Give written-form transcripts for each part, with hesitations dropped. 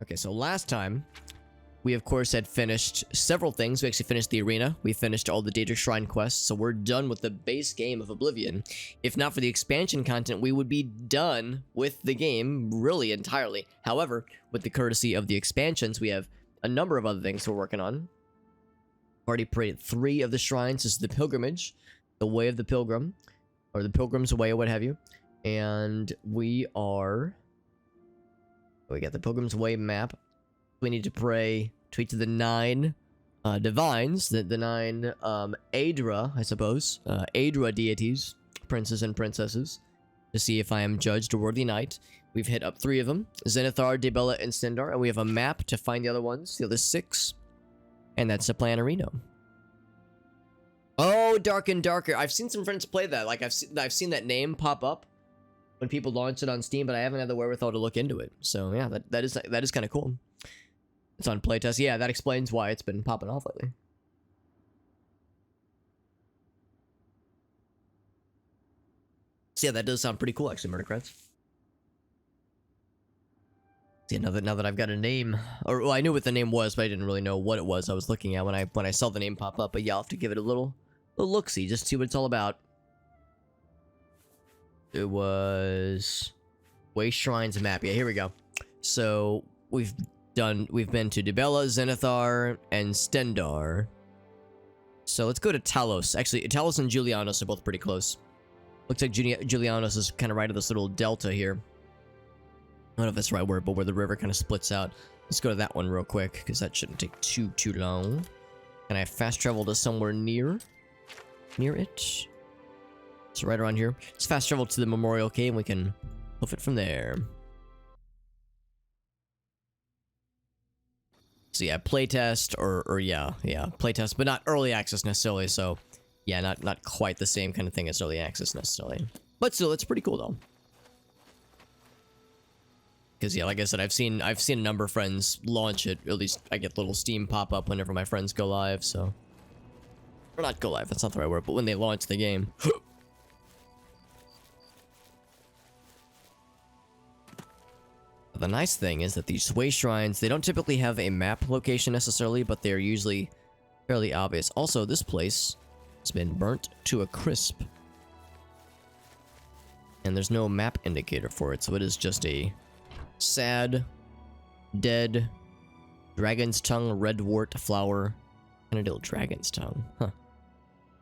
Okay, so last time, we of course had finished several things. We actually finished the arena. We finished all the Data Shrine quests, so we're done with the base game of Oblivion. If not for the expansion content, we would be done with the game really entirely. However, with the courtesy of the expansions, we have a number of other things we're working on. Already prayed 3 of the shrines. This is the pilgrimage, the Way of the Pilgrim, or the Pilgrim's Way, or what have you. And we are... We got the Pilgrim's Way map. We need to pray to each of the 9 divines, the 9 Aedra, I suppose, Aedra deities, princes and princesses, to see if I am judged a worthy knight. We've hit up 3 of them, Zenithar, Dibella, and Sindar, and we have a map to find the other ones, the other 6, and that's the plan Reno. Oh, Dark and Darker. I've seen some friends play that. Like, I've seen that name pop up when people launch it on Steam, but I haven't had the wherewithal to look into it. So yeah, that is kind of cool. It's on playtest. Yeah, that explains why it's been popping off lately. So yeah, that does sound pretty cool, actually, Murdercrats. See, now that I've got a name, or well, I knew what the name was, but I didn't really know what it was I was looking at when I saw the name pop up. But yeah, I'll have to give it a little look-see, just see what it's all about. It was Wayshrines map. Yeah, here we go. So we've been to Dibella, Zenithar, and Stendar. So let's go to Talos. Actually, Talos and Julianos are both pretty close. Looks like Julianos is kind of right at this little delta here. I don't know if that's the right word, but where the river kind of splits out. Let's go to that one real quick, because that shouldn't take too long. Can I fast travel to somewhere near it? So right around here. Let's fast travel to the Memorial Cave, and we can hoof it from there. So yeah, playtest, or yeah, playtest, but not early access necessarily, so yeah, not quite the same kind of thing as early access necessarily. But still, it's pretty cool though. Because yeah, like I said, I've seen a number of friends launch it. At least I get little Steam pop up whenever my friends go live, so. Or not go live, that's not the right word, but when they launch the game. The nice thing is that these Wayshrines, they don't typically have a map location necessarily, but they're usually fairly obvious. Also, this place has been burnt to a crisp. And there's no map indicator for it, so it is just a sad, dead, dragon's tongue, red wart flower. Anadil dragon's tongue. Huh.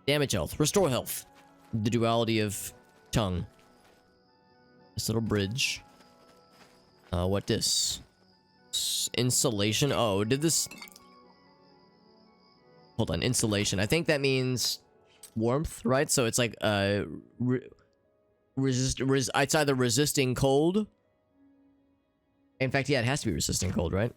Damage health. Restore health. The duality of tongue. This little bridge. What this? Insulation? Oh, did this... Hold on, insulation. I think that means warmth, right? So it's like, it's either resisting cold. In fact, yeah, it has to be resisting cold, right?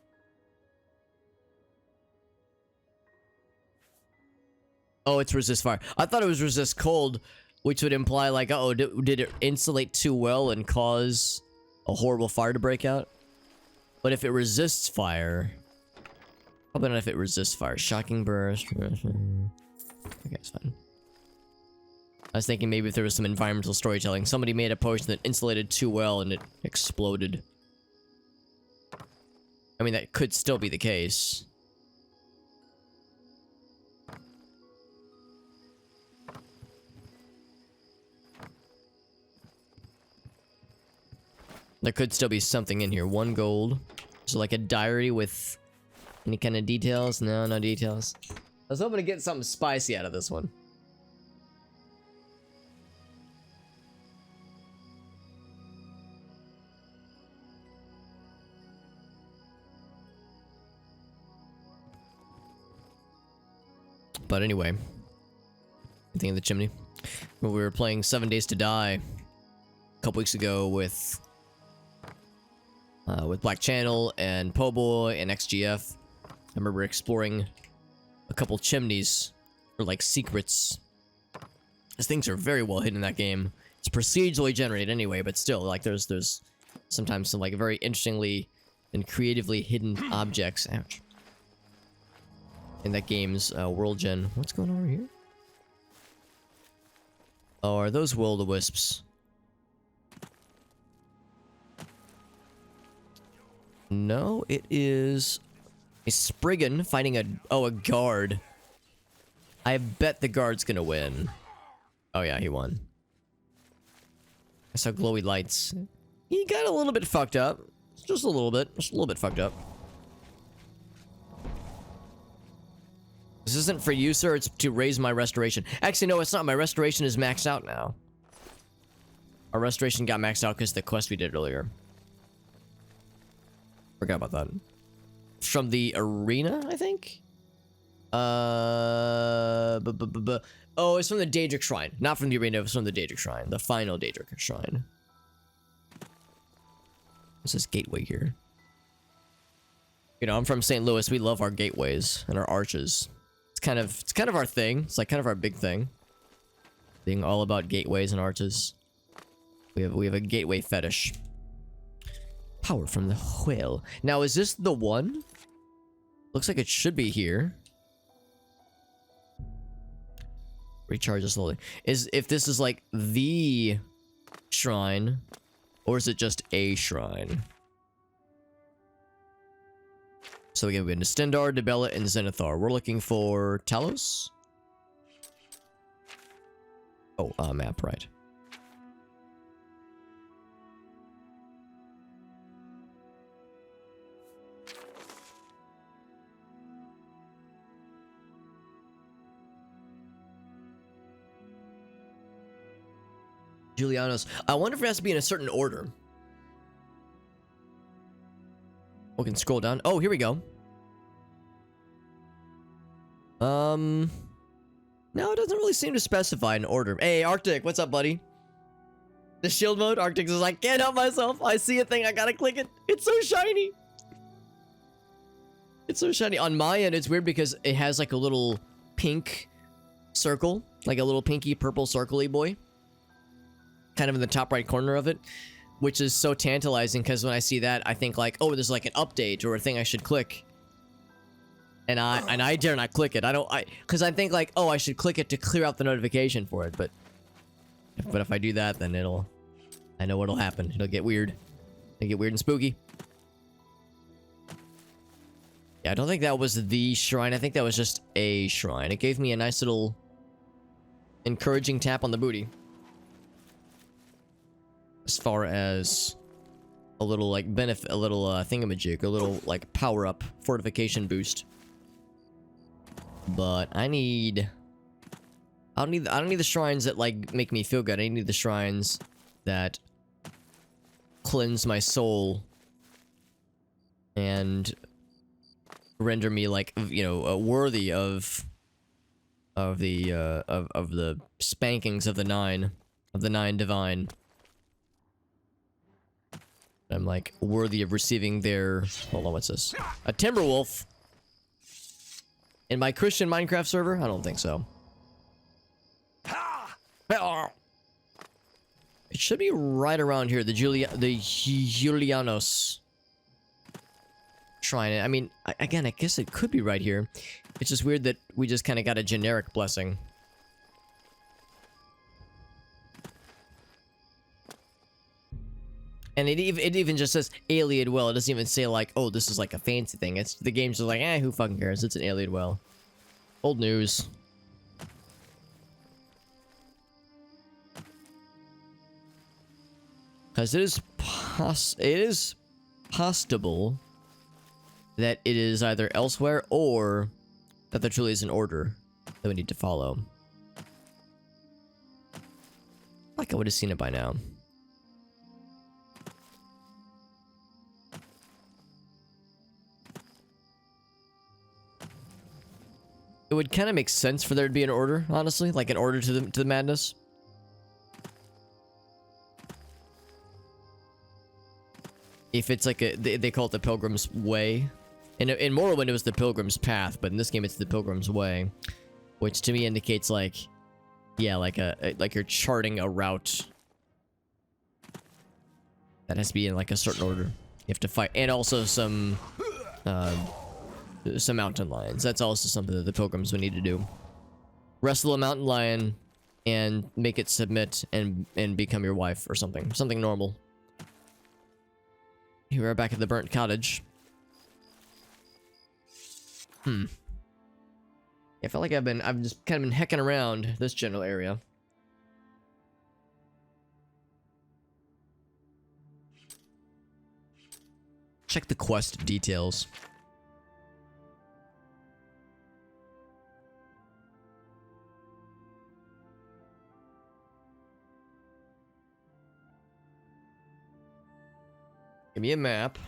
Oh, it's resist fire. I thought it was resist cold, which would imply like, uh-oh, did it insulate too well and cause a horrible fire to break out? But if it resists fire... Probably not if it resists fire. Shocking burst. Okay, it's fine. I was thinking maybe if there was some environmental storytelling. Somebody made a potion that insulated too well and it exploded. I mean, that could still be the case. There could still be something in here. 1 gold. So like a diary with any kind of details? No, no details. I was hoping to get something spicy out of this one. But anyway, anything in the chimney? When we were playing 7 Days to Die a couple weeks ago with Black Channel and Po Boy and XGF, I remember exploring a couple chimneys for like secrets. These things are very well hidden in that game. It's procedurally generated anyway, but still, like there's sometimes some like very interestingly and creatively hidden objects. Ouch. In that game's world gen. What's going on over here? Oh, are those will-o-wisps? No, it is a Spriggan fighting a guard. I bet the guard's gonna win. Oh yeah, he won. I saw glowy lights. He got a little bit fucked up. Just a little bit. Just a little bit fucked up. This isn't for you, sir. It's to raise my restoration. Actually, no, it's not. My restoration is maxed out now. Our restoration got maxed out because of the quest we did earlier. Forgot about that. From the arena, I think? Oh, it's from the Daedric Shrine. Not from the arena, it's from the Daedric Shrine. The final Daedric Shrine. What's this gateway here? You know, I'm from St. Louis. We love our gateways and our arches. It's kind of our thing. It's like kind of our big thing. Being all about gateways and arches. We have a gateway fetish. Power from the whale. Now, is this the one? Looks like it should be here. Recharge slowly. If this is like the shrine, or is it just a shrine? So again, we have Stendar, Dibella, and Zenithar. We're looking for Talos. Oh, map, right. Julianos. I wonder if it has to be in a certain order. We can scroll down. Oh, here we go. No, it doesn't really seem to specify an order. Hey, Arctic, what's up, buddy? The shield mode, Arctic says, I can't help myself. I see a thing, I gotta click it. It's so shiny. It's so shiny. On my end, it's weird because it has like a little pink circle, like a little pinky purple circle-y boy. Kind of in the top right corner of it, which is so tantalizing because when I see that, I think like, oh, there's like an update or a thing I should click. And I dare not click it. Because I think like, oh, I should click it to clear out the notification for it. But if I do that, then I know what'll happen. It'll get weird. It'll get weird and spooky. Yeah, I don't think that was the shrine. I think that was just a shrine. It gave me a nice little encouraging tap on the booty. As far as a little like benefit, a little thingamajig, a little like power up fortification boost. But I don't need the shrines that like make me feel good. I need the shrines that cleanse my soul and render me like, you know, worthy of the spankings of the nine divine. I'm like worthy of receiving their, hold on, what's this? A Timberwolf in my Christian Minecraft server? I don't think so. It should be right around here. The Julianos shrine. I mean, again, I guess it could be right here. It's just weird that we just kind of got a generic blessing. And it even just says Alien Well. It doesn't even say like, oh, this is like a fancy thing. It's the game's just like, who fucking cares? It's an Alien Well. Old news. Because it is possible that it is either elsewhere or that there truly is an order that we need to follow. Like I would have seen it by now. It would kind of make sense for there to be an order, honestly, like an order to the madness. If it's like they call it the Pilgrim's Way. In Morrowind it was the Pilgrim's Path, but in this game it's the Pilgrim's Way, which to me indicates like, yeah, like you're charting a route that has to be in like a certain order. You have to fight, and also some mountain lions. That's also something that the pilgrims would need to do. Wrestle a mountain lion and make it submit and become your wife or something. Something normal. Here we are back at the burnt cottage. I feel like I've just kind of been hecking around this general area. Check the quest details. Give me a map.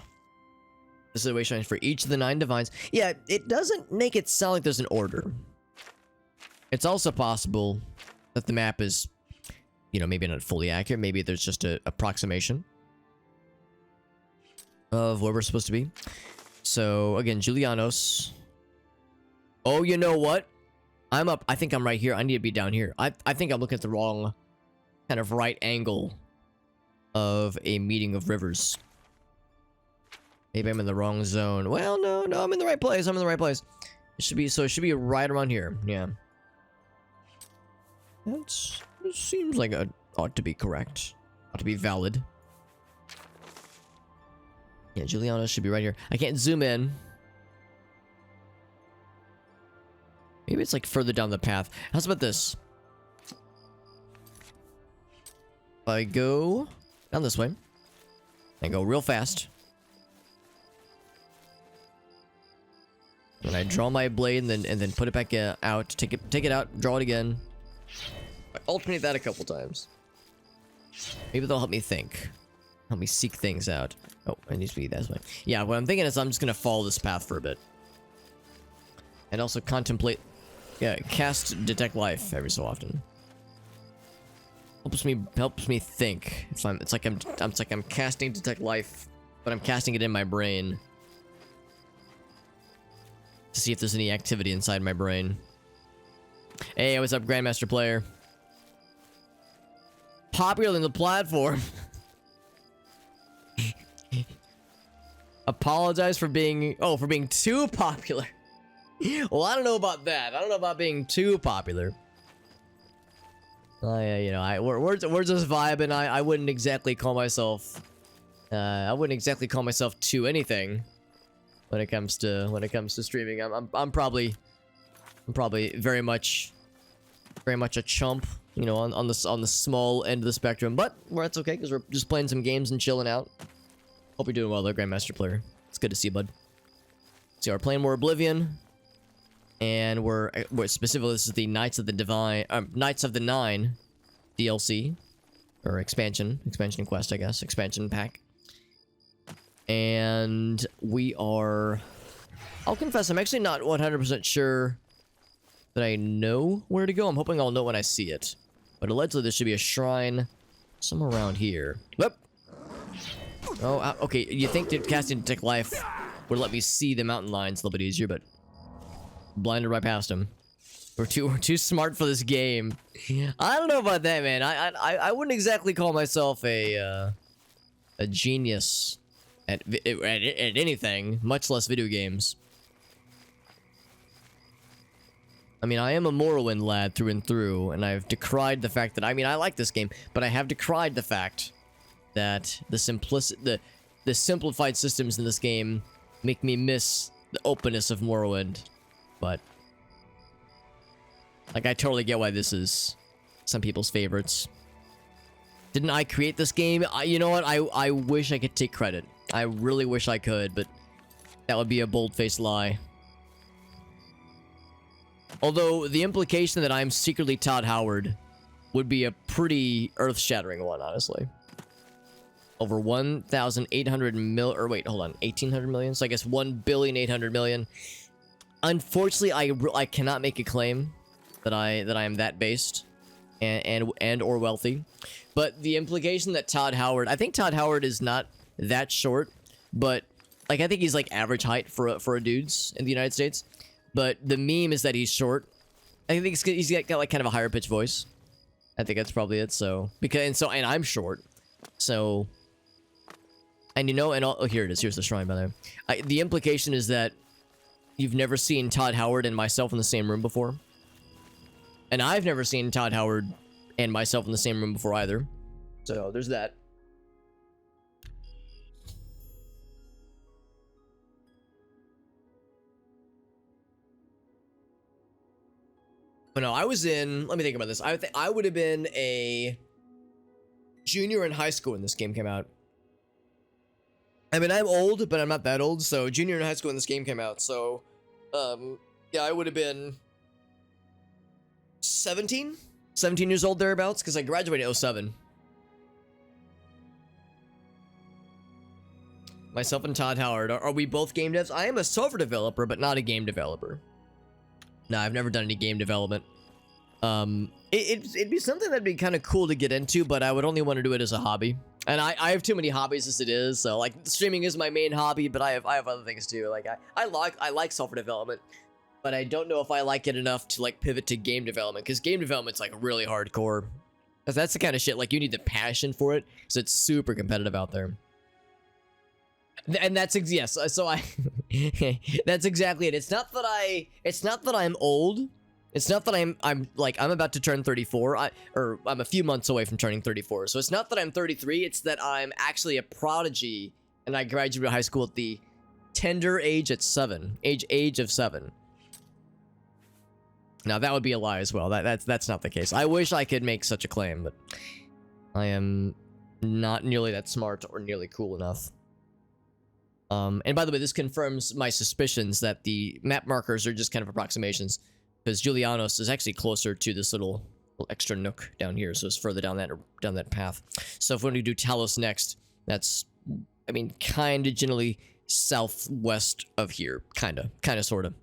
This is a Wayshrines for each of the 9 divines. Yeah, it doesn't make it sound like there's an order. It's also possible that the map is, you know, maybe not fully accurate. Maybe there's just an approximation of where we're supposed to be. So, again, Julianos. Oh, you know what? I'm up. I think I'm right here. I need to be down here. I think I'm looking at the wrong kind of right angle of a meeting of rivers. Maybe I'm in the wrong zone. Well, no, I'm in the right place. I'm in the right place. It should be right around here. Yeah. It seems like it ought to be correct. Ought to be valid. Yeah, Juliana should be right here. I can't zoom in. Maybe it's like further down the path. How's about this? If I go down this way and go real fast. And I draw my blade and then put it back out. Take it out. Draw it again. I alternate that a couple times. Maybe they'll help me think. Help me seek things out. Oh, it needs to be that way. Yeah, what I'm thinking is I'm just gonna follow this path for a bit. And also contemplate. Yeah, cast detect life every so often. Helps me think. It's like I'm casting detect life, but I'm casting it in my brain. To see if there's any activity inside my brain. Hey, what's up, Grandmaster Player? Popular in the platform. Apologize for being too popular. Well, I don't know about that. I don't know about being too popular. You know, we're just vibing. I wouldn't exactly call myself. I wouldn't exactly call myself to anything. When it comes to streaming, I'm probably very much a chump, you know, on the small end of the spectrum. But that's okay because we're just playing some games and chilling out. Hope you're doing well, though, Grandmaster Player. It's good to see you, bud. So we're playing more Oblivion, and we're specifically this is the Knights of the Nine DLC or expansion quest, I guess, expansion pack. And we are... I'll confess, I'm actually not 100% sure that I know where to go. I'm hoping I'll know when I see it. But allegedly there should be a shrine somewhere around here. Whoop! Oh, okay, you think that casting Detect Life would let me see the mountain lines a little bit easier, but... blinded right past him. We're too smart for this game. I don't know about that, man. I wouldn't exactly call myself a genius... At anything, much less video games. I mean, I am a Morrowind lad through and through, and I've decried the fact that, I mean, I like this game, but I have decried the fact that the simplified systems in this game make me miss the openness of Morrowind. But, like, I totally get why this is some people's favorites. Didn't I create this game? You know what? I wish I could take credit. I really wish I could, but that would be a bold-faced lie. Although, the implication that I'm secretly Todd Howard would be a pretty earth-shattering one, honestly. Over 1,800 mil... or wait, hold on. 1,800 million? So I guess 1,800,000,000. Unfortunately, I cannot make a claim that I am that based and or wealthy. But the implication that Todd Howard... I think Todd Howard is not... that short, but like I think he's like average height for a dudes in the United States. But the meme is that he's short. I think he's got like kind of a higher pitched voice. I think that's probably it. So and I'm short, so and you know oh here it is. Here's the shrine by the way. The implication is that you've never seen Todd Howard and myself in the same room before, and I've never seen Todd Howard and myself in the same room before either. So there's that. But no, I was in, let me think about this. I would have been a junior in high school when this game came out. I mean, I'm old, but I'm not that old. So junior in high school when this game came out. So, yeah, I would have been 17 years old thereabouts, because I graduated in 07. Myself and Todd Howard, are we both game devs? I am a software developer, but not a game developer. No, I've never done any game development. It'd be something that'd be kind of cool to get into, but I would only want to do it as a hobby. And I have too many hobbies as it is, so like streaming is my main hobby, but I have other things too. Like I like software development, but I don't know if I like it enough to like pivot to game development, because game development's like really hardcore. That's the kind of shit like you need the passion for it, so it's super competitive out there. And that's yes, so I that's exactly it. It's not that I'm old. It's not that I'm about to turn 34, or I'm a few months away from turning 34. So it's not that I'm 33, it's that I'm actually a prodigy and I graduated high school at the tender age of 7. Now that would be a lie as well. That's not the case. I wish I could make such a claim, but I am not nearly that smart or nearly cool enough. And by the way, this confirms my suspicions that the map markers are just kind of approximations, because Julianos is actually closer to this little extra nook down here, so it's further down that path. So if we're going to do Talos next, that's, I mean, kind of generally southwest of here, kind of, sort of.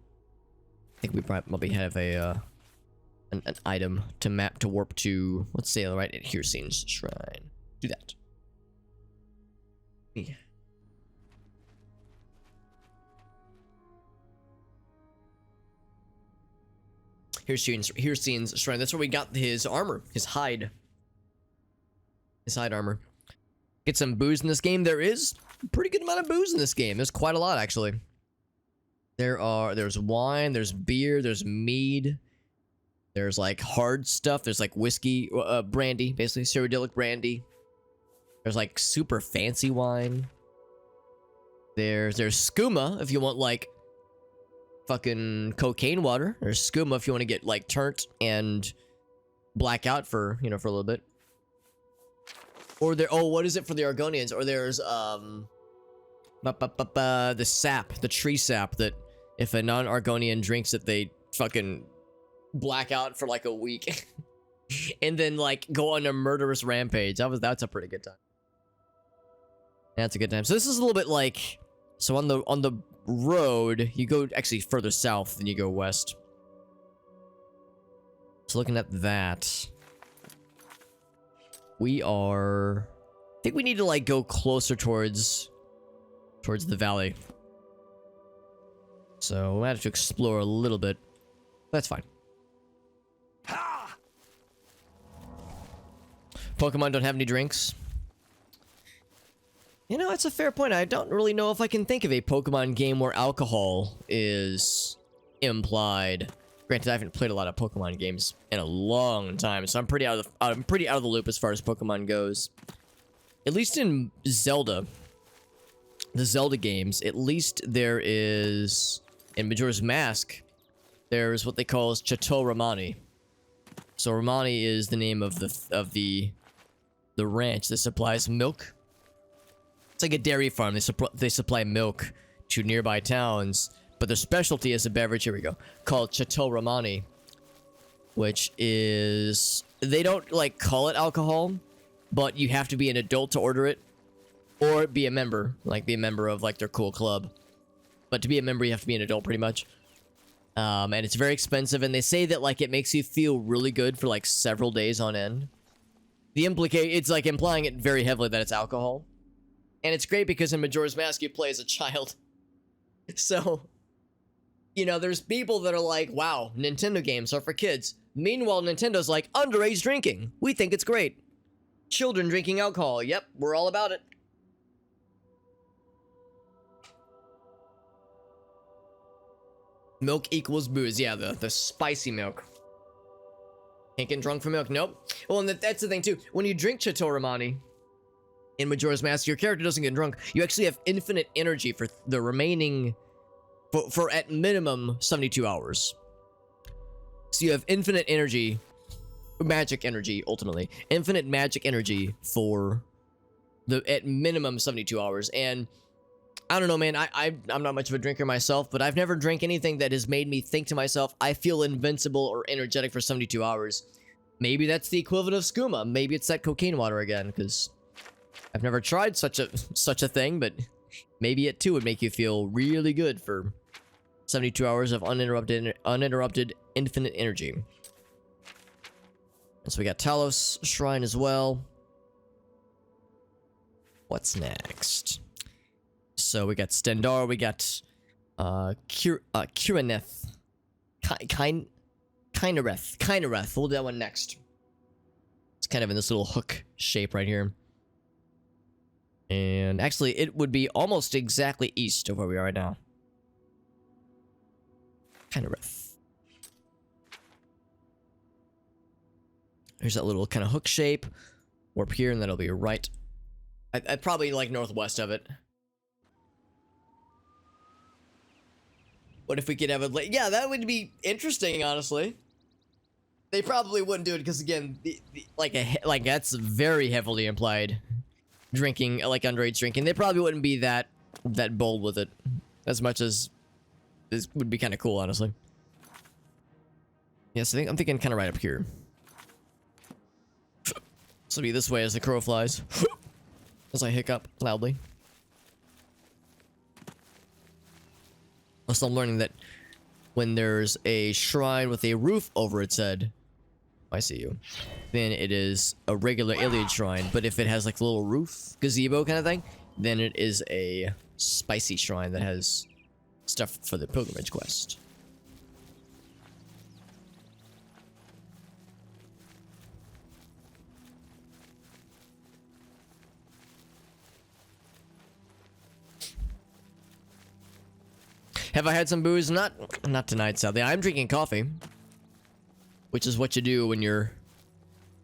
I think we probably have an item to map to warp to. Let's say right at Hircine's Shrine. Do that. Yeah. Hircine's Shrine. That's where we got his armor, his hide armor. Get some booze in this game. There is a pretty good amount of booze in this game. There's quite a lot, actually. There's wine, there's beer, there's mead, there's like hard stuff. There's like whiskey, brandy, basically Cyrodiilic brandy. There's like super fancy wine. There's skooma if you want like fucking cocaine water. There's skooma if you want to get like turnt and black out for, you know, for a little bit. Or there, oh, what is it for the Argonians? Or there's the sap, the tree sap, that if a non-Argonian drinks it, they fucking black out for like a week. And then like go on a murderous rampage. That's a pretty good time. That's a good time. So this is a little bit like, so on the road, you go actually further south than you go west. So looking at that, we are, I think we need to like go closer towards the valley. So we'll have to explore a little bit. That's fine. Pokemon don't have any drinks. You know, that's a fair point. I don't really know if I can think of a Pokemon game where alcohol is implied. Granted, I haven't played a lot of Pokemon games in a long time, so I'm pretty out of the loop as far as Pokemon goes. At least in Zelda, the Zelda games, at least there is, in Majora's Mask, there's what they call Chateau Romani. So Romani is the name of the ranch that supplies milk. It's like a dairy farm. They supply milk to nearby towns, but their specialty is a beverage, here we go, called Chateau Romani, which is, they don't like call it alcohol, but you have to be an adult to order it, or be a member, like be a member of like their cool club. But to be a member, you have to be an adult pretty much. And it's very expensive, and they say that like it makes you feel really good for like several days on end. It's like implying it very heavily that it's alcohol. And it's great because in Majora's Mask you play as a child. So, you know, there's people that are like, wow, Nintendo games are for kids. Meanwhile, Nintendo's like, underage drinking. We think it's great. Children drinking alcohol. Yep, we're all about it. Milk equals booze. Yeah, the spicy milk. Can't get drunk from milk. Nope. Well, and that's the thing too. When you drink Chateau Romani in Majora's Mask, your character doesn't get drunk. You actually have infinite energy for the remaining, for at minimum 72 hours. So you have infinite energy, magic energy, ultimately. Infinite magic energy for at minimum 72 hours. And I don't know, man, I'm not much of a drinker myself, but I've never drank anything that has made me think to myself, I feel invincible or energetic for 72 hours. Maybe that's the equivalent of skooma. Maybe it's that cocaine water again, because I've never tried such a thing, but maybe it too would make you feel really good for 72 hours of uninterrupted infinite energy. So we got Talos Shrine as well. What's next? So we got Stendar, we got Kiraneth. Kinareth. We'll do that one next. It's kind of in this little hook shape right here. And actually, it would be almost exactly east of where we are right now. Kinareth. There's that little kind of hook shape. Warp here, and that'll be right. I'd probably like northwest of it. What if we could have a... Yeah, that would be interesting, honestly. They probably wouldn't do it because, again, like that's very heavily implied. Drinking, like underage drinking. They probably wouldn't be that bold with it. As much as this would be kind of cool, honestly. Yes, I'm thinking kind of right up here. This will be this way as the crow flies. As I hiccup loudly. Also, I'm learning that when there's a shrine with a roof over its head, I see you, then it is a regular alien shrine. But if it has like a little roof, gazebo kind of thing, then it is a spicy shrine that has stuff for the pilgrimage quest. Have I had some booze? Not tonight, sadly. I'm drinking coffee, which is what you do when you're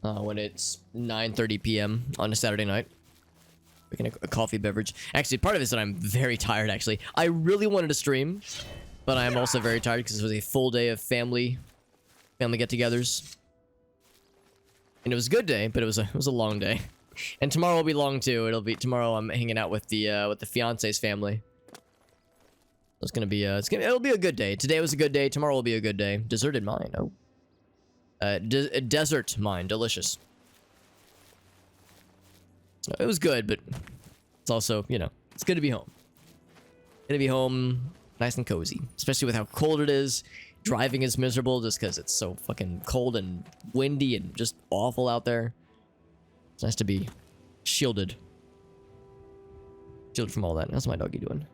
when it's 9:30 p.m. on a Saturday night. Drinking a coffee beverage. Actually, part of it is that I'm very tired. Actually, I really wanted to stream, but I'm also very tired because it was a full day of family get-togethers, and it was a good day, but it was a long day. And tomorrow will be long too. Tomorrow. I'm hanging out with the fiance's family. It's gonna be it'll be a good day. Today was a good day. Tomorrow will be a good day. Deserted mine. Oh. Desert mine. Delicious. So it was good, but it's also, you know, it's good to be home. Gonna be home nice and cozy. Especially with how cold it is. Driving is miserable just because it's so fucking cold and windy and just awful out there. It's nice to be shielded. Shielded from all that. How's my doggy doing?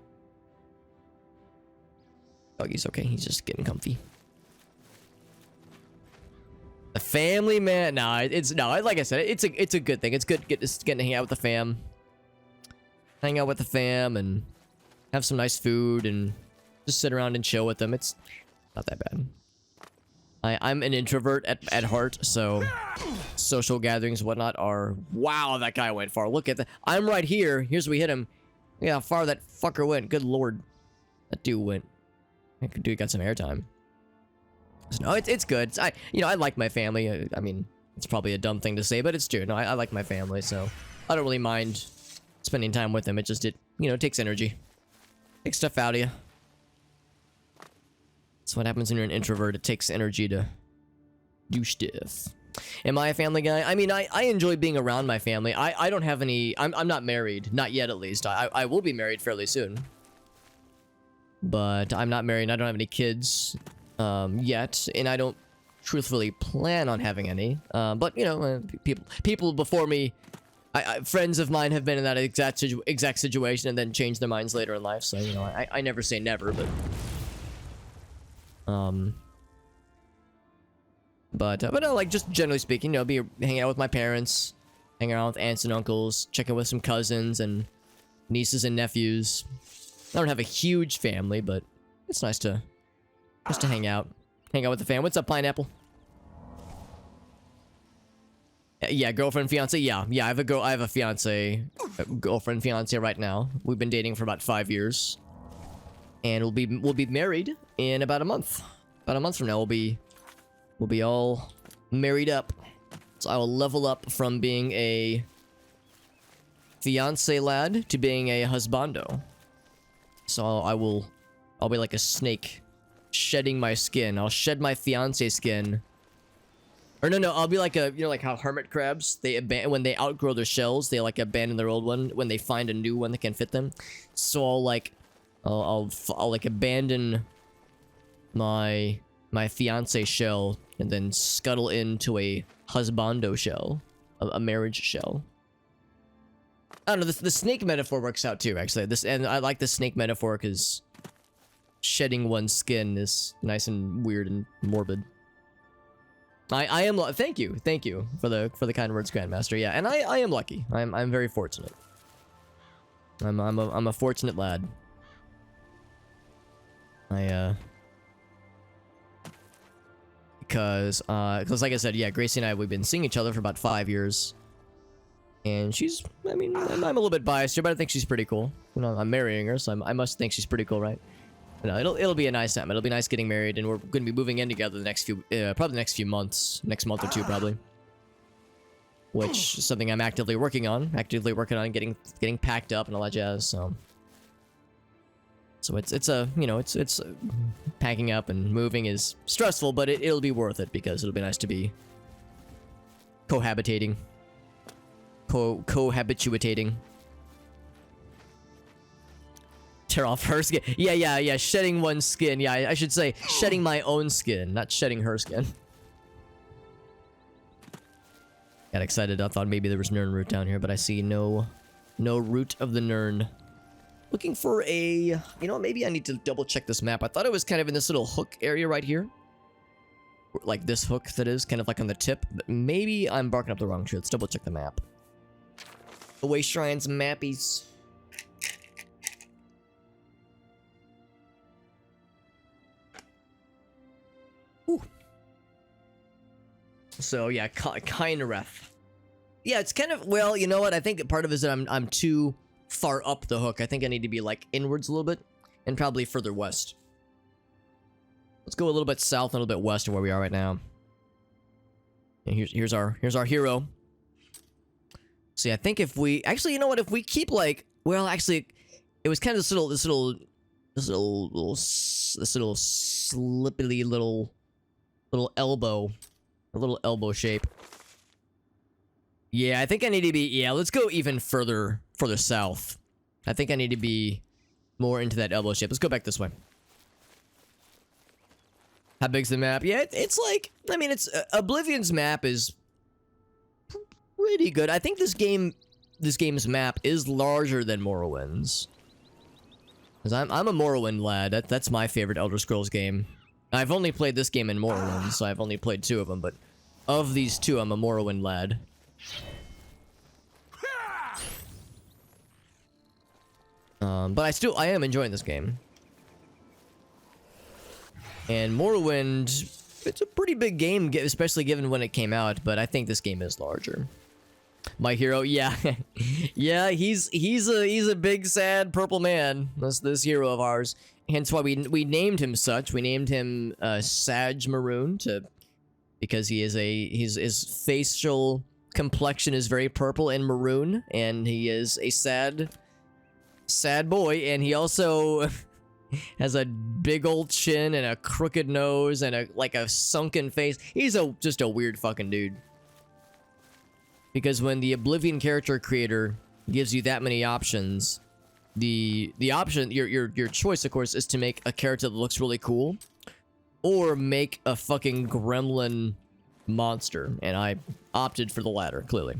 Doggy's okay. He's just getting comfy. A family, man. Nah, like I said, it's a good thing. It's good getting to hang out with the fam. Hang out with the fam and have some nice food and just sit around and chill with them. It's not that bad. I'm an introvert at heart, so social gatherings and whatnot are... Wow, that guy went far. Look at that. I'm right here. Here's where we hit him. Look how far that fucker went. Good lord. That dude went. That dude got some airtime. So, no, it's good. I like my family. I mean, it's probably a dumb thing to say, but it's true. No, I like my family, so I don't really mind spending time with them. It takes energy. Takes stuff out of you. That's what happens when you're an introvert. It takes energy to do stuff. Am I a family guy? I mean, I enjoy being around my family. I don't have any... I'm not married. Not yet, at least. I will be married fairly soon. But I'm not married and I don't have any kids yet. And I don't truthfully plan on having any. But, you know, people before me... friends of mine have been in that exact situation and then changed their minds later in life. So, you know, I never say never, but... But no, like, just generally speaking, you know, hanging out with my parents, hanging out with aunts and uncles, checking with some cousins and nieces and nephews. I don't have a huge family, but it's nice to just to hang out with the fam. What's up, Pineapple? Yeah, girlfriend, fiance. Yeah, I have a fiance, girlfriend, fiance right now. We've been dating for about 5 years, and we'll be married in about a month. About a month from now, we'll be we'll be all married up. So I will level up from being a fiance lad to being a husbando. So I'll be like a snake, shedding my skin. I'll shed my fiance skin. Or no, I'll be like a, you know, like how hermit crabs, when they outgrow their shells, they like abandon their old one when they find a new one that can fit them. So I'll like abandon my fiance shell and then scuttle into a husbando shell, a marriage shell. I don't know, the snake metaphor works out too, actually. And I like the snake metaphor because shedding one's skin is nice and weird and morbid. I am thank you for the kind words, Grandmaster. Yeah, and I am lucky. I'm very fortunate. I'm a fortunate lad. Because like I said, yeah, Gracie and I, we've been seeing each other for about 5 years. And she's, I mean, I'm a little bit biased here, but I think she's pretty cool. You know, I'm marrying her, so I must think she's pretty cool, right? You know, it'll be a nice time. It'll be nice getting married, and we're going to be moving in together the next few, probably the next few months, next month or two, probably. Which is something I'm actively working on getting packed up and all that jazz. So it's a, you know, it's packing up and moving is stressful, but it'll be worth it because it'll be nice to be cohabitating. Cohabituating. Tear off her skin. Yeah. Shedding one's skin. Yeah, I should say shedding my own skin, not shedding her skin. Got excited. I thought maybe there was Nern root down here, but I see no root of the Nern. Looking for a... You know, maybe I need to double check this map. I thought it was kind of in this little hook area right here. Like this hook that is kind of like on the tip. But maybe I'm barking up the wrong tree. Let's double check the map. The Wayshrines mappies. Ooh. So yeah, kind of rough. Yeah, it's kind of, well, you know what? I think part of it is that I'm too far up the hook. I think I need to be like inwards a little bit and probably further west. Let's go a little bit south and a little bit west of where we are right now. And here's our hero. See, I think if we actually, you know what? If we keep like, well, actually, it was kind of this little slippily little elbow, a little elbow shape. Yeah, I think I need to be. Yeah, let's go even further south. I think I need to be more into that elbow shape. Let's go back this way. How big's the map? Yeah, it's like, I mean, it's Oblivion's map is pretty good. I think this game's map is larger than Morrowind's. Cause I'm a Morrowind lad. That's my favorite Elder Scrolls game. I've only played this game in Morrowind, so I've only played 2 of them. But of these 2, I'm a Morrowind lad. But I am enjoying this game. And Morrowind, it's a pretty big game, especially given when it came out, but I think this game is larger. My hero, yeah. Yeah, he's a big sad purple man. This hero of ours. Hence why we named him such. We named him Sadge Maroon because his facial complexion is very purple and maroon, and he is a sad boy, and he also has a big old chin and a crooked nose and a sunken face. He's just a weird fucking dude. Because when the Oblivion character creator gives you that many options, the option, your choice, of course, is to make a character that looks really cool, or make a fucking gremlin monster. And I opted for the latter, clearly.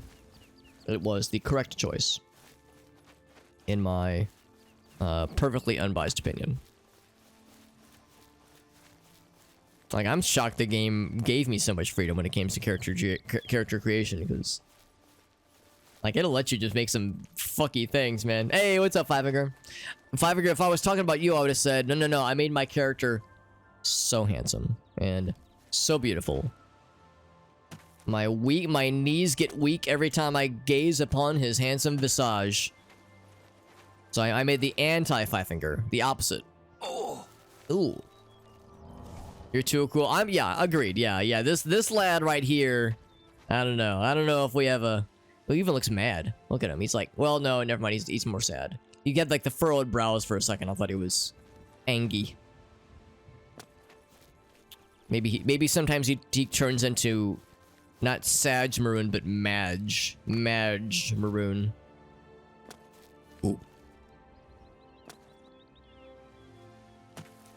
It was the correct choice, in my perfectly unbiased opinion. Like, I'm shocked the game gave me so much freedom when it came to character creation, because like, it'll let you just make some fucky things, man. Hey, what's up, Fivinger? Fivinger, if I was talking about you, I would have said, no, I made my character so handsome and so beautiful. My knees get weak every time I gaze upon his handsome visage. So I made the anti-Fivinger, the opposite. Oh. Ooh. You're too cool. Yeah, agreed. Yeah. This lad right here, I don't know. I don't know if we have a... He even looks mad. Look at him. He's like, well, no, never mind. He's more sad. You get like the furrowed brows for a second. I thought he was angry. Maybe sometimes he turns into not Sadge Maroon, but Madge Maroon. Ooh.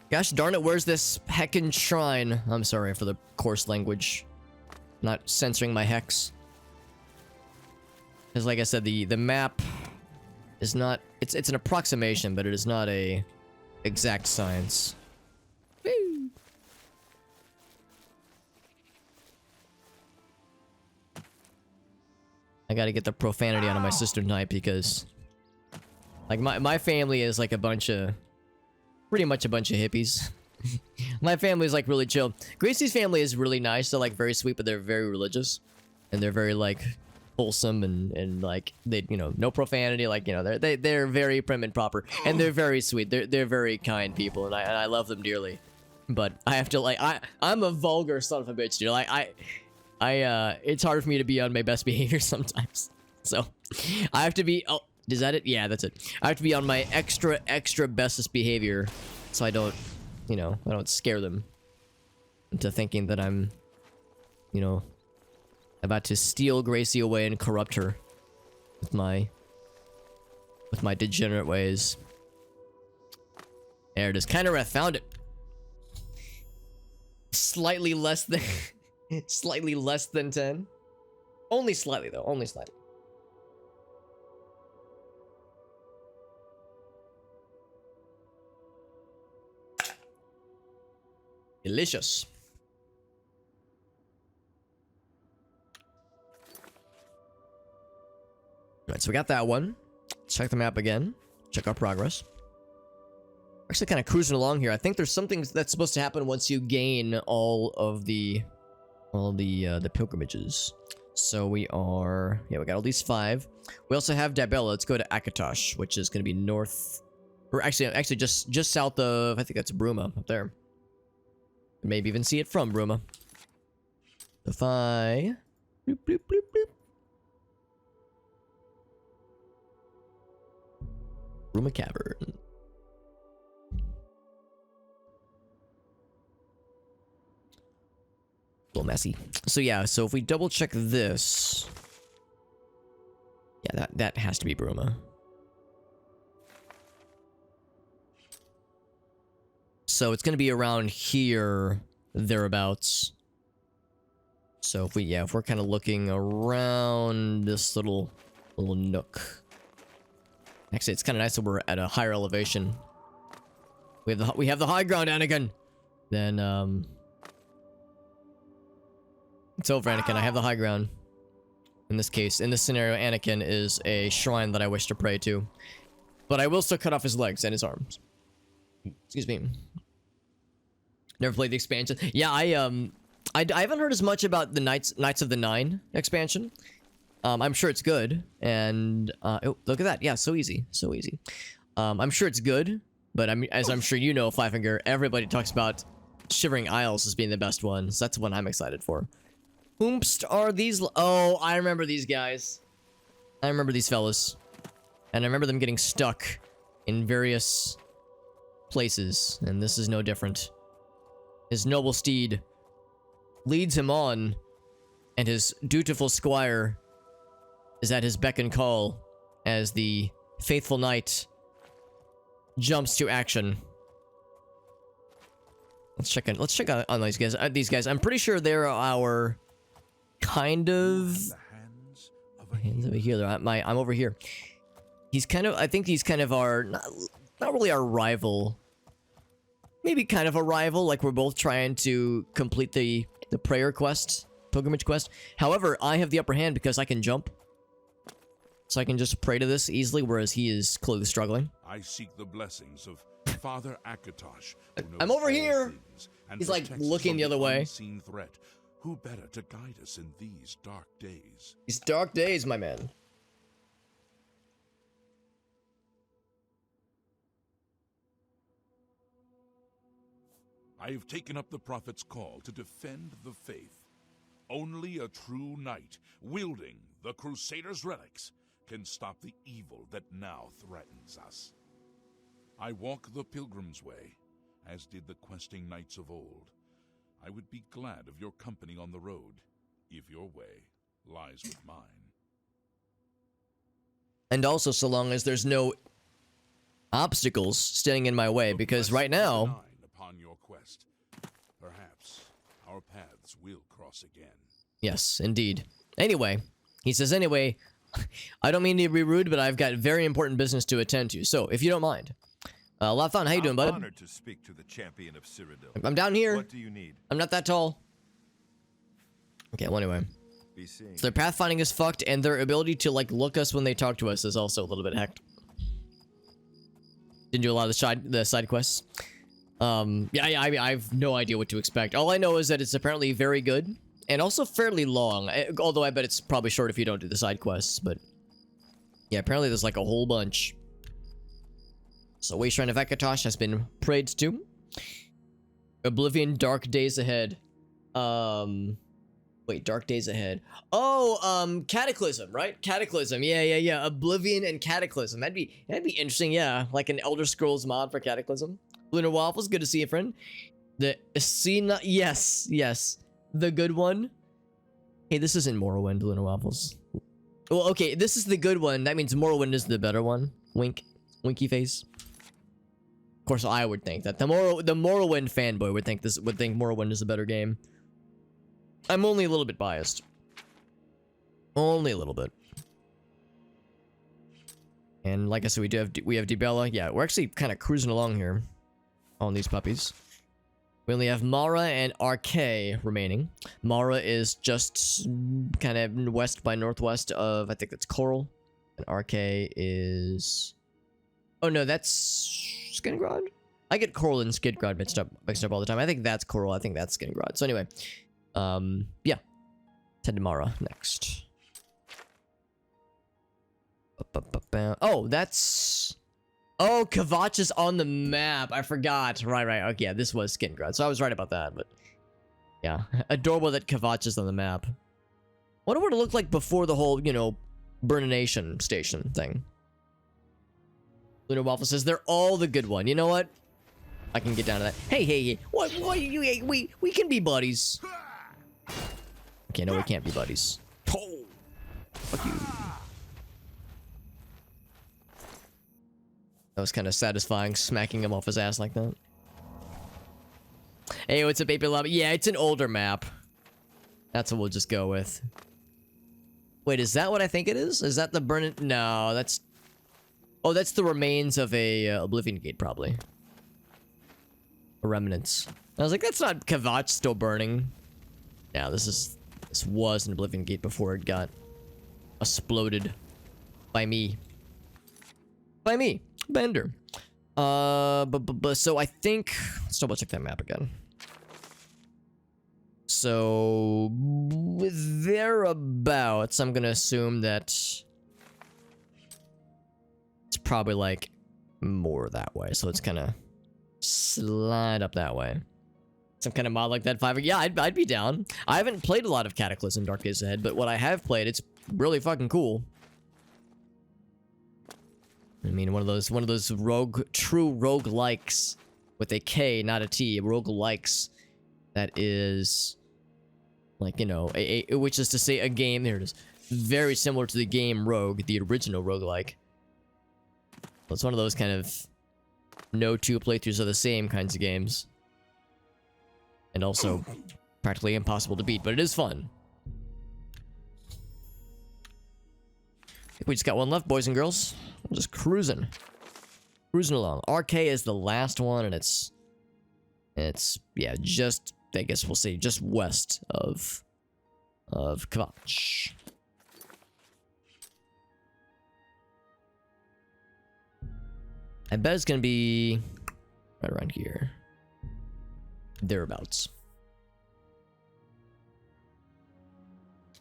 Gosh darn it, where's this heckin' shrine? I'm sorry for the coarse language. Not censoring my hex. Because like I said, the map is not... It's an approximation, but it is not a exact science. Woo. I gotta get the profanity out of my sister tonight because... Like, my family is like a bunch of... Pretty much a bunch of hippies. My family is like really chill. Gracie's family is really nice. They're like very sweet, but they're very religious. And they're very like wholesome and like they, you know, no profanity. Like, you know, they're very prim and proper. And they're very sweet. They're very kind people and I love them dearly. But I have to like I'm a vulgar son of a bitch, dude. Like it's hard for me to be on my best behavior sometimes. So I have to be is that it? Yeah, that's it. I have to be on my extra bestest behavior so I don't, you know, I don't scare them into thinking that I'm, you know, about to steal Gracie away and corrupt her with my degenerate ways. There it is. Kind of rough. Found it. Slightly less than slightly less than 10. Only slightly though. Only slightly. Delicious. Alright, so we got that one. Check the map again. Check our progress. We're actually kind of cruising along here. I think there's something that's supposed to happen once you gain all the pilgrimages. So we are... Yeah, we got all these 5. We also have Dabella. Let's go to Akatosh, which is going to be north... Or actually just south of... I think that's Bruma, up there. Maybe even see it from Bruma. If I... Bloop, bloop, bloop, bloop. Bruma Cavern. A little messy. So yeah, so if we double check this... Yeah, that has to be Bruma. So it's gonna be around here, thereabouts. So if we're kind of looking around this little nook. Actually, it's kind of nice that we're at a higher elevation. We have the high ground, Anakin. Then it's over, Anakin. I have the high ground. In this case, in this scenario, Anakin is a shrine that I wish to pray to, but I will still cut off his legs and his arms. Excuse me. Never played the expansion. Yeah, I haven't heard as much about the Knights of the Nine expansion. I'm sure it's good, and oh, look at that. Yeah, so easy, so easy. I'm sure it's good, but as I'm sure you know, Fivefinger, everybody talks about Shivering Isles as being the best one, so that's the one I'm excited for. Whomst are these? Oh, I remember these guys. I remember these fellas, and I remember them getting stuck in various places, and this is no different. His noble steed leads him on, and his dutiful squire is at his beck and call as the faithful knight jumps to action. Let's check out on these guys. I'm pretty sure they're our kind of hands of a healer. I'm over here. He's kind of, I think he's kind of our not really our rival. Maybe kind of a rival, like we're both trying to complete the prayer quest, pilgrimage quest. However, I have the upper hand because I can jump. So I can just pray to this easily, whereas he is clearly struggling. I seek the blessings of Father Akatosh. I'm over here! He's like looking the other way. Threat. Who better to guide us in these dark days? These dark days, my man. I have taken up the Prophet's call to defend the faith. Only a true knight, wielding the Crusader's relics, can stop the evil that now threatens us. I walk the pilgrim's way, as did the questing knights of old. I would be glad of your company on the road, if your way lies with mine. And also, so long as there's no obstacles standing in my way, because right now... Upon your quest, perhaps our paths will cross again. Yes, indeed. Anyway, he says, anyway, I don't mean to be rude, but I've got very important business to attend to. So, if you don't mind. Lathan, how you doing, bud? I'm honored to speak to the champion of Cyrodiil. I'm down here. What do you need? I'm not that tall. Okay, well, anyway. Be seen. So their pathfinding is fucked, and their ability to, like, look us when they talk to us is also a little bit hacked. Didn't do a lot of the side quests. Yeah, I have no idea what to expect. All I know is that it's apparently very good, and also fairly long. Although I bet it's probably short if you don't do the side quests, but... yeah, apparently there's, like, a whole bunch. So, Wayshrine of Akatosh has been prayed to. Oblivion, Dark Days Ahead. Wait, Dark Days Ahead. Oh, Cataclysm, right? Cataclysm, yeah. Oblivion and Cataclysm. That'd be interesting, yeah. Like an Elder Scrolls mod for Cataclysm. Lunar Waffles, good to see you, friend. The Ascena, yes. The good one. Hey, this isn't Morrowind, Lunar Waffles. Well, okay, this is the good one. That means Morrowind is the better one. Wink. Winky face. Of course, I would think that. The Morrowind fanboy would think Morrowind is a better game. I'm only a little bit biased. Only a little bit. And like I said, we have Dibella. Yeah, we're actually kind of cruising along here on these puppies. We only have Mara and RK remaining. Mara is just kind of west by northwest of, I think that's Coral. And RK is... oh no, that's Skingrod? I get Coral and Skidgrod mixed up all the time. I think that's Coral, I think that's Skingrod. So anyway, yeah. Head to Mara next. Oh, that's... oh, Kvatch is on the map. I forgot. Right. Okay, yeah, this was Skingrod. So I was right about that, but... yeah. Adorable that Kvatch is on the map. Wonder what it looked like before the whole, you know, Burnination station thing. Lunar Waffle says they're all the good one. You know what? I can get down to that. Hey. What you we can be buddies. Okay, no, we can't be buddies. Oh, fuck you. That was kind of satisfying, smacking him off his ass like that. Hey, what's up, Baby Lobby? Yeah, it's an older map. That's what we'll just go with. Wait, is that what I think it is? Is that the burn? No, that's... oh, that's the remains of a Oblivion Gate, probably. A remnants. I was like, that's not Kvatch still burning. Yeah, this was an Oblivion Gate before it got exploded by me. Bender. So I think... let's double check that map again. So... thereabouts, I'm gonna assume that... it's probably like more that way, so it's kind of slide up that way. Some kind of mod like that 5. Yeah, I'd be down. I haven't played a lot of Cataclysm Dark Days Ahead, but what I have played, it's really fucking cool. I mean, one of those true roguelikes with a K, not a T, roguelikes that is like, you know, which is to say a game, there it is, very similar to the game Rogue, the original roguelike. It's one of those kind of no two playthroughs are the same kinds of games. And also practically impossible to beat, but it is fun. I think we just got one left, boys and girls. We're just cruising. Cruising along. RK is the last one, and it's yeah, just, I guess we'll say, just west of Kvatch. I bet it's gonna be right around here. Thereabouts.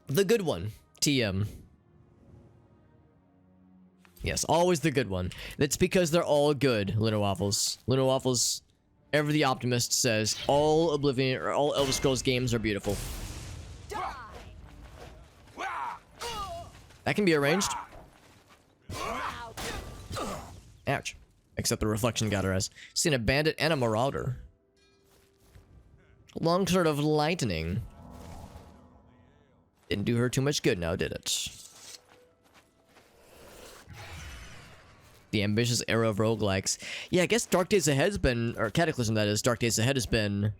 The good one. TM. Yes, always the good one. That's because they're all good, Lunar Waffles. Lunar Waffles, Ever the optimist says all Oblivion or all Elder Scrolls games are beautiful. That can be arranged. Ouch. Except the reflection got her eyes. Seen a bandit and a marauder. Long sort of lightning. Didn't do her too much good now, did it? The ambitious era of roguelikes. Yeah, I guess Dark Days Ahead has been, or Cataclysm that is, Dark Days Ahead has been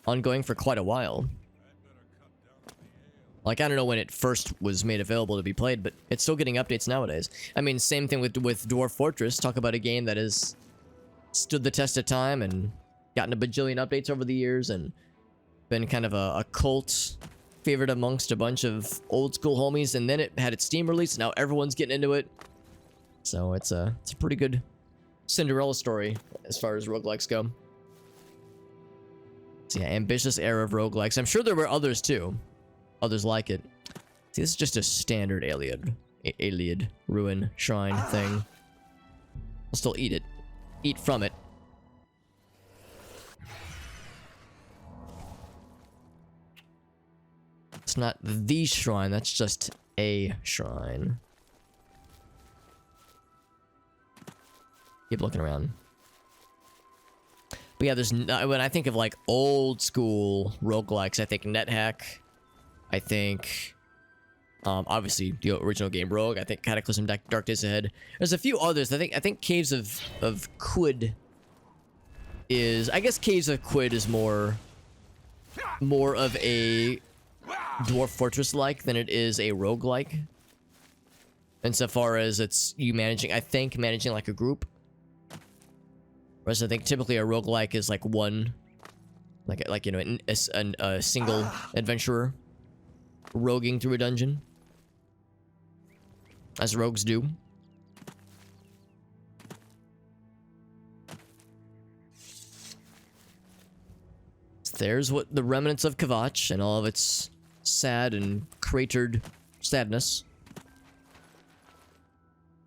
ongoing for quite a while. Like, I don't know when it first was made available to be played, but it's still getting updates nowadays. I mean, same thing with Dwarf Fortress. Talk about a game that has stood the test of time and gotten a bajillion updates over the years and been kind of a cult favorite amongst a bunch of old school homies. And then it had its Steam release, and now everyone's getting into it. So it's a pretty good Cinderella story as far as roguelikes go. So yeah, ambitious era of roguelikes. I'm sure there were others too. Others like it. See, this is just a standard Iliad ruin shrine thing. I'll still eat it. Eat from it. It's not the shrine, that's just a shrine. Keep looking around. But yeah, there's when I think of like old school roguelikes, I think NetHack. I think, obviously, the original game Rogue. I think Cataclysm, Dark Days Ahead. There's a few others. I think Caves of Quid is... I guess Caves of Quid is more of a Dwarf Fortress-like than it is a roguelike. Insofar as it's you managing like a group. Whereas I think typically a roguelike is like one... Like you know, a single adventurer. Roguing through a dungeon. As rogues do. There's what the remnants of Kvatch and all of its sad and cratered sadness.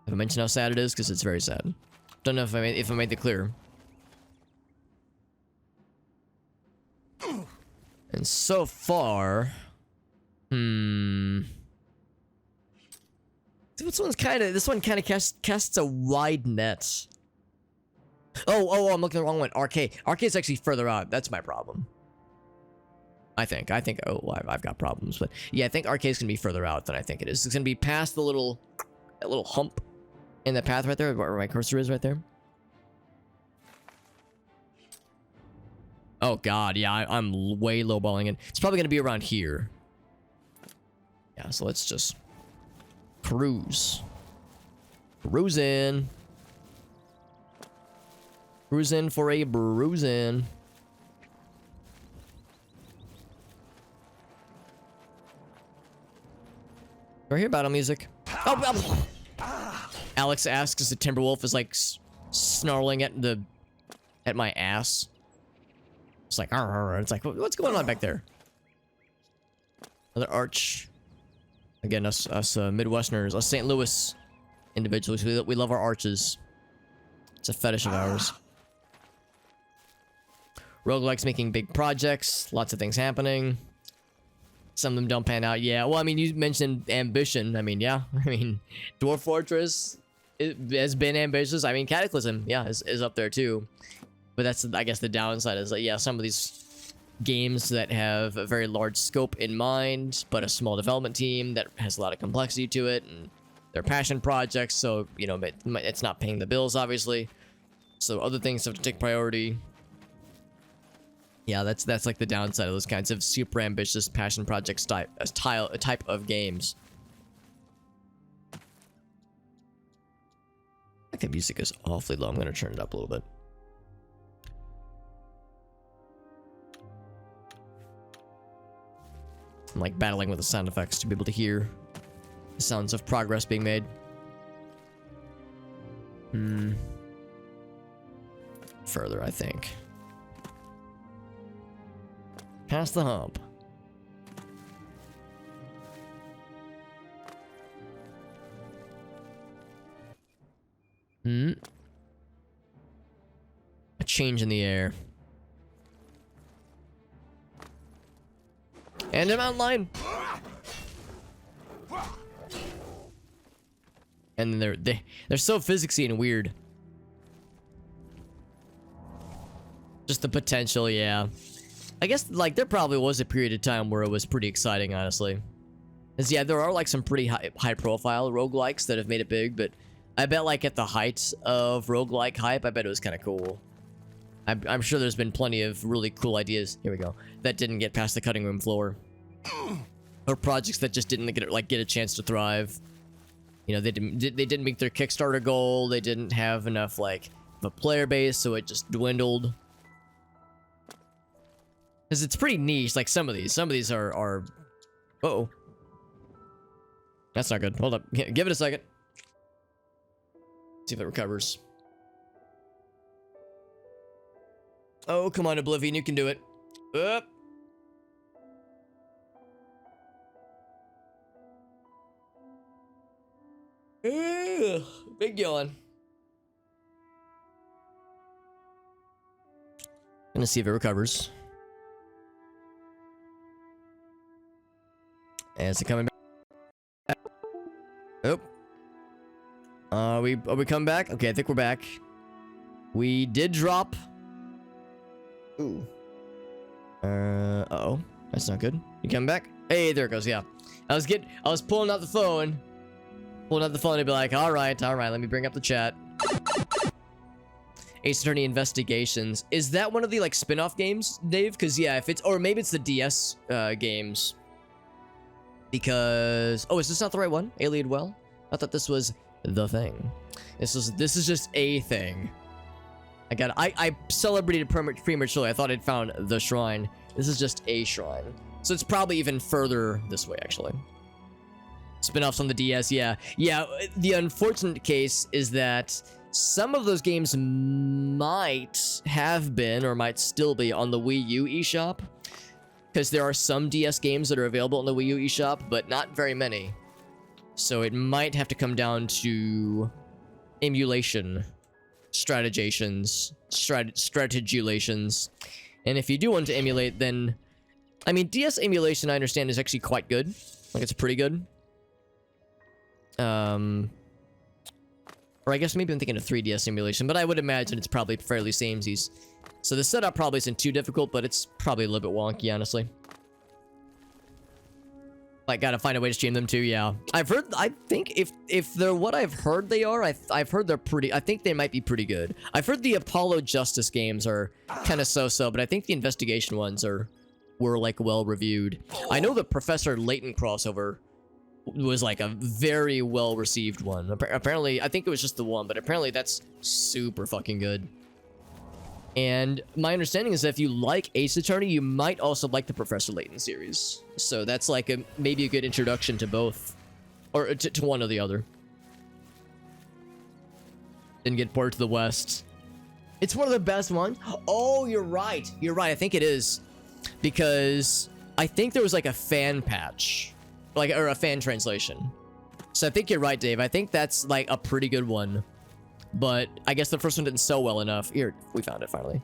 Have I mentioned how sad it is? Because it's very sad. Don't know if I made it clear. And so far... This one kind of casts a wide net. Oh, I'm looking at the wrong one. Arcade's actually further out. That's my problem. I think, oh, I've got problems, but yeah, I think Arcade's gonna be further out than I think it is. It's gonna be past that little hump in the path right there, where my cursor is right there. Oh god, yeah, I'm way lowballing it. It's probably gonna be around here. Yeah, so let's just cruise. Cruise in. Cruise in for a bruise in. Do I hear battle music? Oh, Alex asks as the Timberwolf is like snarling at my ass. It's like, arr, arr, arr. It's like, what's going on back there? Another arch. Again, us Midwesterners, us St. Louis individuals, we love our arches. It's a fetish of ours. Roguelikes making big projects, lots of things happening. Some of them don't pan out. Yeah, well, I mean, you mentioned ambition. I mean, yeah. I mean, Dwarf Fortress has been ambitious. I mean, Cataclysm, yeah, is up there too. But that's, I guess, the downside is that, yeah, some of these games that have a very large scope in mind, but a small development team that has a lot of complexity to it, and they're passion projects, so, you know, it's not paying the bills, obviously. So other things have to take priority. Yeah, that's like the downside of those kinds of super ambitious passion projects type of games. I think the music is awfully low. I'm gonna turn it up a little bit. I'm like battling with the sound effects to be able to hear the sounds of progress being made. Further, I think. Past the hump. A change in the air. And a mountain lion. And they're so physicsy and weird. Just the potential, yeah. I guess, like, there probably was a period of time where it was pretty exciting, honestly. Because, yeah, there are, like, some pretty high-profile roguelikes that have made it big, but I bet, like, at the height of roguelike hype, I bet it was kind of cool. I'm sure there's been plenty of really cool ideas, here we go, that didn't get past the cutting room floor. Or projects that just didn't get a chance to thrive. You know, they didn't meet their Kickstarter goal, they didn't have enough, like, of a player base, so it just dwindled. Because it's pretty niche, like some of these are uh-oh. That's not good. Hold up. Give it a second. See if it recovers. Oh, come on, Oblivion, you can do it. Up. Ugh, big yawn. Gonna see if it recovers. Is it coming back? Oh. Are we coming back? Okay, I think we're back. We did drop. Ooh. Uh-oh. That's not good. You coming back? Hey, there it goes, yeah. I was pulling out the phone. Pulling out the phone to be like, alright, let me bring up the chat. Ace Attorney Investigations. Is that one of the, like, spin-off games, Dave? Because, yeah, if it's... Or maybe it's the DS games. Because... Oh, is this not the right one? Alien Well? I thought this was the thing. This is just a thing. I celebrated prematurely. I thought I'd found the shrine. This is just a shrine. So it's probably even further this way, actually. Spin-offs on the DS, yeah. Yeah, the unfortunate case is that some of those games might have been, or might still be, on the Wii U eShop. Because there are some DS games that are available on the Wii U eShop, but not very many. So it might have to come down to emulation, strategulations. And if you do want to emulate, then... I mean, DS emulation, I understand, is actually quite good. Like, it's pretty good. Or I guess maybe I'm thinking of 3DS simulation, but I would imagine it's probably fairly samesies. So the setup probably isn't too difficult, but it's probably a little bit wonky, honestly. Like, gotta find a way to stream them too, yeah. I've heard, I think if they're what I've heard they are, I've heard they're pretty, I think they might be pretty good. I've heard the Apollo Justice games are kind of so-so, but I think the investigation ones were like well reviewed. I know the Professor Layton crossover was like a very well received one. Apparently, I think it was just the one, but apparently that's super fucking good. And my understanding is that if you like Ace Attorney, you might also like the Professor Layton series. So that's like maybe a good introduction to both. Or to one or the other. Didn't get ported to the West. It's one of the best ones. Oh, you're right. You're right. I think it is. Because I think there was like a fan patch. Or a fan translation. So I think you're right, Dave. I think that's like a pretty good one. But I guess the first one didn't sell well enough. Here, we found it finally.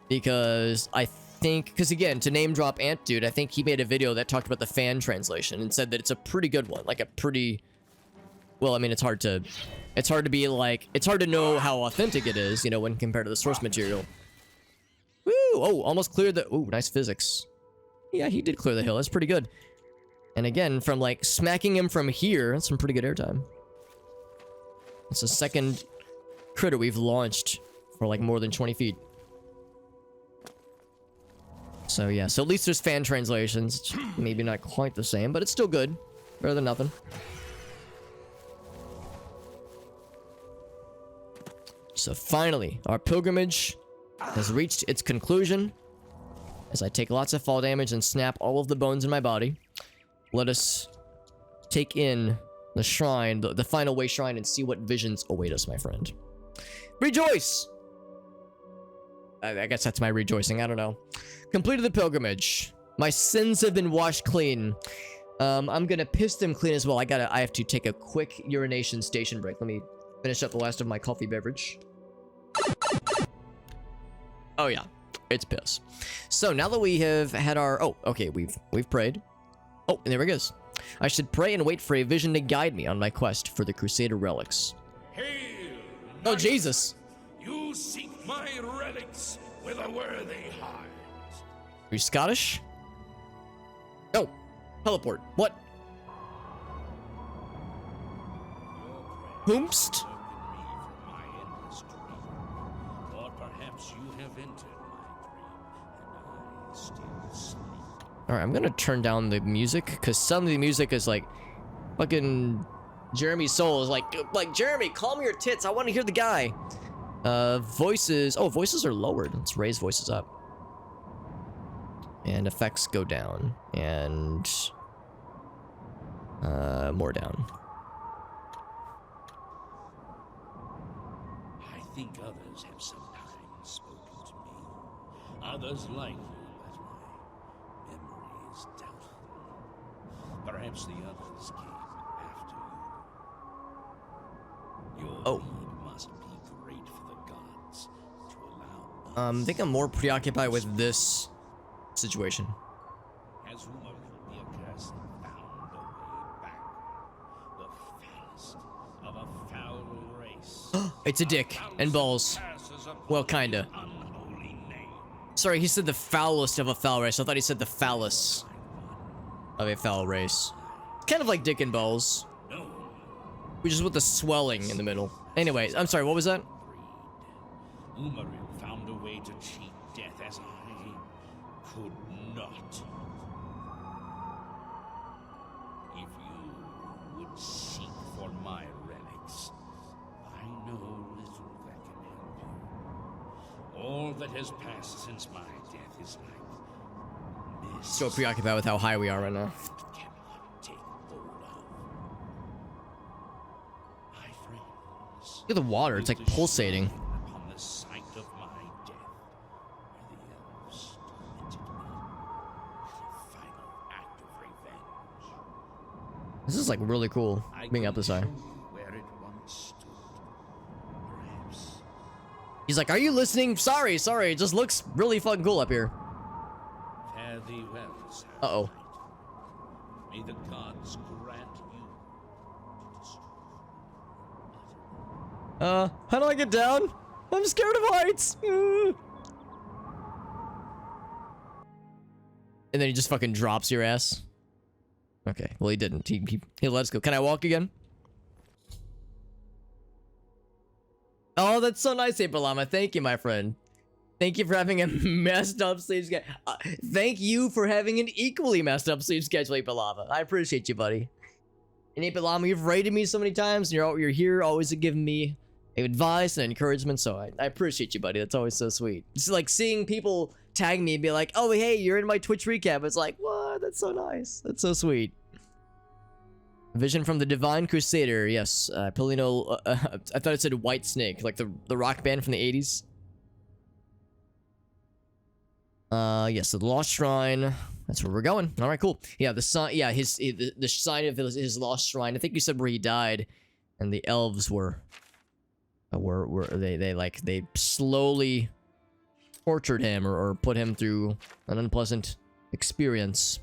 Because I think... Because again, to name drop Ant Dude, I think he made a video that talked about the fan translation and said that it's a pretty good one. Like a pretty... Well, I mean, it's hard to be like... It's hard to know how authentic it is, you know, when compared to the source material. Woo! Oh, almost cleared the... Ooh, nice physics. Yeah, he did clear the hill. That's pretty good. And again, from like smacking him from here, that's some pretty good airtime. It's the second critter we've launched for like more than 20 feet. So yeah, so at least there's fan translations. It's maybe not quite the same, but it's still good. Better than nothing. So finally, our pilgrimage has reached its conclusion. As I take lots of fall damage and snap all of the bones in my body. Let us take in the shrine, the final Wayshrine, and see what visions await us, my friend. Rejoice! I guess that's my rejoicing, I don't know. Completed the pilgrimage. My sins have been washed clean. I'm gonna piss them clean as well. I have to take a quick urination station break. Let me finish up the last of my coffee beverage. Oh yeah. It's piss. So now that we have had our... Oh, okay, we've prayed. Oh, and there it goes. I should pray and wait for a vision to guide me on my quest for the Crusader relics. Hail! Oh, Jesus. You seek my relics with a worthy heart. Are you Scottish? No. Teleport. What? Whomst? Or perhaps you have entered my dream, and I still sleep. Alright, I'm gonna turn down the music, because some of the music is like... Fucking... Jeremy's soul is like, Jeremy, calm your tits, I want to hear the guy. Voices... Oh, voices are lowered. Let's raise voices up. And effects go down. And... more down. I think others have sometimes spoken to me. Others like you, but my memory is doubtful. Perhaps the others came after you. Your need must be great for the gods to allow us. I think I'm more preoccupied with this situation. As rumor will be accursed and found a way back. The foulest of a foul race. It's a dick and balls. Well, kinda. Sorry, he said the foulest of a foul race. I thought he said the phallus of a foul race. Kind of like dick and balls. Which is with the swelling in the middle. Anyways, I'm sorry, what was that? Umaril found a way to cheat death as I could not. If you would seek for my relics, I know little that can help you. All that has passed since my death is like mist. So preoccupied with how high we are right now. Cannot take hold of. My friends. Look at the water, it's like pulsating. Upon the site of my death, where the elves tormented me in a final act of revenge. This is like really cool, being up this high. Where it once stood. Perhaps He's like, are you listening? Sorry, it just looks really fucking cool up here. fare thee well, Sir Uh-oh. Knight. May the gods grant you to destroy. How do I get down? I'm scared of heights. And then he just fucking drops your ass. Okay, well he didn't. He let us go. Can I walk again? Oh, that's so nice, April Llama. Thank you, my friend. Thank you for having a messed up sleep schedule. Thank you for having an equally messed up sleep schedule, April Llama. I appreciate you, buddy. And April Llama, you've rated me so many times, and you're here always giving me advice and encouragement, so I appreciate you, buddy. That's always so sweet. It's like seeing people tag me and be like, oh, hey, you're in my Twitch recap. It's like, what? That's so nice. That's so sweet. Vision from the Divine Crusader. Yes, Pilino. I thought it said White Snake, like the rock band from the 80s. Yes, the Lost Shrine. That's where we're going. All right, cool. Yeah, the sign. Yeah, the sign of his lost shrine. I think you said where he died, and the elves were they slowly tortured him or put him through an unpleasant experience.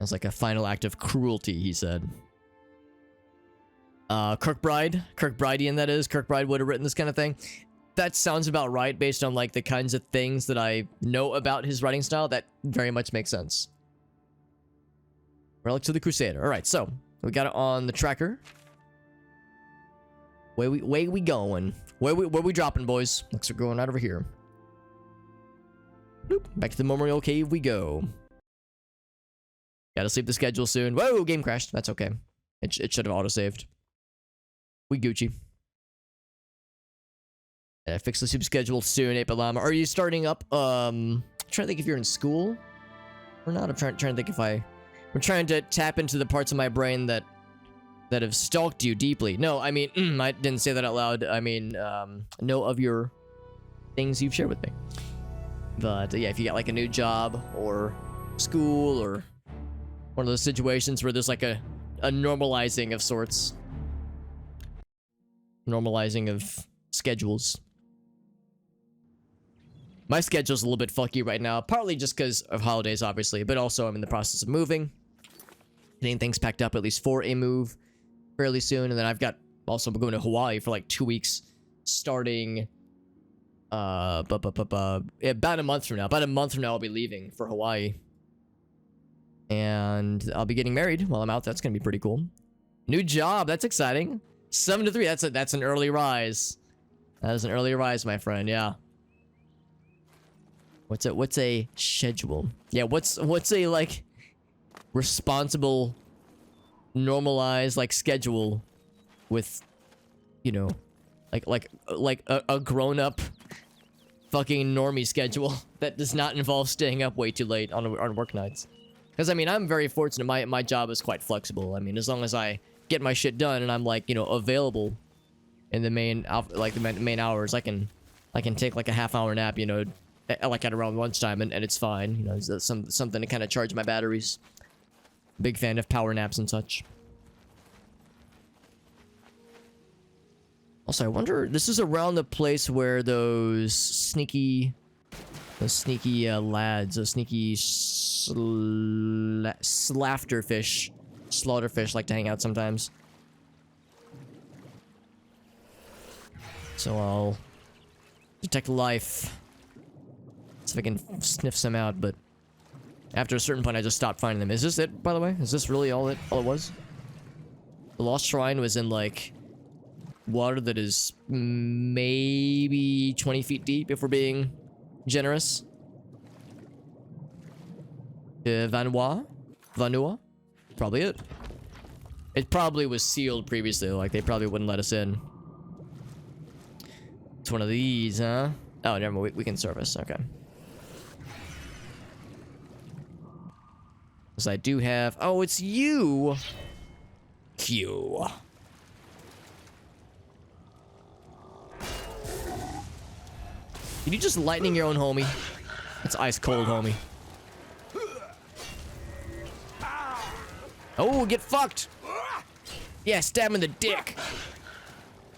As like a final act of cruelty, he said. Kirkbridean, that is. Kirkbride would have written this kind of thing. That sounds about right based on like the kinds of things that I know about his writing style. That very much makes sense. Relic to the Crusader. All right, so we got it on the tracker. Where we going? Where we dropping, boys? Looks like we're going right over here. Bloop. Back to the Memorial Cave we go. Gotta sleep the schedule soon. Whoa, game crashed. That's okay. It should have autosaved. We Gucci. Yeah, fix the sleep schedule soon, Ape Llama. Are you starting up? I'm trying to think if you're in school or not. I'm trying to think if I'm trying to tap into the parts of my brain that have stalked you deeply. No, I mean, I didn't say that out loud. I mean, know of your things you've shared with me. But yeah, if you got like a new job or school or one of those situations where there's like a normalizing of sorts. Normalizing of schedules. My schedule's a little bit fucky right now, partly just because of holidays, obviously, but also I'm in the process of moving. Getting things packed up at least for a move fairly soon, and then I've got also going to Hawaii for like 2 weeks, starting about a month from now. About a month from now, I'll be leaving for Hawaii, and I'll be getting married while I'm out. That's gonna be pretty cool. New job, that's exciting. 7 to 3. That's an early rise. That is an early rise, my friend. Yeah. What's a schedule? Yeah. What's a like responsible, normalized like schedule with, you know, like a grown up fucking normie schedule that does not involve staying up way too late on work nights. Because I mean, I'm very fortunate. My job is quite flexible. I mean, as long as I get my shit done and I'm like, you know, available in the main hours, I can take like a half-hour nap, you know, like at around lunchtime, and it's fine. You know, it's something to kind of charge my batteries. Big fan of power naps and such. Also, I wonder, this is around the place where those sneaky lads, those sneaky slaughterfish like to hang out sometimes. So I'll detect life. See if I can sniff some out, but after a certain point I just stopped finding them. Is this it, by the way? Is this really all it was? The Lost Shrine was in like water that is maybe 20 feet deep if we're being generous. Vanua? Probably it. It probably was sealed previously, like they probably wouldn't let us in. It's one of these, huh? Oh, never mind, we can service, okay. Because I do have... Oh, it's you! Q. Did you just lightning your own homie? It's ice cold, homie. Oh, get fucked! Yeah, stab him in the dick!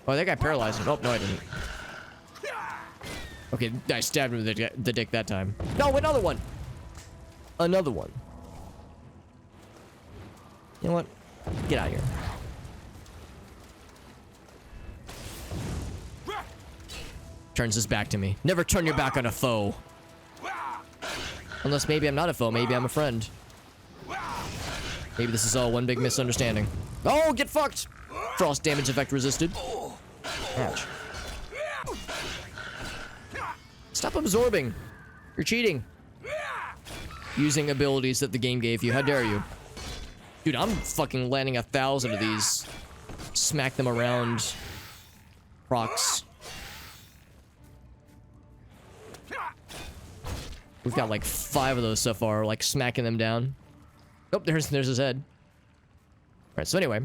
Oh, that guy paralyzed him. Oh, no, I didn't. Okay, I stabbed him in the dick that time. No, another one! Another one. You know what? Get out of here. Turns his back to me. Never turn your back on a foe. Unless maybe I'm not a foe, maybe I'm a friend. Maybe this is all one big misunderstanding. Oh, get fucked! Frost damage effect resisted. Ouch. Stop absorbing. You're cheating. Using abilities that the game gave you. How dare you? Dude, I'm fucking landing 1,000 of these. Smack them around. Procs. We've got like 5 of those so far, like smacking them down. Oh, there's his head. Alright, so anyway.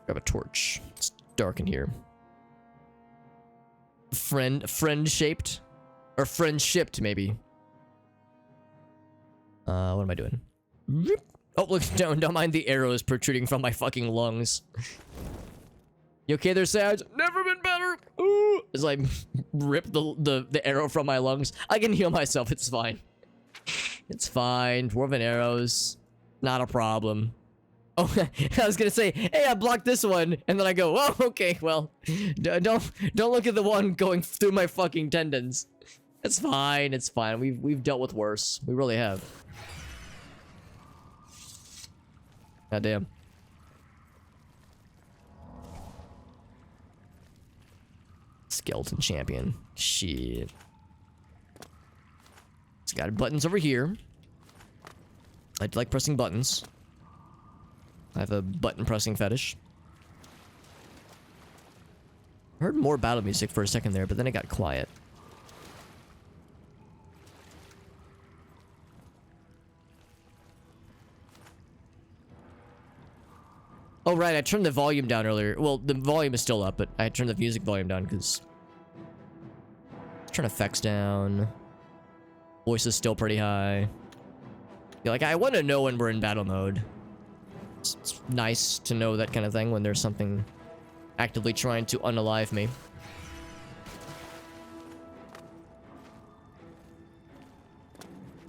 Grab a torch. It's dark in here. Friend-shaped? Or friend-shipped, maybe. What am I doing? Oh, look, don't mind the arrows protruding from my fucking lungs. You okay there, Sadge? Never been better! Ooh! As I rip the arrow from my lungs. I can heal myself, it's fine. It's fine. Dwarven arrows. Not a problem. Oh, I was gonna say, hey, I blocked this one, and then I go, oh, okay, well, don't look at the one going through my fucking tendons. It's fine, it's fine. We've dealt with worse. We really have. God damn. Skeleton champion. Shit. It's got buttons over here. I like pressing buttons. I have a button pressing fetish. I heard more battle music for a second there, but then it got quiet. Oh, right, I turned the volume down earlier. Well, the volume is still up, but I turned the music volume down because... Turn effects down. Voice is still pretty high. Yeah, like, I want to know when we're in battle mode. It's nice to know that kind of thing when there's something actively trying to unalive me.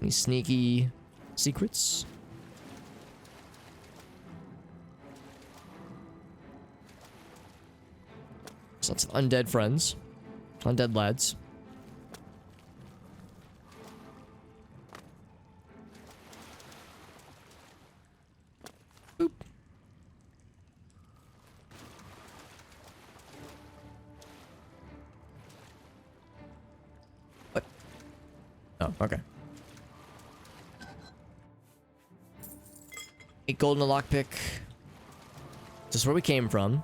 Any sneaky secrets? Lots of undead friends. Undead lads. Boop. What? Oh, okay. 8 gold in a lockpick. This is where we came from.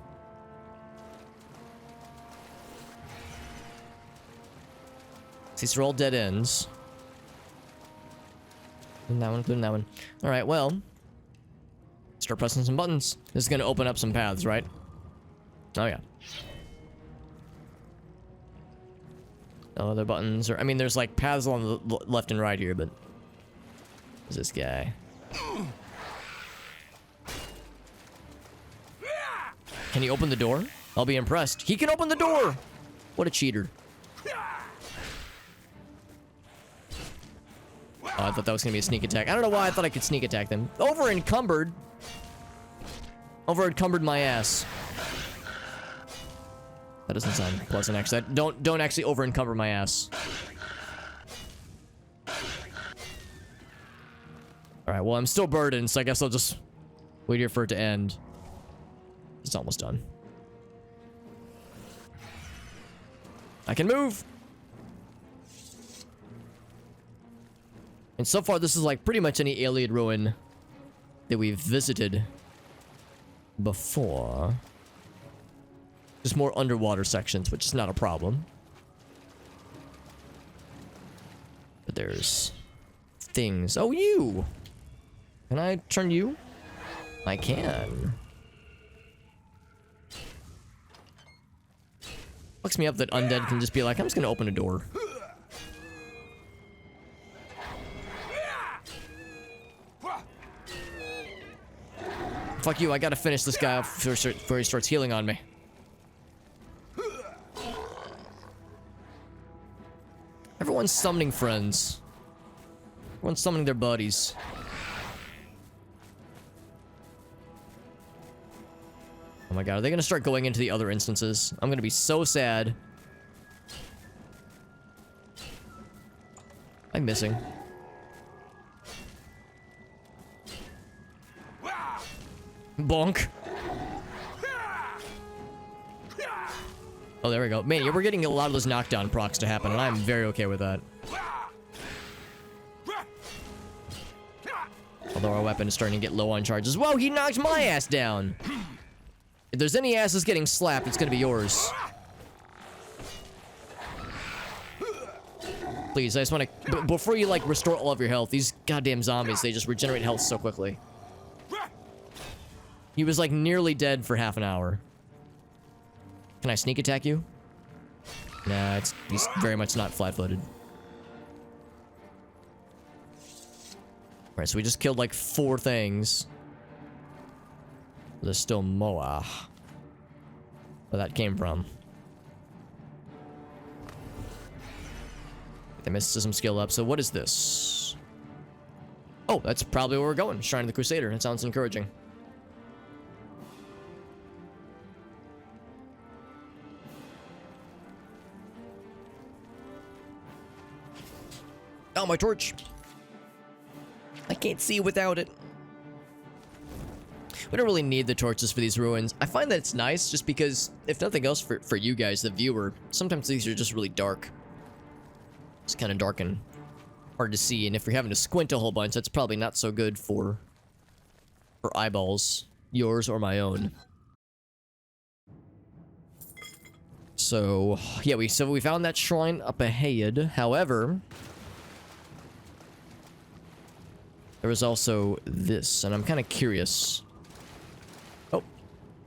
These are all dead ends. And that one, including that one. Alright, well. Start pressing some buttons. This is gonna open up some paths, right? Oh, yeah. No other buttons, or I mean, there's like paths along the left and right here, but who's this guy? Can he open the door? I'll be impressed. He can open the door! What a cheater. Oh, I thought that was gonna be a sneak attack. I don't know why I thought I could sneak attack them. Over encumbered my ass. That doesn't sound pleasant, actually. Don't actually over encumber my ass. Alright, well, I'm still burdened, so I guess I'll just wait here for it to end. It's almost done. I can move! And so far, this is like pretty much any alien ruin that we've visited before. Just more underwater sections, which is not a problem. But there's things. Oh, you! Can I turn you? I can. Fucks me up that undead can just be like, I'm just gonna open a door. Fuck you, I gotta finish this guy off before he starts healing on me. Everyone's summoning friends. Everyone's summoning their buddies. Oh my god, are they gonna start going into the other instances? I'm gonna be so sad. I'm missing. Bonk. Oh, there we go. Man, yeah, we're getting a lot of those knockdown procs to happen, and I'm very okay with that. Although our weapon is starting to get low on charges. Whoa, he knocked my ass down! If there's any asses getting slapped, it's gonna be yours. Please, I just wanna... Before you, like, restore all of your health, these goddamn zombies, they just regenerate health so quickly. He was, like, nearly dead for half an hour. Can I sneak attack you? Nah, he's very much not flat-footed. Alright, so we just killed, like, 4 things. There's still Moa. Where that came from. Get the mysticism skill up. So what is this? Oh, that's probably where we're going. Shrine of the Crusader. That sounds encouraging. Oh, my torch. I can't see without it. We don't really need the torches for these ruins. I find that it's nice just because, if nothing else for you guys, the viewer, sometimes these are just really dark. It's kind of dark and hard to see, and if you're having to squint a whole bunch, that's probably not so good for eyeballs, yours or my own. So, yeah, we found that shrine up ahead. However, there was also this, and I'm kind of curious. Oh,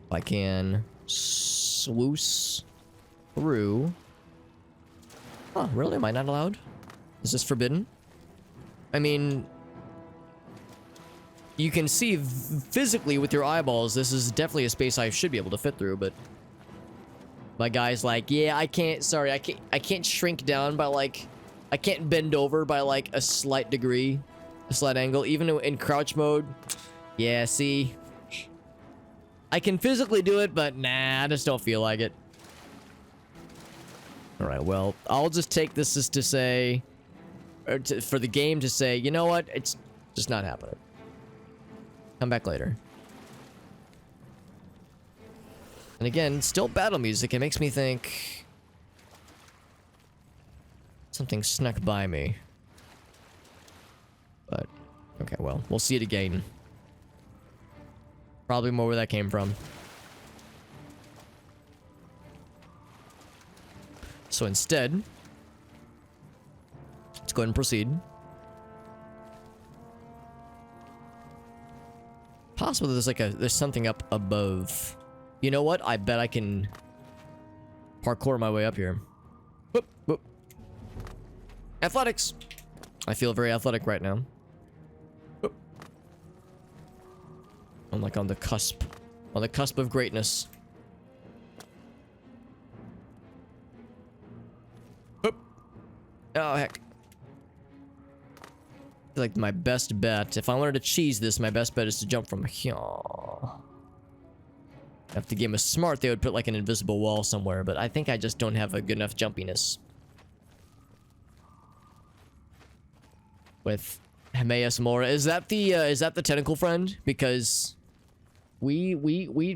if I can swoosh through. Oh, really? Am I not allowed? Is this forbidden? I mean, you can see physically with your eyeballs, this is definitely a space I should be able to fit through, but my guy's like, yeah, I can't, sorry, I can't shrink down by like I can't bend over by like a slight degree, a slight angle, even in crouch mode. Yeah, see, I can physically do it, but nah, I just don't feel like it. All right, well, I'll just take this as to say, or for the game to say, you know what, it's just not happening. Come back later. And again, still battle music. It makes me think something snuck by me. But, okay, well, we'll see it again. Probably more where that came from. So instead, let's go ahead and proceed. Possible there's something up above. You know what? I bet I can parkour my way up here. Whoop, whoop. Athletics. I feel very athletic right now. Whoop. I'm like on the cusp of greatness. Whoop. Oh heck. I feel like my best bet, if I wanted to cheese this, my best bet is to jump from here. If the game was smart, they would put like an invisible wall somewhere, but I think I just don't have a good enough jumpiness. With Hermaeus Mora. Is that the tentacle friend? Because we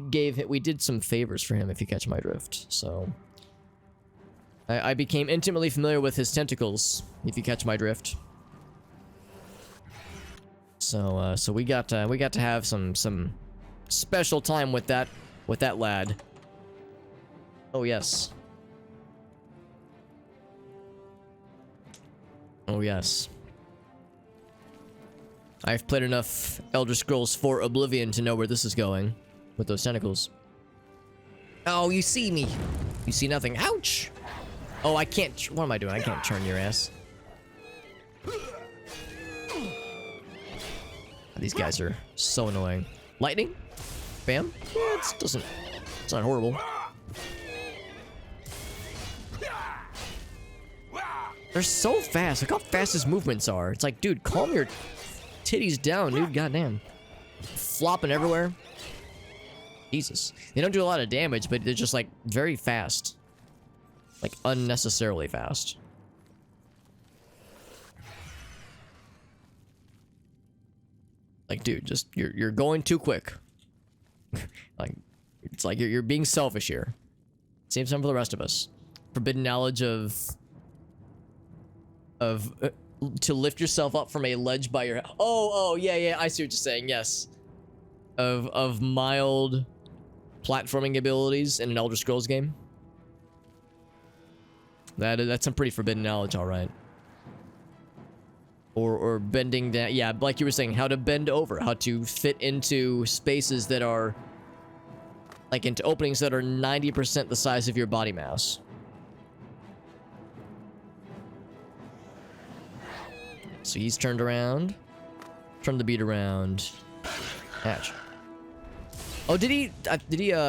did some favors for him, if you catch my drift. So I became intimately familiar with his tentacles, if you catch my drift. So we got to have some special time with that lad. Oh yes. Oh yes. I've played enough Elder Scrolls 4 Oblivion to know where this is going with those tentacles. Oh, you see me. You see nothing. Ouch. Oh, I can't. What am I doing? I can't turn your ass. These guys are so annoying. Lightning? Bam? Yeah, it's not horrible. They're so fast. Look how fast his movements are. It's like, dude, calm your titties down, dude. Goddamn. Flopping everywhere. Jesus. They don't do a lot of damage, but they're just like very fast. Like unnecessarily fast. Like, dude, just you're going too quick. Like, it's like you're being selfish here. Same time for the rest of us. Forbidden knowledge of to lift yourself up from a ledge by your oh yeah, I see what you're saying. Yes, of mild platforming abilities in an Elder Scrolls game. That's some pretty forbidden knowledge, all right. Or bending down, yeah, like you were saying, how to bend over, how to fit into spaces that are, like into openings that are 90% the size of your body mass. So he's turned around. Turn the beat around. Hatch. Oh, did he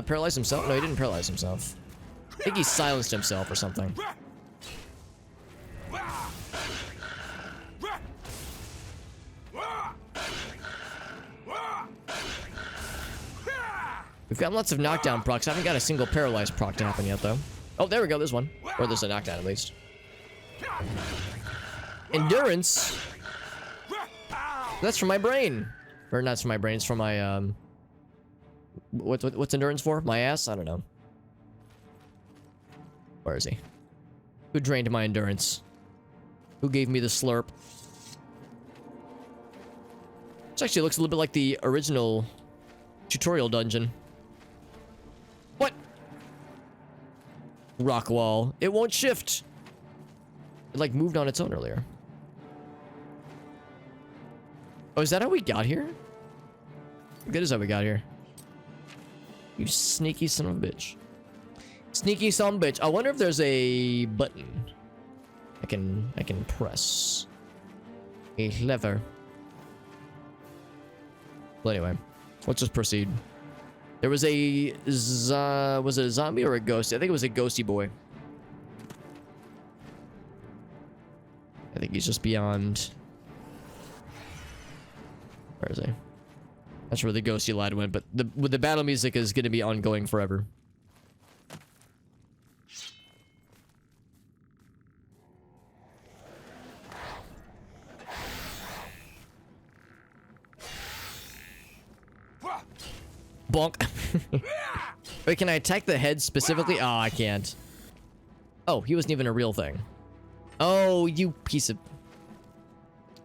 paralyze himself? No, he didn't paralyze himself. I think he silenced himself or something. We've got lots of knockdown procs. I haven't got a single paralyzed proc to happen yet, though. Oh, there we go. There's one. Or there's a knockdown, at least. Endurance? That's from my brain. Or not from my brain. It's from my, What's endurance for? My ass? I don't know. Where is he? Who drained my endurance? Who gave me the slurp? This actually looks a little bit like the original tutorial dungeon. What? Rock wall. It won't shift. It like moved on its own earlier. Oh, is that how we got here? Good as how we got here. You sneaky son of a bitch. Sneaky son of a bitch. I wonder if there's a button I can press. A lever. Well, anyway, let's just proceed. There was a was it a zombie or a ghost? I think it was a ghosty boy. I think he's just beyond. Where is he? That's where the ghosty lad went, but the battle music is going to be ongoing forever. Bonk. Wait, can I attack the head specifically? Oh, I can't. Oh, he wasn't even a real thing. Oh, you piece of...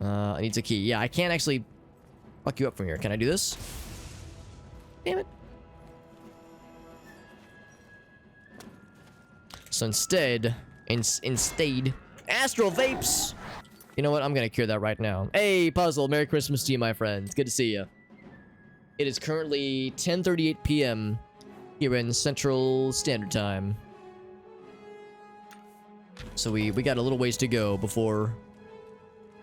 I need a key. Yeah, I can't actually fuck you up from here. Can I do this? Damn it. So instead... Instead... Astral Vapes! You know what? I'm gonna cure that right now. Hey, Puzzle. Merry Christmas to you, my friends. Good to see you. It is currently 10:38 p.m. here in Central Standard Time. So we got a little ways to go before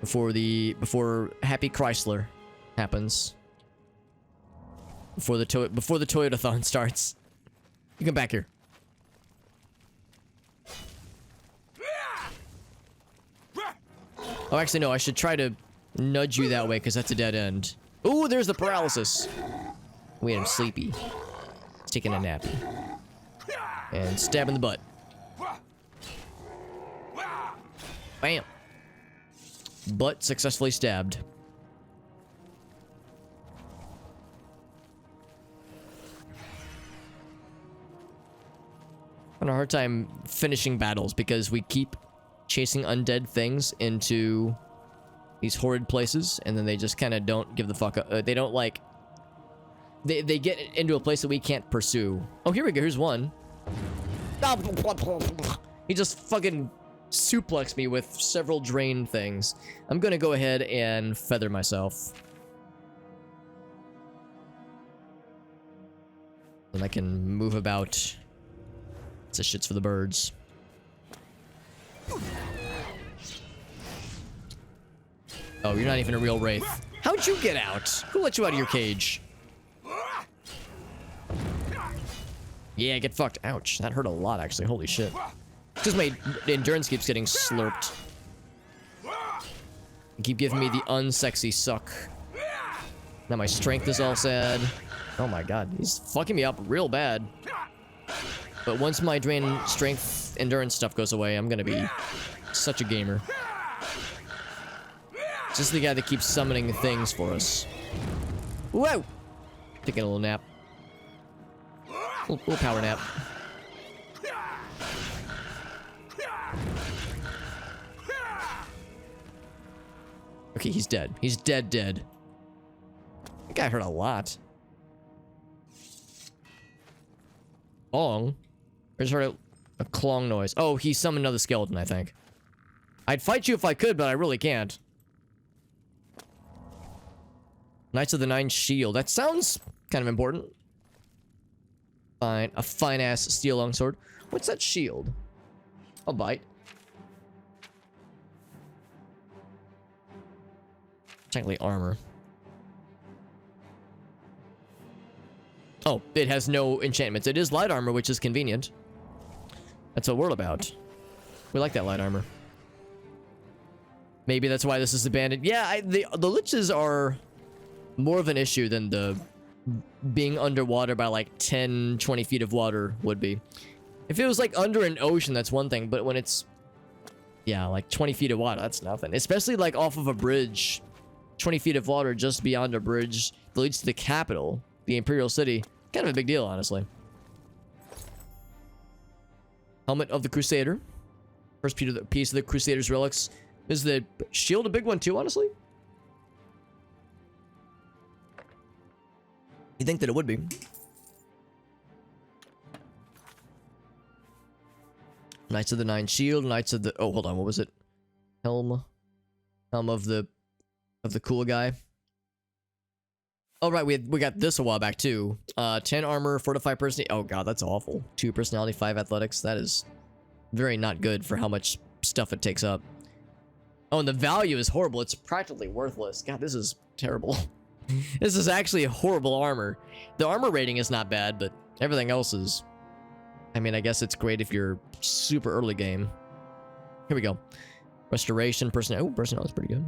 Happy Chrysler happens. Before the Toyotathon starts. You come back here. Oh, actually no, I should try to nudge you that way because that's a dead end. Ooh, there's the paralysis. We had him sleepy. He's taking a nappy. And stab in the butt. Bam. Butt successfully stabbed. I'm having a hard time finishing battles because we keep chasing undead things into these horrid places, and then they just kind of don't give the fuck up. They don't like... They get into a place that we can't pursue. Oh, here we go. Here's one. He just fucking suplexed me with several drain things. I'm gonna go ahead and feather myself. And I can move about. It's a shits for the birds. Oh, you're not even a real wraith. How'd you get out? Who let you out of your cage? Yeah, get fucked. Ouch. That hurt a lot, actually. Holy shit. Just my endurance keeps getting slurped. You keep giving me the unsexy suck. Now my strength is all sad. Oh my god. He's fucking me up real bad. But once my drain strength endurance stuff goes away, I'm gonna be such a gamer. Just the guy that keeps summoning things for us. Whoa! Taking a little nap. Little power nap. Okay, he's dead. He's dead. That guy hurt a lot. Ong? I just heard a clong noise. Oh, he summoned another skeleton, I think. I'd fight you if I could, but I really can't. Knights of the Nine Shield. That sounds kind of important. Fine. A fine-ass steel longsword. What's that shield? I'll bite. Technically armor. Oh, it has no enchantments. It is light armor, which is convenient. That's what we're about. We like that light armor. Maybe that's why this is abandoned. Yeah, the liches are more of an issue than the being underwater by like 10, 20 feet of water would be. If it was like under an ocean, that's one thing. But when it's, yeah, like 20 feet of water, that's nothing. Especially like off of a bridge. 20 feet of water just beyond a bridge that leads to the capital, the Imperial City. Kind of a big deal, honestly. Helmet of the Crusader. First piece of the Crusader's relics. Is the shield a big one too, honestly? You'd think that it would be. Knights of the Nine Shield, Knights of the... Oh, hold on, what was it? Helm of the cool guy. Oh, right, we got this a while back, too. 10 armor, fortified personality. Oh, god, that's awful. 2 personality, 5 athletics. That is very not good for how much stuff it takes up. Oh, and the value is horrible. It's practically worthless. God, this is terrible. This is actually a horrible armor. The armor rating is not bad, but everything else is... I mean, I guess it's great if you're super early game. Here we go. Restoration, personnel. Oh, personnel is pretty good.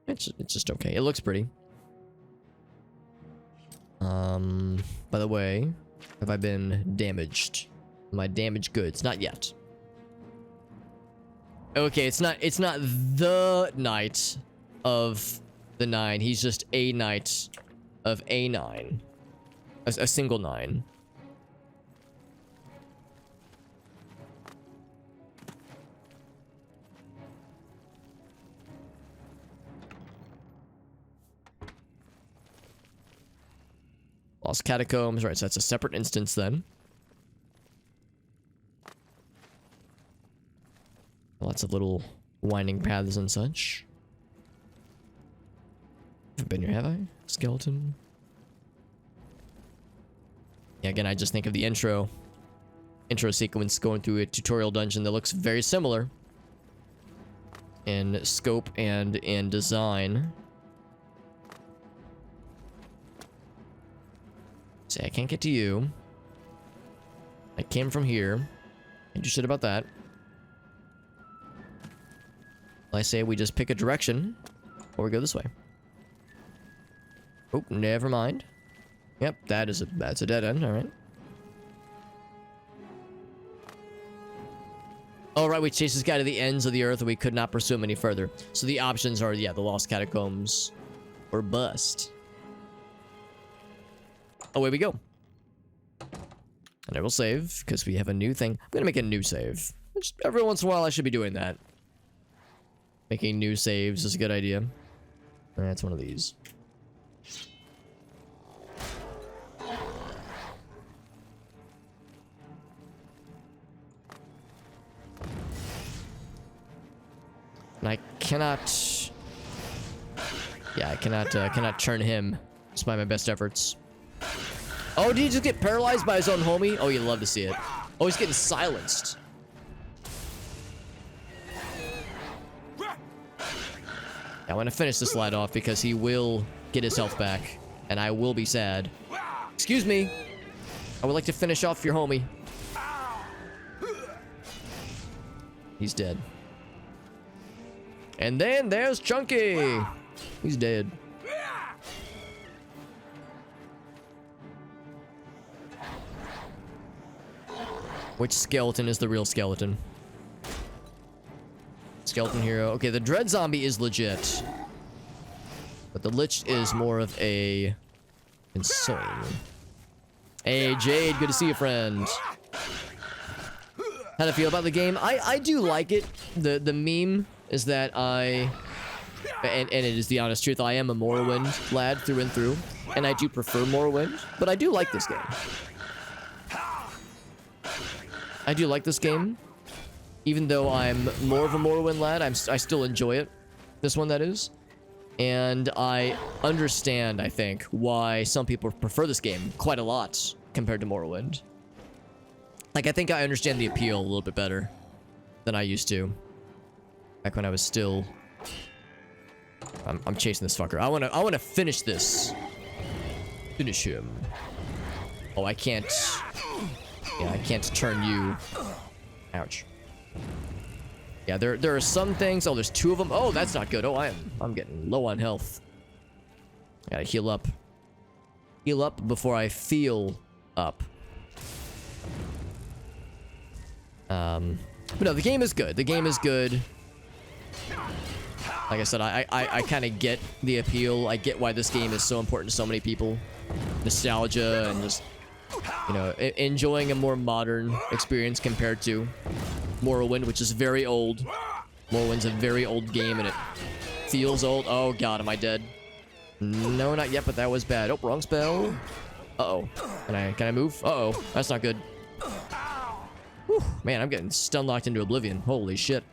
It's just okay. It looks pretty. By the way, have I been damaged? Am I damaged goods? Not yet. Okay, it's not the knight of the 9. He's just a knight of a 9. A single 9. Lost Catacombs. Right, so that's a separate instance then. Lots of little winding paths and such. I've been here, have I? Skeleton. Yeah, again, I just think of the intro sequence going through a tutorial dungeon that looks very similar in scope and in design. See, I can't get to you. I came from here. Can't do shit about that. I say we just pick a direction, or we go this way. Oh, never mind. Yep, that's a dead end. All right. All right, we chased this guy to the ends of the earth, and we could not pursue him any further. So the options are, yeah, the Lost Catacombs or bust. Away we go. And I will save because we have a new thing. I'm gonna make a new save. Just every once in a while, I should be doing that. Making new saves is a good idea. That's one of these. And I cannot... Yeah, I cannot turn him despite my best efforts. Oh, did he just get paralyzed by his own homie? Oh, you'd love to see it. Oh, he's getting silenced. I want to finish this lad off because he will get his health back, and I will be sad. Excuse me. I would like to finish off your homie. He's dead. And then there's Chunky. He's dead. Which skeleton is the real skeleton? Skeleton hero. Okay, the dread zombie is legit. But the lich is more of a... insane. Hey, Jade, good to see you, friend. How do I feel about the game? I do like it. The meme is that and it is the honest truth, I am a Morrowind lad through and through. And I do prefer Morrowind, but I do like this game. I do like this game. Even though I'm more of a Morrowind lad, I still enjoy it. This one, that is. And I understand, I think, why some people prefer this game quite a lot compared to Morrowind. Like, I think I understand the appeal a little bit better than I used to. Back when I was still... I'm chasing this fucker. I wanna finish this. Finish him. Oh, I can't... Yeah, I can't turn you... Ouch. Yeah, there are some things. Oh, there's 2 of them. Oh, that's not good. Oh, I'm getting low on health. I gotta heal up. Heal up before I feel up. But no, the game is good. The game is good. Like I said, I kind of get the appeal. I get why this game is so important to so many people. Nostalgia and just, you know, enjoying a more modern experience compared to Morrowind, which is very old. Morrowind's a very old game, and it feels old. Oh god, am I dead? No, not yet, but that was bad. Oh, wrong spell. Uh-oh. Can I move? Uh-oh. That's not good. Whew, man, I'm getting stun locked into Oblivion. Holy shit.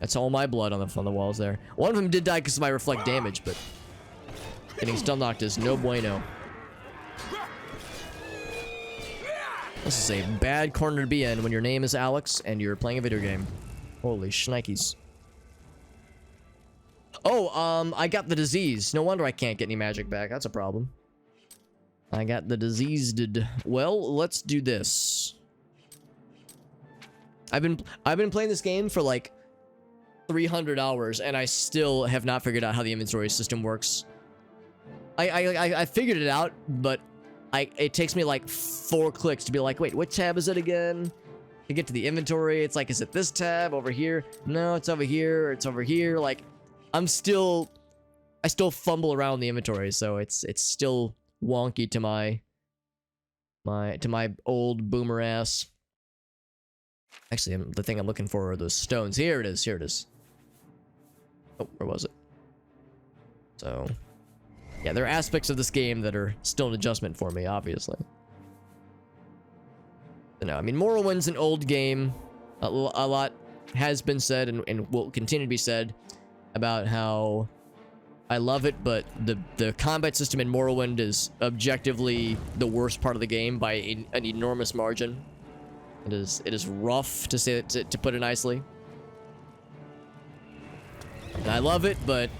That's all my blood on the walls there. One of them did die because of my reflect damage, but getting stun locked is no bueno. This is a bad corner to be in when your name is Alex and you're playing a video game. Holy shnikes. Oh, I got the disease. No wonder I can't get any magic back. That's a problem. I got the diseased. Well, let's do this. I've been playing this game for like 300 hours, and I still have not figured out how the inventory system works. I figured it out, but it takes me like 4 clicks to be like, wait, what tab is it again? To get to the inventory, it's like, is it this tab over here? No, it's over here. It's over here. Like, I still fumble around the inventory, so it's still wonky to my old boomer ass. Actually, the thing I'm looking for are those stones. Here it is. Here it is. Oh, where was it? So, yeah, there are aspects of this game that are still an adjustment for me, obviously. But no, I mean, Morrowind's an old game. A lot has been said and will continue to be said about how I love it, but the combat system in Morrowind is objectively the worst part of the game by an enormous margin. It is rough, to say to put it nicely. And I love it, but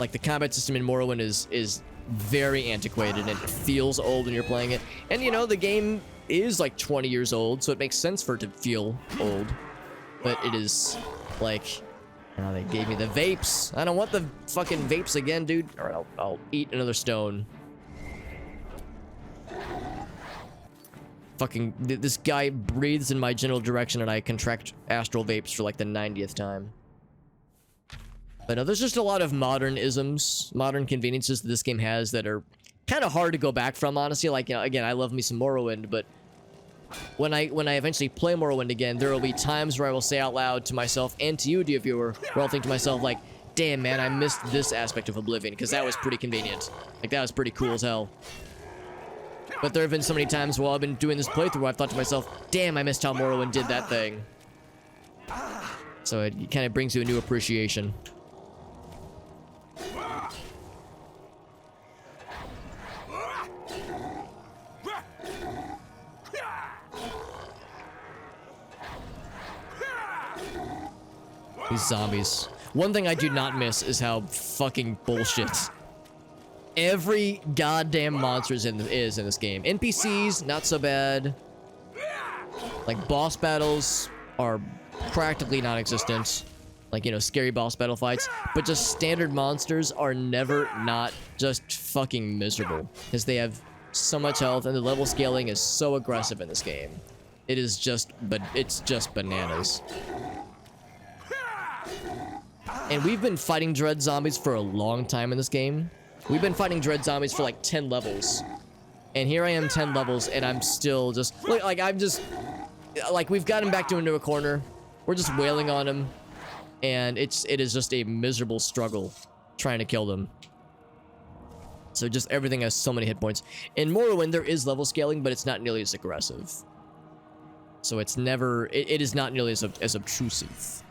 like the combat system in Morrowind is very antiquated and it feels old when you're playing it. And you know, the game is like 20 years old, so it makes sense for it to feel old. But it is like, oh, they gave me the vapes. I don't want the fucking vapes again, dude. All right, I'll eat another stone. Fucking, this guy breathes in my general direction and I contract astral vapes for like the 90th time. But no, there's just a lot of modern isms, modern conveniences that this game has that are kind of hard to go back from, honestly. Like, you know, again, I love me some Morrowind, but when I eventually play Morrowind again, there will be times where I will say out loud to myself and to you, dear viewer, where I'll think to myself like, damn man, I missed this aspect of Oblivion, because that was pretty convenient. Like, that was pretty cool as hell. But there have been so many times while I've been doing this playthrough where I've thought to myself, damn, I missed how Morrowind did that thing. So it kind of brings you a new appreciation. These zombies. One thing I do not miss is how fucking bullshit every goddamn monster is in this game. NPCs, not so bad. Like, boss battles are practically non-existent. Like, you know, scary boss battle fights. But just standard monsters are never not just fucking miserable. Because they have so much health and the level scaling is so aggressive in this game. It is just, but it's just bananas. And we've been fighting dread zombies for a long time in this game. We've been fighting dread zombies for like 10 levels. And here I am 10 levels and I'm still just... Like, I'm just... Like, we've got him backed into a corner. We're just wailing on him. And it is just a miserable struggle trying to kill them. So just everything has so many hit points. In Morrowind, there is level scaling, but it's not nearly as aggressive. So it's never... It is not nearly as obtrusive.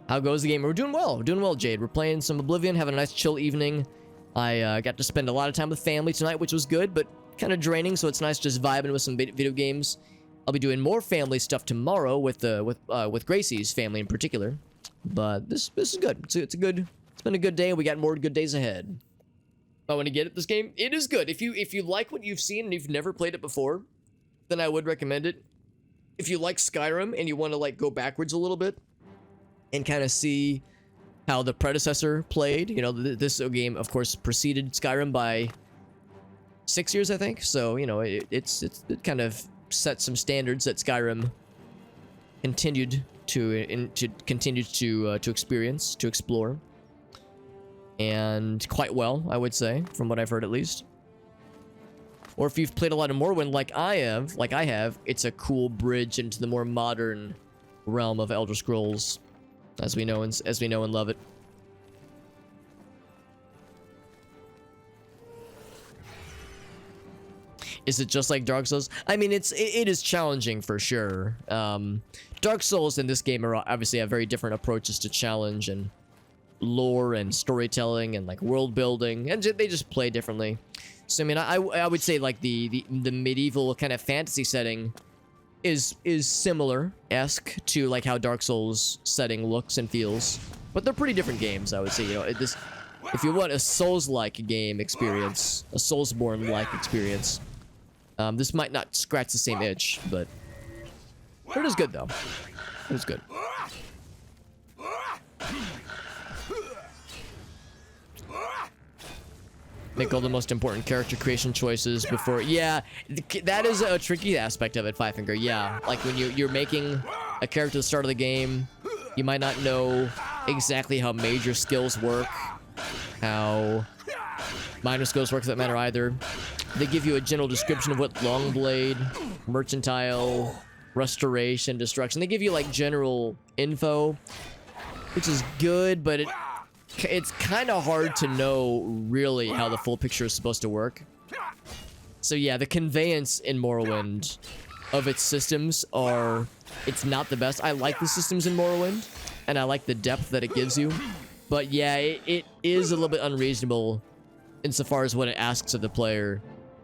How goes the game? We're doing well. We're doing well, Jade. We're playing some Oblivion, having a nice chill evening. I got to spend a lot of time with family tonight, which was good, but kind of draining, so it's nice just vibing with some video games. I'll be doing more family stuff tomorrow with Gracie's family in particular. But this is good. It's been a good day, and we got more good days ahead. I want to get at this game. It is good. If you like what you've seen and you've never played it before, then I would recommend it. If you like Skyrim and you want to like go backwards a little bit and kind of see how the predecessor played. You know, this game, of course, preceded Skyrim by 6 years, I think. So, you know, it kind of set some standards that Skyrim continued to experience, to explore. And quite well, I would say, from what I've heard at least. Or if you've played a lot of Morrowind like I have, it's a cool bridge into the more modern realm of Elder Scrolls. As we know and love it. Is it just like Dark Souls? I mean, it is challenging for sure. Dark Souls in this game are obviously have very different approaches to challenge and lore and storytelling and like world building, and they just play differently. So I mean, I would say like the medieval kind of fantasy setting is similar-esque to like how Dark Souls setting looks and feels, but they're pretty different games, I would say. You know, if you want a Souls-like game experience, a Soulsborne-like experience, this might not scratch the same itch, but it is good though. It was good. Make all the most important character creation choices before. Yeah, that is a tricky aspect of it, Five Finger. Yeah, like when you're making a character at the start of the game, you might not know exactly how major skills work, how minor skills work for that matter either. They give you a general description of what Longblade, Mercantile, Restoration, Destruction. They give you like general info, which is good, but it's kind of hard to know really how the full picture is supposed to work. So yeah, the conveyance in Morrowind of its systems it's not the best. I like the systems in Morrowind, and I like the depth that it gives you. But yeah, it is a little bit unreasonable insofar as what it asks of the player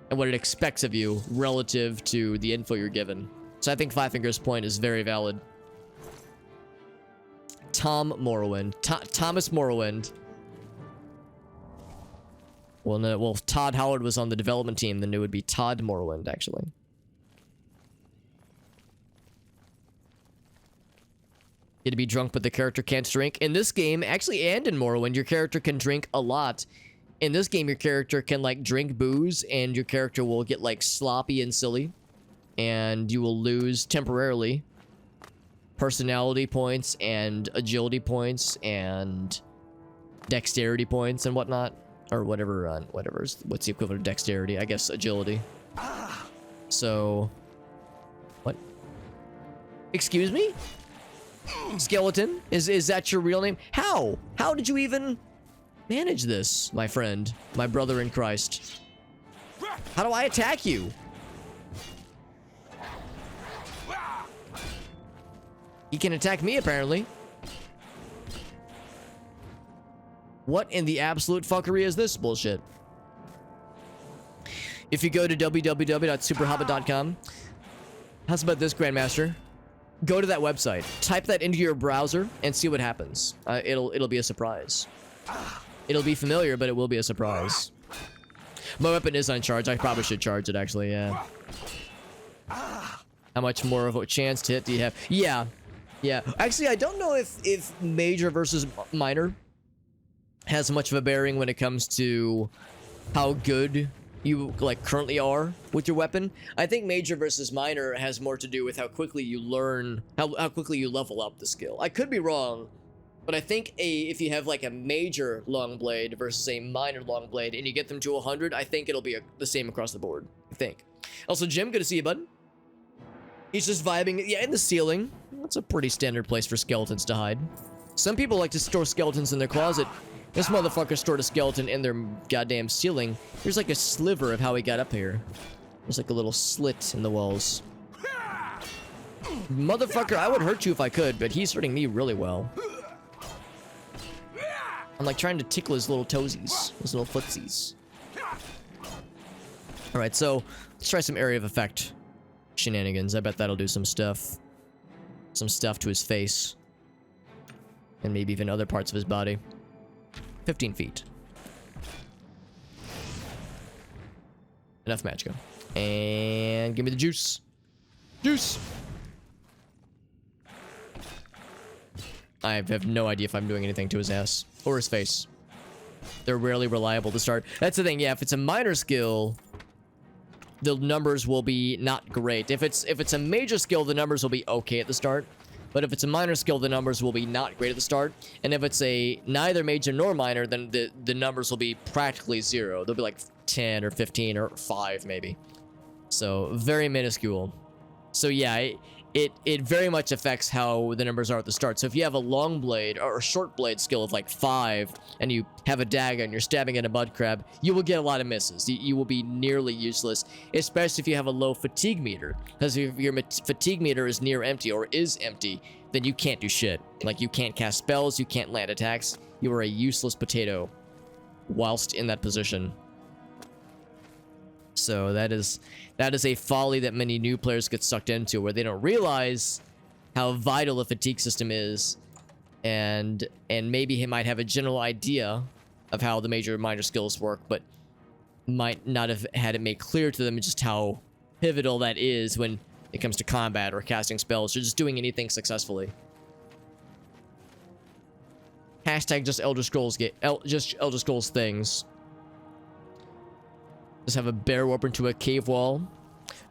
and what it expects of you relative to the info you're given. So I think Five Finger's point is very valid. Thomas Morrowind. Well, no, well, Todd Howard was on the development team, then it would be Todd Morrowind, actually. Get to be drunk, but the character can't drink. In this game, actually, and in Morrowind, your character can drink a lot. In this game, your character can, like, drink booze, and your character will get, like, sloppy and silly. And you will lose temporarily personality points and agility points and dexterity points and whatnot, or whatever. What's the equivalent of dexterity? I guess agility. So, what? Excuse me? Skeleton? Is that your real name? How? How did you even manage this, my friend, my brother in Christ? How do I attack you? He can attack me, apparently. What in the absolute fuckery is this bullshit? If you go to www.superhobbit.com, how's about this, Grandmaster? Go to that website, type that into your browser, and see what happens. It'll be a surprise. It'll be familiar, but it will be a surprise. My weapon is on charge. I probably should charge it, actually, yeah. How much more of a chance to hit do you have? Yeah. Yeah, actually, I don't know if major versus minor has much of a bearing when it comes to how good you, like, currently are with your weapon. I think major versus minor has more to do with how quickly you learn, how quickly you level up the skill. I could be wrong, but I think if you have, like, a major long blade versus a minor long blade and you get them to 100, I think it'll be the same across the board, I think. Also, Jim, good to see you, bud. He's just vibing, yeah, in the ceiling. That's a pretty standard place for skeletons to hide. Some people like to store skeletons in their closet. This motherfucker stored a skeleton in their goddamn ceiling. There's like a sliver of how he got up here. There's like a little slit in the walls. Motherfucker, I would hurt you if I could, but he's hurting me really well. I'm like trying to tickle his little toesies, his little footsies. Alright, so let's try some area of effect shenanigans. I bet that'll do some stuff. Some stuff to his face. And maybe even other parts of his body. 15 feet. Enough magic. And give me the juice. Juice! I have no idea if I'm doing anything to his ass. Or his face. They're rarely reliable to start. That's the thing, yeah, if it's a minor skill, the numbers will be not great. If it's a major skill, the numbers will be okay at the start. But if it's a minor skill, the numbers will be not great at the start. And if it's a neither major nor minor, then the numbers will be practically 0. They'll be like 10 or 15 or 5 maybe. So very minuscule. So yeah, it very much affects how the numbers are at the start. So if you have a long blade or a short blade skill of like 5 and you have a dagger and you're stabbing at a mud crab, you will get a lot of misses. You will be nearly useless, especially if you have a low fatigue meter. Because if your fatigue meter is near empty or is empty, then you can't do shit. Like, you can't cast spells, you can't land attacks. You are a useless potato whilst in that position. So that is a folly that many new players get sucked into, where they don't realize how vital a fatigue system is, and maybe he might have a general idea of how the major and minor skills work, but might not have had it made clear to them just how pivotal that is when it comes to combat or casting spells or just doing anything successfully. Hashtag just Elder Scrolls just Elder Scrolls things. Just have a bear warp into a cave wall.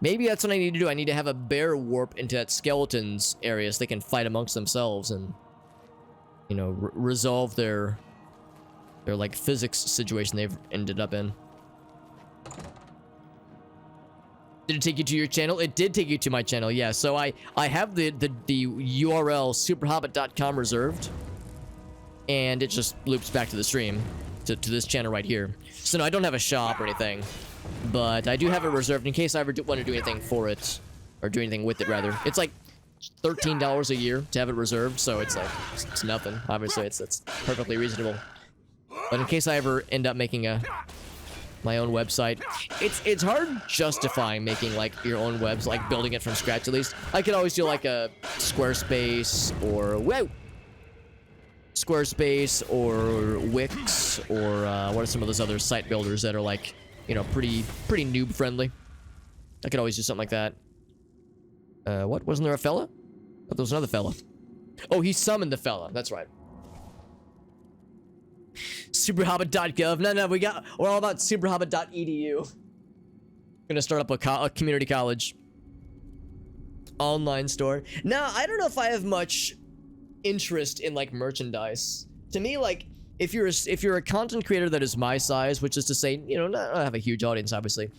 Maybe that's what I need to do. I need to have a bear warp into that skeletons area so they can fight amongst themselves and, you know, resolve their like physics situation they've ended up in. Did it take you to your channel? It did take you to my channel, yeah. So I have the URL superhobbit.com reserved, and it just loops back to the stream, to this channel right here. So no, I don't have a shop or anything, but I do have it reserved in case I ever want to do anything for it, or do anything with it rather. It's like $13 a year to have it reserved, so it's like it's nothing. Obviously, it's perfectly reasonable. But in case I ever end up making my own website, it's hard justifying making like your own webs, like building it from scratch at least. I could always do like a Squarespace or Wix or what are some of those other site builders that are like, you know, pretty noob friendly. I could always do something like that. What? Wasn't there a fella? I thought there was another fella. Oh, he summoned the fella. That's right. Superhobbit.gov. No, we're all about superhobbit.edu. Gonna start up a community college. Online store. No, I don't know if I have much interest in like merchandise. To me, like, if you're a content creator that is my size, which is to say, you know, I don't have a huge audience, obviously.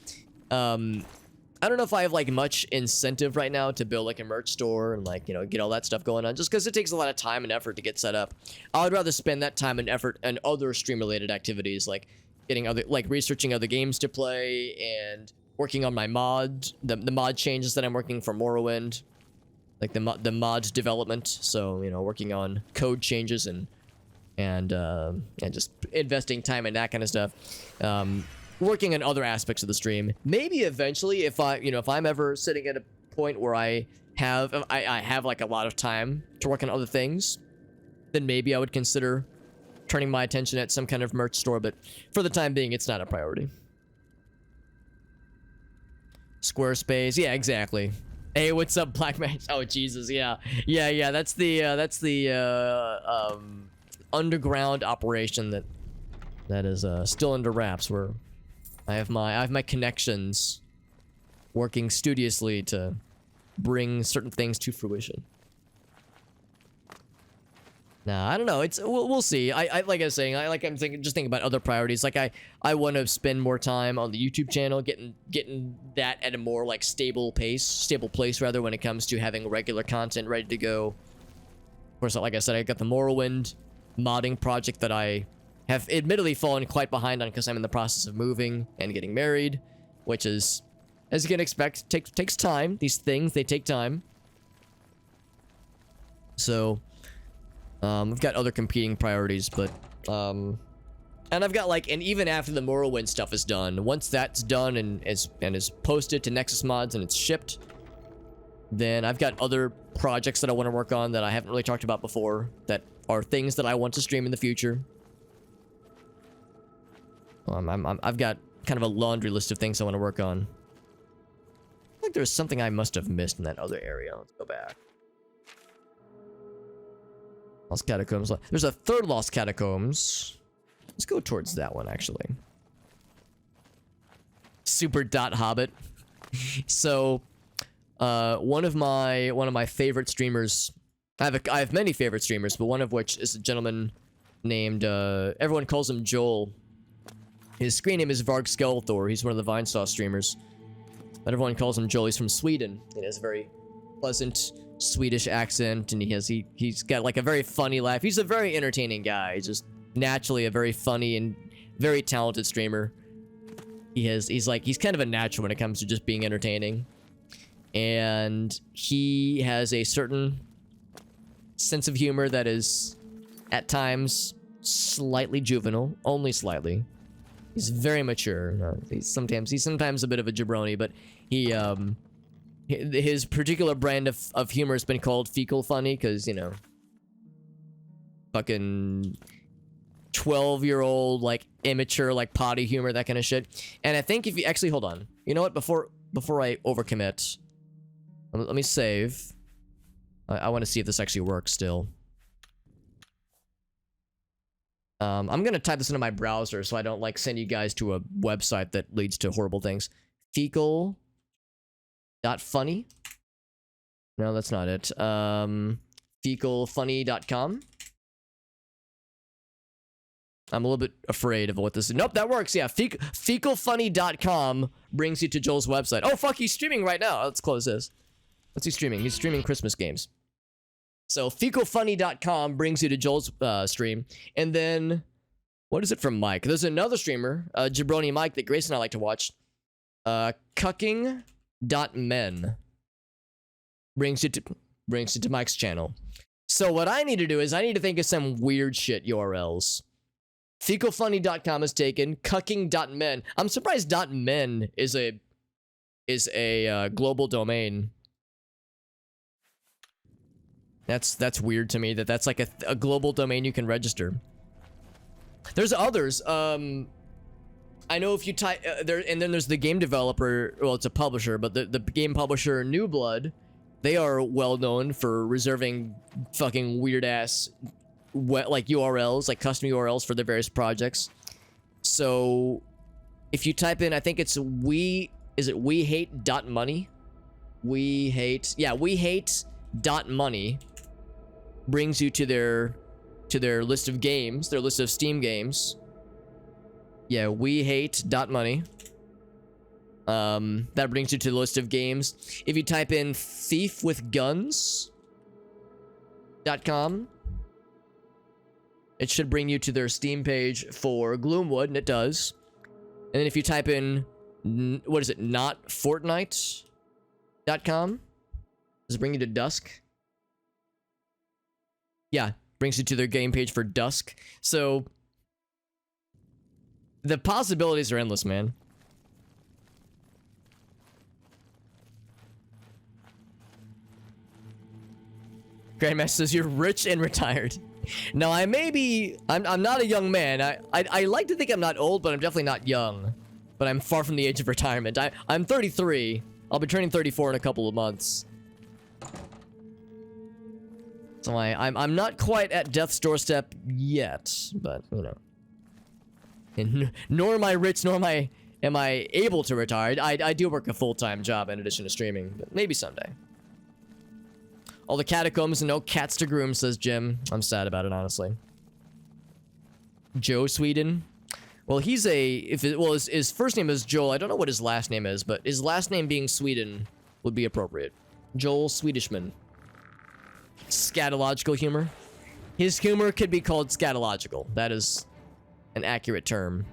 I don't know if I have like much incentive right now to build like a merch store and like, you know, get all that stuff going on, just because it takes a lot of time and effort to get set up. I'd rather spend that time and effort on other stream related activities, like researching other games to play and working on my the mod changes that I'm working for Morrowind, like the mod development. So, you know, working on code changes and just investing time in that kind of stuff. Working on other aspects of the stream. Maybe eventually, if I'm ever sitting at a point where I have like a lot of time to work on other things, then maybe I would consider turning my attention at some kind of merch store, but for the time being, it's not a priority. Squarespace, yeah, exactly. Hey, what's up, Black Match? Oh, Jesus, yeah. That's the underground operation that is still under wraps, where I have my connections working studiously to bring certain things to fruition. Nah, I don't know. We'll see. I like I was saying, I'm thinking about other priorities. Like I want to spend more time on the YouTube channel, getting that at a more like stable place rather, when it comes to having regular content ready to go. Of course, like I said, I got the Morrowind modding project that I have admittedly fallen quite behind on because I'm in the process of moving and getting married, which is, as you can expect, takes time. These things, they take time. So, I've got other competing priorities, but, and I've got like, and even after the Morrowind stuff is done, once that's done and is posted to Nexus Mods and it's shipped, then I've got other projects that I want to work on that I haven't really talked about before, that are things that I want to stream in the future. I've got kind of a laundry list of things I want to work on. I think there's something I must have missed in that other area. Let's go back. Lost Catacombs. There's a third Lost Catacombs. Let's go towards that one, actually. Super.hobbit. So, one of my favorite streamers. I have many favorite streamers, but one of which is a gentleman named everyone calls him Joel. His screen name is Varg Skeletor. He's one of the Vinesauce streamers, but everyone calls him Joel. He's from Sweden. He has a very pleasant Swedish accent, and he's got like a very funny laugh. He's a very entertaining guy. He's just naturally a very funny and very talented streamer. He's kind of a natural when it comes to just being entertaining, and he has a certain sense of humor that is at times slightly juvenile, only slightly. He's very mature. He's sometimes a bit of a jabroni, but his particular brand of humor has been called fecal funny, because, you know, fucking 12-year-old, like, immature, like, potty humor, that kind of shit. And I think if you actually, hold on. You know what? Before I overcommit, Let me save. I want to see if this actually works still. I'm gonna type this into my browser so I don't like send you guys to a website that leads to horrible things. Fecal.funny. No, that's not it. Fecalfunny.com. I'm a little bit afraid of what this is. Nope, that works. Yeah, fecalfunny.com brings you to Joel's website. Oh, fuck, he's streaming right now. Let's close this. What's he streaming? He's streaming Christmas games. So, fecalfunny.com brings you to Joel's stream. And then, what is it from Mike? There's another streamer, Jabroni Mike, that Grace and I like to watch. Cucking.men brings you to Mike's channel. So, what I need to do is I need to think of some weird shit URLs. Fecalfunny.com is taken. Cucking.men. I'm surprised .men is a global domain. That's weird to me that that's like a global domain you can register. There's others. I know if you type there, and then there's the game developer. Well, it's a publisher, but the game publisher New Blood, they are well known for reserving fucking weird ass like URLs, like custom URLs for their various projects. So if you type in, I think it's we hate.money. We hate.money brings you to their list of games, their list of Steam games. Yeah, we hate.money. That brings you to the list of games. If you type in thiefwithguns.com, it should bring you to their Steam page for Gloomwood, and it does. And then if you type in, what is it, notfortnite.com, does it bring you to Dusk? Yeah, brings you to their game page for Dusk. So, the possibilities are endless, man. Grandmaster says you're rich and retired. Now, I'm not a young man. I like to think I'm not old, but I'm definitely not young. But I'm far from the age of retirement. I'm 33. I'll be turning 34 in a couple of months. So I'm not quite at death's doorstep yet, but you know. And nor am I rich, nor am I able to retire. I do work a full-time job in addition to streaming, but maybe someday. All the catacombs and no cats to groom, says Jim. I'm sad about it, honestly. Joe Sweden. Well, his first name is Joel. I don't know what his last name is, but his last name being Sweden would be appropriate. Joel Swedishman. Scatological humor. His humor could be called scatological. That is an accurate term.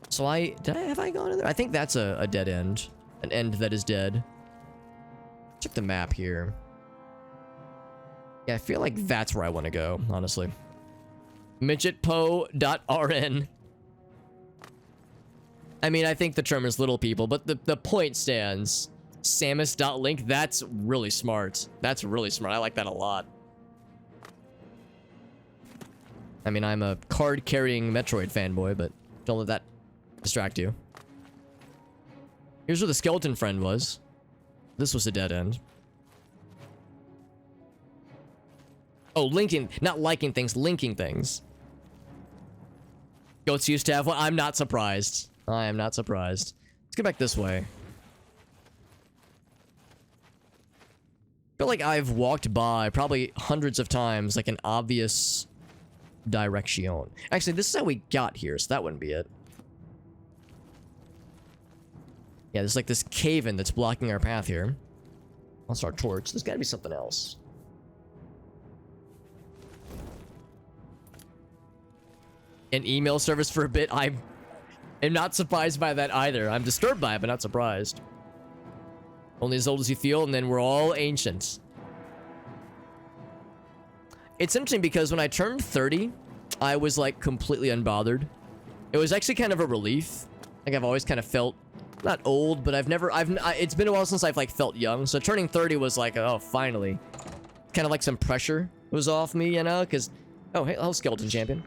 So have I gone in there? I think that's a dead end. An end that is dead. Check the map here. Yeah, I feel like that's where I want to go, honestly. Midgetpo.rn. I mean, I think the term is little people, but the point stands. Samus.link, that's really smart. That's really smart. I like that a lot. I mean, I'm a card-carrying Metroid fanboy, but don't let that distract you. Here's where the skeleton friend was. This was a dead end. Oh, linking, not liking things, linking things. Goats used to have one. I'm not surprised. I am not surprised. Let's get back this way. I feel like I've walked by probably hundreds of times, like an obvious direction. Actually, this is how we got here, so that wouldn't be it. Yeah, there's like this cave-in that's blocking our path here. I'll start torch. There's gotta be something else. An email service for a bit. I am not surprised by that either. I'm disturbed by it, but not surprised. Only as old as you feel, and then we're all ancient. It's interesting because when I turned 30, I was like completely unbothered. It was actually kind of a relief. Like I've always kind of felt not old, but it's been a while since I've like felt young. So turning 30 was like, oh, finally. Kind of like some pressure was off me, you know, because, oh, hey, hello, Skeleton Champion.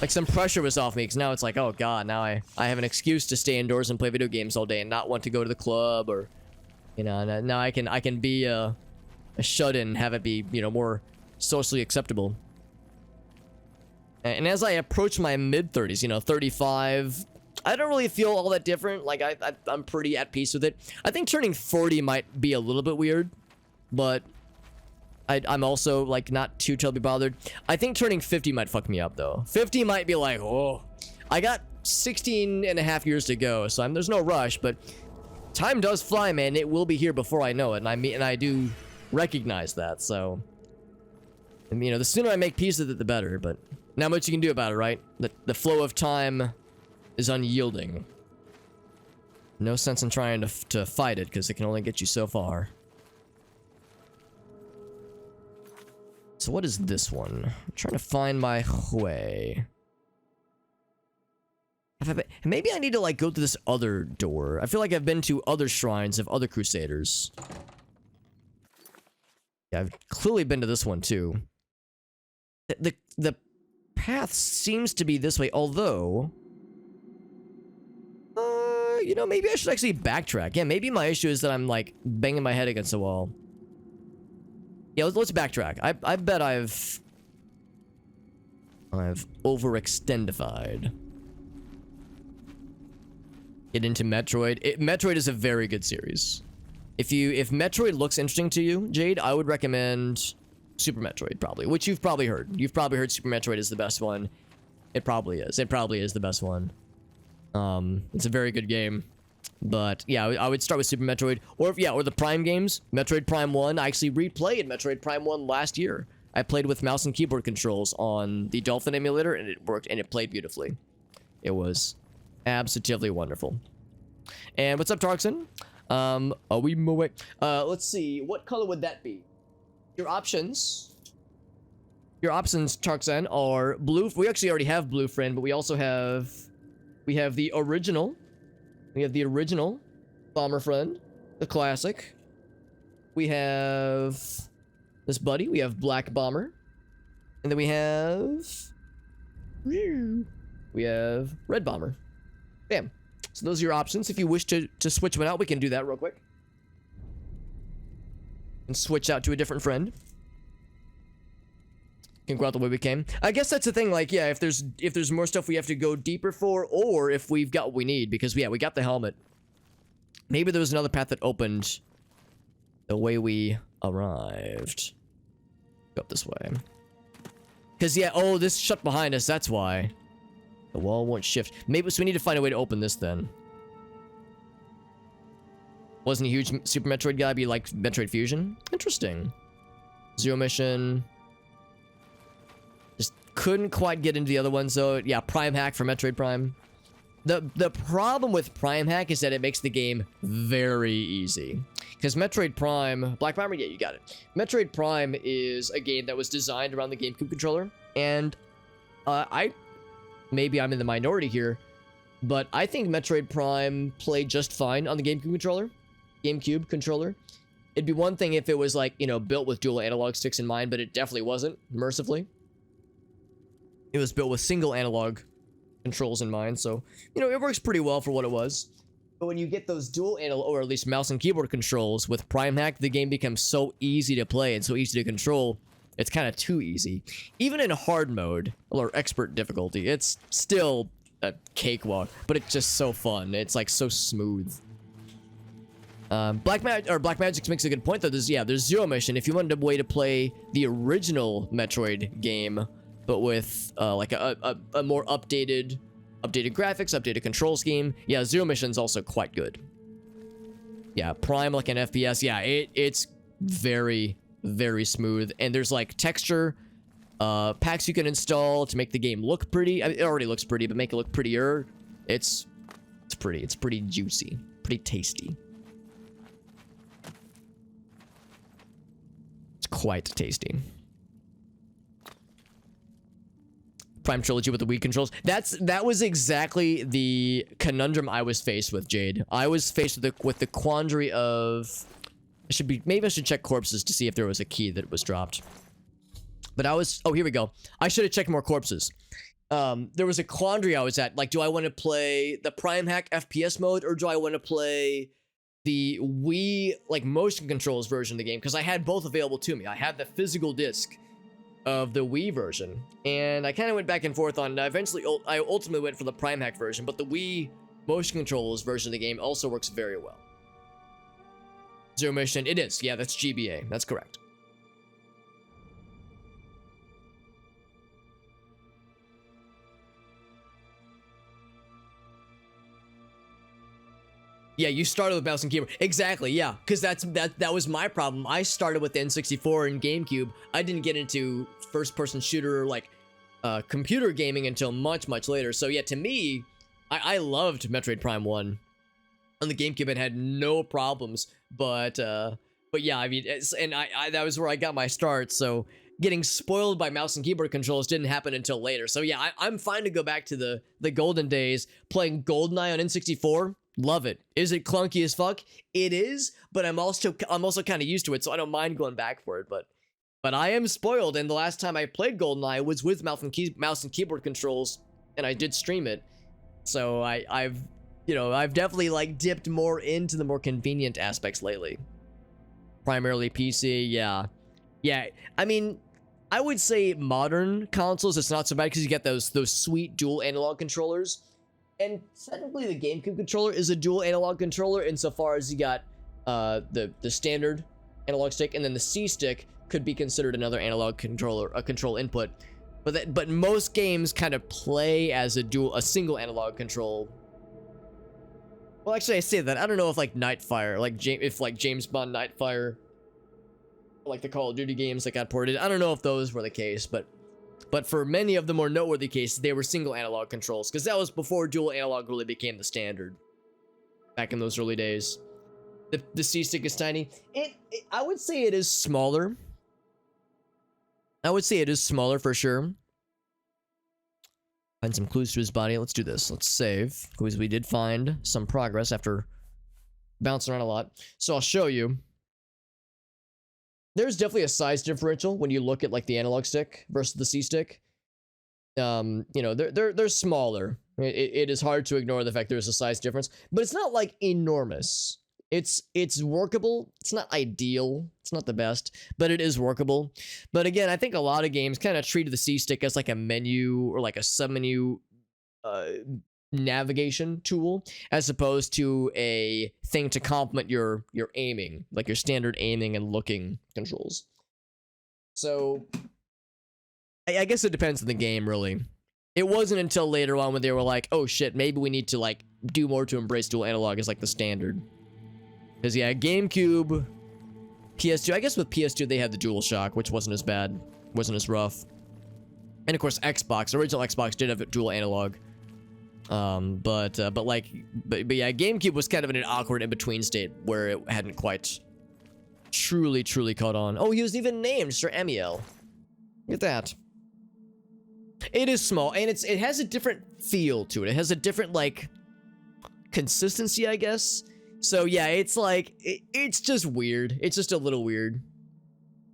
Like, some pressure was off me, because now it's like, oh god, now I have an excuse to stay indoors and play video games all day and not want to go to the club, or, you know, now I can be a shut-in and have it be, you know, more socially acceptable. And as I approach my mid-30s, you know, 35, I don't really feel all that different. Like, I'm pretty at peace with it. I think turning 40 might be a little bit weird, but I'm also, like, not too terribly bothered. I think turning 50 might fuck me up, though. 50 might be like, oh, I got 16 and a half years to go, so there's no rush, but time does fly, man. It will be here before I know it, and I do recognize that, so, and, you know, the sooner I make peace with it, the better, but not much you can do about it, right? The flow of time is unyielding. No sense in trying to fight it, because it can only get you so far. So what is this one? I'm trying to find my way. Maybe I need to, like, go to this other door. I feel like I've been to other shrines of other Crusaders. Yeah, I've clearly been to this one, too. The path seems to be this way, although... you know, maybe I should actually backtrack. Yeah, maybe my issue is that I'm, like, banging my head against the wall. Yeah, let's backtrack. I bet I've overextendified. Get into Metroid. Metroid is a very good series. If Metroid looks interesting to you, Jade, I would recommend Super Metroid, probably, which you've probably heard. You've probably heard Super Metroid is the best one. It probably is. It probably is the best one. It's a very good game. But yeah, I would start with Super Metroid, or the Prime games. Metroid Prime 1. I actually replayed Metroid Prime 1 last year. I played with mouse and keyboard controls on the Dolphin emulator, and it worked, and it played beautifully. It was absolutely wonderful. And what's up, Tarkson? Let's see, what color would that be? Your options, Tarkson, are blue. We actually already have blue friend, but we also have the original. We have the original bomber friend, the classic. We have this buddy. We have black bomber, and then we have red bomber. Bam. So those are your options. If you wish to switch one out, we can do that real quick and switch out to a different friend. Can go out the way we came. I guess that's the thing, like, yeah, if there's more stuff we have to go deeper for, or if we've got what we need, because yeah, we got the helmet. Maybe there was another path that opened the way we arrived. Go up this way. Because yeah, oh, this shut behind us, that's why. The wall won't shift. Maybe, so we need to find a way to open this then. Wasn't a huge Super Metroid guy, but you like Metroid Fusion? Interesting. Zero Mission. Just couldn't quite get into the other ones, though. Yeah, Prime Hack for Metroid Prime. The problem with Prime Hack is that it makes the game very easy. Because Metroid Prime... Black Bomber? Yeah, you got it. Metroid Prime is a game that was designed around the GameCube controller. And maybe I'm in the minority here, but I think Metroid Prime played just fine on the GameCube controller. It'd be one thing if it was, like, you know, built with dual analog sticks in mind, but it definitely wasn't, mercifully. It was built with single analog controls in mind, so, you know, it works pretty well for what it was. But when you get those dual analog, or at least mouse and keyboard controls with Prime Hack, the game becomes so easy to play and so easy to control. It's kind of too easy. Even in hard mode, or expert difficulty, it's still a cakewalk, but it's just so fun. It's, like, so smooth. Black Magic makes a good point, though. There's Zero Mission. If you wanted a way to play the original Metroid game, but with, like, a more updated graphics, updated control scheme, yeah, Zero Mission's also quite good. Yeah, Prime, like an FPS, yeah, it's very... very smooth, and there's like texture packs you can install to make the game look pretty. I mean, it already looks pretty, but make it look prettier. It's pretty juicy, pretty tasty. It's quite tasty. Prime Trilogy with the Wii controls. That was exactly the conundrum I was faced with, Jade. I was faced with the quandary of... maybe I should check corpses to see if there was a key that was dropped. But oh, here we go. I should have checked more corpses. there was a quandary I was at. Like, do I want to play the Prime Hack FPS mode, or do I want to play the Wii, like, motion controls version of the game? Because I had both available to me. I had the physical disc of the Wii version, and I kind of went back and forth on, eventually, I ultimately went for the Prime Hack version, but the Wii motion controls version of the game also works very well. Zero Mission, it is. Yeah, that's GBA. That's correct. Yeah, you started with mouse and keyboard. Exactly, yeah. Because that was my problem. I started with the N64 and GameCube. I didn't get into first-person shooter, like, computer gaming until much, much later. So yeah, to me, I loved Metroid Prime 1 on the GameCube and had no problems. But yeah, I mean, that was where I got my start. So getting spoiled by mouse and keyboard controls didn't happen until later. So yeah, I'm fine to go back to the golden days, playing GoldenEye on N64. Love it. Is it clunky as fuck? It is, but I'm also kind of used to it, so I don't mind going back for it. But I am spoiled, and the last time I played GoldenEye was with mouse and keyboard controls, and I did stream it. So I've definitely, like, dipped more into the more convenient aspects lately. Primarily PC, yeah. Yeah, I mean, I would say modern consoles, it's not so bad because you get those sweet dual analog controllers. And technically, the GameCube controller is a dual analog controller insofar as you got the standard analog stick, and then the C stick could be considered another analog controller, a control input. But most games kind of play as a single analog control. Well, actually, I say that. I don't know if, like, Nightfire, like James Bond Nightfire, like the Call of Duty games that got ported, I don't know if those were the case, but for many of the more noteworthy cases, they were single analog controls, because that was before dual analog really became the standard. Back in those early days. The C-stick is tiny. I would say it is smaller. I would say it is smaller for sure. Find some clues to his body. Let's do this. Let's save, because we did find some progress after bouncing around a lot. So I'll show you. There's definitely a size differential when you look at, like, the analog stick versus the C stick. You know, they're smaller. It is hard to ignore the fact there's a size difference, but it's not, like, enormous. It's workable. It's not ideal. It's not the best, but it is workable. But again, I think a lot of games kind of treated the C stick as, like, a menu or, like, a submenu navigation tool, as opposed to a thing to complement your aiming, like your standard aiming and looking controls. So I guess it depends on the game, really. It wasn't until later on when they were like, oh shit, maybe we need to, like, do more to embrace dual analog as, like, the standard. Because yeah, GameCube, PS2, I guess with PS2 they had the DualShock, which wasn't as bad, wasn't as rough. And of course Xbox, original Xbox did have dual analog. But yeah, GameCube was kind of in an awkward in-between state where it hadn't quite truly caught on. Oh, he was even named Sir Amiel. Look at that. It is small, and it has a different feel to it. It has a different, like, consistency, I guess. So yeah, it's like, it's just weird. It's just a little weird.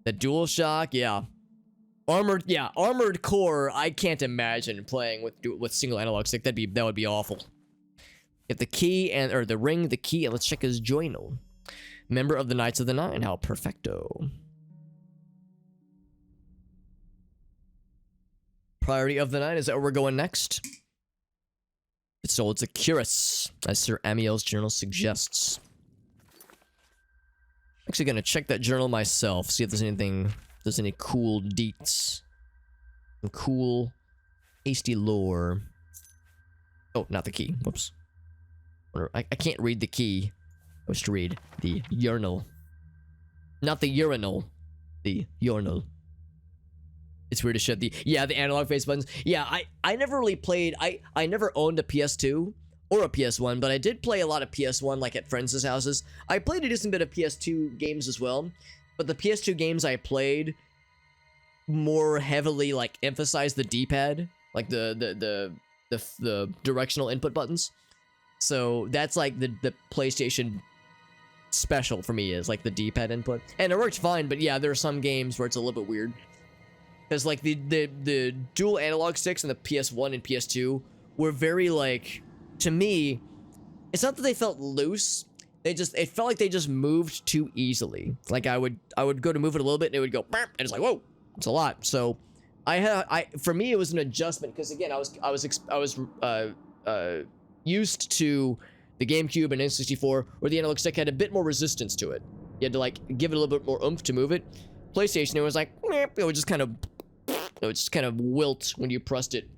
The DualShock, yeah. Armored Core, I can't imagine playing with single analog stick. That would be awful. Get the key or the ring, the key, and let's check his journal. Member of the Knights of the Nine, how perfecto. Priority of the Night, is that where we're going next? So it's a Curus, as Sir Amiel's journal suggests. Actually gonna check that journal myself, see if there's any cool deets. Some cool, hasty lore. Oh, not the key. Whoops. I can't read the key. I was to read the urinal. Not the urinal. The urinal. It's weird to shut the analog face buttons. Yeah, I never really played, I never owned a PS2 or a PS1, but I did play a lot of PS1, like at friends' houses. I played a decent bit of PS2 games as well, but the PS2 games I played more heavily, like, emphasized the D-pad, like the directional input buttons. So that's like the PlayStation special for me, is like the D-pad input. And it worked fine, but yeah, there are some games where it's a little bit weird. Because like the dual analog sticks on the PS1 and PS2 were very like, to me, it's not that they felt loose. It felt like they just moved too easily. Like I would go to move it a little bit and it would go, and it's like, whoa, it's a lot. So for me it was an adjustment because again I was used to the GameCube and N64 where the analog stick had a bit more resistance to it. You had to like give it a little bit more oomph to move it. PlayStation, it was like, it would just kind of wilt when you pressed it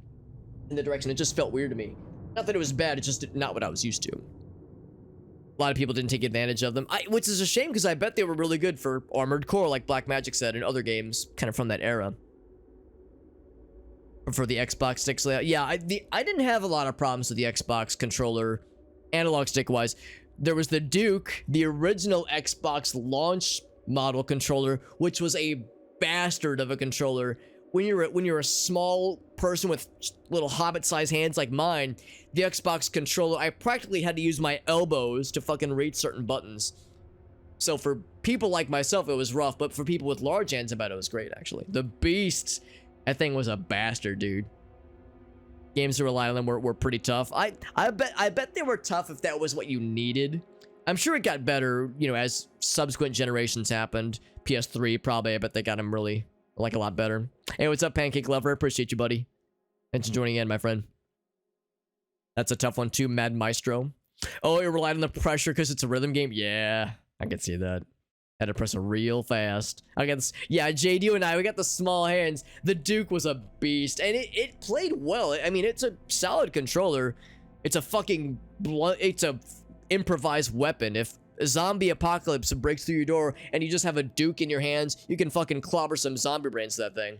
in the direction. It just felt weird to me. Not that it was bad, it's just not what I was used to. A lot of people didn't take advantage of them, which is a shame because I bet they were really good for Armored Core, like Black Magic said, and other games kind of from that era. For the Xbox sticks layout, yeah, I didn't have a lot of problems with the Xbox controller, analog stick wise. There was the Duke, the original Xbox launch model controller, which was a bastard of a controller. When you're a small person with little hobbit-sized hands like mine, the Xbox controller, I practically had to use my elbows to fucking reach certain buttons. So for people like myself, it was rough, but for people with large hands, I bet it was great, actually. The Beast, that thing was a bastard, dude. Games that rely on them were pretty tough. I bet they were tough if that was what you needed. I'm sure it got better, you know, as subsequent generations happened. PS3 probably, I bet they got them really, like, a lot better. Hey, what's up, Pancake Lover? Appreciate you, buddy. Thanks for joining in, my friend. That's a tough one, too. Mad Maestro. Oh, it relied on the pressure because it's a rhythm game? Yeah, I can see that. Had to press it real fast. I got this. Yeah, JD and we got the small hands. The Duke was a beast, and it played well. I mean, it's a solid controller. It's a fucking it's a improvised weapon. If a zombie apocalypse breaks through your door and you just have a Duke in your hands, you can fucking clobber some zombie brains to that thing.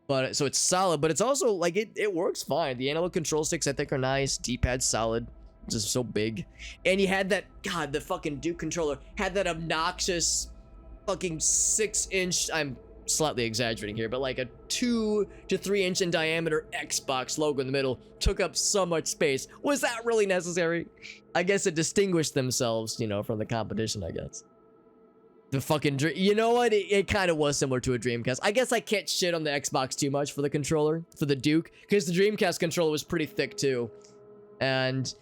But so it's solid, but it's also like it works fine. The analog control sticks I think are nice. D-pad's solid. Just so big. And you had that, God, the fucking Duke controller had that obnoxious fucking 6-inch, I'm slightly exaggerating here, but like a 2 to 3 inch in diameter Xbox logo in the middle. Took up so much space. Was that really necessary? I guess it distinguished themselves, you know, from the competition, I guess. The fucking, you know what? It kind of was similar to a Dreamcast. I guess I can't shit on the Xbox too much for the controller, for the Duke, because the Dreamcast controller was pretty thick too. And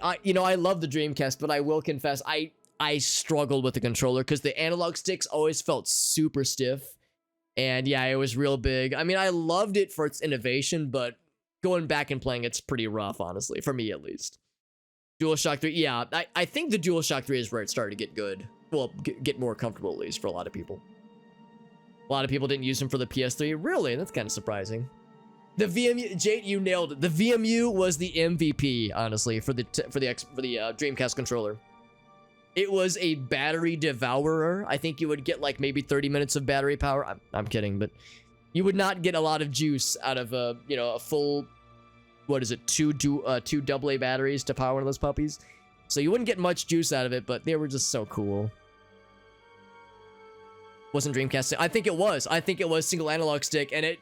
I love the Dreamcast, but I will confess, I struggled with the controller because the analog sticks always felt super stiff. And yeah, it was real big. I mean, I loved it for its innovation, but going back and playing it's pretty rough, honestly, for me at least. DualShock 3, yeah, I think the DualShock 3 is where it started to get good. Well, get more comfortable at least for a lot of people. A lot of people didn't use them for the PS3. Really? That's kind of surprising. The VMU, Jade, you nailed it. The VMU was the MVP, honestly, for the Dreamcast controller. It was a battery devourer. I think you would get like maybe 30 minutes of battery power. I'm kidding, but you would not get a lot of juice out of a full, what is it, two AA batteries to power one of those puppies. So you wouldn't get much juice out of it, but they were just so cool. Wasn't Dreamcast? I think it was. I think it was single analog stick, and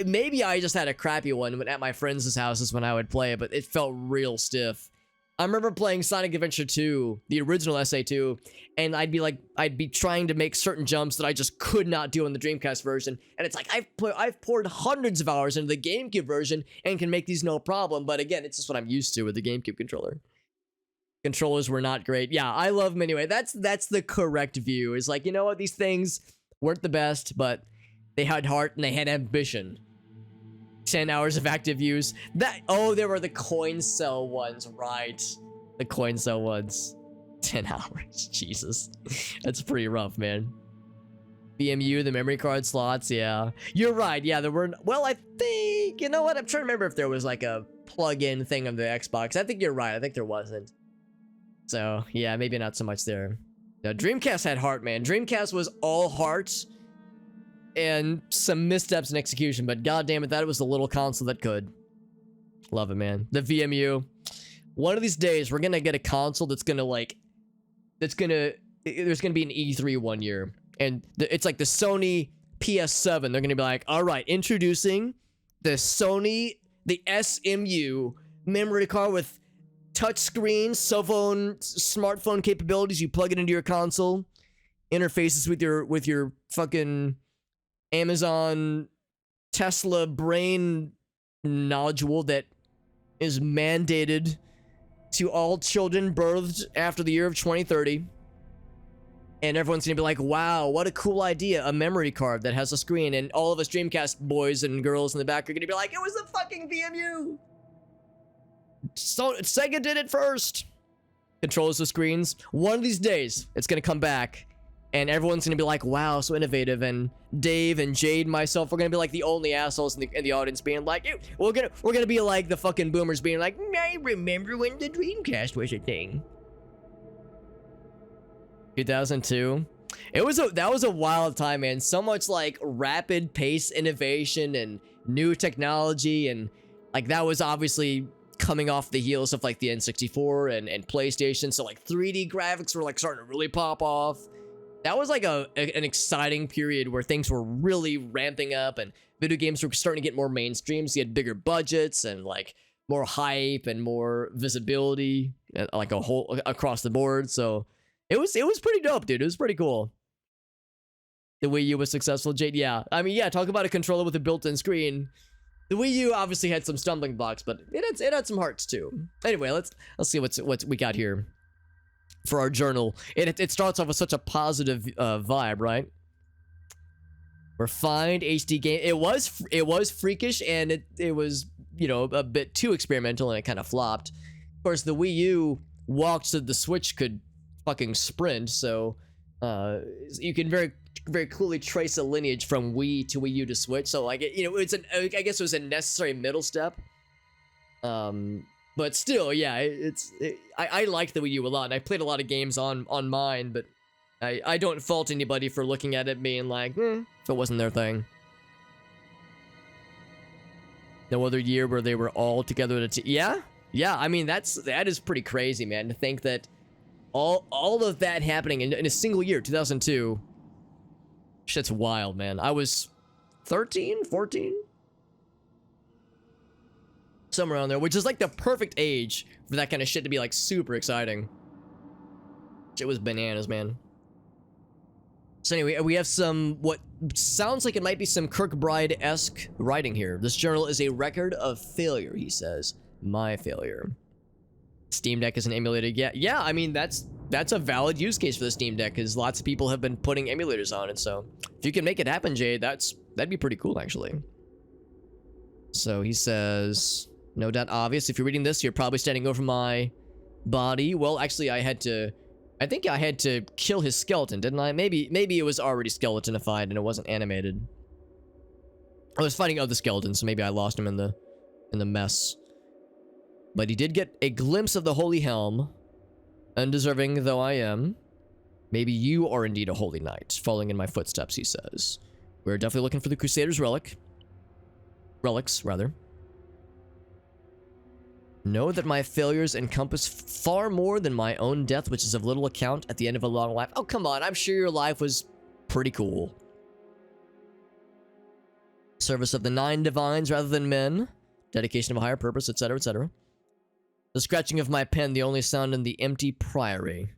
maybe I just had a crappy one at my friends' houses when I would play it, but it felt real stiff. I remember playing Sonic Adventure 2, the original SA2, and I'd be trying to make certain jumps that I just could not do in the Dreamcast version, and it's like I've poured hundreds of hours into the GameCube version and can make these no problem, but again, it's just what I'm used to with the GameCube controller. Controllers were not great. Yeah, I love them anyway. That's the correct view. Is like, you know what, these things weren't the best, but they had heart and they had ambition. 10 hours of active use. There were the coin cell ones, right? The coin cell ones. 10 hours. Jesus. That's pretty rough, man. VMU, the memory card slots, yeah. You're right, yeah, there were, well, I think, you know what, I'm trying to remember if there was like a plug-in thing on the Xbox. I think you're right, I think there wasn't. So, yeah, maybe not so much there. No, Dreamcast had heart, man. Dreamcast was all heart and some missteps in execution, but goddamn it, that was the little console that could. Love it, man. The VMU. One of these days, we're gonna get a console that's gonna, like, there's gonna be an E3 one year, and it's like the Sony PS7. They're gonna be like, all right, introducing the SMU memory card with touchscreen, cell phone, smartphone capabilities. You plug it into your console, interfaces with your fucking Amazon Tesla brain nodule that is mandated to all children birthed after the year of 2030. And everyone's gonna be like, wow, what a cool idea. A memory card that has a screen. And all of us Dreamcast boys and girls in the back are gonna be like, it was the fucking VMU. So Sega did it first. Controllers with screens. One of these days, it's gonna come back. And everyone's gonna be like, wow, so innovative. And Dave and Jade and myself, we're gonna be like the only assholes in the audience being like, ew. We're gonna be like the fucking boomers being like, I remember when the Dreamcast was a thing. 2002. That was a wild time, man. So much like rapid pace innovation and new technology, and like that was obviously coming off the heels of like the N64 and PlayStation. So like 3D graphics were like starting to really pop off. That was like an exciting period where things were really ramping up and video games were starting to get more mainstream. So you had bigger budgets and like more hype and more visibility, like a whole across the board. So it was pretty dope, dude. It was pretty cool. The Wii U was successful, Jade. Yeah, I mean, yeah. Talk about a controller with a built-in screen. The Wii U obviously had some stumbling blocks, but it had some hearts too. Anyway, let's see what we got here for our journal. It starts off with such a positive vibe, right? Refined HD game. It was freakish, and it was, you know, a bit too experimental, and it kind of flopped. Of course, the Wii U walked so the Switch could fucking sprint, so you can very clearly trace a lineage from Wii to Wii U to Switch. So like, you know, I guess it was a necessary middle step. But still, yeah, I like the Wii U a lot, and I played a lot of games on mine, but I don't fault anybody for looking at it being like, if it wasn't their thing. No other year where they were all together at yeah, I mean, that is pretty crazy, man, to think that all of that happening in a single year, 2002. Shit's wild, man. I was 13, 14? Somewhere around there, which is like the perfect age for that kind of shit to be like super exciting. Shit was bananas, man. So anyway, we have some, what sounds like it might be some Kirkbride-esque writing here. This journal is a record of failure, he says. My failure. Steam Deck is an emulator. Yeah, I mean, that's a valid use case for the Steam Deck, because lots of people have been putting emulators on it. So if you can make it happen, Jade, that'd be pretty cool, actually. So he says, no doubt obvious. If you're reading this, you're probably standing over my body. Well, actually, I think I had to kill his skeleton, didn't I? Maybe it was already skeletonified and it wasn't animated. I was fighting other skeletons, so maybe I lost him in the mess. But he did get a glimpse of the Holy Helm. Undeserving though I am. Maybe you are indeed a holy knight, following in my footsteps, he says. We're definitely looking for the Crusader's relics, rather. Know that my failures encompass far more than my own death, which is of little account at the end of a long life. Oh, come on, I'm sure your life was pretty cool. Service of the 9 divines rather than men. Dedication of a higher purpose, etc., etc. The scratching of my pen, the only sound in the empty priory.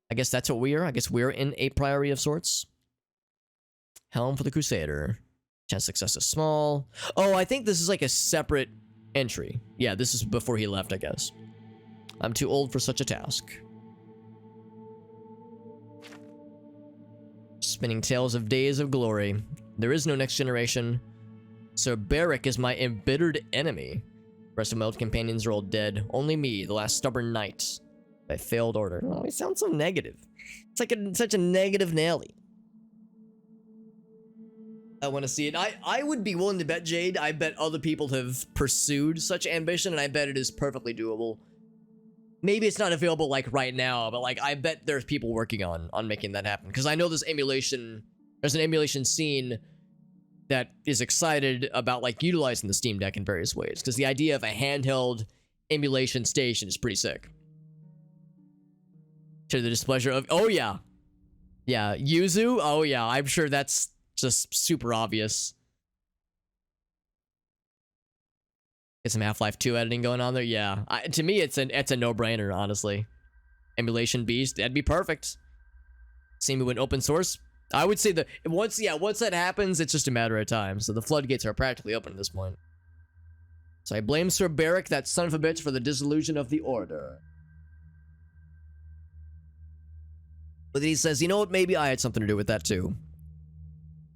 I guess that's what we are. I guess we're in a priory of sorts. Helm for the Crusader. Chance success is small. Oh, I think this is like a separate entry. Yeah, this is before he left, I guess. I'm too old for such a task. Spinning tales of days of glory. There is no next generation. Sir Beric is my embittered enemy. The rest of my old companions are all dead. Only me, the last stubborn knight. By failed order. Oh, he sounds so negative. It's like such a negative Nelly. I want to see it. I would be willing to bet, Jade. I bet other people have pursued such ambition, and I bet it is perfectly doable. Maybe it's not available like right now, but like I bet there's people working on making that happen. Because I know there's an emulation scene that is excited about like utilizing the Steam Deck in various ways. Because the idea of a handheld emulation station is pretty sick. To the displeasure of, oh yeah. Yeah, Yuzu, oh yeah, I'm sure that's just super obvious. Get some Half-Life 2 editing going on there, yeah. To me, it's a no-brainer, honestly. Emulation beast, that'd be perfect. See me went open source, I would say that once that happens, it's just a matter of time. So the floodgates are practically open at this point. So I blame Sir Barrick, that son of a bitch, for the dissolution of the Order. But then he says, you know what, maybe I had something to do with that too.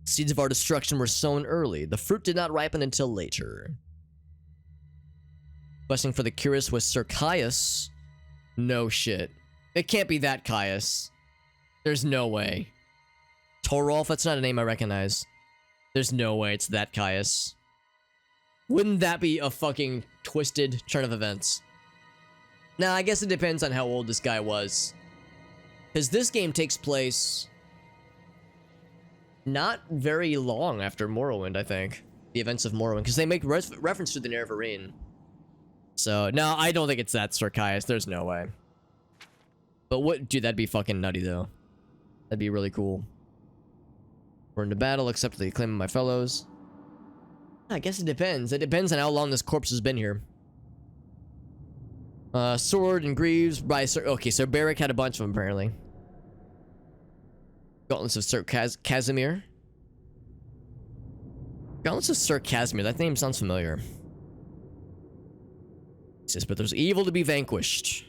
Seeds of our destruction were sown early. The fruit did not ripen until later. Questing for the curious was Sir Caius. No shit. It can't be that Caius. There's no way. Torolf, that's not a name I recognize. There's no way it's that Caius. Wouldn't that be a fucking twisted turn of events? Now, I guess it depends on how old this guy was. Because this game takes place not very long after Morrowind, I think. The events of Morrowind, because they make reference to the Nerevarine. So, no, I don't think it's that Sir Caius. There's no way. But what, dude, that'd be fucking nutty, though. That'd be really cool. We're into battle, accept the acclaim of my fellows. I guess it depends. It depends on how long this corpse has been here. Sword and greaves by Sir... Okay, so Barrick had a bunch of them, apparently. Gauntlets of Sir Casimir. Gauntlets of Sir Casimir. That name sounds familiar. He says, but there's evil to be vanquished.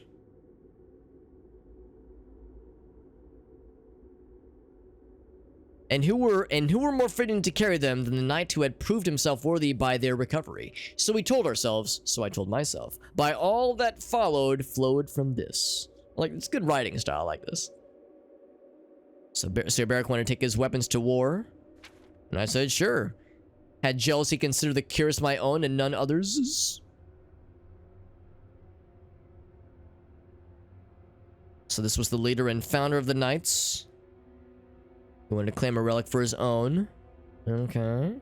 And who were more fitting to carry them than the knight who had proved himself worthy by their recovery? So we told ourselves, so I told myself. By all that followed, flowed from this. Like, it's good writing style, I like this. So Sir Barrick wanted to take his weapons to war. And I said, sure. Had jealousy considered the curious my own and none others'? So this was the leader and founder of the knights. He wanted to claim a relic for his own. Okay. And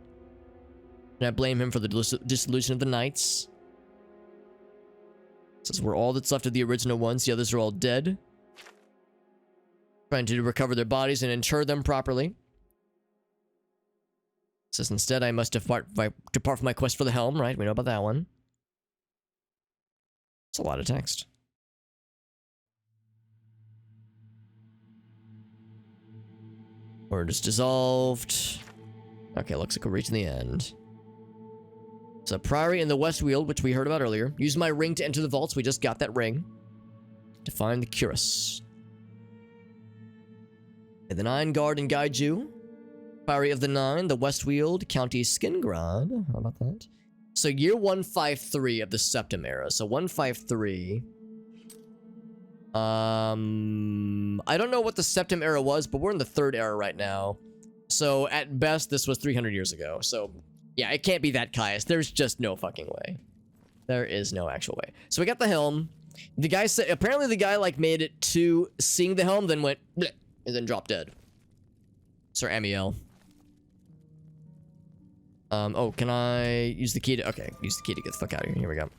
I blame him for the dissolution of the knights. Says we're all that's left of the original ones. The others are all dead. Trying to recover their bodies and inter them properly. Says instead I must depart from my quest for the helm, right? We know about that one. It's a lot of text. Order is dissolved. Okay, looks like we're reaching the end. So Priory in the West Weald, which we heard about earlier. Use my ring to enter the vaults. We just got that ring. To find the Cuirass. And the Nine guard and guide you. Priory of the Nine, the West Weald, County Skingrad. How about that? So year 153 of the Septim era. So 153. I don't know what the Septim era was, but we're in the Third era right now. So at best, this was 300 years ago. So yeah, it can't be that Caius. There's just no fucking way. There is no actual way. So we got the helm. The guy said, apparently the guy like made it to seeing the helm, then went bleh, and then dropped dead. Sir Amiel. Oh, can I use the key to, okay, use the key to get the fuck out of here. Here we go.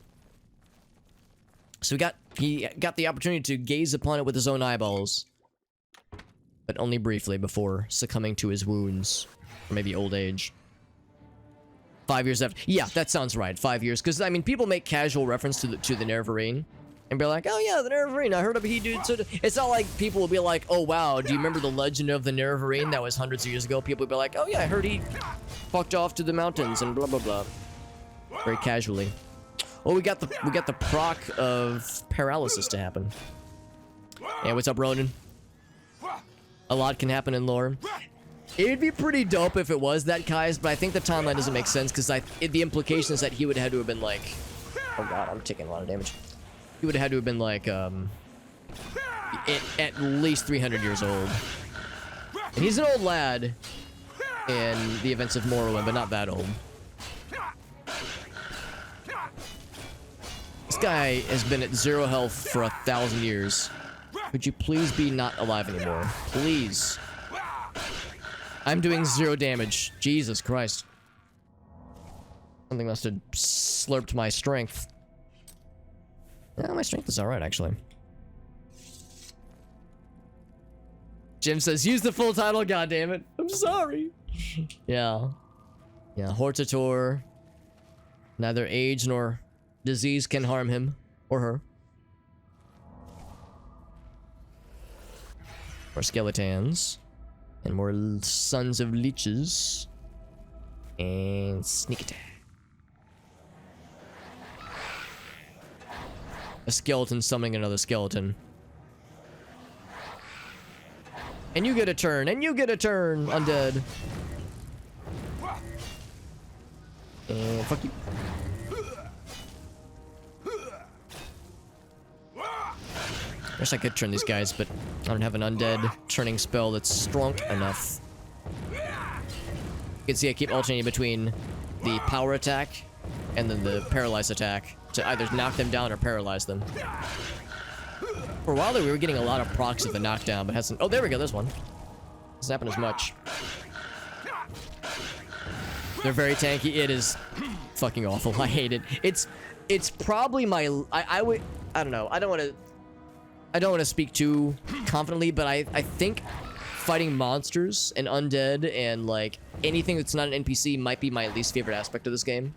So he got the opportunity to gaze upon it with his own eyeballs. But only briefly before succumbing to his wounds. Or maybe old age. 5 years after. Yeah, that sounds right. 5 years. Because, I mean, people make casual reference to the Nerevarine. And be like, oh yeah, the Nerevarine. I heard of he dude. So it's not like people will be like, oh wow, do you remember the legend of the Nerevarine that was hundreds of years ago? People will be like, oh yeah, I heard he fucked off to the mountains and blah blah blah. Very casually. Oh, we got the proc of paralysis to happen. Hey, what's up, Ronan? A lot can happen in lore. It'd be pretty dope if it was that Caius, but I think the timeline doesn't make sense because the implication is that he would have had to have been like, oh god, I'm taking a lot of damage. He would have had to have been like at least 300 years old. And he's an old lad in the events of Morrowind, but not that old. This guy has been at 0 health for 1,000 years. Could you please be not alive anymore? Please. I'm doing 0 damage. Jesus Christ. Something must have slurped my strength. Yeah, my strength is alright, actually. Jim says, use the full title, goddammit. I'm sorry. Yeah. Yeah, Hortator. Neither age nor disease can harm him or her. Or skeletons. And more Sons of Leeches. And sneak attack. A skeleton summoning another skeleton. And you get a turn, and you get a turn, undead. And fuck you. Wish I could turn these guys, but I don't have an undead turning spell that's strong enough. You can see I keep alternating between the power attack and then the paralyze attack to either knock them down or paralyze them. For a while there, we were getting a lot of procs of the knockdown, but hasn't. Oh, there we go. There's one. Doesn't happen as much. They're very tanky. It is fucking awful. I hate it. It's probably my. I don't know. I don't want to speak too confidently, but I think fighting monsters and undead and like anything that's not an NPC might be my least favorite aspect of this game.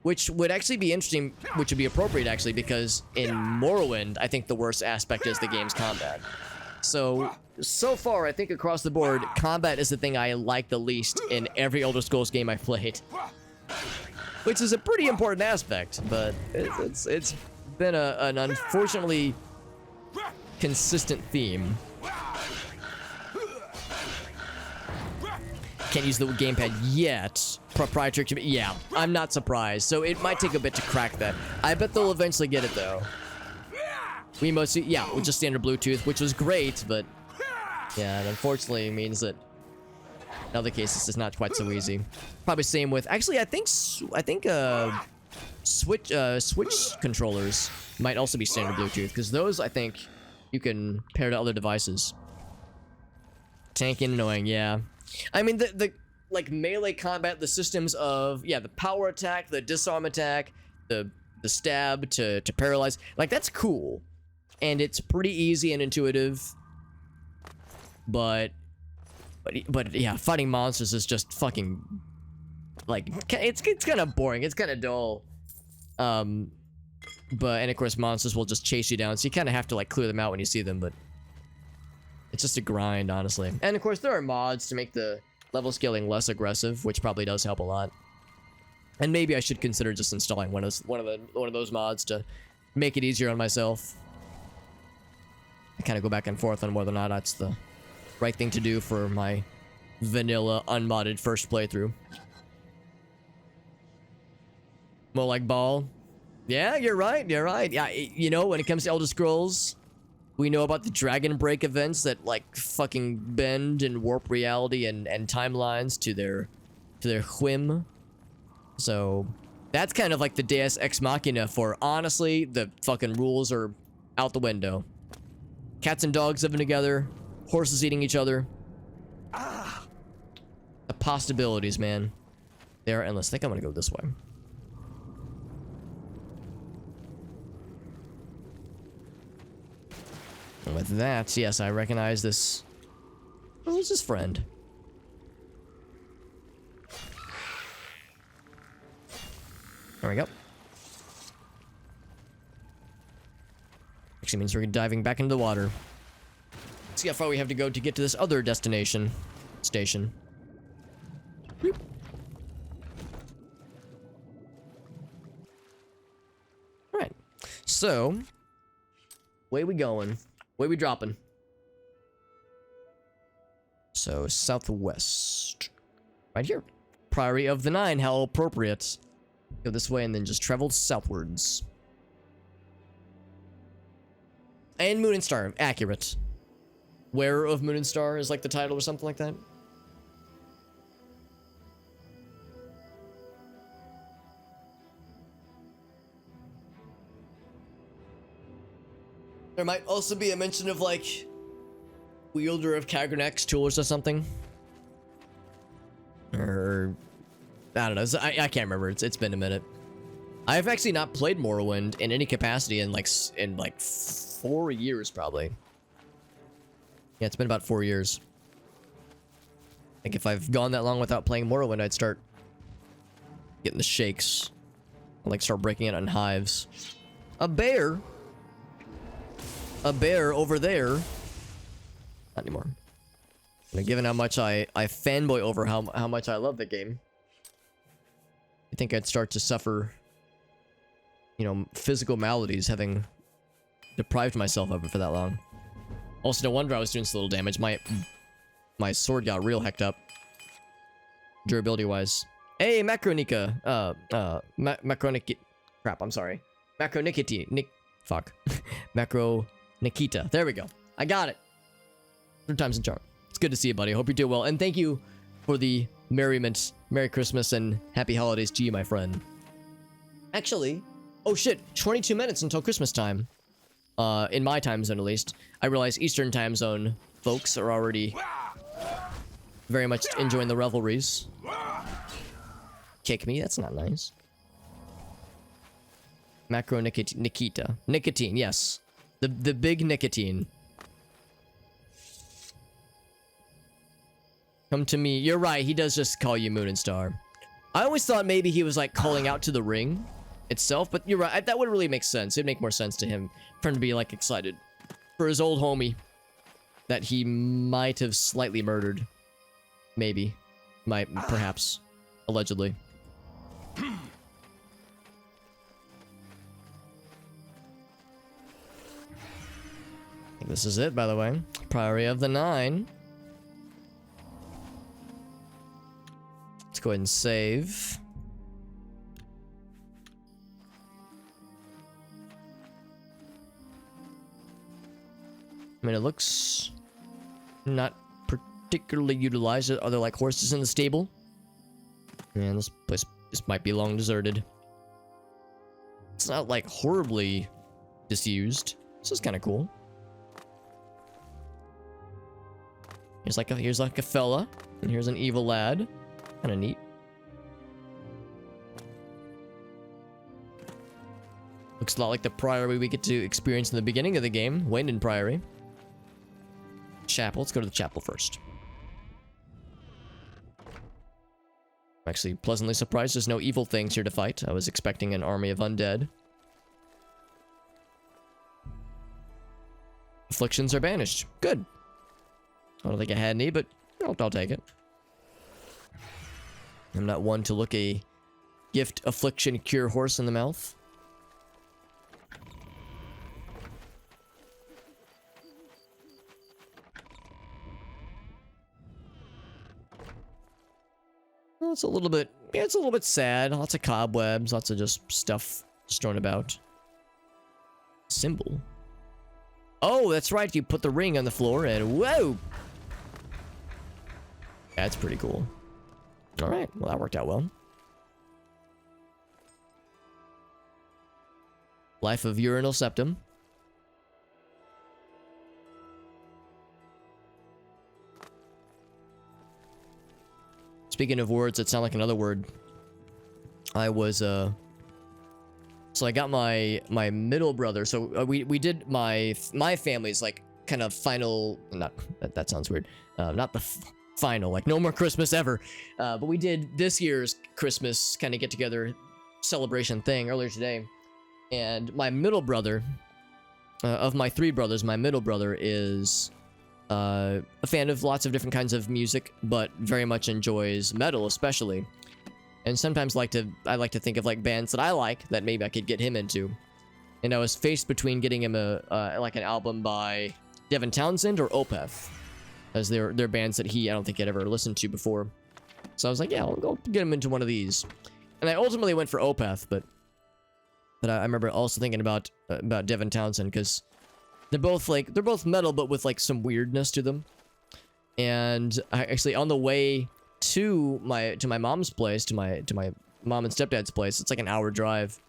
Which would actually be interesting, which would be appropriate actually, because in Morrowind, I think the worst aspect is the game's combat. So far, I think across the board, combat is the thing I like the least in every Elder Scrolls game I've played. Which is a pretty important aspect, but it's been an unfortunately consistent theme. Can't use the gamepad yet. Proprietary, yeah, I'm not surprised. So it might take a bit to crack that. I bet they'll eventually get it though. We mostly, yeah, with just standard Bluetooth, which was great, but yeah, it unfortunately means that in other cases it's not quite so easy. Probably same with, actually, I think Switch controllers might also be standard Bluetooth, because those I think you can pair to other devices. Tanky and annoying, yeah. I mean the like melee combat, the systems of, yeah, the power attack, the disarm attack, the stab to paralyze, like that's cool. And it's pretty easy and intuitive. But yeah, fighting monsters is just fucking like it's kind of boring. It's kind of dull. And of course monsters will just chase you down, so you kind of have to like clear them out when you see them, but it's just a grind, honestly. And of course there are mods to make the level scaling less aggressive, which probably does help a lot. And maybe I should consider just installing one of those mods to make it easier on myself. I kind of go back and forth on whether or not that's the right thing to do for my vanilla unmodded first playthrough. More like ball. Yeah, you're right. You're right. Yeah, you know, when it comes to Elder Scrolls, we know about the Dragon Break events that like fucking bend and warp reality and timelines to their whim. So that's kind of like the Deus Ex Machina for, honestly, the fucking rules are out the window. Cats and dogs living together, horses eating each other. The possibilities, man. They are endless. I think I'm gonna go this way. And with that, yes, I recognize this. Who's his friend? There we go. Actually means we're diving back into the water. Let's see how far we have to go to get to this other destination. Station. Whoop. Alright. So, way we going? Way we dropping? So, southwest. Right here. Priory of the Nine, how appropriate. Go this way and then just travel southwards. And Moon and Star, accurate. Wearer of Moon and Star is like the title or something like that. There might also be a mention of like wielder of Kagranak's tools or something. Or I don't know. I can't remember. It's been a minute. I've actually not played Morrowind in any capacity in like 4 years probably. Yeah, it's been about 4 years. I think if I've gone that long without playing Morrowind, I'd start getting the shakes. I'd like start breaking it on hives. A bear? A bear over there? Not anymore. You know, given how much I fanboy over how much I love the game, I think I'd start to suffer, you know, physical maladies having deprived myself of it for that long. Also, no wonder I was doing so little damage. My sword got real hecked up, durability wise. Hey, Macronica. Macronik. Crap. I'm sorry. Macronikiti. Fuck. Macro Nikita. There we go. I got it. 3 times in charm. It's good to see you, buddy. Hope you do well. And thank you for the merriment. Merry Christmas and happy holidays to you, my friend. Actually, oh shit, 22 minutes until Christmas time. In my time zone, at least. I realize Eastern time zone folks are already very much enjoying the revelries. Kick me? That's not nice. Macro Nikita. Nicotine, yes. The big nicotine. Come to me. You're right, he does just call you Moon and Star. I always thought maybe he was like calling out to the ring itself, but you're right, that would really make sense. It'd make more sense to him for him to be like excited for his old homie that he might have slightly murdered. Maybe. Perhaps. Allegedly. I think this is it, by the way. Priory of the 9. Let's go ahead and save. I mean, it looks not particularly utilized. Are there like horses in the stable? Man, this place might be long deserted. It's not like horribly disused. This is kind of cool. Here's like a fella, and here's an evil lad. Kind of neat. Looks a lot like the priory we get to experience in the beginning of the game, Waynden Priory. Chapel. Let's go to the chapel first. I'm actually pleasantly surprised there's no evil things here to fight. I was expecting an army of undead. Afflictions are banished. Good. I don't think I had any, but I'll take it. I'm not one to look a gift, affliction, cure horse in the mouth. Well, it's a little bit sad. Lots of cobwebs, lots of just stuff strewn about. Symbol. Oh, that's right. You put the ring on the floor and whoa! That's pretty cool. Alright, well that worked out well. Life of Urinal Septum. Speaking of words that sound like another word, I was, so I got my middle brother, so we did my family's, like, kind of final, not, that sounds weird, not the final, like, no more Christmas ever, but we did this year's Christmas kind of get-together celebration thing earlier today, and my middle brother, of my 3 brothers, my middle brother is a fan of lots of different kinds of music, but very much enjoys metal, especially. And sometimes I like to think of like bands that I like that maybe I could get him into. And I was faced between getting him like an album by Devin Townsend or Opeth, as they're bands that I don't think he'd ever listened to before. So I was like, yeah, I'll go get him into one of these. And I ultimately went for Opeth, but I remember also thinking about Devin Townsend because they're both metal, but with like some weirdness to them. And I actually, on the way to my mom's place, to my mom and stepdad's place, it's like an hour drive,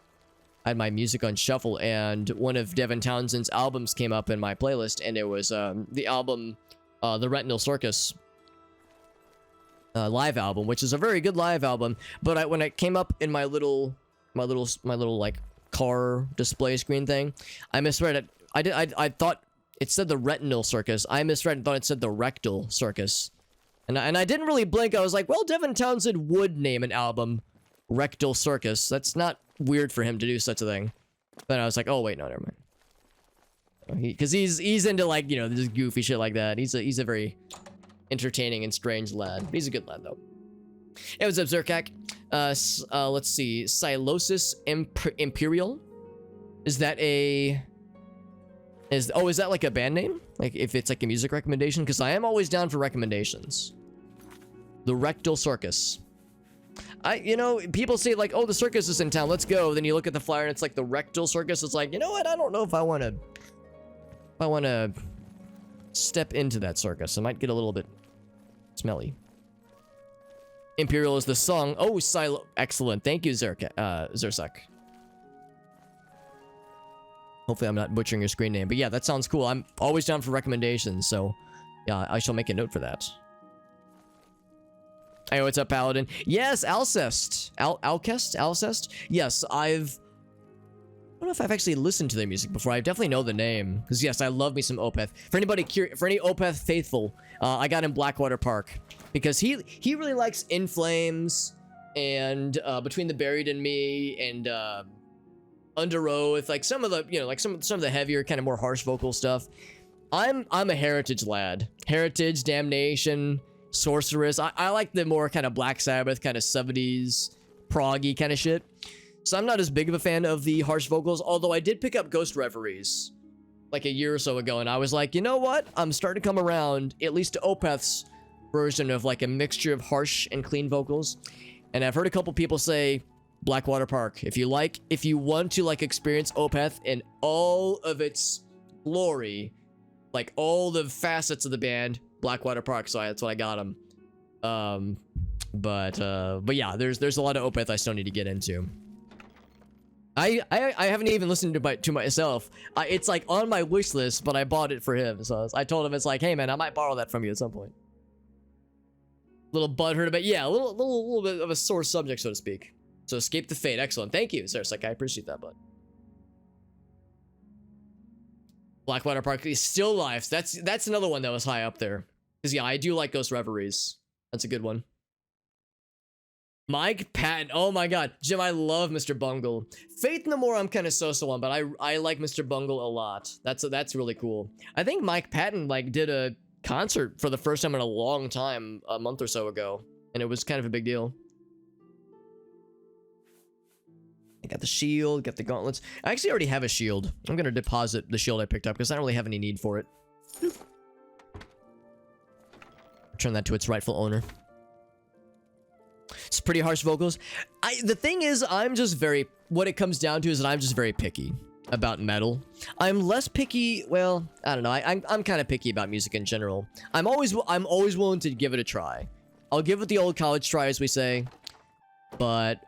I had my music on shuffle, and one of Devin Townsend's albums came up in my playlist, and it was the album The Retinal Circus live album, which is a very good live album. But when it came up in my little like car display screen thing, I misread it. I thought it said the Retinal Circus. I misread and thought it said the Rectal Circus. And I didn't really blink. I was like, well, Devin Townsend would name an album Rectal Circus. That's not weird for him to do such a thing. But I was like, oh, wait, no, never mind. Because he's into, like, you know, this goofy shit like that. He's a very entertaining and strange lad. He's a good lad, though. Hey, what's up, Zerkak? Let's see. Silosis Imperial? Is that a... is that like a band name? Like, if it's like a music recommendation? Because I am always down for recommendations. The Rectal Circus. You know, people say like, oh, the circus is in town, let's go. Then you look at the flyer and it's like the Rectal Circus. It's like, you know what? I don't know if I want to step into that circus. I might get a little bit smelly. Imperial is the song. Oh, excellent. Thank you, Zersak. Hopefully I'm not butchering your screen name. But yeah, that sounds cool. I'm always down for recommendations. So yeah, I shall make a note for that. Hey, what's up, Paladin? Yes, Alcest. Alcest? Yes, I don't know if I've actually listened to their music before. I definitely know the name. Because yes, I love me some Opeth. For any Opeth faithful, I got him Blackwater Park. Because he really likes In Flames and Between the Buried and Me and Under Oath, like some of the, you know, like some of the heavier, kind of more harsh vocal stuff. I'm a Heritage lad. Heritage, Damnation, Sorceress. I like the more kind of Black Sabbath, kind of 70s proggy kind of shit. So I'm not as big of a fan of the harsh vocals, although I did pick up Ghost Reveries like a year or so ago, and I was like, you know what? I'm starting to come around, at least to Opeth's version of like a mixture of harsh and clean vocals. And I've heard a couple people say Blackwater Park. If you want to like experience Opeth in all of its glory, like all the facets of the band, Blackwater Park. So that's what I got him. But yeah, there's a lot of Opeth I still need to get into. I haven't even listened to myself. It's like on my wish list, but I bought it for him. So I told him, it's like, hey man, I might borrow that from you at some point. Little butthurt about, yeah, a little bit of a sore subject, so to speak. So Escape the Fate, excellent. Thank you, sir. Like, I appreciate that, bud. Blackwater Park is Still Life. That's another one that was high up there. Because yeah, I do like Ghost Reveries. That's a good one. Mike Patton. Oh my god. Jim, I love Mr. Bungle. Faith No More I'm kind of so-so on, but I like Mr. Bungle a lot. That's really cool. I think Mike Patton like did a concert for the first time in a long time a month or so ago, and it was kind of a big deal. I got the shield, got the gauntlets. I actually already have a shield. I'm gonna deposit the shield I picked up because I don't really have any need for it. Return that to its rightful owner. It's pretty harsh vocals. The thing is, what it comes down to is that I'm just very picky about metal. I'm less picky, well, I don't know. I'm kind of picky about music in general. I'm always willing to give it a try. I'll give it the old college try, as we say. But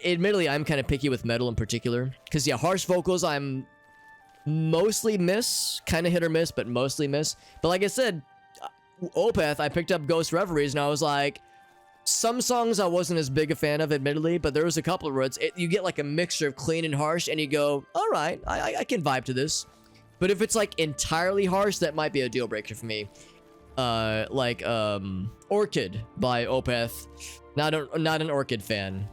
admittedly, I'm kind of picky with metal in particular. Because yeah, harsh vocals I'm mostly miss, kind of hit or miss, but mostly miss. But like I said, Opeth, I picked up Ghost Reveries, and I was like, some songs I wasn't as big a fan of, admittedly, but there was a couple of words. You get like a mixture of clean and harsh, and you go, all right, I can vibe to this. But if it's like entirely harsh, that might be a deal breaker for me. Orchid by Opeth. Not an Orchid fan.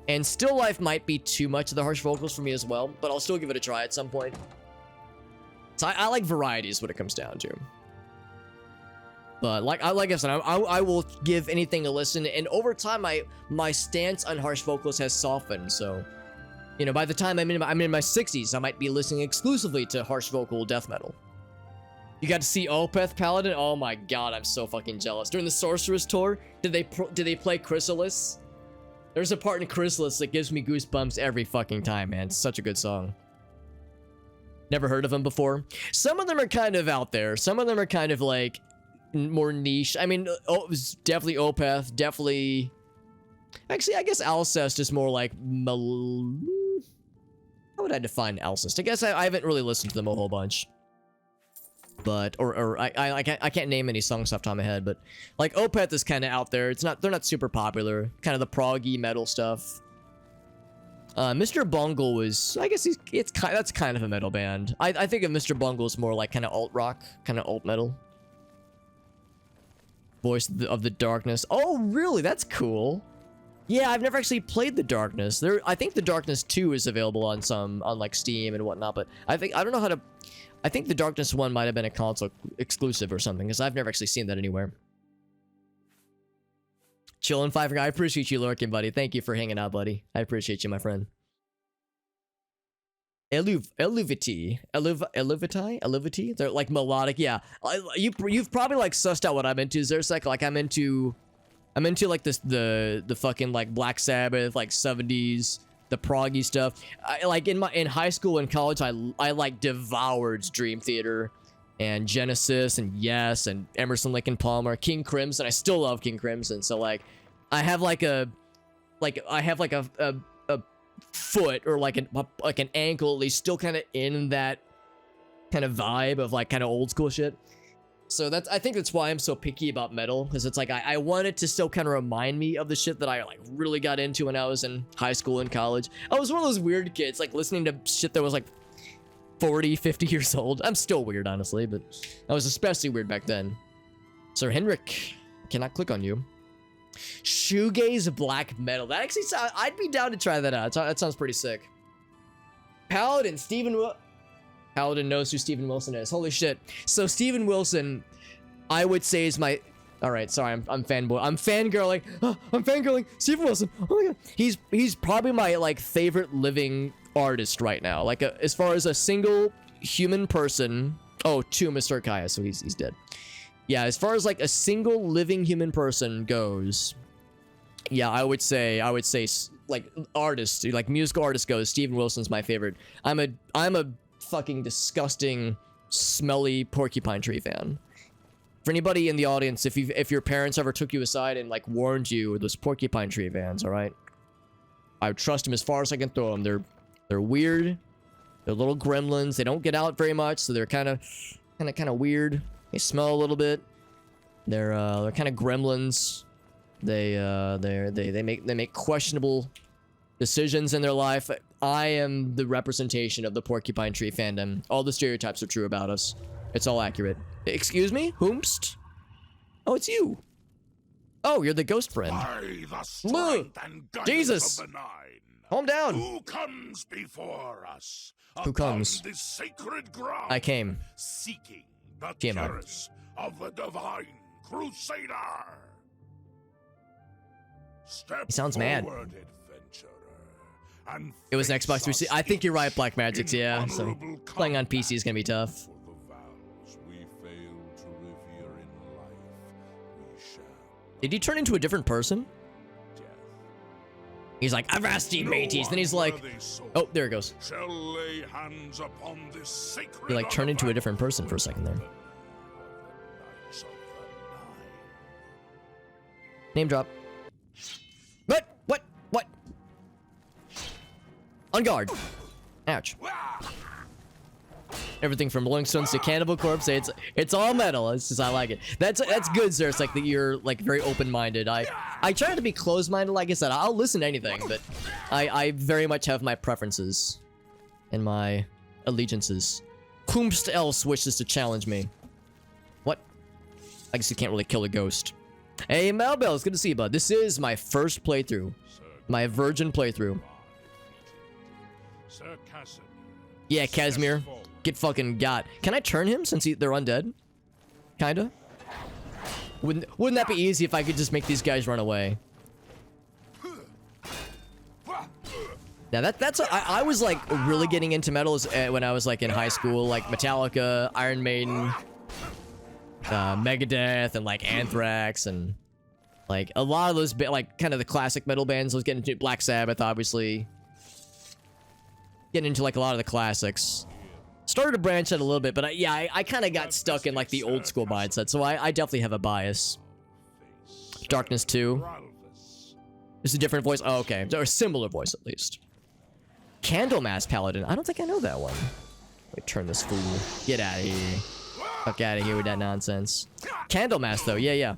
And Still Life might be too much of the harsh vocals for me as well, but I'll still give it a try at some point. So I like variety is what it comes down to. But like I said, I will give anything a listen, and over time my stance on harsh vocals has softened. So, you know, by the time I'm in my 60s, I might be listening exclusively to harsh vocal death metal. You got to see Opeth, Paladin? Oh my god, I'm so fucking jealous. During the Sorceress tour, did they play Chrysalis? There's a part in Chrysalis that gives me goosebumps every fucking time, man. It's such a good song. Never heard of them before. Some of them are kind of out there. Some of them are kind of like more niche. I mean, it was definitely Opeth, definitely. Actually, I guess Alcest is more like how would I define Alcest? I guess I haven't really listened to them a whole bunch. But I can't name any songs off the top of my head, but like Opeth is kind of out there. They're not super popular. Kind of the proggy metal stuff. Mr. Bungle was, I guess that's kind of a metal band. I think of Mr. Bungle as more like kind of alt rock, kind of alt metal. Voice of the Darkness. Oh, really? That's cool. Yeah, I've never actually played The Darkness. I think The Darkness 2 is available on like Steam and whatnot, but I don't know how to. I think The Darkness 1 might have been a console exclusive or something, because I've never actually seen that anywhere. Chillin' Five Guy. I appreciate you lurking, buddy. Thank you for hanging out, buddy. I appreciate you, my friend. Eluviti. They're like melodic. Yeah. You've probably like sussed out what I'm into, Zersek. Like I'm into like this the fucking like Black Sabbath, like 70s, the proggy stuff. In high school and college, I like devoured Dream Theater and Genesis and Yes and Emerson, Lake and Palmer, King Crimson. I still love King Crimson. So like I have like a foot or like an ankle at least still kind of in that kind of vibe of like kind of old school shit. So I think that's why I'm so picky about metal, because it's like I want it to still kind of remind me of the shit that I like really got into when I was in high school and college. I was one of those weird kids like listening to shit that was like 40, 50 years old. I'm still weird, honestly, but I was especially weird back then. Sir Henrik, I cannot click on you. Shoegaze black metal. That actually sounds, I'd be down to try that out. That sounds pretty sick. Paladin, Paladin knows who Steven Wilson is. Holy shit. So Steven Wilson, I would say is my... Alright, sorry, I'm fanboy. I'm fangirling. I'm fangirling. Steven Wilson. Oh my god. He's probably my like favorite living artist right now. Like as far as a single human person. Oh, two Mr. Kaya, so he's dead. Yeah, as far as like a single living human person goes, yeah, I would say like artist, like musical artist goes, Steven Wilson's my favorite. I'm a fucking disgusting, smelly porcupine tree fan. For anybody in the audience, if your parents ever took you aside and like warned you those porcupine tree fans, all right, I would trust them as far as I can throw them. They're weird. They're little gremlins. They don't get out very much, so they're kind of weird. They smell a little bit. They're kind of gremlins. They make questionable decisions in their life. I am the representation of the porcupine tree fandom. All the stereotypes are true about us. It's all accurate. Excuse me? Whomst? Oh, it's you. Oh, you're the ghost friend. Look! Jesus! Calm down. Who comes before us? Who comes? This sacred ground, I came. Seeking the TMI. terrace of the Divine Crusader. Step He sounds mad. forward, adventurer, and It was an face Xbox 360. I think you're right, Black Magic's, in yeah. So honorable playing on PC is gonna be tough. For the vows we failed to revere in life, we shall Did he turn into a different person? death. He's like, Avasti, mateys. Then he's like, Unworthy soul oh, there it goes. shall lay hands upon this sacred He like turned into a different person for a second there. Knights of the Nine. Name drop. What? On guard. Ouch. Everything from Rolling Stones to Cannibal Corpse, it's all metal. It's just I like it. That's good, sir. It's like that you're like very open-minded. I try to be closed-minded. Like I said, I'll listen to anything, but I very much have my preferences and my allegiances. Whomst else wishes to challenge me? What? I guess you can't really kill a ghost. Hey, Malbell, it's good to see you, bud. This is my first playthrough. My virgin playthrough. Sir Casimir. Yeah, Casimir. Get fucking got. Can I turn him since they're undead? Kinda. Wouldn't that be easy if I could just make these guys run away? Yeah, I was like really getting into metals when I was like in high school, like Metallica, Iron Maiden, Megadeth, and like Anthrax, and like a lot of those like kind of the classic metal bands. I was getting into Black Sabbath, obviously. Getting into like a lot of the classics. Started to branch out a little bit, but I kind of got stuck in like the old school mindset, so I definitely have a bias. Darkness 2. It's a different voice. Oh, okay. Or a similar voice, at least. Candlemas Paladin. I don't think I know that one. Let me turn this fool. Get out of here. Fuck out of here with that nonsense. Candlemas, though. Yeah.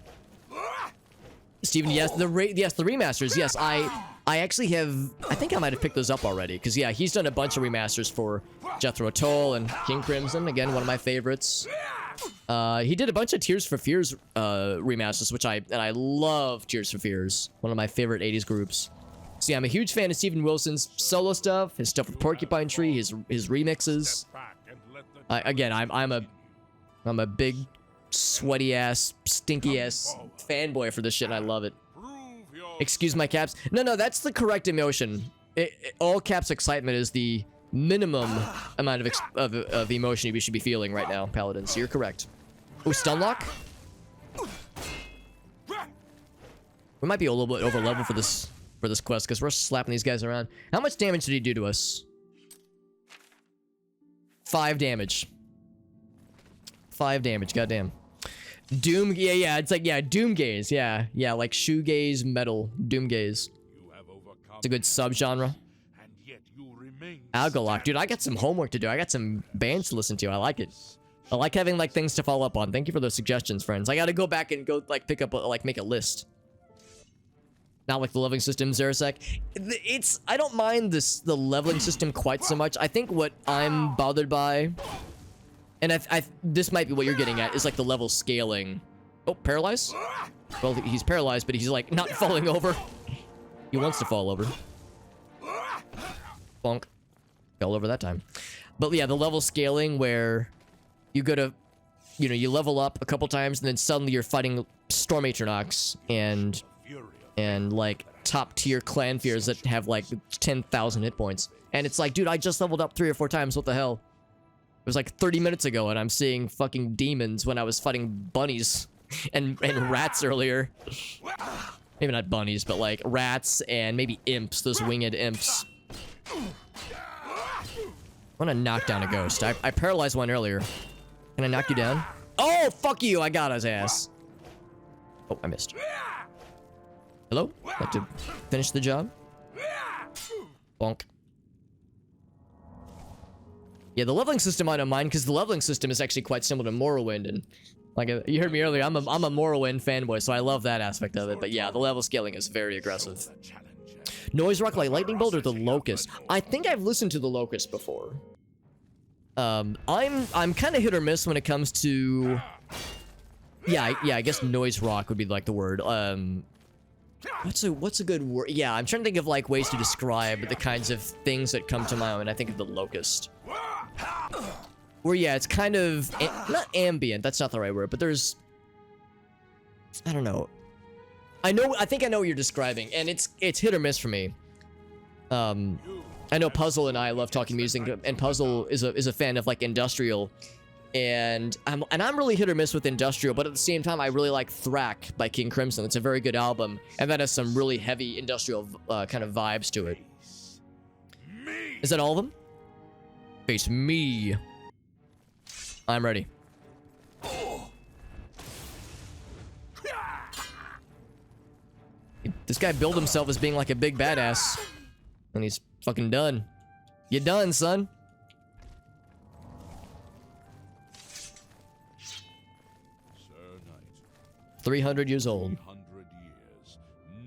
Steven, yes, the remasters. Yes, I actually have... I think I might have picked those up already. Because, yeah, he's done a bunch of remasters for Jethro Tull and King Crimson. Again, one of my favorites. He did a bunch of Tears for Fears remasters, which I love Tears for Fears. One of my favorite 80s groups. So, yeah, I'm a huge fan of Steven Wilson's solo stuff. His stuff with Porcupine Tree. His remixes. Again, I'm a big, sweaty-ass, stinky-ass fanboy for this shit, and I love it. Prove Excuse my caps. No, that's the correct emotion. All caps excitement is the minimum amount of emotion you should be feeling right now, Paladin. So you're correct. Oh, stun lock? We might be a little bit over level for this quest because we're slapping these guys around. How much damage did he do to us? 5 damage. 5 damage, goddamn. Doom, yeah, it's like, yeah, Doom Gaze, yeah, like shoegaze metal, Doom Gaze. It's a good subgenre. Algalock, dude, I got some homework to do. I got some bands to listen to. I like it. I like having like things to follow up on. Thank you for those suggestions, friends. I gotta go back and go like pick up, like make a list. Not like the leveling system, Zarasek. I don't mind the leveling system quite so much. I think what I'm bothered by, and this might be what you're getting at, is like the level scaling. Oh, paralyzed? Well, he's paralyzed, but he's like not falling over. He wants to fall over. Bonk. Fell over that time. But yeah, the level scaling where you go to, you know, you level up a couple times and then suddenly you're fighting Storm Atronox and like top tier clan fears that have like 10,000 hit points. And it's like, dude, I just leveled up 3 or 4 times. What the hell? It was like 30 minutes ago and I'm seeing fucking demons when I was fighting bunnies and rats earlier. Maybe not bunnies, but like rats and maybe imps, those winged imps. I want to knock down a ghost. I paralyzed one earlier. Can I knock you down? Oh, fuck you. I got his ass. Oh, I missed. Hello? Like to finish the job? Bonk. Yeah, the leveling system I don't mind because the leveling system is actually quite similar to Morrowind, and like you heard me earlier, I'm a Morrowind fanboy, so I love that aspect of it. But yeah, the level scaling is very aggressive. Noise Rock like Lightning Bolt or the Locust? I think I've listened to the Locust before. I'm kind of hit or miss when it comes to. Yeah, I guess Noise Rock would be like the word. What's a good word? Yeah, I'm trying to think of like ways to describe the kinds of things that come to mind when I think of the Locust. Where yeah, it's kind of not ambient. That's not the right word, but there's. I don't know. I think I know what you're describing, and it's hit or miss for me. I know Puzzle and I love talking music, and Puzzle is a fan of like industrial, and I'm really hit or miss with industrial, but at the same time I really like Thrak by King Crimson. It's a very good album, and that has some really heavy industrial kind of vibes to it. Is that all of them? Face me. I'm ready. This guy billed himself as being like a big badass. And he's fucking done. You done, son. Sir Knight, 300 years old. 300 years.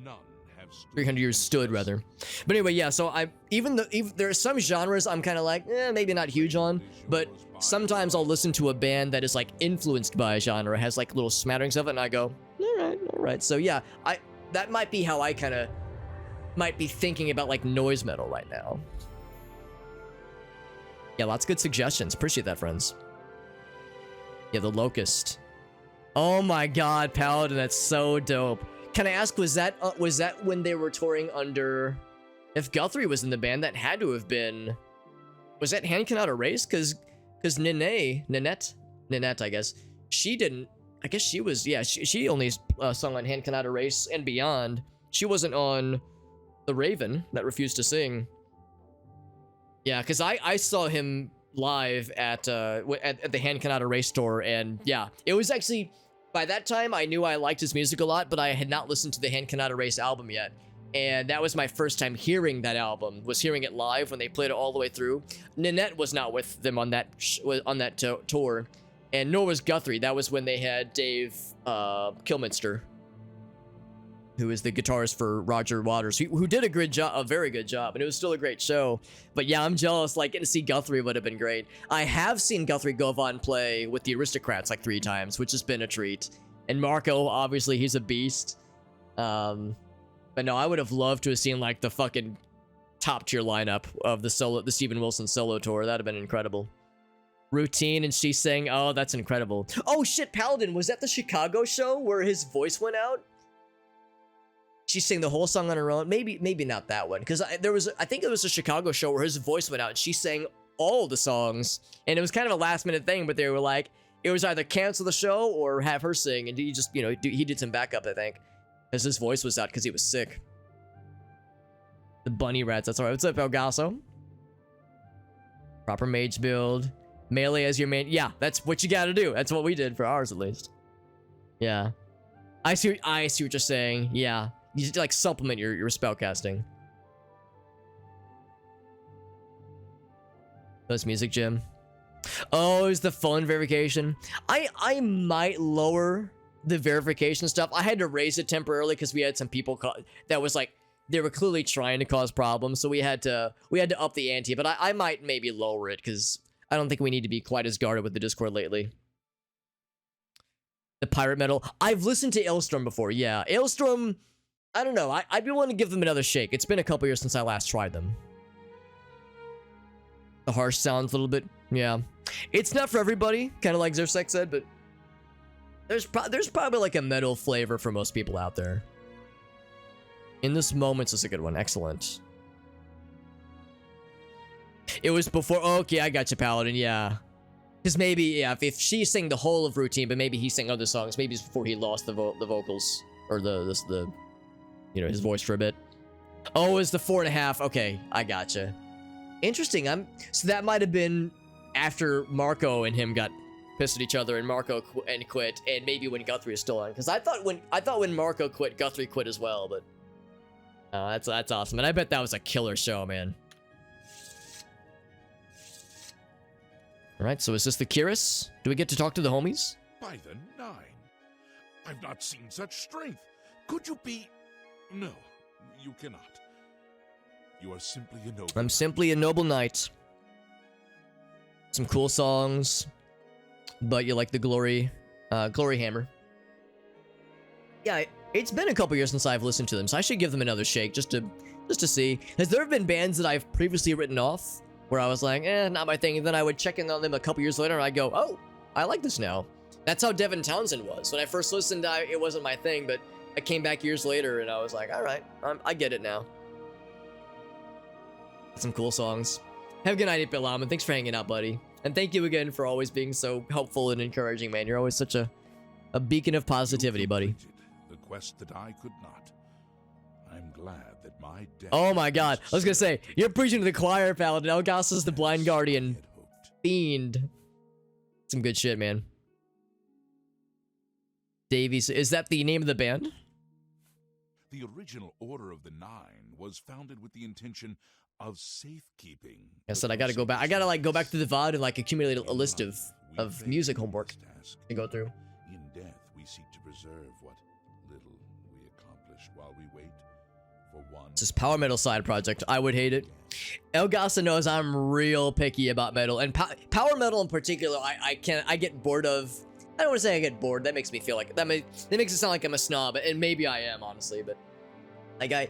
None have stood 300 years stood, rather. But anyway, yeah, so even there are some genres I'm kind of like, maybe not huge on, but sometimes I'll listen to a band that is like influenced by a genre, has like little smatterings of it, and I go, all right. So yeah, that might be how I kind of might be thinking about like noise metal right now. Yeah, lots of good suggestions. Appreciate that, friends. Yeah, the Locust. Oh my god, Paladin, that's so dope. Can I ask, was that when they were touring under... If Guthrie was in the band, that had to have been... Was that Hand Cannot Erase? Because Ninette, I guess, she didn't... I guess she was... Yeah, she only sung on Hand Cannot Erase and Beyond. She wasn't on The Raven, that refused to sing. Yeah, because I saw him live at the Hand Cannot Erase tour, and yeah, it was actually... By that time, I knew I liked his music a lot, but I had not listened to the Hand Cannot Erase album yet. And that was my first time hearing that album, was hearing it live when they played it all the way through. Ninette was not with them on that tour, and nor was Guthrie. That was when they had Dave Kilminster, who is the guitarist for Roger Waters, who did a very good job, and it was still a great show. But yeah, I'm jealous, like, getting to see Guthrie would have been great. I have seen Guthrie go on play with the Aristocrats like 3 times, which has been a treat. And Marco, obviously, he's a beast. But no, I would have loved to have seen like the fucking top tier lineup of the Steven Wilson solo tour. That'd have been incredible. Routine, and she sang, oh, that's incredible. Oh shit, Paladin, was that the Chicago show where his voice went out? she sang the whole song on her own. Maybe not that one, because I think it was a Chicago show where his voice went out and she sang all the songs, and it was kind of a last minute thing, but they were like, it was either cancel the show or have her sing, and he just, he did some backup, I think, because his voice was out because he was sick. The bunny rats, that's alright. What's up, Elgaso? Proper mage build. Melee as your main. Yeah, that's what you gotta do. That's what we did for ours, at least. Yeah. I see what you're saying. Yeah. You just like supplement your spell casting. Those music, Jim. Oh, is the phone verification. I might lower the verification stuff. I had to raise it temporarily because we had some people that was like, they were clearly trying to cause problems, so we had to up the ante, but I might maybe lower it because I don't think we need to be quite as guarded with the Discord lately. The pirate metal. I've listened to Ailstorm before. Yeah, Ailstorm, I don't know. I'd be willing to give them another shake. It's been a couple years since I last tried them. The harsh sounds a little bit. Yeah. It's not for everybody, kind of like Zersex said, but there's probably like a metal flavor for most people out there. In This Moments is a good one. Excellent. It was before. Oh, okay, I got you, Paladin. Yeah. Because maybe, yeah, if she sang the whole of Routine, but maybe he sang other songs. Maybe it's before he lost the vocals. Or his voice for a bit. Oh, it's the 4.5. Okay, I gotcha. Interesting. So that might have been after Marco and him got pissed at each other, and Marco quit, and maybe when Guthrie is still on. Because I thought when Marco quit, Guthrie quit as well, but... that's awesome. And I bet that was a killer show, man. Alright, so is this the Kiris? Do we get to talk to the homies? By the 9. I've not seen such strength. Could you be... No, you cannot. You are simply a noble. I'm simply a noble knight. Some cool songs. But you like the Glory Hammer. Yeah, it's been a couple years since I've listened to them, so I should give them another shake just to see. Has there been bands that I've previously written off where I was like, not my thing, and then I would check in on them a couple years later and I go, oh, I like this now. That's how Devin Townsend was. When I first listened, it wasn't my thing, but I came back years later and I was like, all right, I get it now. Some cool songs. Have a good night, Bilam, and thanks for hanging out, buddy. And thank you again for always being so helpful and encouraging, man. You're always such a beacon of positivity, buddy. The quest that I could not. I'm glad that my death. Oh my god. I was gonna say, you're preaching to the choir, Paladin. Elgasa's the blind guardian. Fiend. Some good shit, man. Davies, is that the name of the band? The original Order of the Nine was founded with the intention of safekeeping. I said I gotta go back. I gotta go back to the VOD and accumulate a list of music homework to go through. In death, we seek to preserve what little we accomplish while we wait for one. It's this power metal side project. I would hate it. Elgasa knows I'm real picky about metal, and power metal in particular. I get bored of. I don't want to say I get bored. That makes me feel like that makes it sound like I'm a snob, and maybe I am, honestly. But I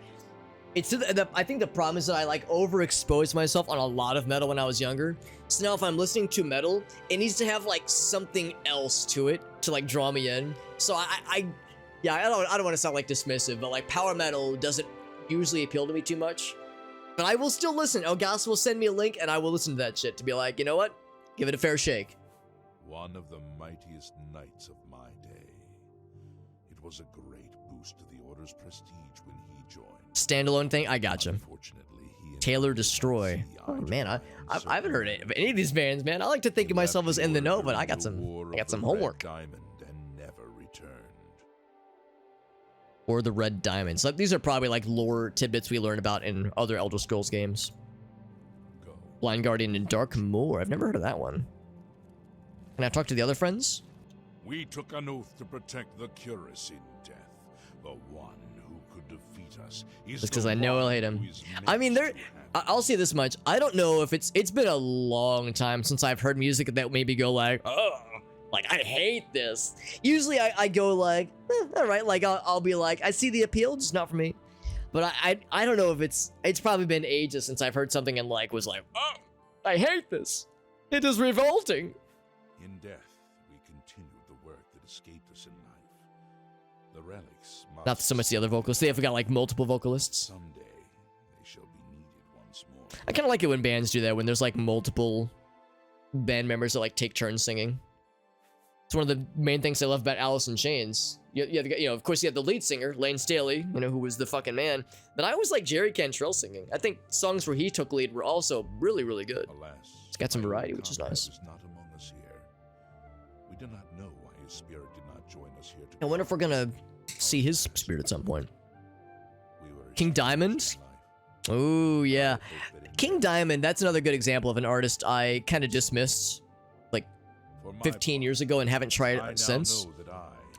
think the problem is that I overexposed myself on a lot of metal when I was younger. So now if I'm listening to metal, it needs to have something else to it to draw me in. So I don't want to sound dismissive, but power metal doesn't usually appeal to me too much. But I will still listen. Elgas will send me a link and I will listen to that shit to be like, you know what? Give it a fair shake. One of the mightiest nights of my day. It was a great boost to the Order's prestige when he joined. Standalone thing? I gotcha. Unfortunately, Taylor Destroy. Oh man, I haven't heard of any of these bands, man. I like to think of myself as in the know, but I got some homework. Diamond and never returned. Or the Red Diamonds. These are probably lore tidbits we learn about in other Elder Scrolls games. Go. Blind Guardian and Dark Moor. I've never heard of that one. Can I talk to the other friends? We took an oath to protect the Curus in death. The one who could defeat us is just because I know I'll hate him. I mean, I'll say this much. I don't know if it's been a long time since I've heard music that made me go oh, I hate this. Usually I go all right. I'll be I see the appeal, just not for me. But I don't know if it's probably been ages since I've heard something and was oh, I hate this. It is revolting. In death, we continued the work that escaped us in life. The relics Not so much the other vocalists. They have got like multiple vocalists. Someday they shall be needed once more. I kind of like it when bands do that, when there's like multiple band members that like take turns singing. It's one of the main things I love about Alice in Chains. Of course you have the lead singer, Lane Staley, who was the fucking man. But I always like Jerry Cantrell singing. I think songs where he took lead were also really, really good. Alas, It's got some variety, which is nice. is not among us here. We do not know why his spirit did not join us here. I wonder if we're gonna see his spirit at some point. We were King Diamond? Oh yeah. King Diamond, that's another good example of an artist I kind of dismissed like 15 years ago and haven't tried it since.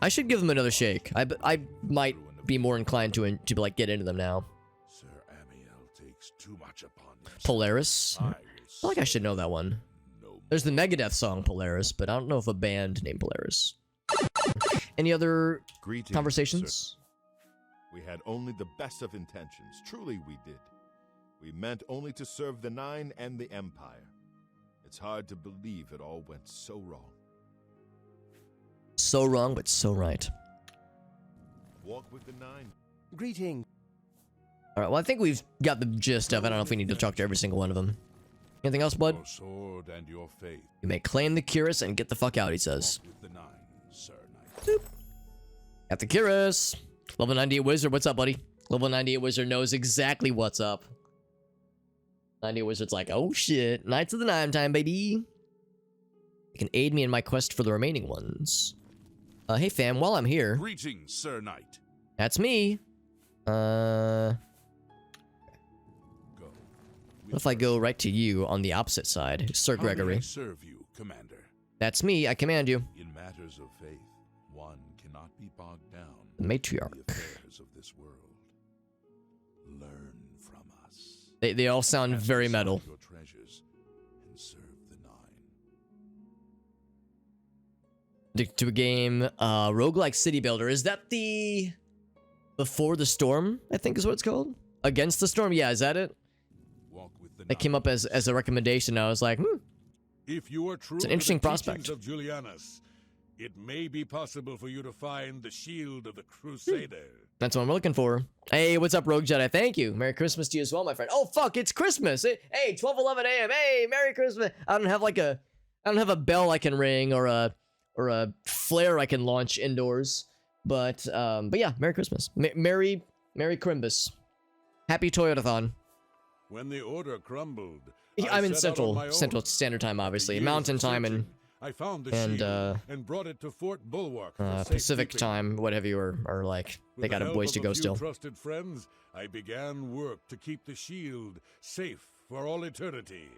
I should give them another shake. I might be more inclined to like get into them now. Sir Amiel takes too much upon himself. Polaris. I feel like I should know that one. There's the Megadeth song Polaris, but I don't know if a band named Polaris. Any other Greetings, conversations? sir. We had only the best of intentions. Truly we did. We meant only to serve the Nine and the Empire. It's hard to believe it all went so wrong. So wrong, but so right. Walk with the Nine. Greeting. All right, well, I think we've got the gist of it. I don't know if we need to talk to every single one of them. Anything else, bud? Your sword and your faith. You may claim the Curious and get the fuck out, he says. Walk with the Nine, Sir Knight. Got the Curious. Level 98 Wizard, what's up, buddy? Level 98 Wizard knows exactly what's up. 98 Wizard's like, oh shit, Knights of the Nine time, baby. You can aid me in my quest for the remaining ones. Hey fam, while I'm here, Greetings, Sir Knight. that's me. What Go. if I go right to you on the opposite side, Sir How may I Gregory? serve you, Commander? That's me, I command you. In matters of faith, one cannot be bogged down The in Matriarch. the affairs of this world. Learn from us. They all sound Cast very aside metal. Your treasures and serve the Nine. To a game, roguelike city builder. Is that the Before the Storm, I think is what it's called? Against the Storm? Yeah, is that it? Walk with the That came up as a recommendation. I was like, If you are true It's an to interesting the prospect. teachings of Julianus, it may be possible for you to find the shield of the Crusader. that's what I'm looking for. Hey, what's up, Rogue Jedi? Thank you. Merry Christmas to you as well, my friend. Oh, fuck, it's Christmas. Hey, 12:11 a.m. Hey, Merry Christmas. I don't have a bell I can ring or a flare I can launch indoors. But yeah, Merry Christmas. Merry Crimbus. Happy Toyotathon. When the order crumbled, I'm in I set out on my Central own. Standard Time, obviously. Years Mountain of Time and searching, I found the and, shield and brought it to Fort Bulwark for Pacific safekeeping. Time, what have you, are like, they With got the a help ways of to go few still. Trusted friends, I began work to keep the shield safe for all eternity.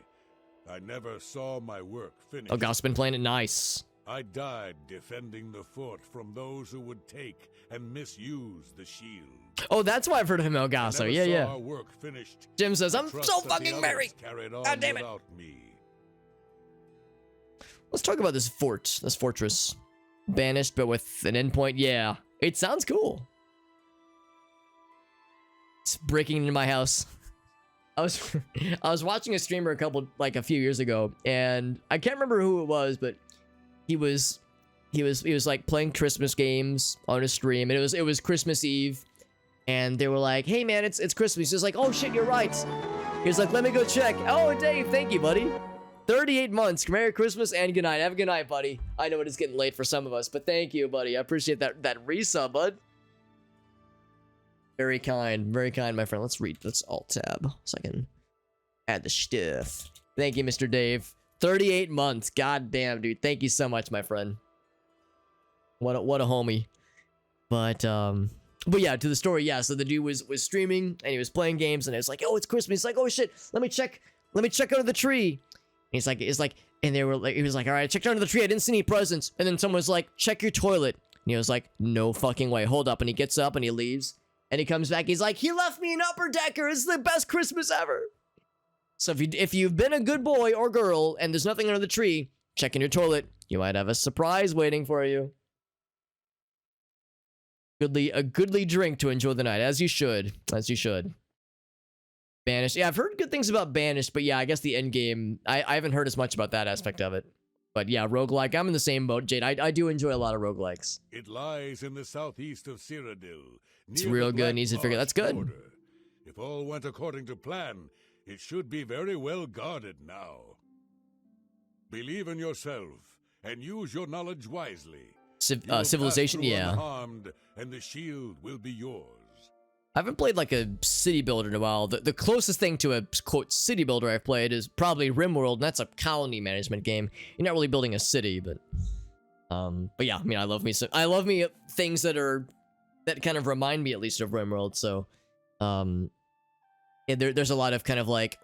I never saw my work finished. Oh, Gospel playing it nice. I died defending the fort from those who would take and misuse the shield. Oh, that's why I've heard of him, El I Gasso. never Yeah, saw yeah. our work finished. Jim says, I I'm trust so that the fucking others merry. carried on God damn it. without me. Let's talk about this fortress. Banished, but with an endpoint. Yeah, it sounds cool. It's breaking into my house. I was watching a streamer a few years ago, and I can't remember who it was, but he was like playing Christmas games on a stream, and it was Christmas Eve, and they were like, "Hey man, it's Christmas." He's like, "Oh shit, you're right." He was like, "Let me go check." Oh, Dave, thank you, buddy. 38 months. Merry Christmas and good night. Have a good night, buddy. I know it is getting late for some of us, but thank you, buddy. I appreciate that resub, bud. Very kind, my friend. Let's alt tab so I can add the stuff. Thank you, Mr. Dave. 38 months. God damn, dude. Thank you so much, my friend. What a homie. But yeah, to the story. Yeah, so the dude was streaming and he was playing games and it was like, oh, it's Christmas. He's like, oh shit, let me check under the tree. And he's like, and they were like, he was like, all right, I checked under the tree. I didn't see any presents. And then someone was like, check your toilet. And he was like, no fucking way. Hold up. And he gets up and he leaves. And he comes back. He's like, he left me an upper decker. It's the best Christmas ever. So if you've been a good boy or girl and there's nothing under the tree, check in your toilet. You might have a surprise waiting for you. A goodly drink to enjoy the night, as you should. Banished. Yeah, I've heard good things about Banished, but yeah, I guess the end game, I haven't heard as much about that aspect of it. But yeah, roguelike. I'm in the same boat, Jade. I do enjoy a lot of roguelikes. It lies in the southeast of Cyrodiil. It's real good and easy to figure. That's good. Border. If all went according to plan, it should be very well guarded now. Believe in yourself and use your knowledge wisely. Civilization, yeah. Unharmed, and the shield will be yours. I haven't played like a city builder in a while. The closest thing to a quote city builder I've played is probably RimWorld, and that's a colony management game. You're not really building a city, but yeah, I mean, I love me things that kind of remind me at least of RimWorld. So, yeah, there's a lot of kind of like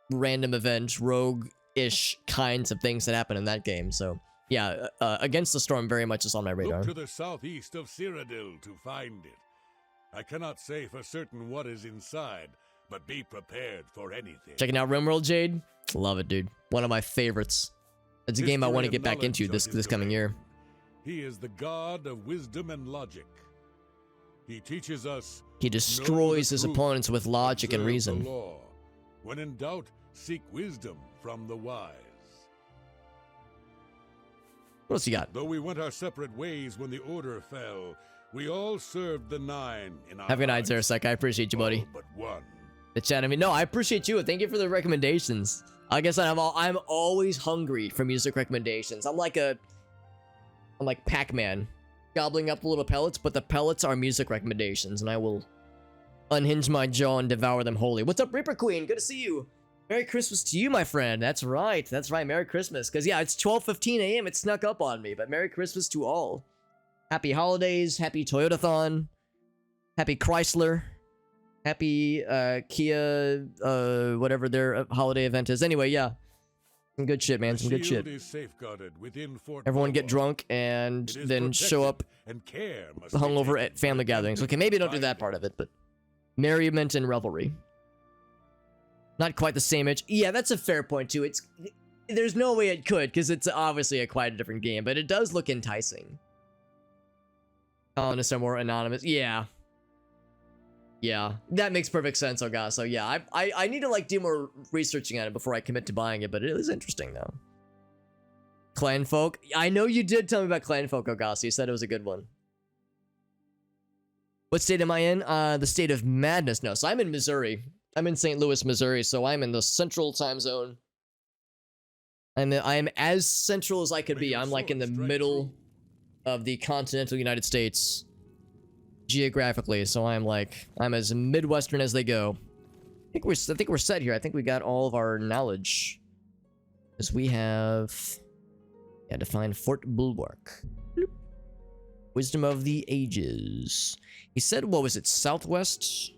random event, rogue-ish kinds of things that happen in that game. So, yeah, Against the Storm very much is on my radar. Look to the southeast of Cyrodiil to find it. I cannot say for certain what is inside, but be prepared for anything. Checking out RimWorld, Jade? Love it, dude. One of my favorites. It's a game I want to get back into this coming year. He is the god of wisdom and logic. He teaches us. He destroys his opponents with logic and reason. The law. When in doubt, seek wisdom from the wise. What else you got? Though we went our separate ways when the order fell, we all served the Nine in our Have a good night, hearts. Zarasek. I appreciate you, buddy. All but one. The chat, I mean, no, I appreciate you. Thank you for the recommendations. I guess I'm always hungry for music recommendations. I'm like Pac-Man, gobbling up the little pellets, but the pellets are music recommendations, and I will unhinge my jaw and devour them wholly. What's up, Reaper Queen? Good to see you. Merry Christmas to you, my friend. That's right. That's right. Merry Christmas. Because, yeah, it's 12:15 a.m. It snuck up on me, but Merry Christmas to all. Happy holidays. Happy Toyotathon. Happy Chrysler. Happy Kia, whatever their holiday event is. Anyway, yeah. Some good shit, man. Some good shit. Is safeguarded within Fort Everyone get Belmont. drunk and It is then show up protected, and care must be hungover taken at family to gatherings. defend Okay, maybe don't do it. that part of it, but merriment and revelry. Not quite the same itch. Yeah, that's a fair point too. There's no way it could, because it's obviously a quite a different game, but it does look enticing. Colonists are more anonymous. Yeah. Yeah, that makes perfect sense, Oga. So yeah, I need to like do more researching on it before I commit to buying it, but it is interesting though. Clanfolk. I know you did tell me about Clanfolk, Oga. You said it was a good one. What state am I in? The state of madness. No, so I'm in Missouri. I'm in St. Louis, Missouri, so I'm in the central time zone. I'm as central as I could be. I'm like in the middle of the continental United States geographically, so I'm as Midwestern as they go. I think we're set here. I think we got all of our knowledge. Because we have to find Fort Bulwark. Bloop. Wisdom of the Ages. He said, what was it, southwest?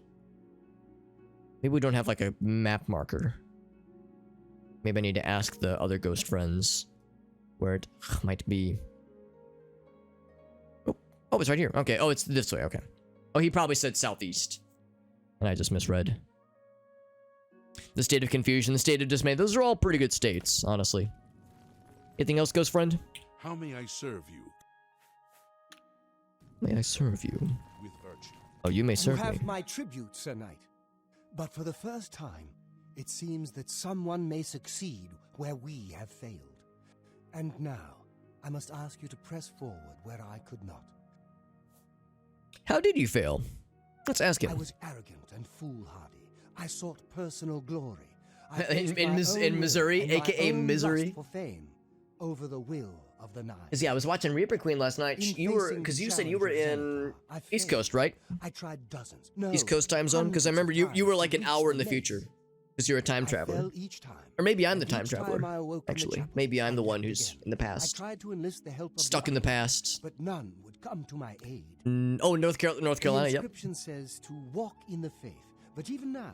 Maybe we don't have like a map marker. Maybe I need to ask the other ghost friends where it might be. Oh, it's right here. Okay. Oh, it's this way. Okay. Oh, he probably said southeast. And I just misread. The state of confusion, the state of dismay. Those are all pretty good states, honestly. Anything else, ghost friend? How may I serve you? May I serve you? With virtue. Oh, you may You serve me. have my tribute, Sir Knight. But for the first time, it seems that someone may succeed where we have failed. And now, I must ask you to press forward where I could not. How did you fail? Let's ask I him. was arrogant and foolhardy. I sought personal glory. In Missouri, aka Misery. For fame over the will of the Nine. Cause yeah, I was watching Reaper Queen last night. In You were, facing because the you said you were challenge of in Xenopha, I East failed. Coast, right? I tried dozens. No, East Coast time zone? Because I remember you were like an hour in the future. Because you're a time I traveler. fell each time. Or maybe I'm the And time each time traveler. I awoke in the Actually, chapel, maybe I'm I the one lived who's again. in the I past. tried to enlist the help of Stuck in the others, past. but none would come to my aid. Oh, North Carolina, The yep. inscription says to walk in the faith, but even now,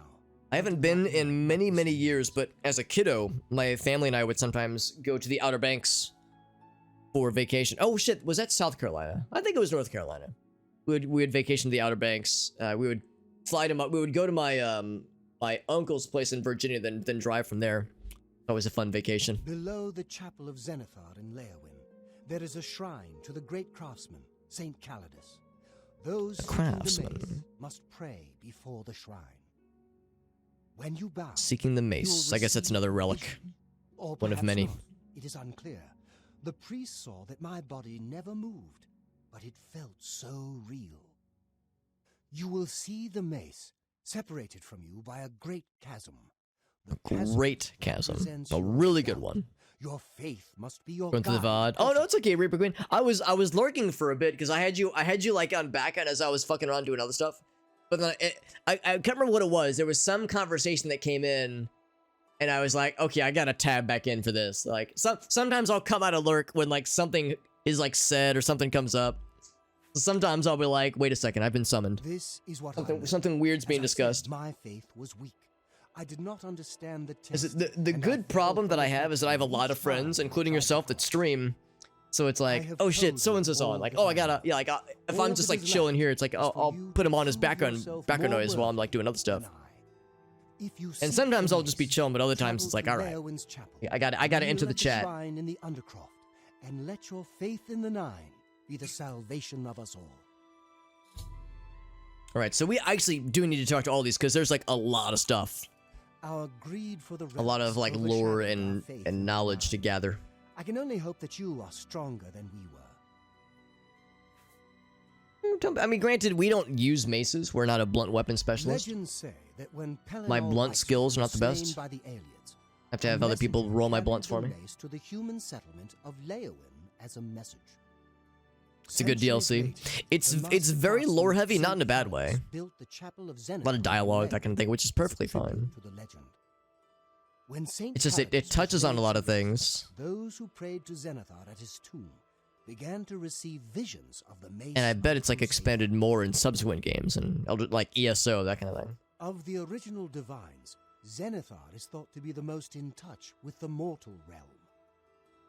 I haven't been in many, many years, but as a kiddo, my family and I would sometimes go to the Outer Banks for vacation. Oh shit, was that South Carolina? I think it was North Carolina. We would vacation to the Outer Banks. We would fly to we would go to my my uncle's place in Virginia, then drive from there. Always a fun vacation. below the chapel of Xenophar in Leowyn, there is a shrine to the great craftsman, Saint Calidus. Those seeking the craftsman. mace must pray before the shrine. When you bow, Seeking the you will mace. I guess that's receive another relic. vision, or One of perhaps many. not. it is unclear. The priest saw that my body never moved, but it felt so real. You will see the mace, separated from you by a great chasm. The Great chasm. represents A your really good fall. one. Your faith must be your Going through the guide. VOD. Oh no, it's okay, Reaper Queen. I was lurking for a bit because I had you like on background as I was fucking around doing other stuff. But then I can't remember what it was. There was some conversation that came in, and I was like, okay, I gotta tab back in for this. Like sometimes I'll come out of lurk when like something is like said or something comes up. Sometimes I'll be like, wait a second, I've been summoned. This is what I learned. Something weird's As being I said, discussed. my faith was weak. I did not understand the Is test. it the and I good fell problem from that I it have is that I have a each lot of friends, time I including tried yourself, to that stream. So it's like, have oh shit, told so and so's you on. all Like, the oh, I gotta, time. yeah, like if All I'm that just like is chilling left here, it's like, is oh, for I'll you put him to on as prove background yourself background more noise while I'm worthy like doing other stuff. than I. If you And seek sometimes the I'll just be mace, chilling, but other times travel it's like, to all right, Leowin's chapel. I gotta Kneel enter the at chat. shrine in the Undercroft, and let your faith in the Nine be the salvation of us all. All right, so we actually do need to talk to all these because there's like a lot of stuff, Our greed for the a lot of like lore overshadowed our and faith in the knowledge to Nine. gather. I can only hope that you are stronger than we were. I mean, granted, we don't use maces. We're not a blunt weapon specialist. Legends say that when My Pelennor blunt White skills are not the was best. slain by the aliens, I have to a have other people messenger roll my carried blunts the for me. mace to the human settlement of Leowin as a message. It's a good Centuries DLC. later, It's the it's very master lore craftsman heavy, not in a St. bad Thomas way. built the chapel of A lot Zenithar of dialogue, in that kind of thing, which is Leowin perfectly as a tribute fine. to the legend. When Saint It's just it Callus was touches on a laid lot to of rest, things. Those who prayed to Zenithar at his tomb began to receive visions of the mace And I of bet the it's like Crusader. expanded more in subsequent games and like ESO, that kind of thing. Of the original divines, Zenithar is thought to be the most in touch with the mortal realm.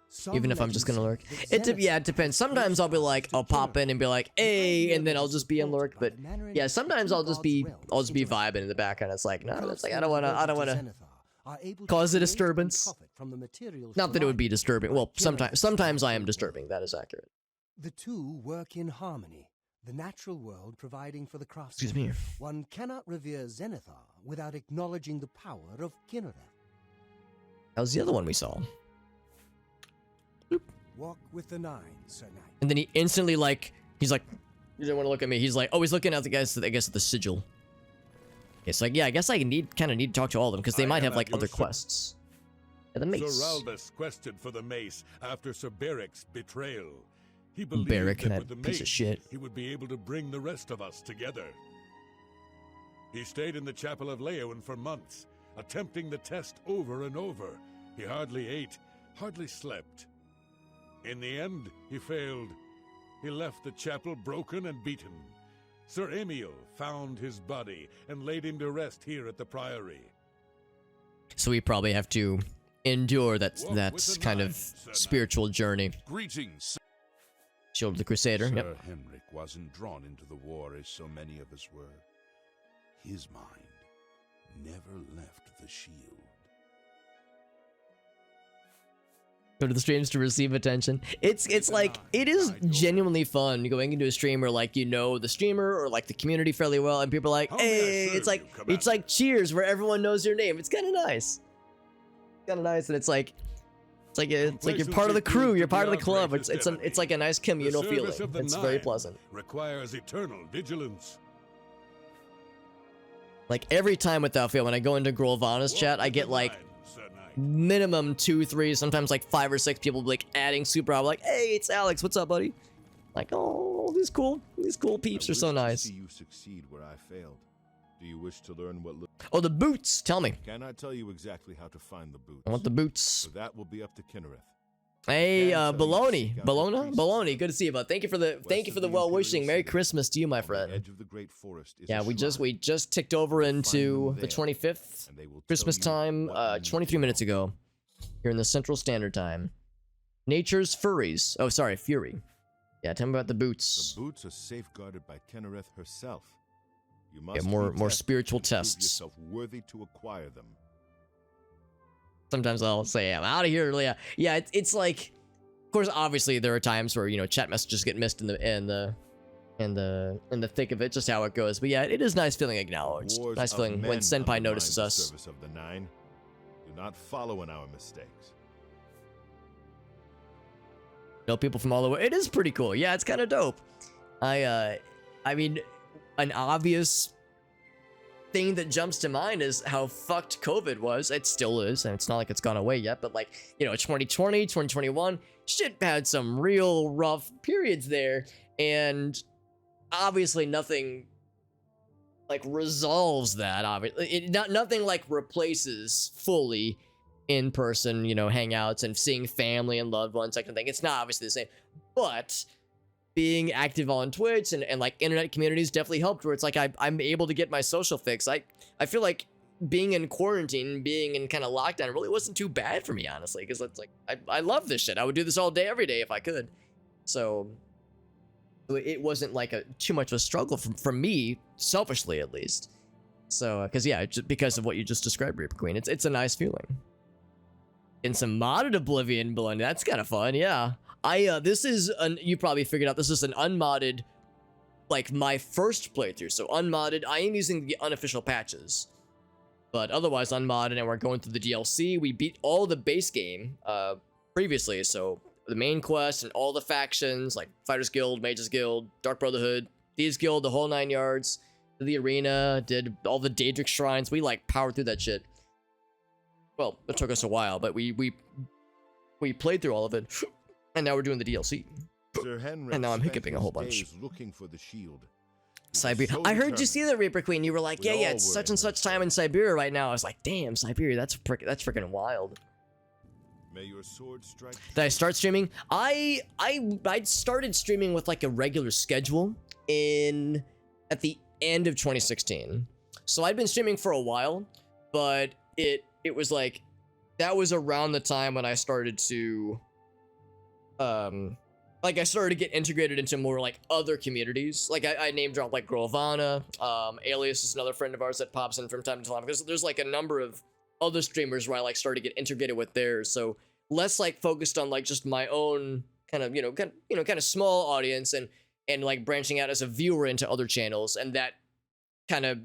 Some Even if I'm just gonna lurk. legends say that Yeah, it Zenithar depends. has Sometimes forced I'll be us like, to I'll pop kill in and be like, The hey, idea and then I'll was just be in supported lurk. by But the manner in yeah, which sometimes two I'll just gods' be realms interact. vibing in the background. It's like, no, it's like I Craftsmen don't wanna devoted to Zenithar are able to cause a create and disturbance. profit from the materials Not that it would be provided disturbing. by Well, Kynareth's sometimes I am natural disturbing. world. That is accurate. The two work in harmony, the natural world providing for the craftsman. Excuse me. One cannot revere Zenithar without acknowledging the power of Kynareth. That was the other one we saw. Walk with the Nine, Sir Knight. And then he instantly he's like, you didn't want to look at me. He's like, oh, he's looking at the guys, I guess, at the sigil. It's like, yeah, I guess I kind of need to talk to all of them because they I might am have at like your other service. quests. Yeah, the mace. Sir Ralbus quested for the mace after Sir Beric's betrayal. He believed Beric, that that with the piece of mace, shit. he would be able to bring the rest of us together. He stayed in the chapel of Leowin for months, attempting the test over and over. He hardly ate, hardly slept. In the end, he failed. He left the chapel broken and beaten. Sir Emil found his body and laid him to rest here at the priory. So we probably have to endure that Walk with the kind Nine, of Sir Knight. spiritual journey. Greetings. Shield of the Crusader. Sir Yep. Henrik wasn't drawn into the war as so many of us were. His mind never left the shield. Go to the streams to receive attention. It's like it is genuinely fun going into a stream where like you know the streamer or like the community fairly well, and people are like, How may I hey, serve it's like you, Commander? it's like Cheers where everyone knows your name. It's kind of nice. Kind of nice, and it's like you're part of the crew. You're part of the club. It's like a nice communal The feeling. service of the It's very Nine pleasant. requires eternal vigilance. Like every time without fail, when I go into Grolvana's Walk chat, I with get the like Nine, Sir Knight. minimum 2, 3, sometimes like 5 or 6 people like adding super. I'm like, hey, it's Alex. What's up, buddy? Like, oh, these cool peeps I are so wish to nice. see you succeed where I failed. Do you wish to learn what? Oh, the boots. Tell me. Cannot tell you exactly how to find the boots. I want the boots. So that will be up to Kynareth. Hey, Can tell you Baloney. seek out Bologna? the priest. Bologna. Good to see you, bud. Thank you for the of well the wishing. Imperial Merry City, Christmas to you, my on the friend. edge of the great forest is Yeah, a we shrine, just ticked over Find into them the there, 25th. and they will tell Christmas you time, what you need 23 to minutes know. ago. Here in the Central Standard Time. Nature's Furries. Oh, sorry, Fury. Yeah, tell me about the boots. The boots are safeguarded by Kynareth herself. You Yeah, must more be tested spiritual and prove tests. yourself worthy to acquire them. Sometimes I'll say I'm out of here. Yeah, it's like, of course, obviously there are times where chat messages get missed in the thick of it, just how it goes. But yeah, it is nice feeling acknowledged. Wars Nice of feeling when men Senpai undermine notices the us. service of the Nine. Do not follow in our mistakes. know people from all over. It is pretty cool. Yeah, it's kind of dope. I mean, an obvious thing that jumps to mind is how fucked COVID was. It still is, and it's not like it's gone away yet, but like, you know, 2020, 2021, shit had some real rough periods there, and obviously nothing like resolves that. Obviously, nothing like replaces fully in-person, you know, hangouts and seeing family and loved ones, that kind of thing. It's not obviously the same, but being active on Twitch and like internet communities definitely helped, where it's like I'm able to get my social fix. I feel like being in quarantine, being in kind of lockdown really wasn't too bad for me, honestly, because it's like I love this shit. I would do this all day, every day if I could. So it wasn't like too much of a struggle for me, selfishly at least. So because yeah, just because of what you just described, Reaper Queen, it's a nice feeling. And some modded Oblivion blend, that's kind of fun, yeah. This is you probably figured out, this is an unmodded, like my first playthrough. So unmodded, I am using the unofficial patches, but otherwise unmodded, and we're going through the DLC. We beat all the base game previously, so the main quest and all the factions like Fighters Guild, Mages Guild, Dark Brotherhood, Thieves Guild, the whole 9 yards. The arena, did all the Daedric shrines. We like powered through that shit. Well, it took us a while, but we played through all of it. And now we're doing the DLC. And now I'm hiccuping a whole bunch. Looking for the shield. Siberia. I heard you see the Reaper Queen. You were like, yeah, it's such and such time in Siberia right now. I was like, damn, Siberia, that's freaking wild. May your sword strike. Did I start streaming? I started streaming with like a regular schedule at the end of 2016. So I'd been streaming for a while, but it was like, that was around the time when I started to like I started to get integrated into more like other communities. Like I name dropped like Grovana, Alias is another friend of ours that pops in from time to time, because there's like a number of other streamers where I like started to get integrated with theirs. So less like focused on like just my own kind of small audience, and like branching out as a viewer into other channels, and that kind of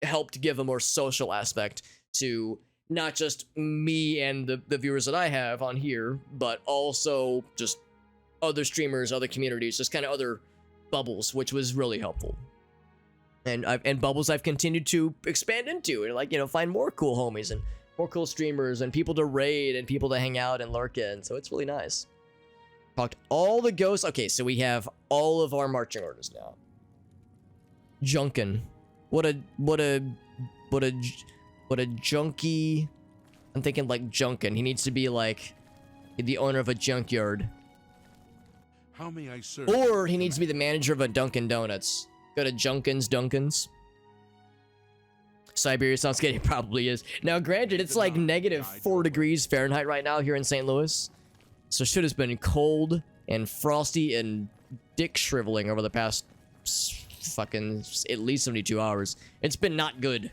helped give a more social aspect to not just me and the viewers that I have on here, but also just other streamers, other communities, just kind of other bubbles, which was really helpful. And bubbles I've continued to expand into, and like, you know, find more cool homies and more cool streamers and people to raid and people to hang out and lurk in. So it's really nice. Talked all the ghosts. Okay, so we have all of our marching orders now. Junkin. What a junkie. I'm thinking like Junkin. He needs to be like the owner of a junkyard. How may I serve? Or he needs to be the manager of a Dunkin' Donuts. Go to Dunkins. Siberia sounds good. It probably is. Now, granted, it's like -4 degrees Fahrenheit right now here in St. Louis. So shit has been cold and frosty and dick shriveling over the past fucking at least 72 hours. It's been not good.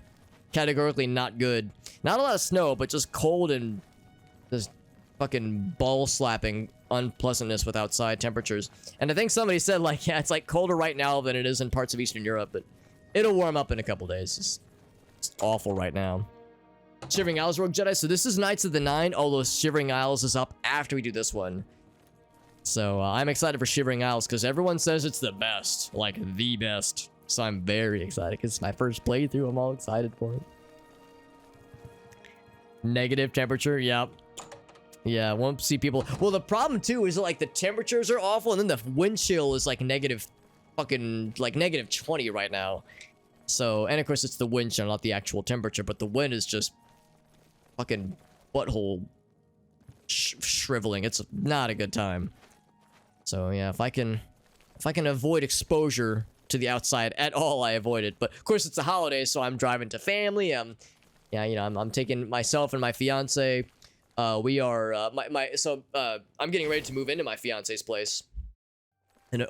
Categorically not good. Not a lot of snow, but just cold and just fucking ball slapping unpleasantness with outside temperatures. And I think somebody said like, yeah, it's like colder right now than it is in parts of Eastern Europe, but it'll warm up in a couple days. It's awful right now. Shivering Isles Rogue Jedi. So this is Knights of the Nine, although Shivering Isles is up after we do this one. So I'm excited for Shivering Isles because everyone says it's the best, like the best. So I'm very excited because it's my first playthrough. I'm all excited for it. Negative temperature, yep. Yeah, won't see people. Well, the problem too is that, like, the temperatures are awful, and then the wind chill is like -20 right now. So, and of course it's the wind chill, not the actual temperature, but the wind is just fucking butthole shriveling. It's not a good time. So yeah, if I can avoid exposure to the outside at all, I avoid it. But of course it's a holiday, so I'm driving to family. I'm taking myself and my fiance. We are I'm getting ready to move into my fiance's place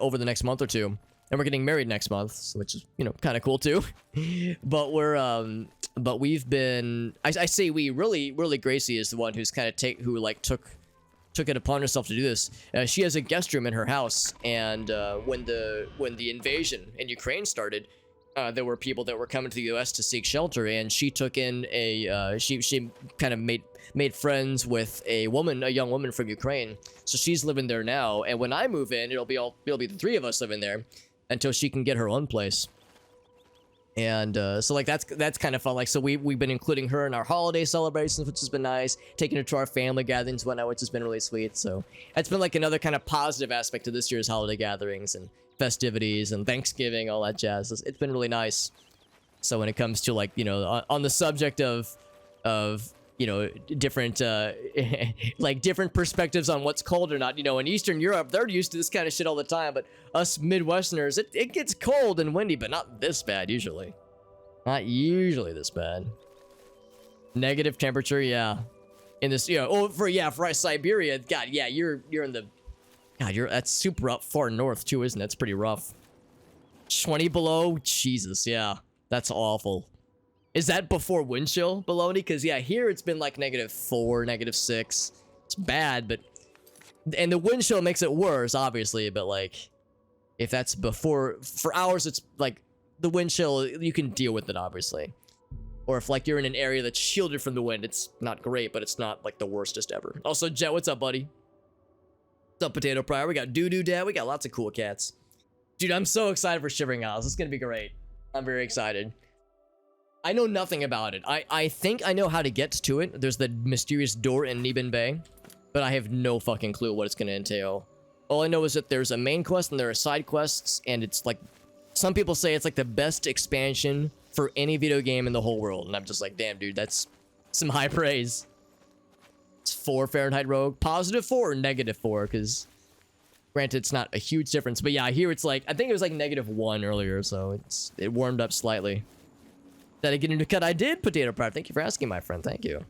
over the next month or two, and we're getting married next month, which is, you know, kind of cool too. But we've been, I say we, really Gracie is the one who's kind of took it upon herself to do this. She has a guest room in her house, and when the invasion in Ukraine started, there were people that were coming to the U.S. to seek shelter, and she took in a she kind of made friends with a young woman from Ukraine. So she's living there now, and when I move in, it'll be the three of us living there until she can get her own place. And so like that's kind of fun. Like, so we've been including her in our holiday celebrations, which has been nice. Taking her to our family gatherings, whatnot, which has been really sweet. So it's been like another kind of positive aspect of this year's holiday gatherings and festivities and Thanksgiving, all that jazz. It's been really nice. So when it comes to, like, you know, on the subject of you know, different like different perspectives on what's cold or not, you know, in Eastern Europe they're used to this kind of shit all the time, but us Midwesterners, it gets cold and windy, but not this bad usually. Not usually this bad. Negative temperature, yeah. In this, you know, for Siberia, God, yeah, you're in the, God, that's super up far north too, isn't it? It's pretty rough. 20 below, Jesus, yeah, that's awful. Is that before wind chill, baloney? Because, yeah, here it's been like -4, -6. It's bad, but... And the wind chill makes it worse, obviously, but, like... If that's before... For hours, it's, like... The wind chill, you can deal with it, obviously. Or if, like, you're in an area that's shielded from the wind, it's not great, but it's not, like, the worstest ever. Also, Jet, what's up, buddy? What's up, Potato Pryor? We got Doo-Doo Dad. We got lots of cool cats. Dude, I'm so excited for Shivering Isles. It's gonna be great. I'm very excited. I know nothing about it. I think I know how to get to it. There's the mysterious door in Neben Bay, but I have no fucking clue what it's going to entail. All I know is that there's a main quest and there are side quests, and it's like, some people say it's like the best expansion for any video game in the whole world, and I'm just like, damn, dude, that's some high praise. It's 4 Fahrenheit Rogue, +4 or -4, because granted, it's not a huge difference, but yeah, here it's like, I think it was like -1 earlier, so it warmed up slightly. Did I get into cut? I did, Potato Pride. Thank you for asking, my friend. Thank you.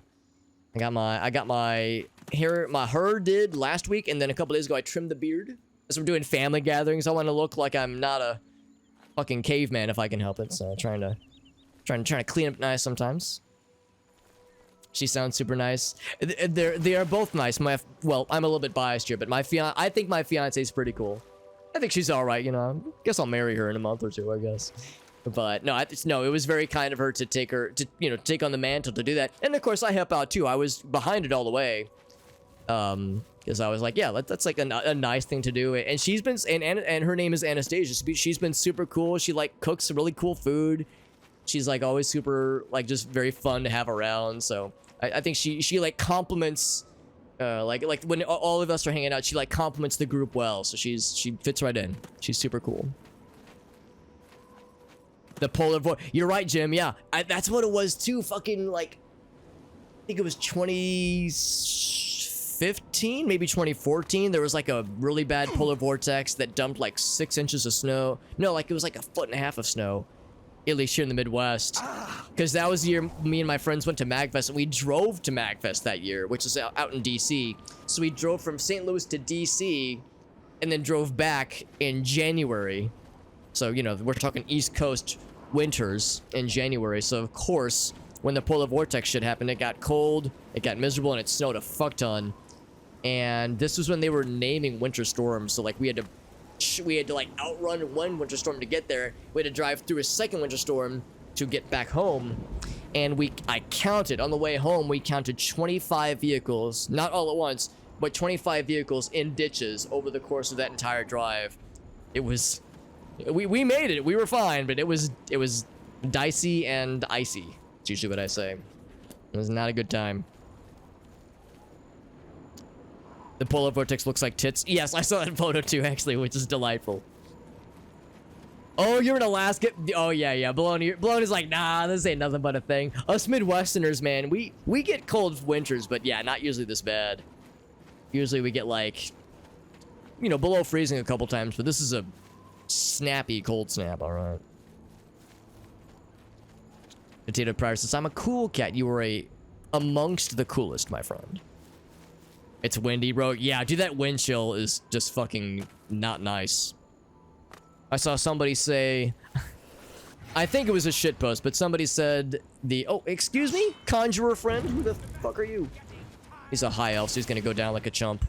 I got my hair did last week, and then a couple days ago I trimmed the beard. As we're doing family gatherings, I want to look like I'm not a fucking caveman if I can help it. So trying to clean up nice sometimes. She sounds super nice. They are both nice. Well, I'm a little bit biased here, but I think my fiance is pretty cool. I think she's all right. You know, I guess I'll marry her in a month or two, I guess. But no, it was very kind of her to take on the mantle to do that. And of course, I help out too. I was behind it all the way, because I was like, yeah, that's like a nice thing to do. And she's been, and her name is Anastasia. She's been super cool. She like cooks really cool food. She's like always super, like, just very fun to have around. So I think she like compliments, like when all of us are hanging out, she like compliments the group well. So she fits right in. She's super cool. The polar vortex. You're right, Jim. Yeah, that's what it was too. Fucking, like, I think it was 2015, maybe 2014. There was like a really bad polar vortex that dumped like 6 inches of snow. No, like it was like 1.5 feet of snow, at least here in the Midwest. Because that was the year me and my friends went to MagFest, and we drove to MagFest that year, which is out in DC. So we drove from St. Louis to DC, and then drove back in January. So, you know, we're talking East Coast winters in January. So, of course, when the polar vortex shit happened, it got cold, it got miserable, and it snowed a fuck ton. And this was when they were naming winter storms. So, like, we had to like outrun one winter storm to get there. We had to drive through a second winter storm to get back home. And I counted on the way home. We counted 25 vehicles, not all at once, but 25 vehicles in ditches over the course of that entire drive. It was. We made it. We were fine, but it was dicey and icy. That's usually what I say. It was not a good time. The polar vortex looks like tits. Yes, I saw that photo too, actually, which is delightful. Oh, you're in Alaska? Oh, yeah. Baloney's like, nah, this ain't nothing but a thing. Us Midwesterners, man, we get cold winters, but yeah, not usually this bad. Usually we get, like, you know, below freezing a couple times, but this is a snappy cold snap. All right. Potato Pryor says, I'm a cool cat. You were amongst the coolest, my friend. It's windy, bro. Yeah, dude, that wind chill is just fucking not nice. I saw somebody say, I think it was a shitpost, but somebody said oh, excuse me, conjurer friend, who the fuck are you? He's a high elf, so he's gonna go down like a chump.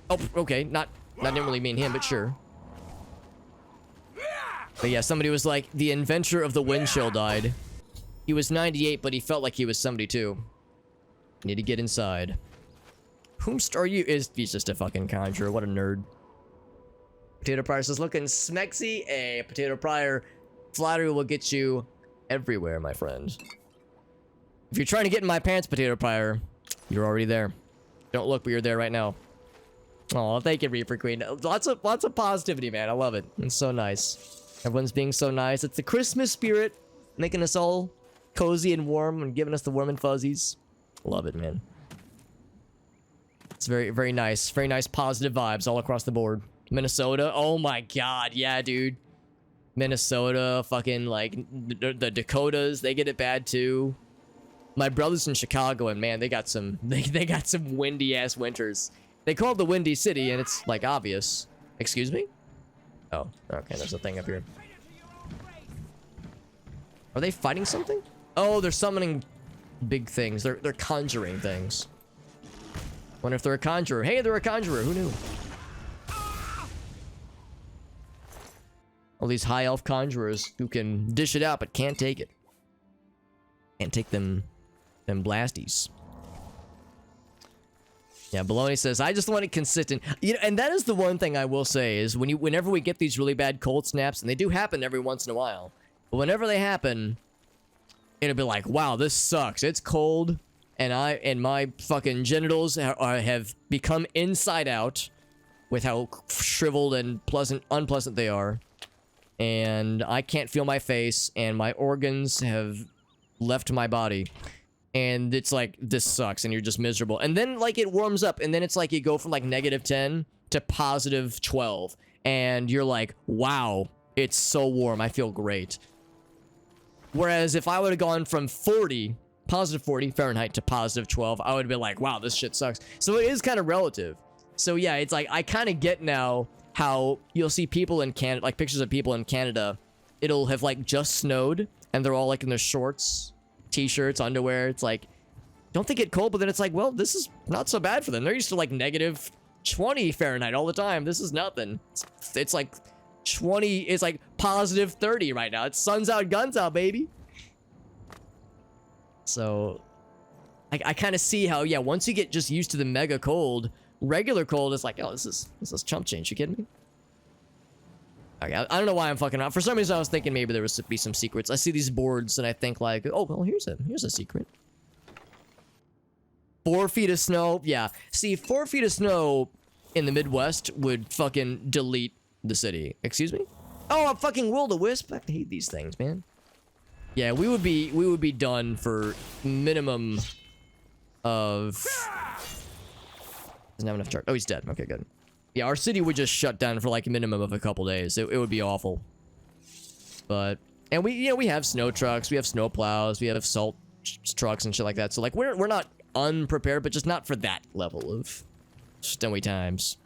Oh, okay, I didn't really mean him, but sure. But yeah, somebody was like, the inventor of the wind chill died. He was 98, but he felt like he was 72. Need to get inside. Whomst are you? He's just a fucking conjurer. What a nerd. Potato Prior says, looking smexy. A Potato Prior. Flattery will get you everywhere, my friend. If you're trying to get in my pants, Potato Prior, you're already there. Don't look, but you're there right now. Oh, thank you, Reaper Queen. Lots of positivity, man. I love it. It's so nice. Everyone's being so nice. It's the Christmas spirit making us all cozy and warm and giving us the warm and fuzzies. Love it, man. It's very, very nice. Very nice positive vibes all across the board. Minnesota. Oh my god. Yeah, dude. Minnesota. Fucking like the Dakotas. They get it bad too. My brother's in Chicago and man, they got some windy ass winters. They call it the Windy City and it's like obvious. Excuse me? Oh, okay. There's a thing up here. Are they fighting something? Oh, they're summoning big things. They're conjuring things. Wonder if they're a conjurer. Hey, they're a conjurer. Who knew? All these high elf conjurers who can dish it out but can't take it. Can't take them blasties. Yeah, Baloney says, I just want it consistent. You know, and that is the one thing I will say is whenever we get these really bad cold snaps, and they do happen every once in a while, but whenever they happen, it'll be like, wow, this sucks. It's cold, and my fucking genitals have become inside out with how shriveled and unpleasant they are. And I can't feel my face, and my organs have left my body. And it's like, this sucks, and you're just miserable. And then, like, it warms up, and then it's like you go from, like, -10 to +12. And you're like, wow, it's so warm. I feel great. Whereas if I would have gone from +40 Fahrenheit to +12, I would have been like, wow, this shit sucks. So it is kind of relative. So yeah, it's like, I kind of get now how you'll see people in Canada, like pictures of people in Canada, it'll have like just snowed, and they're all like in their shorts, t-shirts, underwear. It's like, don't they get cold? But then it's like, well, this is not so bad for them. They're used to like -20 Fahrenheit all the time. This is nothing. It's like 20, it's like +30 right now. It's sun's out, guns out, baby. So I kind of see how, yeah, once you get just used to the mega cold, regular cold is like, oh, this is chump change. You kidding me? Okay, I don't know why I'm fucking around. For some reason, I was thinking maybe there was be some secrets. I see these boards and I think like, oh, well, here's a secret. 4 feet of snow. Yeah. See, 4 feet of snow in the Midwest would fucking delete the city. Excuse me? Oh, I'm fucking Will-O-Wisp. I hate these things, man. Yeah, we would be done for minimum of... Doesn't have enough charge. Oh, he's dead. Okay, good. Yeah, our city would just shut down for like a minimum of a couple days. It would be awful. But, and we have snow trucks, we have snow plows, we have salt trucks and shit like that. So like we're not unprepared, but just not for that level of snowy times.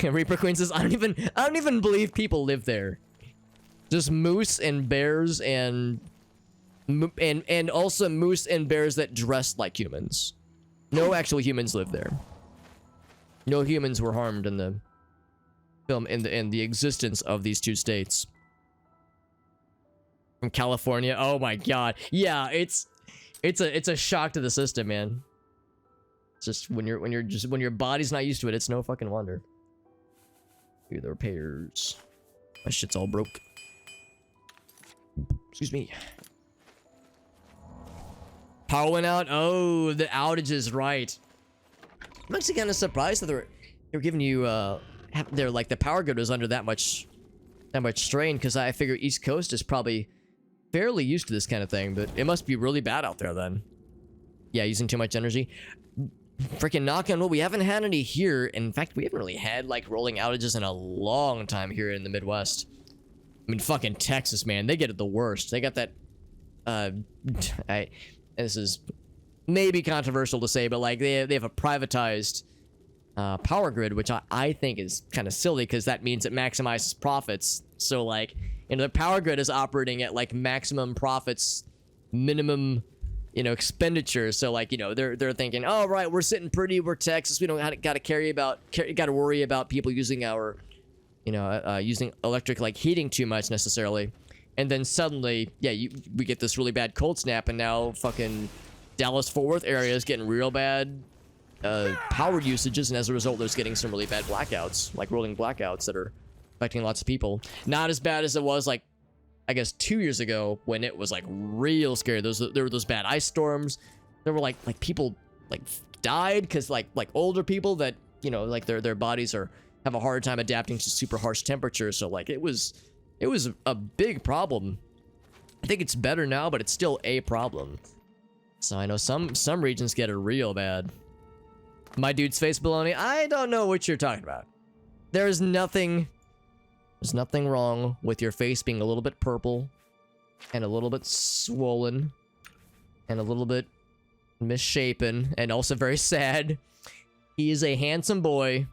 Reaper Queen says, I don't even believe people live there. Just moose and bears and also moose and bears that dress like humans. No actual humans live there. No humans were harmed in the film, in the existence of these two states. From California, oh my god, yeah, it's a shock to the system, man. It's just when your body's not used to it, it's no fucking wonder. Here the repairs. My shit's all broke. Excuse me. Power went out. Oh, the outage is right. I'm actually kind of surprised that they're giving you they're like the power grid was under that much strain, because I figure East Coast is probably fairly used to this kind of thing, but it must be really bad out there then. Yeah, using too much energy. Freaking knock on wood, we haven't had any here. In fact, we haven't really had like rolling outages in a long time here in the Midwest. I mean, fucking Texas, man, they get it the worst. They got that this is maybe controversial to say, but like they have a privatized power grid, which I think is kind of silly, because that means it maximizes profits. So like, you know, the power grid is operating at like maximum profits, minimum, you know, expenditure. So like, you know, they're thinking, oh right, we're sitting pretty, we're Texas, we don't got to worry about people using our using electric like heating too much necessarily. And then suddenly, yeah, we get this really bad cold snap, and now fucking Dallas-Fort Worth area is getting real bad power usages, and as a result, there's getting some really bad blackouts, like rolling blackouts that are affecting lots of people. Not as bad as it was, like, I guess 2 years ago when it was like real scary. There were those bad ice storms. There were like people like died because like older people that like their bodies have a hard time adapting to super harsh temperatures. So like it was a big problem. I think it's better now, but it's still a problem. So I know some regions get it real bad. My dude's face baloney. I don't know what you're talking about. There's nothing wrong with your face being a little bit purple and a little bit swollen and a little bit misshapen and also very sad. He is a handsome boy.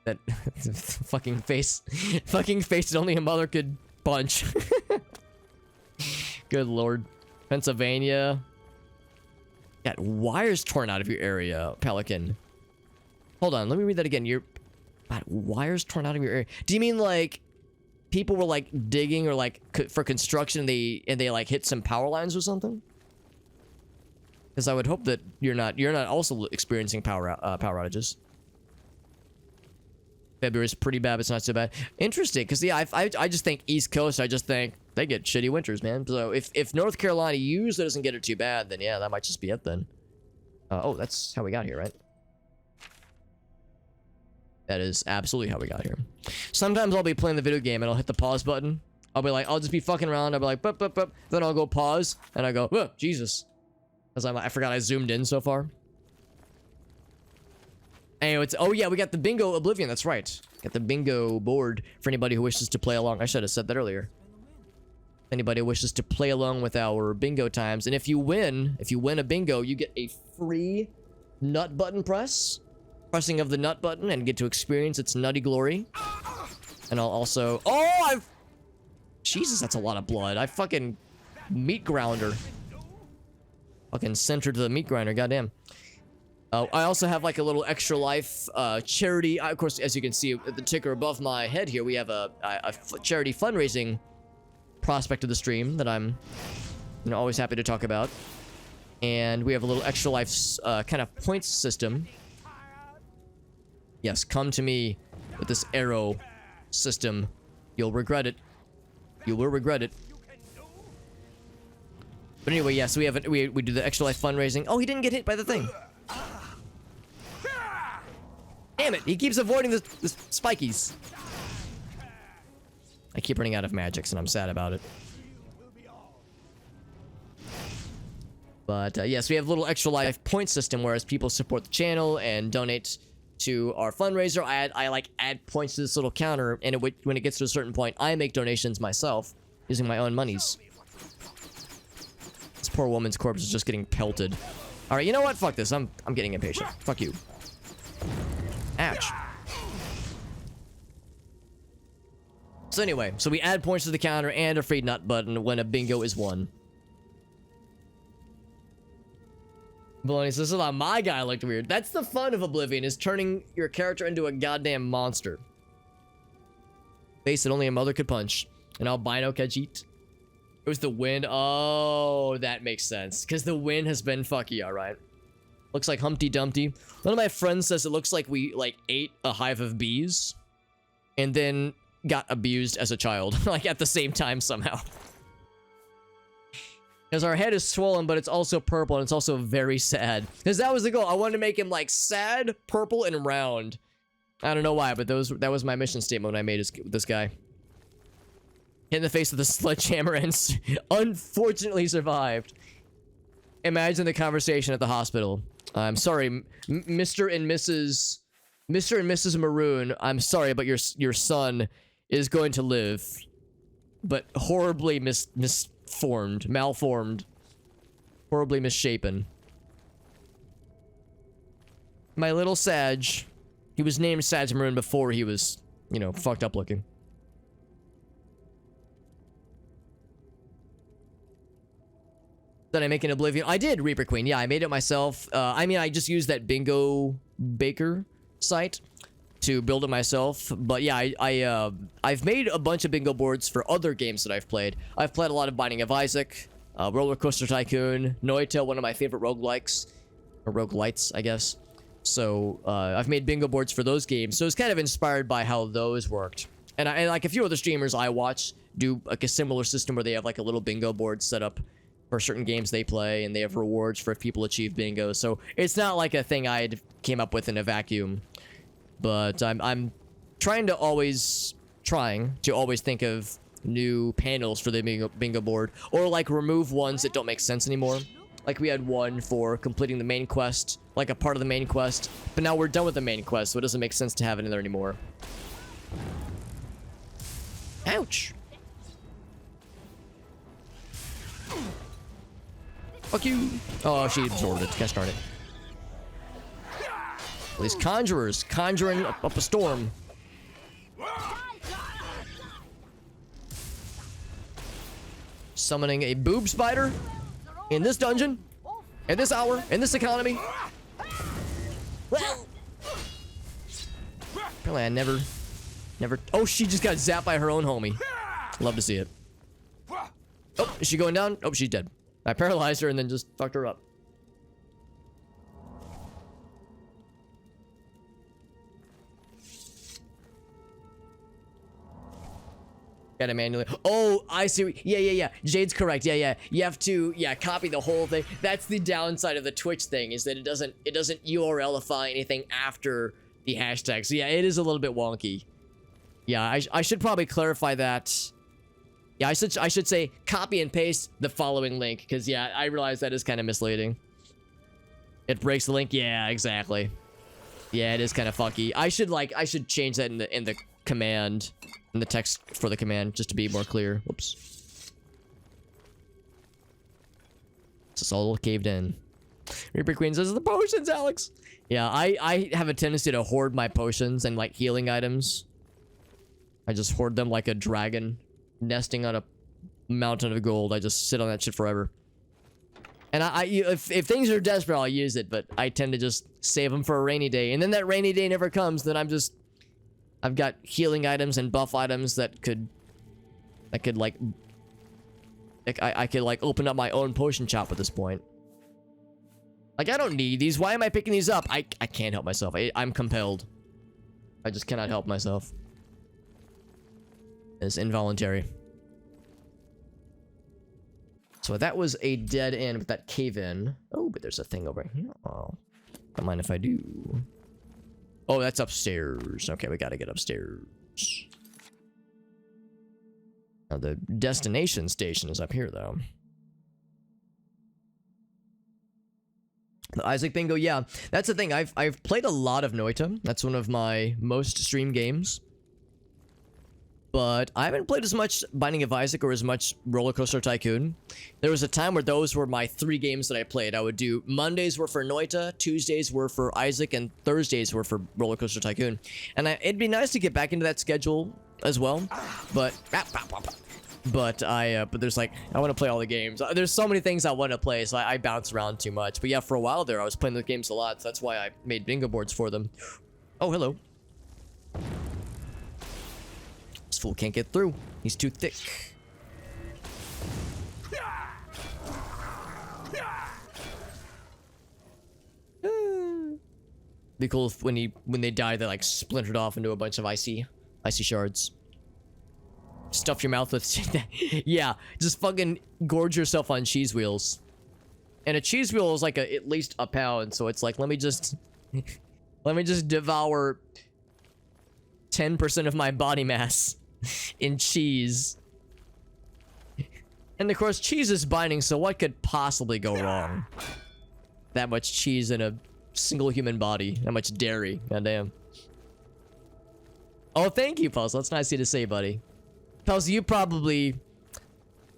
That fucking face that only a mother could punch. Good lord. Pennsylvania. Got wires torn out of your area, Pelican. Hold on, let me read that again. Wires torn out of your area. Do you mean like people were like digging or like for construction and they like hit some power lines or something? Because I would hope that you're not also experiencing power outages. February's pretty bad, but it's not so bad. Interesting, because yeah, I just think East Coast, I just think they get shitty winters, man. So if North Carolina usually doesn't get it too bad, then yeah, that might just be it then. Oh, that's how we got here, right? That is absolutely how we got here. Sometimes I'll be playing the video game and I'll hit the pause button. I'll be like, I'll just be fucking around. I'll be like, bup, bup, bup. Then I'll go pause and I go, oh, Jesus. Because I forgot I zoomed in so far. Anyway, oh yeah, we got the bingo Oblivion, that's right. Got the bingo board for anybody who wishes to play along. I should have said that earlier. Anybody who wishes to play along with our bingo times. And if you win a bingo, you get a free nut button pressing of the nut button, and get to experience its nutty glory. And I'll also, Jesus, that's a lot of blood. I fucking meat grounder. Fucking centered to the meat grinder, goddamn. I also have like a little extra life charity. Of course, as you can see at the ticker above my head here, we have a charity fundraising prospect of the stream that I'm always happy to talk about. And we have a little extra life kind of points system. Yes, come to me with this arrow system. You'll regret it. You will regret it. But anyway, yeah, so we do the extra life fundraising. Oh, he didn't get hit by the thing. Damn it, he keeps avoiding the spikies. I keep running out of magics and I'm sad about it. But yes, we have a little extra life point system, whereas people support the channel and donate to our fundraiser. I like add points to this little counter, and when it gets to a certain point, I make donations myself using my own monies. This poor woman's corpse is just getting pelted. All right, you know what? Fuck this. I'm getting impatient. Fuck you. Ouch. So anyway, so we add points to the counter and a free nut button when a bingo is won. Baloney says, "Oh, my guy looked weird." That's the fun of Oblivion, is turning your character into a goddamn monster. Face that only a mother could punch. And albino Khajiit. It was the wind. Oh, that makes sense. Because the wind has been fucky, alright. Looks like Humpty Dumpty. One of my friends says it looks like we, ate a hive of bees. And then got abused as a child. Like, at the same time, somehow. Because our head is swollen, but it's also purple, and it's also very sad. Because that was the goal. I wanted to make him, sad, purple, and round. I don't know why, but that was my mission statement when I made this guy. Hit in the face with a sledgehammer and unfortunately survived. Imagine the conversation at the hospital. I'm sorry, Mr. and Mrs. Maroon. I'm sorry, but your son is going to live, but horribly malformed, horribly misshapen. My little Sadge. He was named Sadge Maroon before he was, fucked up looking. Did I make an Oblivion? I did, Reaper Queen. Yeah, I made it myself. I just used that Bingo Baker site to build it myself. But yeah, I've made a bunch of bingo boards for other games that I've played. I've played a lot of Binding of Isaac, Roller Coaster Tycoon, Noita, one of my favorite roguelikes, or roguelites, I guess. So I've made bingo boards for those games. So it's kind of inspired by how those worked. And like a few other streamers I watch do like a similar system where they have like a little bingo board set up for certain games they play, and they have rewards for if people achieve bingo. So it's not like a thing I came up with in a vacuum. But I'm trying to always think of new panels for the bingo board, or like remove ones that don't make sense anymore. Like we had one for completing the main quest, like a part of the main quest, but now we're done with the main quest, so it doesn't make sense to have it in there anymore. Ouch! Fuck you! Oh, she absorbed it. Gosh darn it. These conjurers conjuring up a storm. Summoning a boob spider in this dungeon, in this hour, in this economy. Well, apparently I never. Oh, she just got zapped by her own homie. Love to see it. Oh, is she going down? Oh, she's dead. I paralyzed her and then just fucked her up. Gotta manually. Oh, I see. Yeah. Jade's correct. Yeah. You have to, copy the whole thing. That's the downside of the Twitch thing, is that it doesn't URLify anything after the hashtag. So yeah, it is a little bit wonky. Yeah, I should probably clarify that. Yeah, I should say copy and paste the following link, because yeah, I realize that is kind of misleading. It breaks the link. Yeah, exactly. Yeah, it is kind of funky. I should change that in the command, in the text for the command, just to be more clear. Whoops. This is all caved in. Reaper Queen says the potions, Alex. Yeah, I have a tendency to hoard my potions and like healing items. I just hoard them like a dragon nesting on a mountain of gold. I just sit on that shit forever. And if things are desperate, I'll use it, but I tend to just save them for a rainy day. And then that rainy day never comes, then I've got healing items and buff items that I could like open up my own potion shop at this point. Like, I don't need these. Why am I picking these up? I can't help myself. I'm compelled. I just cannot help myself. It's involuntary. So that was a dead end with that cave in. Oh, but there's a thing over here. Oh, don't mind if I do. Oh, that's upstairs. Okay, we gotta get upstairs. Now the destination station is up here, though. The Isaac bingo, yeah, that's the thing. I've played a lot of Noita. That's one of my most streamed games. But I haven't played as much Binding of Isaac or as much Roller Coaster Tycoon. There was a time where those were my 3 games that I played. I would do Mondays were for Noita, Tuesdays were for Isaac, and Thursdays were for Roller Coaster Tycoon. And it'd be nice to get back into that schedule as well. But there's like, I want to play all the games. There's so many things I want to play, so I bounce around too much. But yeah, for a while there, I was playing the games a lot. So that's why I made bingo boards for them. Oh, hello. This fool can't get through. He's too thick. Be cool if when they die, they like splintered off into a bunch of icy shards. Stuff your mouth with yeah, just fucking gorge yourself on cheese wheels. And a cheese wheel is like at least a pound, so it's like, let me just devour 10% of my body mass in cheese. And of course, cheese is binding, so what could possibly go wrong? That much cheese in a single human body. That much dairy. Goddamn. Oh, thank you, Puzzle. That's nice of you to say, buddy. Puzzle, you probably...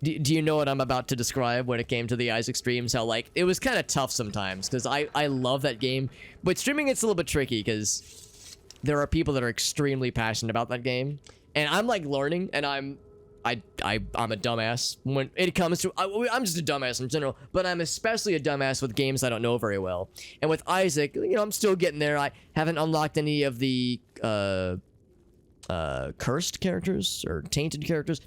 Do you know what I'm about to describe when it came to the Isaac streams? How, like, it was kind of tough sometimes, because I love that game. But streaming it's a little bit tricky, because there are people that are extremely passionate about that game. And I'm, like, learning, and I'm I'm a dumbass when it comes to I'm just a dumbass in general, but I'm especially a dumbass with games I don't know very well. And with Isaac, you know, I'm still getting there. I haven't unlocked any of the cursed characters or tainted characters.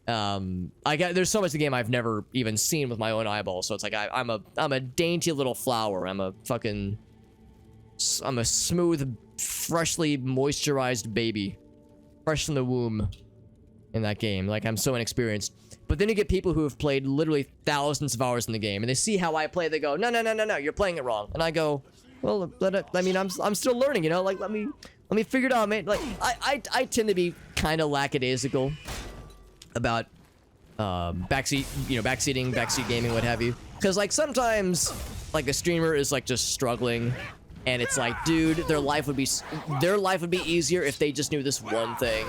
There's so much of the game I've never even seen with my own eyeballs, so it's like I'm a dainty little flower. I'm a smooth, freshly moisturized baby, fresh from the womb in that game. Like, I'm so inexperienced. But then you get people who have played literally thousands of hours in the game, and they see how I play, they go, no, you're playing it wrong. And I go, well, I'm still learning, you know, like, let me figure it out, man. Like, I tend to be kind of lackadaisical about backseating gaming, what have you, because like sometimes like a streamer is like just struggling, and it's like, dude, their life would be easier if they just knew this one thing.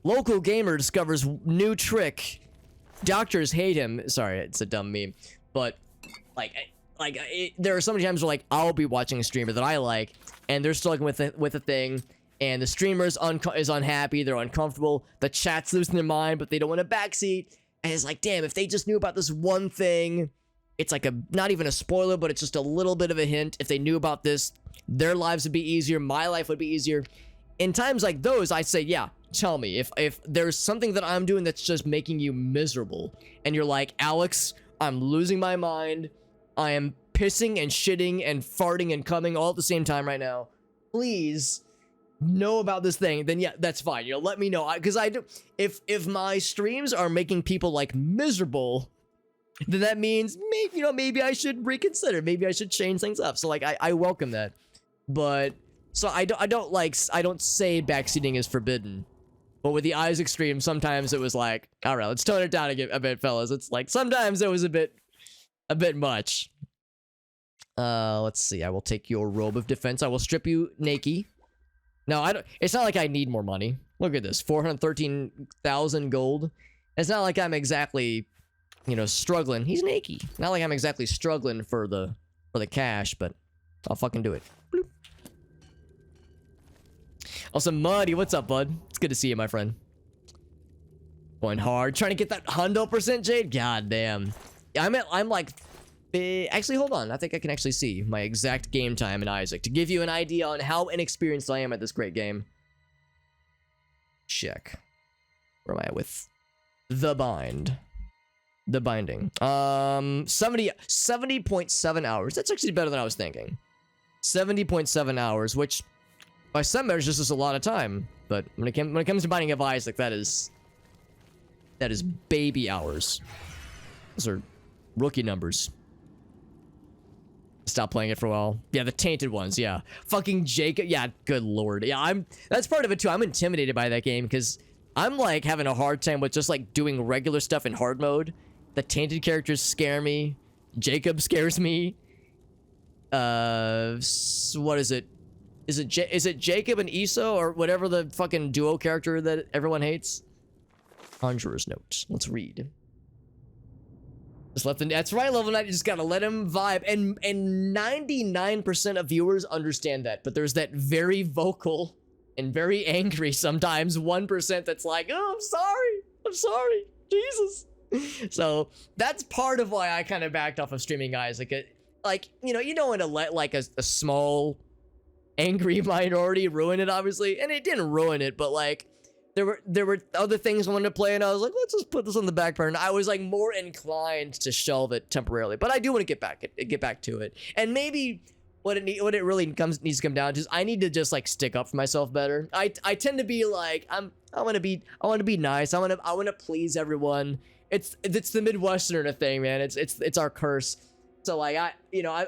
Local gamer discovers new trick. Doctors hate him. Sorry, it's a dumb meme, but there are so many times where like I'll be watching a streamer that I like, and they're struggling with a thing. And the streamer is unhappy, they're uncomfortable, the chat's losing their mind, but they don't want a backseat. And it's like, damn, if they just knew about this one thing, it's like not even a spoiler, but it's just a little bit of a hint. If they knew about this, their lives would be easier, my life would be easier. In times like those, I say, yeah, tell me. If there's something that I'm doing that's just making you miserable, and you're like, Alex, I'm losing my mind, I am pissing and shitting and farting and coming all at the same time right now, please know about this thing, then yeah, that's fine. You know, let me know, because I do. If my streams are making people like miserable, then that means maybe I should reconsider. Maybe I should change things up. So like I welcome that, but so I don't say backseating is forbidden, but with the Isaac stream, sometimes it was like, all right, let's tone it down a bit, fellas. It's like sometimes it was a bit much. Let's see. I will take your robe of defense. I will strip you naked. No, I don't. It's not like I need more money. Look at this, 413,000 gold. It's not like I'm exactly, struggling. He's naked. Not like I'm exactly struggling for the cash, but I'll fucking do it. Bloop. Also, Muddy, what's up, bud? It's good to see you, my friend. Going hard, trying to get that 100% Jade. God damn. I'm like. Actually, hold on. I think I can actually see my exact game time in Isaac to give you an idea on how inexperienced I am at this great game. Check. Where am I at with the binding? 70.7 hours. That's actually better than I was thinking. 70.7 hours, which by some measures is just a lot of time. But when it comes to Binding of Isaac, that is baby hours. Those are rookie numbers. Stop playing it for a while. Yeah, the tainted ones, yeah. Fucking Jacob, yeah, good lord. Yeah, that's part of it too. I'm intimidated by that game because I'm like having a hard time with just like doing regular stuff in hard mode. The tainted characters scare me. Jacob scares me. What is it? Is it Jacob and Iso or whatever the fucking duo character that everyone hates? Conjurer's Note. Let's read. That's right, Level 9, you just gotta let him vibe. And 99% of viewers understand that, but there's that very vocal and very angry sometimes 1% that's like, oh, I'm sorry, Jesus. So that's part of why I kind of backed off of streaming, guys. Like, you don't want to let like a small angry minority ruin it, obviously. And it didn't ruin it, but like, there were other things I wanted to play, and I was like, let's just put this on the back burner. And I was like more inclined to shelve it temporarily, but I do want to get back to it. And maybe what it really needs to come down to is I need to just like stick up for myself better. I tend to be like I want to be nice. I want to please everyone. It's the Midwesterner thing, man. It's our curse. So like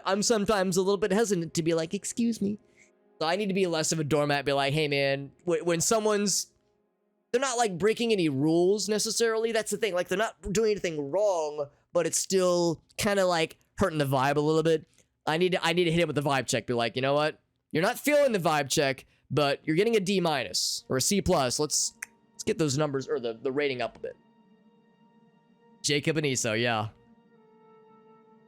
I'm sometimes a little bit hesitant to be like, excuse me. So I need to be less of a doormat. Be like, hey man, when they're not like breaking any rules necessarily. That's the thing. Like they're not doing anything wrong, but it's still kind of like hurting the vibe a little bit. I need to hit him with the vibe check. Be like, you know what? You're not feeling the vibe check, but you're getting a D- or a C+. Let's get those numbers or the rating up a bit. Jacob and Iso, yeah.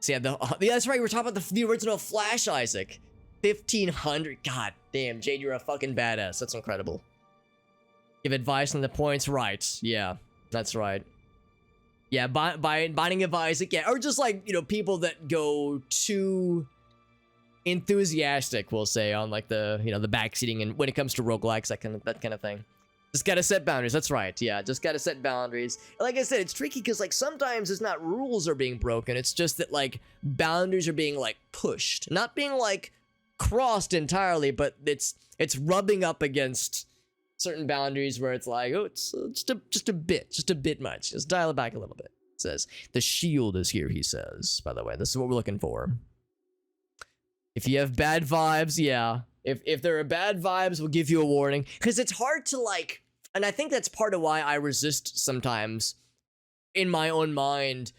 So yeah, that's right. We're talking about the original Flash Isaac. 1500. God damn, Jade, you're a fucking badass. That's incredible. Give advice on the points, right? Yeah, that's right. Yeah, binding of Isaac, yeah, or just like, you know, people that go too enthusiastic, we'll say, on like the, you know, the backseating, and when it comes to roguelikes, that kind of thing. Just gotta set boundaries. That's right. Yeah, just gotta set boundaries. Like I said, it's tricky because like sometimes it's not rules are being broken. It's just that like boundaries are being like pushed, not being like crossed entirely, but it's rubbing up against certain boundaries where it's like, oh, it's just a bit much. Just dial it back a little bit. It says the shield is here. He says, by the way, this is what we're looking for. If you have bad vibes, yeah. If there are bad vibes, we'll give you a warning. Because it's hard to like, and I think that's part of why I resist sometimes in my own mind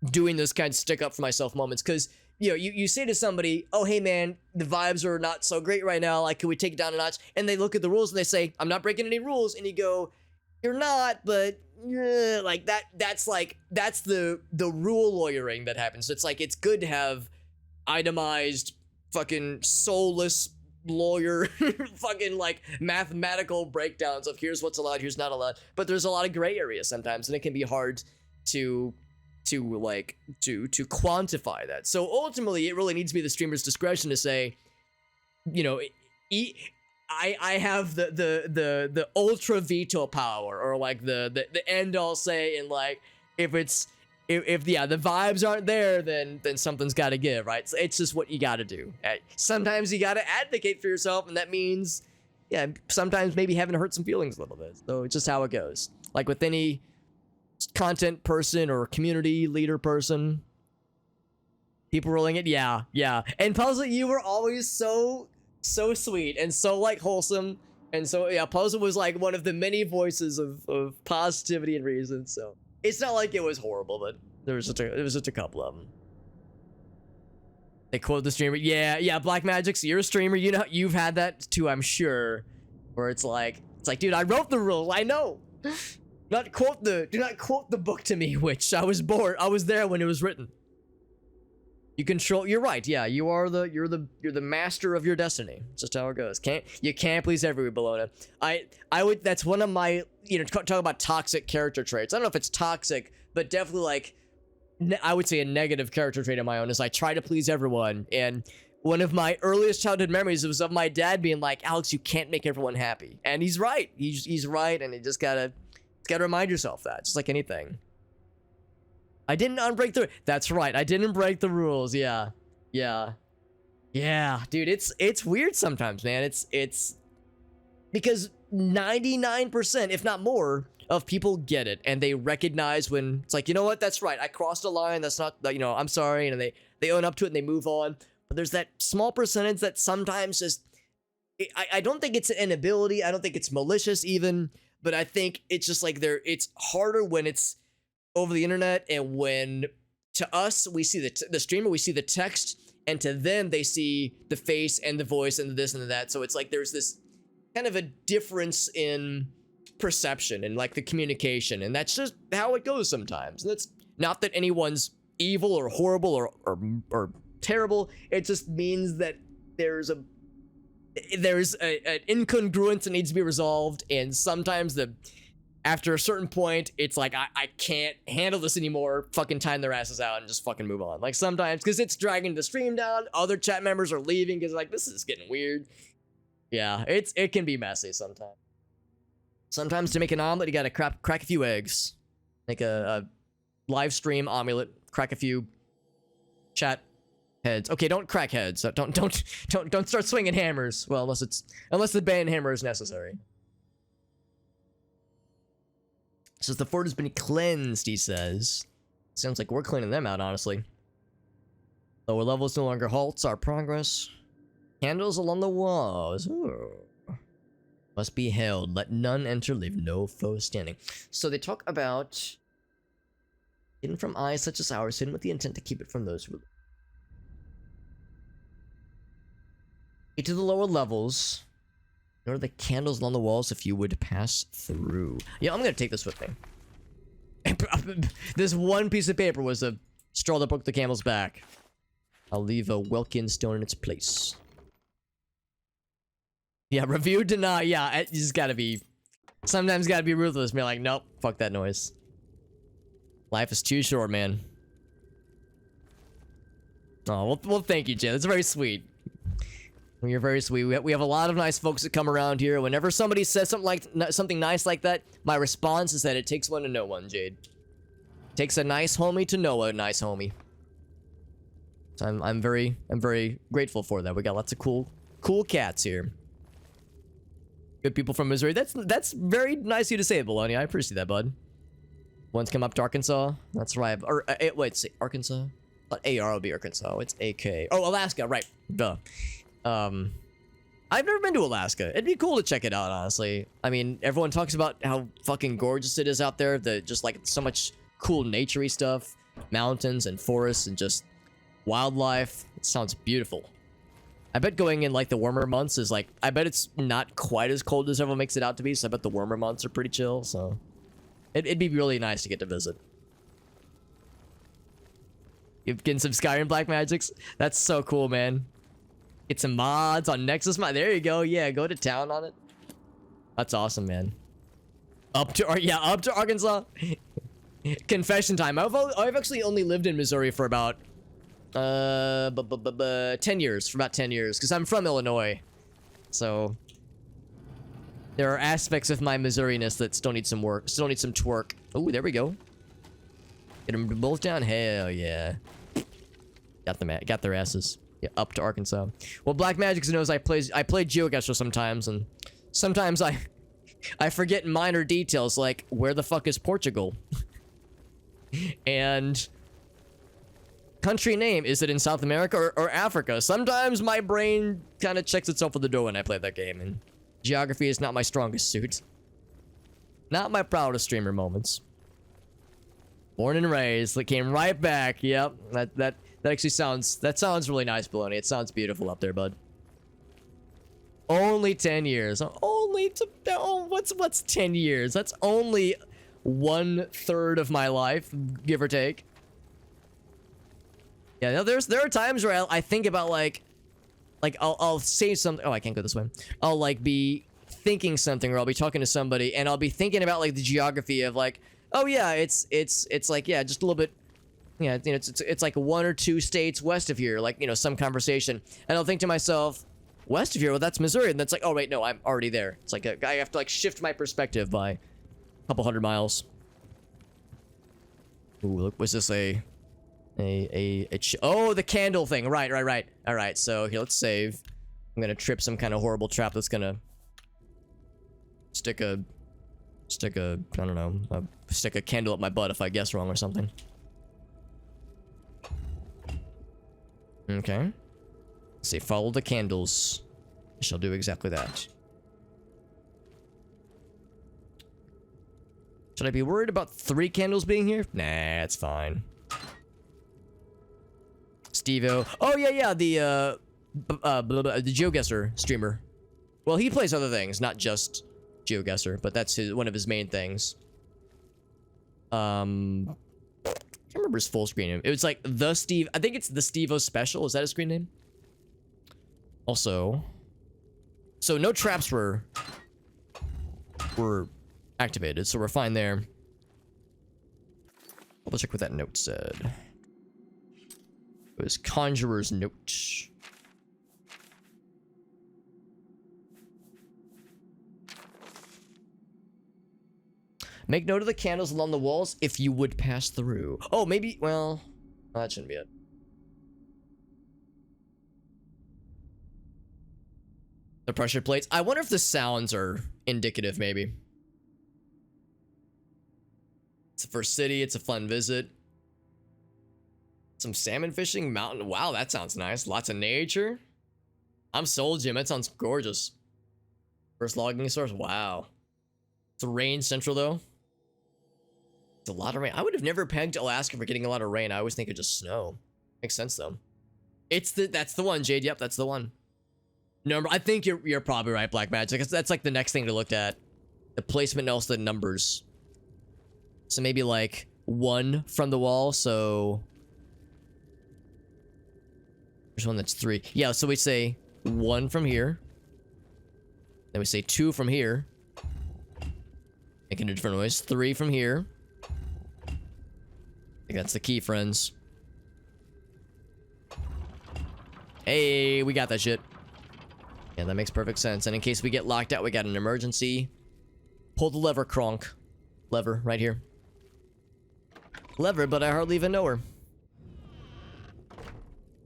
doing this kind of stick up for myself moments. Because, you know, you say to somebody, oh, hey man, the vibes are not so great right now. Like, can we take it down a notch? And they look at the rules and they say, I'm not breaking any rules. And you go, you're not, but yeah, like that's the rule lawyering that happens. It's like, it's good to have itemized fucking soulless lawyer fucking like mathematical breakdowns of here's what's allowed, here's not allowed, but there's a lot of gray areas sometimes, and it can be hard to quantify that. So ultimately it really needs to be the streamer's discretion to say, you know, I have the ultra veto power, or like the end all say, and like if the vibes aren't there, then something's got to give, right? So it's just what you got to do. Sometimes you got to advocate for yourself, and that means, yeah, sometimes maybe having to hurt some feelings a little bit. So it's just how it goes. Like with any content person or community leader person, people rolling it, yeah. And Puzzle, you were always so sweet and so like wholesome, and so yeah, Puzzle was like one of the many voices of positivity and reason. So it's not like it was horrible, but there was just a couple of them. They quote the streamer. Yeah, Black Magic's, you're a streamer. You know, you've had that too, I'm sure. Where it's like, dude, I wrote the rules. I know. Do not quote the book to me, which I was bored. I was there when it was written. You control. You're right. Yeah, you're the master of your destiny. It's just how it goes. You can't please everyone, Bologna. I would. That's one of my, you know, talk about toxic character traits. I don't know if it's toxic, but definitely like, I would say a negative character trait of my own is I try to please everyone. And one of my earliest childhood memories was of my dad being like, Alex, you can't make everyone happy. And he's right. He's right, and you just gotta remind yourself that, just like anything. I didn't unbreak the... That's right, I didn't break the rules, yeah. Yeah, dude, it's weird sometimes, man. It's... Because 99%, if not more, of people get it, and they recognize when... It's like, you know what, that's right, I crossed a line, that's not... You know, I'm sorry, and they own up to it and they move on. But there's that small percentage that sometimes just... I don't think it's an inability, I don't think it's malicious even, but I think it's just like it's harder when it's over the internet, and when to us we see the streamer, we see the text, and to them they see the face and the voice and the this and the that. So it's like there's this kind of a difference in perception and like the communication, and that's just how it goes sometimes. And that's not that anyone's evil or horrible or terrible. It just means that there's an incongruence that needs to be resolved, and sometimes after a certain point, it's like, I can't handle this anymore, fucking time their asses out and just fucking move on. Like sometimes, because it's dragging the stream down, other chat members are leaving because like, this is getting weird. Yeah, it can be messy sometimes. Sometimes to make an omelet, you gotta crack a few eggs. Make a live stream omelet, crack a few chat heads. Okay, don't crack heads. Don't start swinging hammers. Well, unless the band hammer is necessary. Says the fort has been cleansed, he says. Sounds like we're cleaning them out, honestly. Lower levels no longer halts our progress. Candles along the walls. Ooh. Must be held. Let none enter, leave no foe standing. So they talk about hidden from eyes such as ours, hidden with the intent to keep it from those who... To the lower levels. Nor the candles along the walls if you would pass through. Yeah, I'm gonna take this with me. This one piece of paper was a straw that broke the camel's back. I'll leave a Welkin stone in its place. Yeah, review deny. Yeah, it's gotta be Sometimes gotta be ruthless. Be like, nope, fuck that noise. Life is too short, man. Oh, well, thank you, Jay. That's very sweet. You're very sweet. We have a lot of nice folks that come around here. Whenever somebody says something nice like that, my response is that it takes one to know one, Jade. Takes a nice homie to know a nice homie. So I'm very grateful for that. We got lots of cool cats here. Good people from Missouri. That's very nice of you to say it, Bologna. I appreciate that, bud. One's come up to Arkansas. That's right. Or wait, say Arkansas. But AR will be Arkansas. It's AK. Oh, Alaska. Right. Duh. I've never been to Alaska. It'd be cool to check it out, honestly. I mean, everyone talks about how fucking gorgeous it is out there. Just like so much cool naturey stuff, mountains and forests and just wildlife. It sounds beautiful. I bet going in like the warmer months is like, I bet it's not quite as cold as everyone makes it out to be. So I bet the warmer months are pretty chill. So it'd be really nice to get to visit. You're getting some Skyrim Black Magics. That's so cool, man. Get some mods on Nexus mod. There you go. Yeah, go to town on it. That's awesome, man. Up to Arkansas. Confession time. I've actually only lived in Missouri for about 10 years. For about 10 years, because I'm from Illinois. So there are aspects of my Missouri-ness that still need some work. Still need some twerk. Oh, there we go. Get them both down. Hell yeah. Got their asses. Yeah, up to Arkansas. Well, Black Magic's knows I play GeoGuessr sometimes, and sometimes I forget minor details like where the fuck is Portugal? And country name, is it in South America or Africa? Sometimes my brain kind of checks itself at the door when I play that game, and geography is not my strongest suit. Not my proudest streamer moments. Born and raised, it came right back. Yep, that actually sounds really nice, Baloney. It sounds beautiful up there, bud. Only 10 years. What's 10 years? That's only 1/3 of my life, give or take. Yeah, there are times where I think about like I'll say something. Oh, I can't go this way. I'll like be thinking something, or I'll be talking to somebody, and I'll be thinking about like the geography of like, oh yeah, it's like, yeah, just a little bit. Yeah, you know, it's like 1 or 2 states west of here, like, you know, some conversation. And I'll think to myself, west of here, well, that's Missouri. And that's like, oh, wait, no, I'm already there. It's like, I have to like shift my perspective by a couple hundred miles. Ooh, look, was this oh, the candle thing. Right. All right, so here, let's save. I'm gonna trip some kind of horrible trap that's gonna stick a candle up my butt if I guess wrong or something. Okay. Let's see, follow the candles. I shall do exactly that. Should I be worried about 3 candles being here? Nah, it's fine. Steve-O. Oh, yeah, the GeoGuessr streamer. Well, he plays other things, not just GeoGuessr, but that's one of his main things. I can't remember his full screen name. It was like the Steve. I think it's the Steve-O Special. Is that his screen name? Also, so no traps were activated, so we're fine there. Double check what that note said. It was Conjurer's Note. Make note of the candles along the walls if you would pass through. Oh, maybe, well, that shouldn't be it. The pressure plates. I wonder if the sounds are indicative, maybe. It's the first city. It's a fun visit. Some salmon fishing, mountain. Wow, that sounds nice. Lots of nature. I'm sold, Jim. That sounds gorgeous. First logging source. Wow. It's rain central, though. It's a lot of rain. I would have never pegged Alaska for getting a lot of rain. I always think it's just snow. Makes sense, though. That's the one, Jade. Yep, that's the one. Number. I think you're probably right, Black Magic. That's like the next thing to look at. The placement and also the numbers. So maybe like 1 from the wall. So there's one that's 3. Yeah. So we say 1 from here. Then we say 2 from here. Making a different noise. 3 from here. I think that's the key, friends. Hey, we got that shit. Yeah, that makes perfect sense. And in case we get locked out, we got an emergency. Pull the lever, Kronk. Lever, right here. Lever, but I hardly even know her.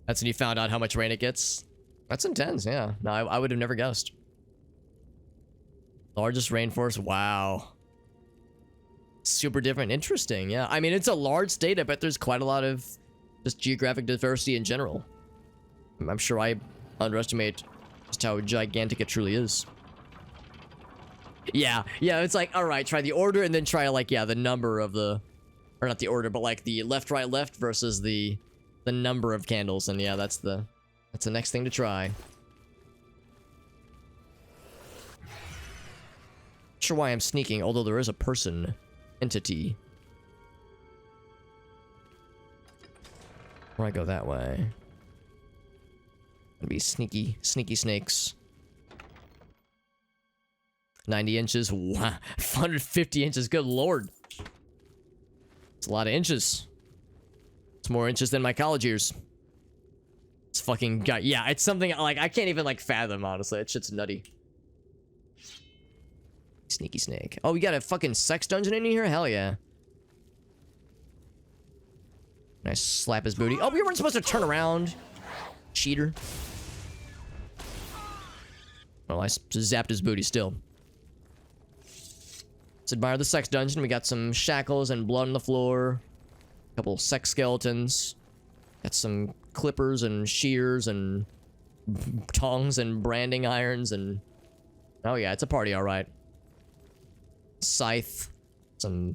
That's when you found out how much rain it gets. That's intense, yeah. No, I would have never guessed. Largest rainforest, wow. Super different, interesting, yeah. I mean, it's a large state. I bet there's quite a lot of just geographic diversity in general. I'm sure I underestimate just how gigantic it truly is. Yeah, it's like, all right, try the order and then try, like, yeah, the number of the... Or not the order, but, like, the left, right, left versus the number of candles. And, yeah, that's the next thing to try. Not sure why I'm sneaking, although there is a person entity. Or I go that way. Gonna be sneaky snakes. 90 inches. Wow. 150 inches. Good lord. It's a lot of inches. It's more inches than my college years. It's fucking gut. Yeah, it's something like I can't even like fathom, honestly. That shit's nutty. Sneaky snake. Oh, we got a fucking sex dungeon in here? Hell yeah. Nice slap his booty. Oh, we weren't supposed to turn around. Cheater. Well, I zapped his booty still. Let's admire the sex dungeon. We got some shackles and blood on the floor. A couple sex skeletons. Got some clippers and shears and tongs and branding irons and... Oh yeah, it's a party, alright. Scythe. Some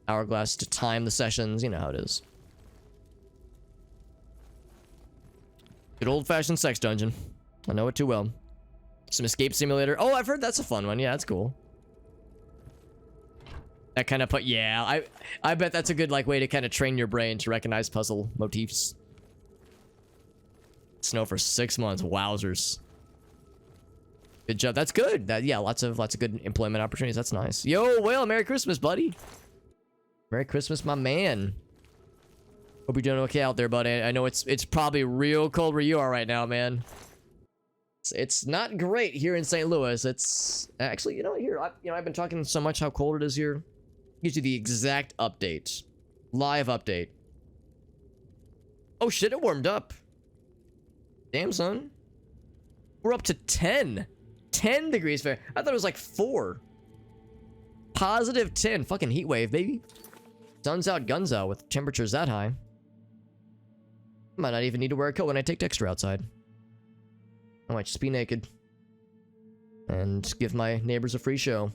hourglass to time the sessions. You know how it is. Good old-fashioned sex dungeon. I know it too well. Some escape simulator. Oh, I've heard that's a fun one. Yeah, that's cool. That kind of yeah, I bet that's a good like way to kind of train your brain to recognize puzzle motifs. Snow for 6 months. Wowzers. Good job. That's good. Yeah, lots of good employment opportunities. That's nice. Yo, Whale, Merry Christmas, buddy. Merry Christmas, my man. Hope you're doing okay out there, buddy. I know it's probably real cold where you are right now, man. It's not great here in St. Louis. It's actually, you know, here, I've been talking so much how cold it is here. Gives you the exact update. Live update. Oh shit, it warmed up. Damn, son. We're up to 10. 10 degrees Fahrenheit. I thought it was like 4. Positive 10. Fucking heat wave, baby. Sun's out, guns out with temperatures that high. Might not even need to wear a coat when I take Dexter outside. I might just be naked. And give my neighbors a free show.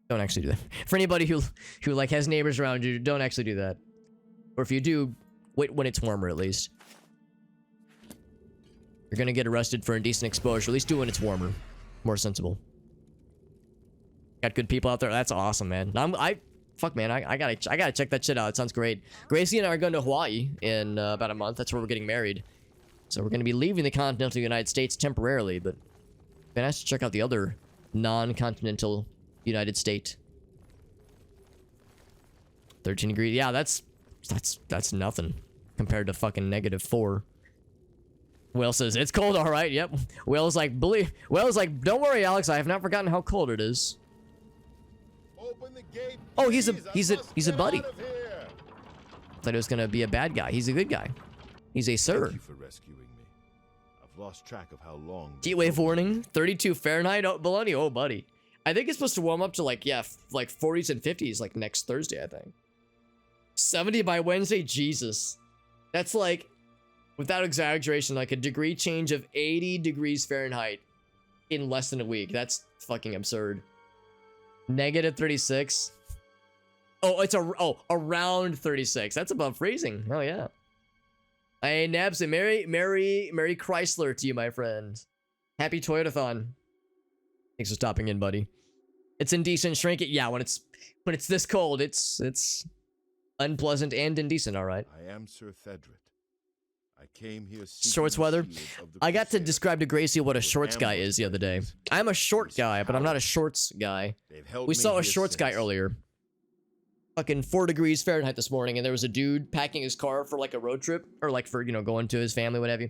Don't actually do that. For anybody who like has neighbors around you, don't actually do that. Or if you do, wait when it's warmer at least. You're gonna get arrested for indecent exposure. At least do it when it's warmer. More sensible. Got good people out there. That's awesome, man. Fuck, man. I gotta check that shit out. It sounds great. Gracie and I are going to Hawaii in about a month. That's where we're getting married. So we're gonna be leaving the continental United States temporarily, but been asked to check out the other non-continental United State. 13 degrees. Yeah, that's nothing compared to fucking -4. Whale says it's cold, all right. Yep. Whale's like, don't worry, Alex. I have not forgotten how cold it is. Open the gate, Oh, he's please. a buddy. Thought he was gonna be a bad guy. He's a good guy. He's a sir. Thank you for rescuing me. I've lost track of how long. Heat wave warning. 32 Fahrenheit. Oh, Bologna. Oh, buddy. I think it's supposed to warm up to like 40s and 50s like next Thursday. I think 70 by Wednesday. Jesus, that's like, without exaggeration, like a degree change of 80 degrees Fahrenheit in less than a week. That's fucking absurd. -36. Oh, it's around 36. That's above freezing. Oh yeah. Hey, Nabs, and Merry Chrysler to you, my friend. Happy Toyotathon. Thanks for stopping in, buddy. It's indecent. Shrink it. Yeah, when it's this cold, it's unpleasant and indecent. All right. I am Sir Thedret. I came here seeking Shorts the weather. shield of the I got to Crusader. describe to Gracie what a Was shorts guy ambushed is the by other day. these I'm a short these guy, but I'm not a cowards. shorts guy. They've held We me saw a here shorts guy since. earlier. Fucking 4 degrees Fahrenheit this morning, and there was a dude packing his car for like a road trip, or like for, you know, going to his family, what have you.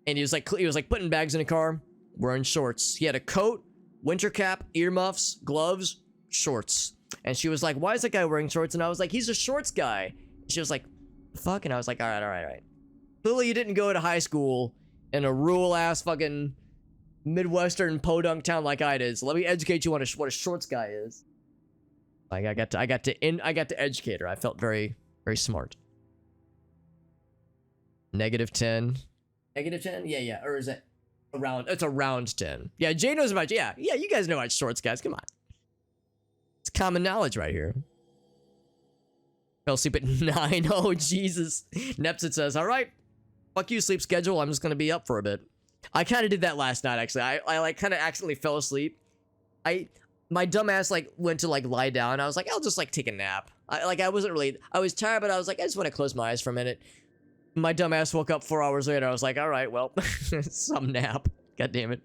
And he was like putting bags in a car, wearing shorts. He had a coat, winter cap, earmuffs, gloves, shorts. And she was like, why is that guy wearing shorts? And I was like, he's a shorts guy. And she was like, fuck. And I was like, all right. Clearly you didn't go to high school in a rural ass fucking Midwestern podunk town like I did. So let me educate you on what a shorts guy is. Like I got to educate her. I felt very, very smart. -10. -10? Yeah. Or is it around? It's around 10. Yeah, Jay knows about. Yeah. You guys know about shorts, guys. Come on. It's common knowledge right here. Fell asleep at 9. Oh Jesus. Nepsit says, all right. Fuck you, sleep schedule. I'm just gonna be up for a bit. I kind of did that last night, actually. I like kind of accidentally fell asleep. My dumbass like went to like lie down. I was like, I'll just like take a nap. I was tired, but I was like, I just want to close my eyes for a minute. My dumbass woke up 4 hours later. I was like, all right, well, some nap. God damn it.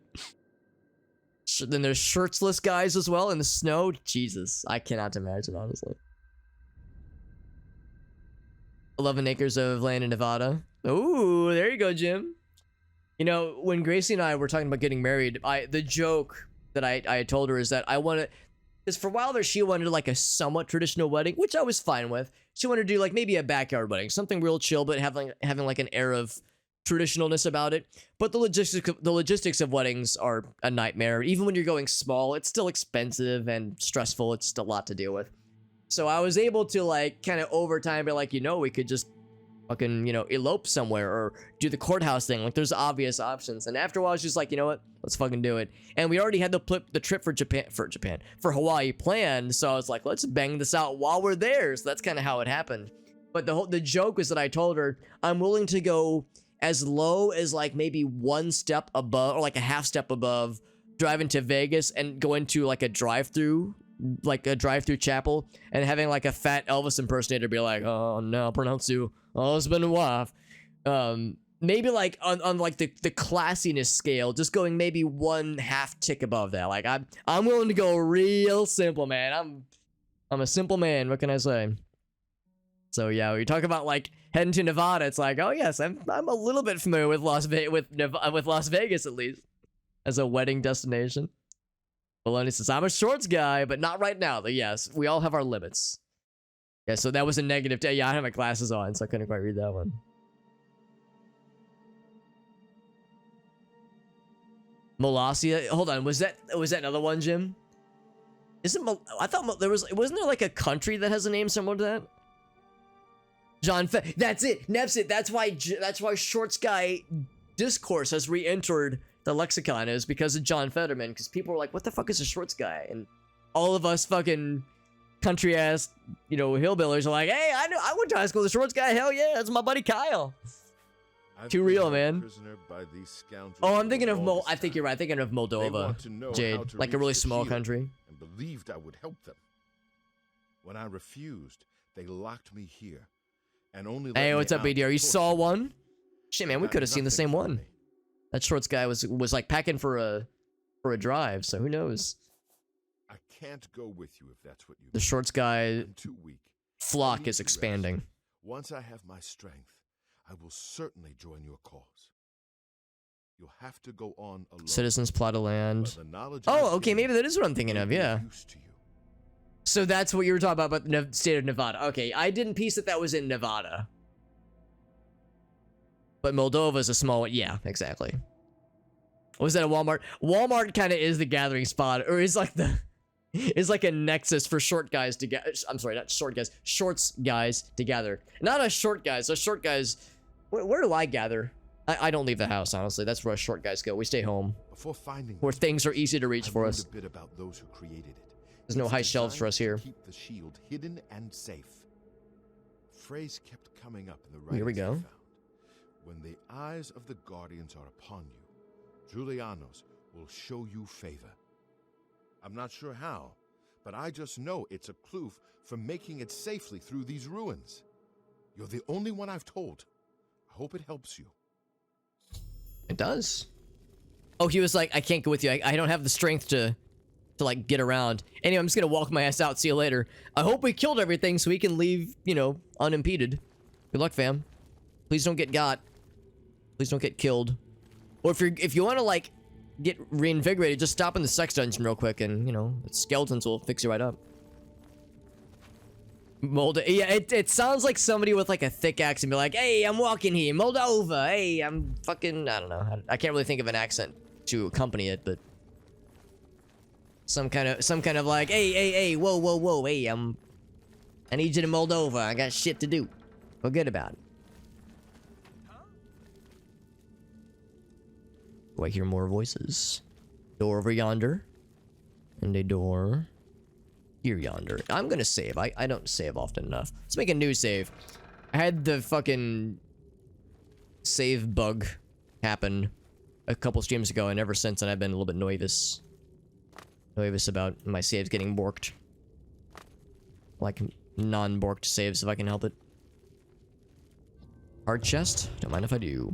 Then there's shirtless guys as well in the snow. Jesus, I cannot imagine, honestly. 11 acres of land in Nevada. Ooh, there you go, Jim. You know, when Gracie and I were talking about getting married, the joke that I told her is that I wanted, because for a while there she wanted like a somewhat traditional wedding, which I was fine with. She wanted to do like maybe a backyard wedding, something real chill, but having like an air of traditionalness about it. But the logistics of weddings are a nightmare. Even when you're going small, it's still expensive and stressful. It's just a lot to deal with. So I was able to like kind of over time be like, you know, we could just fucking, you know, elope somewhere or do the courthouse thing. Like there's obvious options. And after a while, I was just like, you know what? Let's fucking do it. And we already had the trip for Hawaii planned. So I was like, let's bang this out while we're there. So that's kind of how it happened. But the joke was that I told her I'm willing to go as low as like maybe one step above or like a half step above driving to Vegas and go into like a drive-through chapel and having like a fat Elvis impersonator be like, oh no, I'll pronounce you husband and wife. Maybe like on like the classiness scale, just going maybe one half tick above that. Like I'm willing to go real simple, man. I'm a simple man. What can I say? So yeah, when you talk about like heading to Nevada, it's like, oh yes, I'm a little bit familiar with Las Vegas at least as a wedding destination. Maloney says, I'm a shorts guy, but not right now. But yes, we all have our limits. Yeah, so that was a negative. Yeah, I had my glasses on, so I couldn't quite read that one. Molossia. Hold on, was that another one, Jim? I thought wasn't there like a country that has a name similar to that? That's it. Nepsit. That's why shorts guy discourse has re-entered the lexicon, is because of John Fetterman, because people were like, what the fuck is a shorts guy? And all of us fucking country ass, you know, hillbillies are like, hey, I went to high school with a shorts guy. Hell yeah, that's my buddy Kyle. Too real, man. Oh, I'm thinking of I think you're right. Thinking of Moldova, Jade, like a really small country. And believed I would help them. When I refused, they locked me here, and only. Hey, what's up, BDR? You saw one? Shit, man, we could have seen the same one. That shorts guy was like packing for a drive, so who knows? I can't go with you if that's what you. The shorts guy I'm too weak. flock is expanding. Once I have my strength, I will certainly join your cause. You'll have to go on alone. Citizens plot of land. Oh, okay, maybe that is what I'm thinking of. Yeah. So that's what you were talking about the state of Nevada. Okay, I didn't piece that was in Nevada. But Moldova's a small one. Yeah, exactly. Was that a Walmart? Walmart kind of is the gathering spot, or is like a nexus for short guys to get. I'm sorry, not short guys. Shorts guys to gather. Not a short guys. So short guys. Where do I gather? I don't leave the house, honestly. That's where short guys go. We stay home. Before finding where things are easy to reach for us. A bit about those who created it. There's no high shelves for us here. Keep the shield hidden and safe. Phrase kept coming up in the Here we go. When the eyes of the Guardians are upon you, Julianos will show you favor. I'm not sure how, but I just know it's a clue for making it safely through these ruins. You're the only one I've told. I hope it helps you. It does. Oh, he was like, I can't go with you. I don't have the strength to like get around. Anyway, I'm just gonna walk my ass out. See you later. I hope we killed everything so we can leave, you know, unimpeded. Good luck, fam. Please don't get got. Please don't get killed. Or if you want to like get reinvigorated, just stop in the sex dungeon real quick, and you know, the skeletons will fix you right up. Yeah, it sounds like somebody with like a thick accent be like, hey, I'm walking here, Moldova. Hey, I'm fucking, I don't know. I can't really think of an accent to accompany it, but some kind of like, hey, whoa, hey, I need you to Moldova. I got shit to do. Forget about it. Do I hear more voices? Door over yonder. And a door here yonder. I'm gonna save. I don't save often enough. Let's make a new save. I had the fucking save bug happen a couple streams ago, and ever since then I've been a little bit nervous about my saves getting borked. Like non-borked saves if I can help it. Hard chest? Don't mind if I do.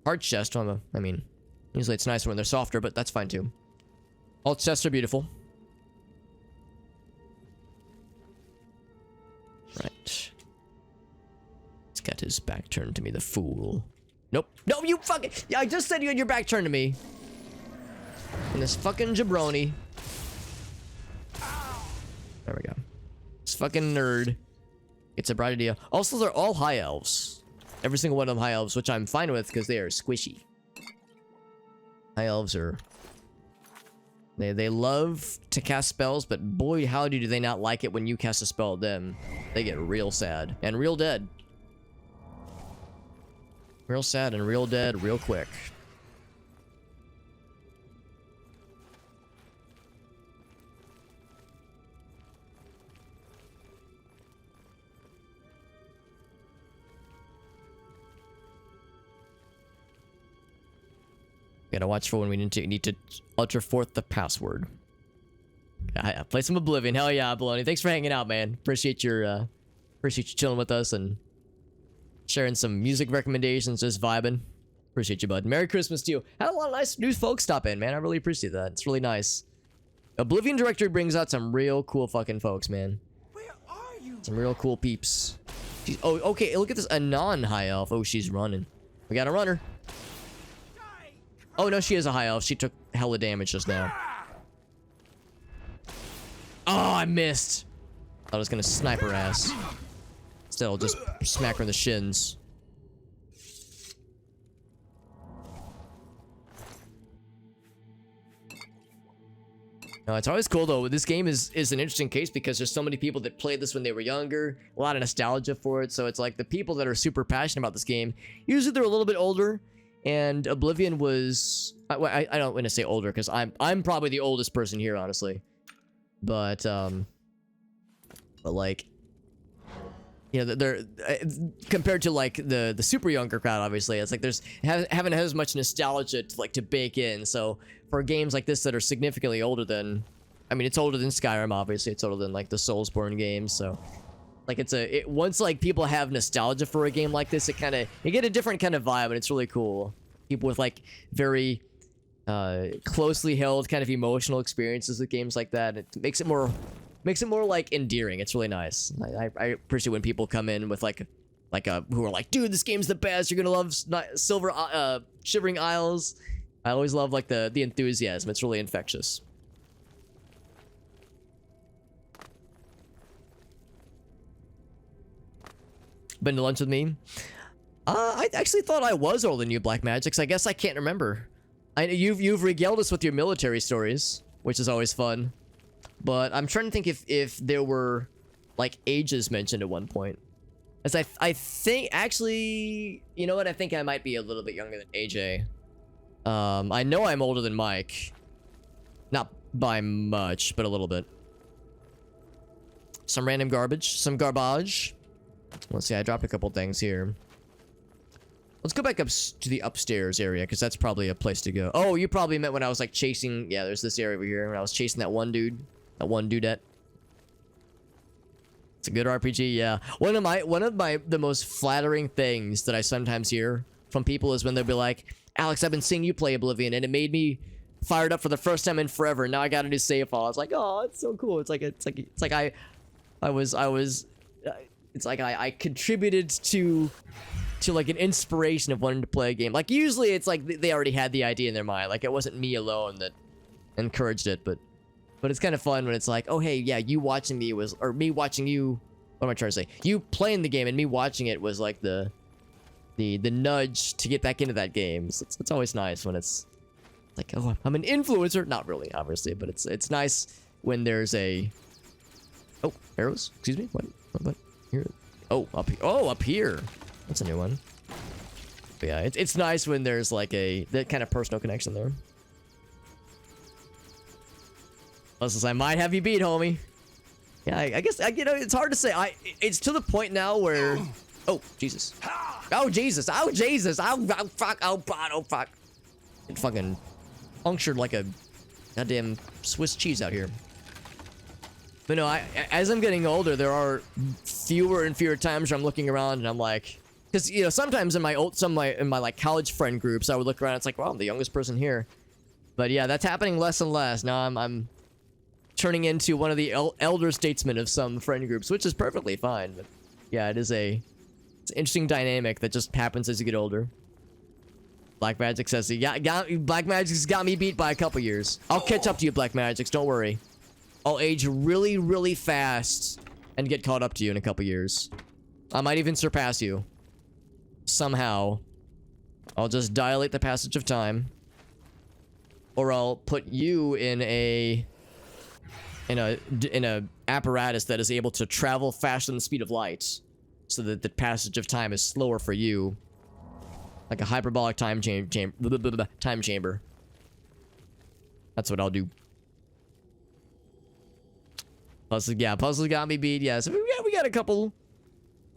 Hard chest, I mean, usually it's nicer when they're softer, but that's fine too. All chests are beautiful. Right. He's got his back turned to me, the fool. Nope. No, you fucking... Yeah, I just said you had your back turned to me. And this fucking jabroni. There we go. This fucking nerd. It's a bright idea. Also, they're all high elves. Every single one of them high elves, which I'm fine with because they are squishy. High elves are... They love to cast spells, but boy, howdy do they not like it when you cast a spell at them. They get real sad. And real dead. Real sad and real dead real quick. Gotta watch for when we need to utter forth the password. I play some Oblivion. Hell yeah, Baloney. Thanks for hanging out, man. Appreciate you chilling with us and sharing some music recommendations, just vibing. Appreciate you, bud. Merry Christmas to you. Had a lot of nice new folks stop in, man. I really appreciate that. It's really nice. Oblivion Directory brings out some real cool fucking folks, man. Where are you? Some real cool peeps. Oh, okay. Look at this. A non-high elf. Oh, she's running. We got a runner. Oh, no, she is a high elf. She took hella damage just now. Oh, I missed. I was gonna snipe her ass. Instead, I'll just smack her in the shins. No, it's always cool, though. This game is an interesting case because there's so many people that played this when they were younger. A lot of nostalgia for it. So it's like the people that are super passionate about this game, usually they're a little bit older. And Oblivion was... I don't want to say older, because I'm probably the oldest person here, honestly. But like... You know, they're... compared to, like, the super younger crowd, obviously, it's like there's... haven't had as much nostalgia to bake in, so... For games like this that are significantly older than... I mean, it's older than Skyrim, obviously. It's older than, like, the Soulsborne games, so... Like, once, like, people have nostalgia for a game like this, you get a different kind of vibe, and it's really cool. People with, like, very, closely held kind of emotional experiences with games like that. It makes it more, like, endearing. It's really nice. I appreciate when people come in with, who are like, dude, this game's the best. You're gonna love Shivering Isles. I always love, like, the enthusiasm. It's really infectious. Been to lunch with me? I actually thought I was older than you, Black Magics. I guess I can't remember. You've regaled us with your military stories, which is always fun. But I'm trying to think if there were, like, ages mentioned at one point. As I think, actually, you know what? I think I might be a little bit younger than AJ. I know I'm older than Mike. Not by much, but a little bit. Some random garbage. Some garbage. Let's see, I dropped a couple things here. Let's go back up to the upstairs area, because that's probably a place to go. Oh, you probably meant when I was, like, chasing... Yeah, there's this area over here, when I was chasing that one dude. That one dudette. It's a good RPG, yeah. One of the most flattering things that I sometimes hear from people is when they'll be like, Alex, I've been seeing you play Oblivion, and it made me fired up for the first time in forever. Now I got a new save file. It's like, oh, it's so cool. It's like I contributed to like an inspiration of wanting to play a game. Like usually it's like they already had the idea in their mind. Like it wasn't me alone that encouraged it, but it's kind of fun when it's like, oh hey, yeah, you watching me was, or me watching you, what am I trying to say? You playing the game and me watching it was like the nudge to get back into that game. So it's always nice when it's like, oh, I'm an influencer. Not really, obviously, but it's nice when there's a, oh, arrows, excuse me, what, here, oh, up here, oh, up here, that's a new one. But yeah, it's nice when there's like that kind of personal connection there. Unless I might have you beat, homie. Yeah, I guess, you know, it's hard to say. It's to the point now where, oh, Jesus. Oh, Jesus. Oh, Jesus. Oh, fuck. Oh, God. Oh, fuck. It fucking punctured like a goddamn Swiss cheese out here. But no, as I'm getting older, there are fewer and fewer times where I'm looking around and I'm like, because, you know, sometimes in my like college friend groups, I would look around and it's like, wow, I'm the youngest person here. But yeah, that's happening less and less. Now I'm turning into one of the elder statesmen of some friend groups, which is perfectly fine. But yeah, it's an interesting dynamic that just happens as you get older. Black Magic says, Black Magic's got me beat by a couple years. I'll catch up to you, Black Magics, don't worry. I'll age really, really fast and get caught up to you in a couple years. I might even surpass you. Somehow. I'll just dilate the passage of time. Or I'll put you in a apparatus that is able to travel faster than the speed of light, so that the passage of time is slower for you, like a hyperbolic time chamber. That's what I'll do. Puzzle got me beat. Yeah, so we got a couple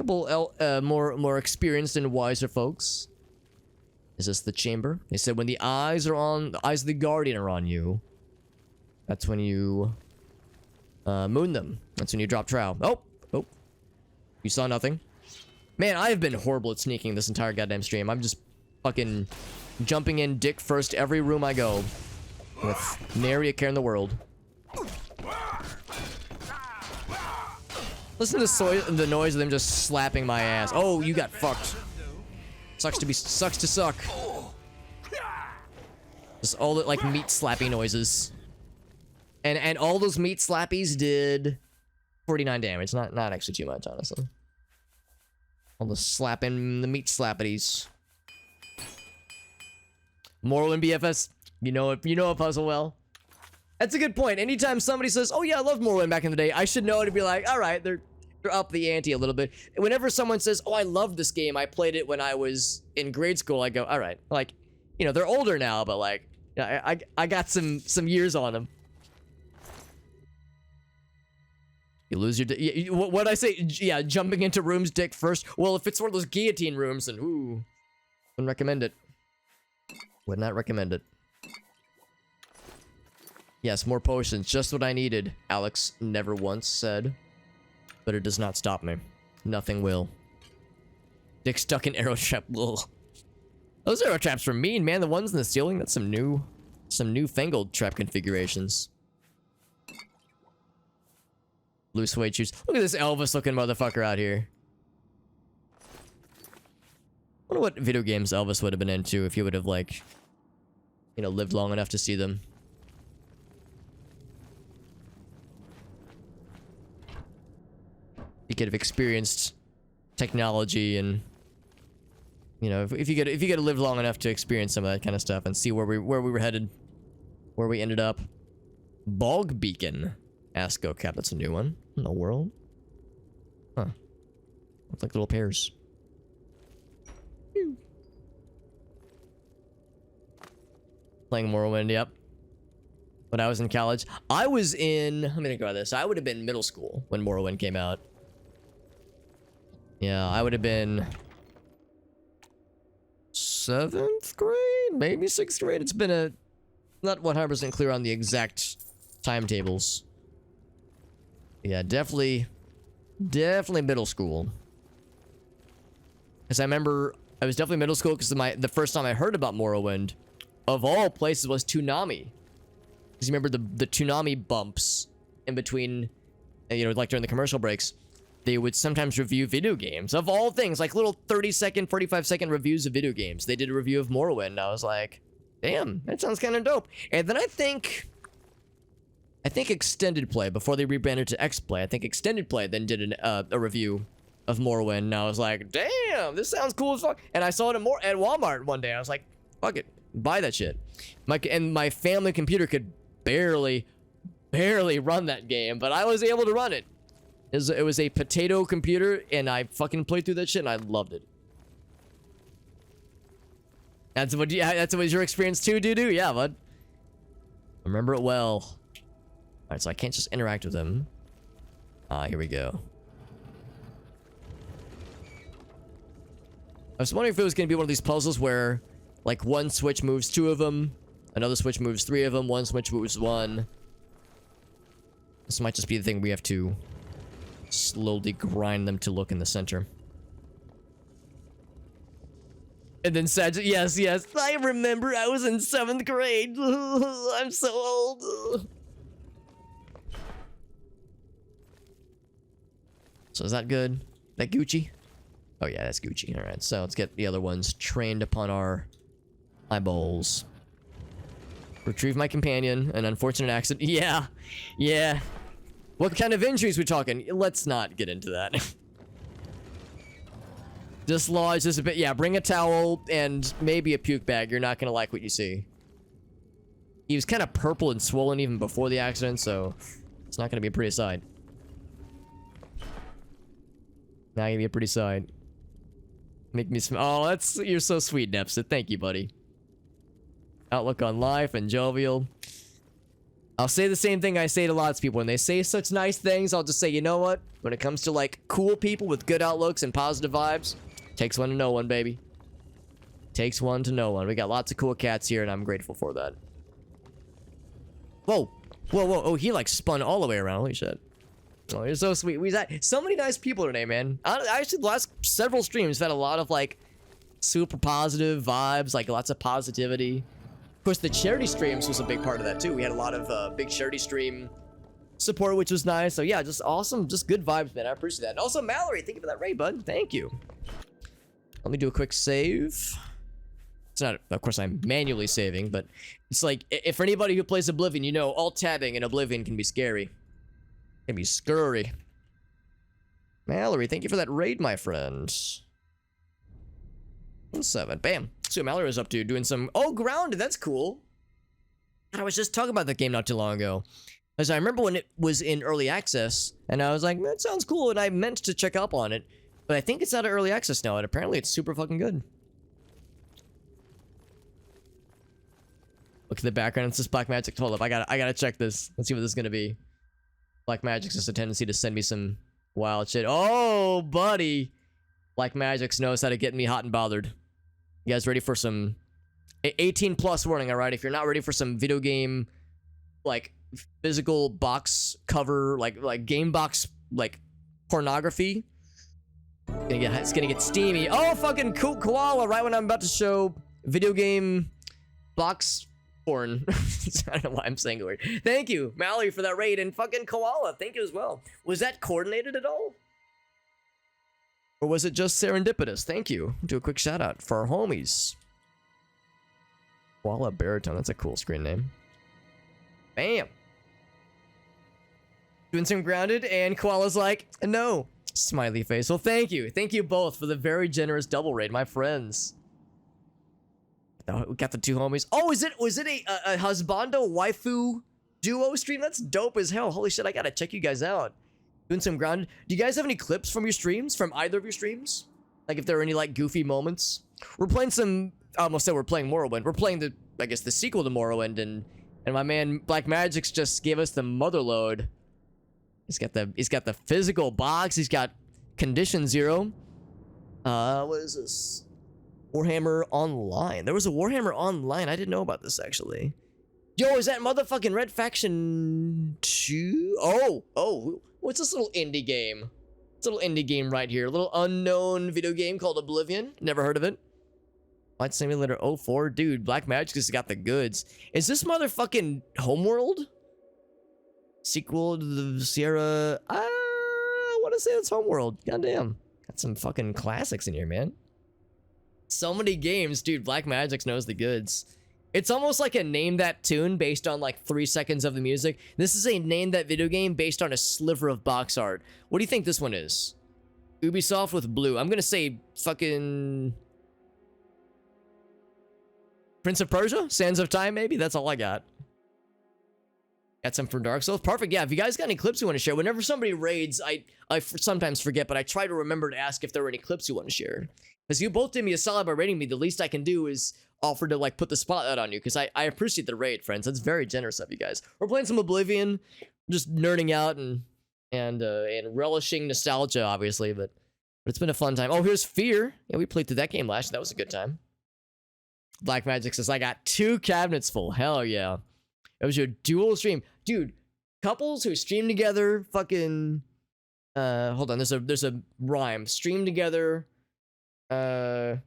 more experienced and wiser folks. Is this the chamber? They said when the eyes of the guardian are on you, that's when you moon them. That's when you drop trowel. Oh, you saw nothing. Man, I have been horrible at sneaking this entire goddamn stream. I'm just fucking jumping in dick first every room I go, with nary a care in the world. Listen to the noise of them just slapping my ass. Oh, you got fucked. Sucks to suck. Just all the like meat slapping noises. And all those meat slappies did 49 damage. Not actually too much, honestly. All the slapping, the meat slappities. Morrowind BFS. You know a puzzle well. That's a good point. Anytime somebody says, oh yeah, I loved Morrowind back in the day, I should know to be like, alright, they're up the ante a little bit. Whenever someone says, oh, I love this game, I played it when I was in grade school, I go, alright. Like, you know, they're older now, but like, I got some years on them. You lose your... What'd I say? Yeah, jumping into rooms dick first. Well, if it's one of those guillotine rooms, then ooh. Wouldn't recommend it. Would not recommend it. Yes, more potions. Just what I needed, Alex never once said. But it does not stop me. Nothing will. Dick stuck in arrow trap. Ugh. Those arrow traps were mean, man. The ones in the ceiling, that's some newfangled trap configurations. Blue suede shoes. Look at this Elvis looking motherfucker out here. I wonder what video games Elvis would have been into if he would have, like, you know, lived long enough to see them. He could have experienced technology and, you know, if you could have lived long enough to experience some of that kind of stuff and see where we were headed, where we ended up. Bog Beacon. Ask Cap, that's a new one in the world. Huh. Look like little pears. Playing Morrowind, yep. When I was in college. I was in... Let me think about this. I would have been middle school when Morrowind came out. Yeah, I would have been... 7th grade? Maybe 6th grade? It's been a... Not 100% clear on the exact timetables. Yeah, definitely Definitely middle school. Because I remember I was definitely middle school because the first time I heard about Morrowind, of all places, was Toonami. Because you remember the Toonami bumps in between, you know, like during the commercial breaks, they would sometimes review video games. Of all things, like little 30-second, 45-second reviews of video games. They did a review of Morrowind, and I was like, damn, that sounds kind of dope. And then I think Extended Play, before they rebranded to X-Play, I think Extended Play then did a review of Morrowind, and I was like, damn, this sounds cool as fuck. And I saw it at Walmart one day. I was like, fuck it, buy that shit. My family computer could barely run that game, but I was able to run it. It was a potato computer, and I fucking played through that shit, and I loved it. That's what your experience too, doo-doo? Yeah, bud. Remember it well. Alright, so I can't just interact with him. Here we go. I was wondering if it was going to be one of these puzzles where, like, one switch moves 2 of them, another switch moves 3 of them, one switch moves 1. This might just be the thing we have to slowly grind them to look in the center. And then Sadge, yes, I remember I was in 7th grade. I'm so old. So is that good? That Gucci? Oh yeah, that's Gucci. Alright, so let's get the other ones trained upon our eyeballs. Retrieve my companion. An unfortunate accident. Yeah. What kind of injuries we talking? Let's not get into that. Dislodge this a bit. Yeah, bring a towel and maybe a puke bag. You're not gonna like what you see. He was kind of purple and swollen even before the accident, so it's not gonna be a pretty sight. Not gonna be a pretty sight. Make me smile. Oh, you're so sweet, Nepsit. Thank you, buddy. Outlook on life and jovial. I'll say the same thing I say to lots of people. When they say such nice things, I'll just say, you know what? When it comes to, like, cool people with good outlooks and positive vibes, takes one to know one, baby. Takes one to know one. We got lots of cool cats here, and I'm grateful for that. Whoa. Oh, he, like, spun all the way around. Holy shit. Oh, you're so sweet. We got so many nice people today, man. Actually, the last several streams have had a lot of, like, super positive vibes, like, lots of positivity. Of course, the charity streams was a big part of that, too. We had a lot of big charity stream support, which was nice. So, yeah, just awesome. Just good vibes, man. I appreciate that. And also, Mallory, thank you for that raid, bud. Thank you. Let me do a quick save. It's not, of course, I'm manually saving, but it's like, if for anybody who plays Oblivion, you know, alt-tabbing in Oblivion can be scary. It can be scurry. Mallory, thank you for that raid, my friend. 7. Bam. See what Mallory was up to, doing some... Oh, Grounded, that's cool. And I was just talking about that game not too long ago. Because I remember when it was in early access, and I was like, that sounds cool, and I meant to check up on it. But I think it's out of early access now, and apparently it's super fucking good. Look at the background, it's just Black Magic. Hold up, I gotta check this. Let's see what this is gonna be. Black Magic's just a tendency to send me some wild shit. Oh, buddy. Black Magic's knows how to get me hot and bothered. You guys ready for some 18 plus warning, alright? If you're not ready for some video game, like, physical box cover, like game box, like, pornography, it's gonna get steamy. Oh, fucking cool koala, right when I'm about to show video game box porn. I don't know why I'm saying the word. Thank you, Mallory, for that raid, and fucking koala, thank you as well. Was that coordinated at all? Or was it just serendipitous? Thank you. Do a quick shout out for our homies. Koala Baritone, that's a cool screen name. Bam. Doing some Grounded, and Koala's like, no. Smiley face. Well, thank you. Thank you both for the very generous double raid, my friends. We got the 2 homies. Oh, was it a husbando waifu duo stream? That's dope as hell. Holy shit, I gotta check you guys out. Doing some Grounded. Do you guys have any clips from your streams? From either of your streams? Like if there are any like goofy moments? We're playing some... I almost said we're playing Morrowind. We're playing the, I guess, the sequel to Morrowind, and my man Black Magic's just gave us the motherload. He's got the physical box. He's got Condition 0. What is this? Warhammer Online. There was a Warhammer Online. I didn't know about this, actually. Yo, is that motherfucking Red Faction 2? Oh, what's this little indie game? It's a little indie game right here. A little unknown video game called Oblivion. Never heard of it. Flight Simulator 04. Dude, Black Magic has got the goods. Is this motherfucking Homeworld? Sequel to the Sierra... I want to say it's Homeworld. Goddamn. Got some fucking classics in here, man. So many games. Dude, Black Magic knows the goods. It's almost like a name that tune based on like 3 seconds of the music. This is a name that video game based on a sliver of box art. What do you think this one is? Ubisoft with blue. I'm gonna say fucking... Prince of Persia? Sands of Time, maybe? That's all I got. Got some from Dark Souls. Perfect. Yeah, if you guys got any clips you want to share, whenever somebody raids, I sometimes forget, but I try to remember to ask if there were any clips you want to share. Because you both did me a solid by raiding me. The least I can do is offer to, like, put the spotlight on you, because I appreciate the raid, friends. That's very generous of you guys. We're playing some Oblivion, just nerding out and relishing nostalgia, obviously, but it's been a fun time. Oh, here's Fear. Yeah, we played through that game last year. That was a good time. Black Magic says, I got 2 cabinets full. Hell yeah. It was your dual stream. Dude, couples who stream together, fucking... hold on, there's a rhyme. Stream together, meme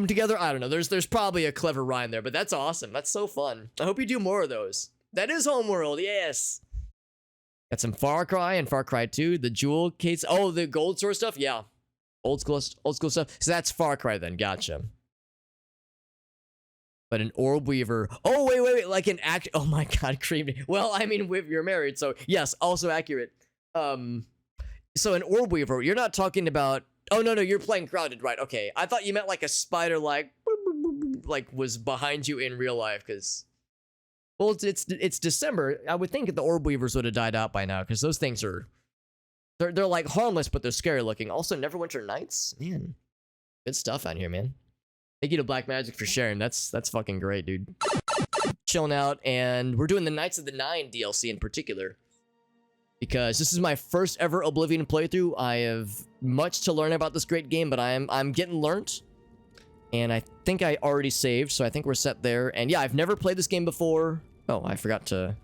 together? I don't know. There's probably a clever rhyme there, but that's awesome. That's so fun. I hope you do more of those. That is Homeworld, yes! Got some Far Cry and Far Cry 2. The jewel case. Oh, the gold sword stuff? Yeah. Old school stuff. So that's Far Cry then. Gotcha. But an orb weaver. Oh, wait. Like an act. Oh my god, creamed. Well, I mean, you're married, so yes, also accurate. So an orb weaver, you're not talking about... Oh, no, you're playing Grounded, right? Okay. I thought you meant like a spider, like was behind you in real life, because... Well, it's December. I would think the orb weavers would have died out by now, because those things are... They're like harmless, but they're scary looking. Also, Neverwinter Nights? Man. Good stuff out here, man. Thank you to Black Magic for sharing. That's fucking great, dude. Chilling out, and we're doing the Knights of the Nine DLC in particular, because this is my first ever Oblivion playthrough. I have much to learn about this great game, but I'm getting learnt, and I think I already saved, so I think we're set there. And yeah, I've never played this game before. Oh, I forgot to...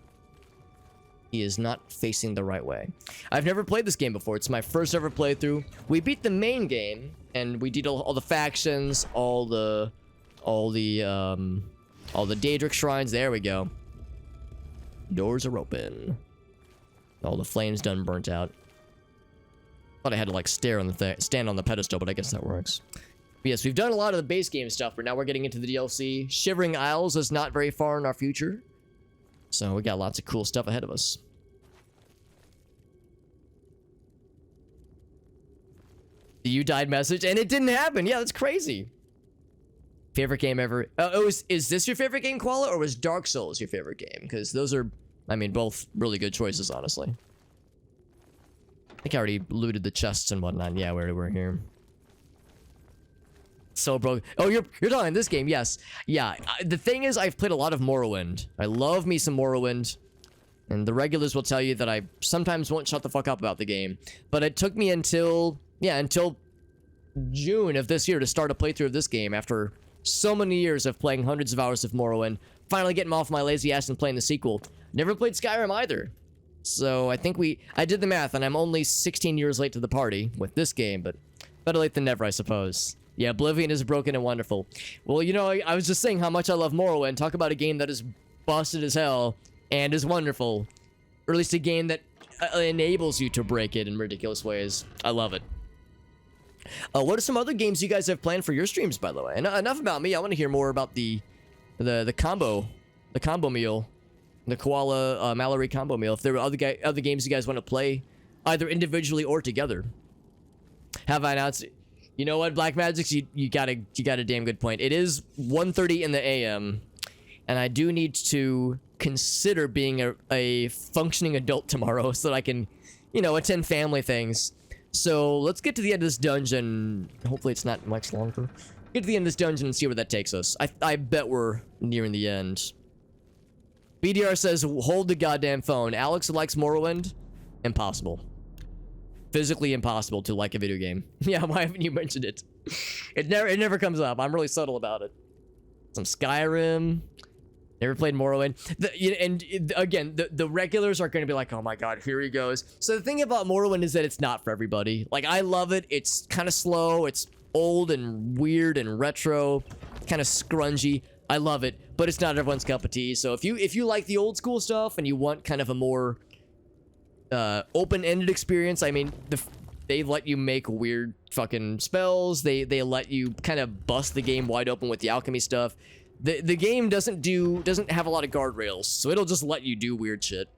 He is not facing the right way. I've never played this game before. It's my first ever playthrough. We beat the main game, and we did all the factions, all the Daedric shrines. There we go. Doors are open. All the flames done burnt out. Thought I had to like stand on the pedestal, but I guess that works. But yes, we've done a lot of the base game stuff, but now we're getting into the DLC. Shivering Isles is not very far in our future, so we got lots of cool stuff ahead of us. The You Died message, and it didn't happen. Yeah, that's crazy. Favorite game ever? Is this your favorite game, Koala, or was Dark Souls your favorite game? Because those are, I mean, both really good choices, honestly. I think I already looted the chests and whatnot. Yeah, we're here. So broke. Oh, you're talking this game? Yes. Yeah. The thing is, I've played a lot of Morrowind. I love me some Morrowind, and the regulars will tell you that I sometimes won't shut the fuck up about the game. But it took me until June of this year to start a playthrough of this game after so many years of playing hundreds of hours of Morrowind. Finally getting off my lazy ass and playing the sequel. Never played Skyrim either. So I think I did the math, and I'm only 16 years late to the party with this game, but better late than never, I suppose. Yeah, Oblivion is broken and wonderful. Well, you know, I was just saying how much I love Morrowind. Talk about a game that is busted as hell and is wonderful. Or at least a game that enables you to break it in ridiculous ways. I love it. What are some other games you guys have planned for your streams, by the way? Enough about me. I want to hear more about the combo meal, the Koala Mallory combo meal. If there are other games you guys want to play, either individually or together. Have I announced? You know what, Black Magic, you got a damn good point. It is 1:30 in the AM, and I do need to consider being a functioning adult tomorrow so that I can, you know, attend family things. So let's get to the end of this dungeon. Hopefully it's not much longer. Get to the end of this dungeon and see where that takes us. I bet we're nearing the end. BDR says, hold the goddamn phone. Alex likes Morrowind. Impossible. Physically impossible to like a video game. Yeah, why haven't you mentioned it? It never comes up. I'm really subtle about it. Some Skyrim. Never played Morrowind. Again, the regulars are going to be like, oh my god, here he goes. So the thing about Morrowind is that it's not for everybody. Like, I love it. It's kind of slow. It's old and weird and retro, kind of scrungy. I love it, but it's not everyone's cup of tea. So if you like the old school stuff and you want kind of a more open-ended experience, I mean, they let you make weird fucking spells. They let you kind of bust the game wide open with the alchemy stuff. The game doesn't have a lot of guardrails, so it'll just let you do weird shit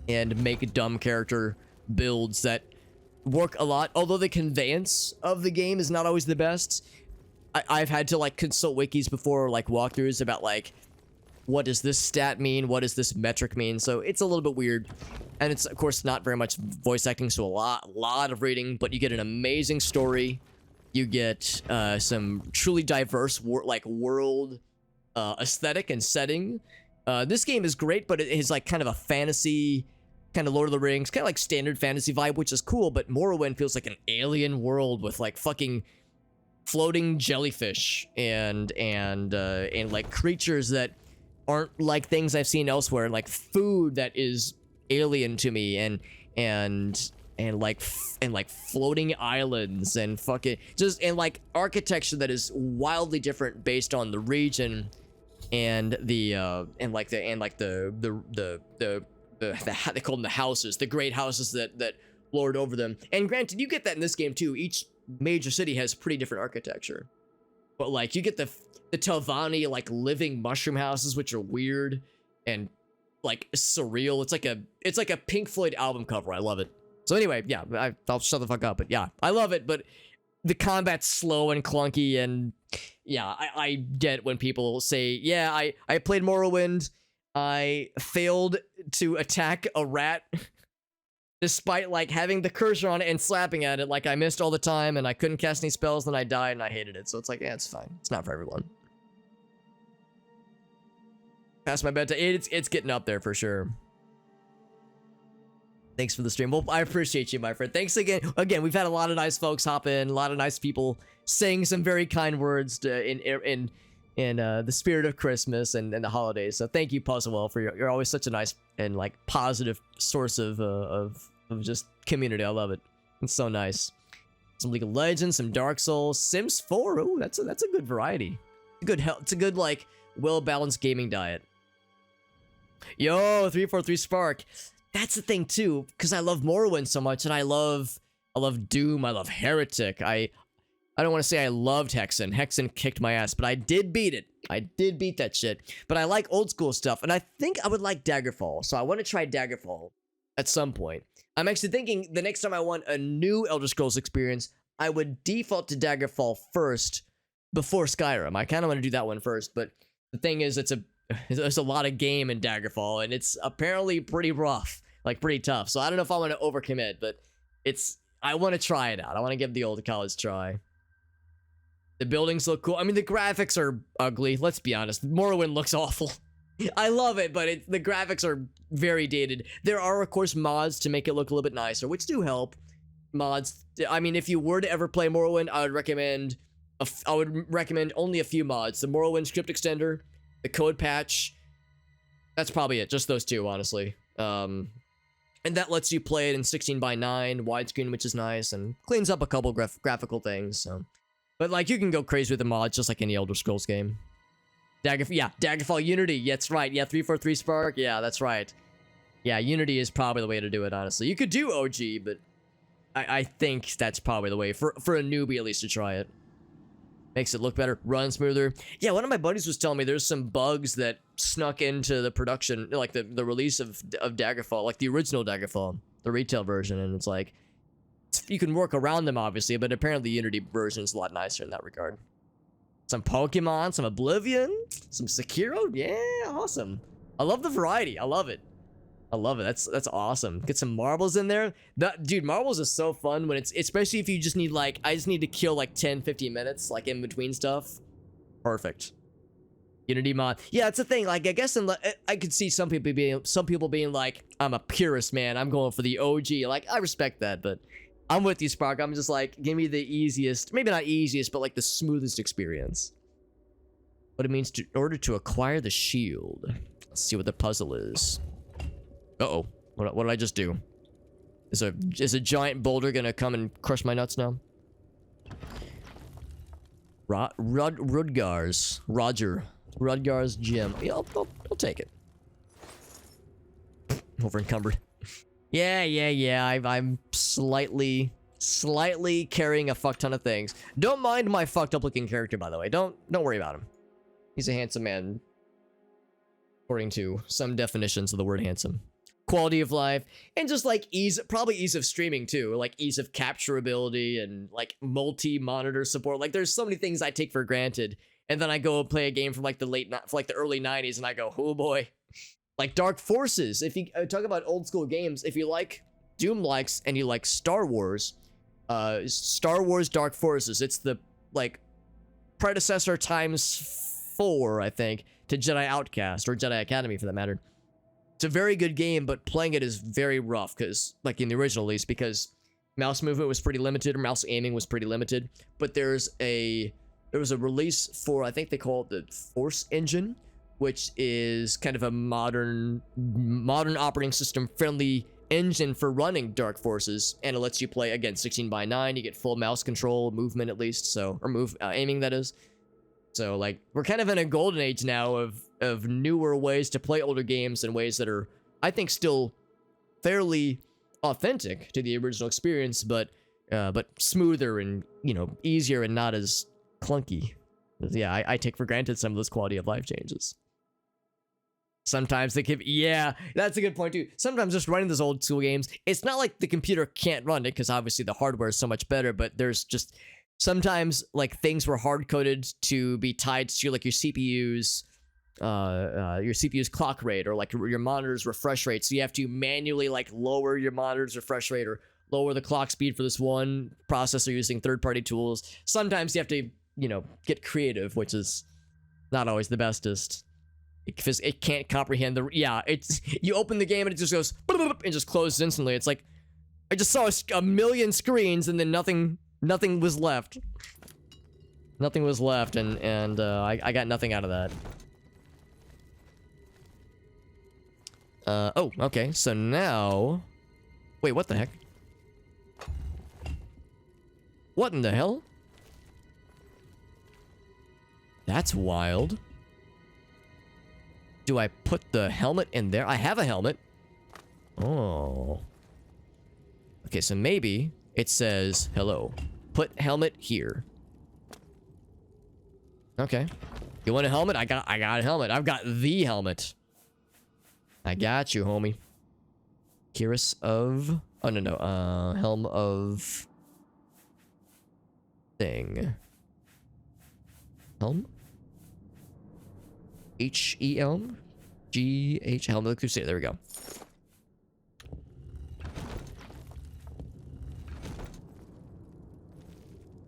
and make dumb character builds that work a lot. Although the conveyance of the game is not always the best. I've had to like consult wikis before, like walkthroughs about like, what does this stat mean? What does this metric mean? So it's a little bit weird. And it's, of course, not very much voice acting, so a lot of reading, but you get an amazing story. You get some truly diverse world aesthetic and setting. This game is great, but it is like kind of a fantasy, kind of Lord of the Rings, kind of like standard fantasy vibe, which is cool, but Morrowind feels like an alien world with like fucking floating jellyfish and like creatures that aren't like things I've seen elsewhere, and like food that is alien to me, and like floating islands and fucking just, and like architecture that is wildly different based on the region and the they call them the houses, the great houses that lord over them. And granted, you get that in this game too. Each major city has pretty different architecture, but like you get the Telvanni like living mushroom houses, which are weird and like surreal. It's like a Pink Floyd album cover. I love it. So anyway, yeah, I'll shut the fuck up. But yeah, I love it. But the combat's slow and clunky, and yeah, I get when people say, yeah, I played Morrowind. I failed to attack a rat despite like having the cursor on it and slapping at it. Like I missed all the time and I couldn't cast any spells, then I died and I hated it. So it's like, yeah, it's fine. It's not for everyone. Past my bedtime. It's getting up there for sure. Thanks for the stream. Well, I appreciate you, my friend. Thanks again. Again, we've had a lot of nice folks hop in, a lot of nice people saying some very kind words in the spirit of Christmas and the holidays. So thank you, Puzzlewell, for you're always such a nice and like positive source of just community. I love it. It's so nice. Some League of Legends, some Dark Souls, Sims 4. Ooh, that's a good variety. It's a good like well-balanced gaming diet. Yo, 343 Spark. That's the thing too, because I love Morrowind so much, and I love Doom, I love Heretic. I don't want to say I loved Hexen. Hexen kicked my ass, but I did beat it. I did beat that shit. But I like old school stuff, and I think I would like Daggerfall, so I want to try Daggerfall at some point. I'm actually thinking the next time I want a new Elder Scrolls experience, I would default to Daggerfall first before Skyrim. I kind of want to do that one first, but the thing is, there's a lot of game in Daggerfall, and it's apparently pretty rough, like pretty tough. So I don't know if I want to overcommit, but I want to try it out. I want to give the old college try. The buildings look cool. I mean, the graphics are ugly. Let's be honest. Morrowind looks awful. I love it, but the graphics are very dated. There are, of course, mods to make it look a little bit nicer, which do help. Mods. I mean, if you were to ever play Morrowind, I would recommend only a few mods. The Morrowind script extender, the code patch. That's probably it. Just those two, honestly. And that lets you play it in 16:9 widescreen, which is nice, and cleans up a couple graphical things. So, but like you can go crazy with the mods, just like any Elder Scrolls game. Daggerfall Unity. Yeah, that's right. Yeah, 343 Spark. Yeah, that's right. Yeah, Unity is probably the way to do it. Honestly, you could do OG, but I think that's probably the way for a newbie at least to try it. Makes it look better, run smoother. Yeah, one of my buddies was telling me there's some bugs that snuck into the production, like the release of Daggerfall, like the original Daggerfall, the retail version, and it's like, you can work around them, obviously, but apparently the Unity version is a lot nicer in that regard. Some Pokemon, some Oblivion, some Sekiro, yeah, awesome. I love the variety, I love it. I love it. That's awesome. Get some marbles in there. Dude, marbles is so fun when especially if you just need like, I just need to kill like 10-15 minutes like in between stuff. Perfect. Unity mod. Yeah, it's a thing. Like I guess I could see some people being like, I'm a purist, man. I'm going for the OG. Like I respect that, but I'm with you, Spark. I'm just like, give me the easiest, maybe not easiest, but like the smoothest experience. what it means in order to acquire the shield. Let's see what the puzzle is. Uh-oh. What did I just do? Is a giant boulder gonna come and crush my nuts now? Rudgar's gem. Yeah, I'll take it. Over encumbered. Yeah. I'm slightly carrying a fuck ton of things. Don't mind my fucked up looking character, by the way. Don't worry about him. He's a handsome man, according to some definitions of the word handsome. Quality of life, and just like probably ease of streaming too, like ease of capturability and like multi-monitor support. Like there's so many things I take for granted, and then I go play a game from like the early 90s and I go, oh boy. Like Dark Forces. If you talk about old school games, if you like Doom likes and you like Star Wars Dark Forces, it's the like predecessor times 4, I think, to Jedi Outcast or Jedi Academy for that matter. It's a very good game, but playing it is very rough because, like in the original at least, because mouse movement was pretty limited or mouse aiming was pretty limited. But there was a release for, I think they call it the Force Engine, which is kind of a modern operating system friendly engine for running Dark Forces, and it lets you play again 16:9. You get full mouse control, movement at least, aiming that is. So like we're kind of in a golden age now of newer ways to play older games in ways that are, I think, still fairly authentic to the original experience, but smoother and, you know, easier and not as clunky. Yeah, I take for granted some of those quality of life changes. Sometimes they give, yeah, that's a good point too. Sometimes just running those old school games, it's not like the computer can't run it because obviously the hardware is so much better, but there's just sometimes like things were hard coded to be tied to like your CPU's clock rate or like your monitor's refresh rate. So you have to manually like lower your monitor's refresh rate or lower the clock speed for this one processor using third-party tools. Sometimes you have to, you know, get creative, which is not always the bestest. Because it can't comprehend it's, you open the game and it just goes, and just closes instantly. It's like, I just saw a million screens and then nothing was left. Nothing was left, and I got nothing out of that. Oh, okay, so now... Wait, what the heck? What in the hell? That's wild. Do I put the helmet in there? I have a helmet. Oh. Okay, so maybe it says, hello. Put helmet here. Okay. You want a helmet? I got a helmet. I've got the helmet. I got you, homie. Cuirass of... Oh, no. Helm of... Thing. Helm? H-E-L-M? G-H... Helm of the Crusader. There we go.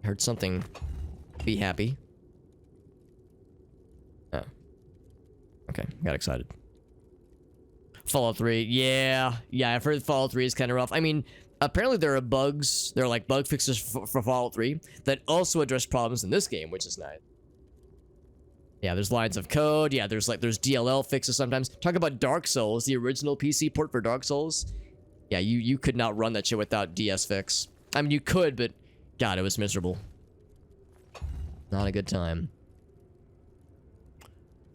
Heard something. Be happy. Oh. Okay, got excited. Fallout 3. Yeah, I've heard Fallout 3 is kind of rough. I mean, apparently there are bugs. There are like bug fixes for Fallout 3 that also address problems in this game, which is nice. Yeah, there's lines of code. Yeah, there's DLL fixes sometimes. Talk about Dark Souls, the original PC port for Dark Souls. Yeah, you could not run that shit without DS fix. I mean, you could, but God, it was miserable. Not a good time.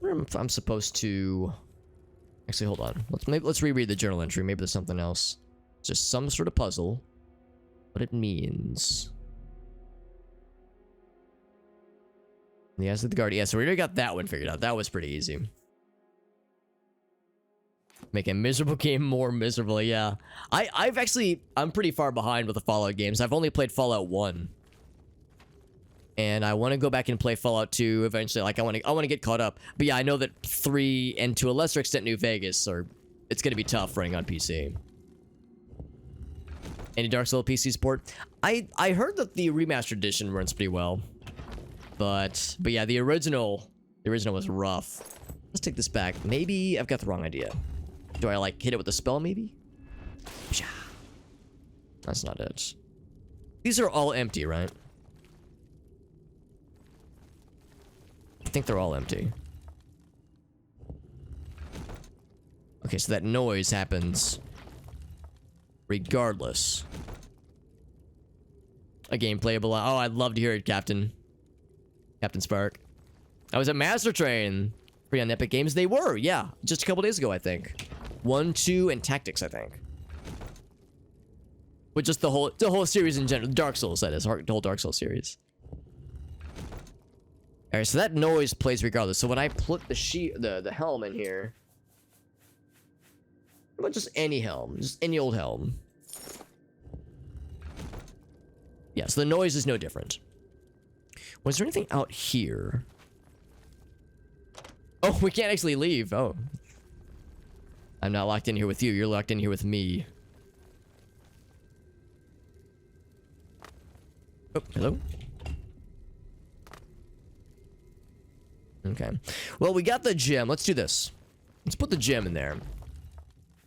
I'm supposed to... Actually, hold on. Let's reread the journal entry. Maybe there's something else. It's just some sort of puzzle. What it means. The Eyes of the Guardian. Yeah, so we already got that one figured out. That was pretty easy. Make a miserable game more miserable, yeah. I'm pretty far behind with the Fallout games. I've only played Fallout 1. And I want to go back and play Fallout 2 eventually. Like, I want to get caught up. But yeah, I know that 3, and to a lesser extent New Vegas, it's going to be tough running on PC. Any Dark Souls PC support? I heard that the remastered edition runs pretty well. But yeah, the original was rough. Let's take this back. Maybe I've got the wrong idea. Do I like hit it with a spell maybe? That's not it. These are all empty, right? think they're all empty. Okay, so that noise happens regardless. A game playable. Oh, I'd love to hear it, Captain Spark. I was at Master Train. Free on Epic Games. They were, yeah. Just a couple days ago, I think. 1, 2, and Tactics, I think. But just the whole series in general. Dark Souls, that is. The whole Dark Souls series. Alright, so that noise plays regardless. So when I put the helm in here. What about just any helm? Just any old helm. Yeah, so the noise is no different. Was there anything out here? Oh, we can't actually leave. Oh. I'm not locked in here with you. You're locked in here with me. Oh, hello? Okay. Well, we got the gem. Let's do this. Let's put the gem in there.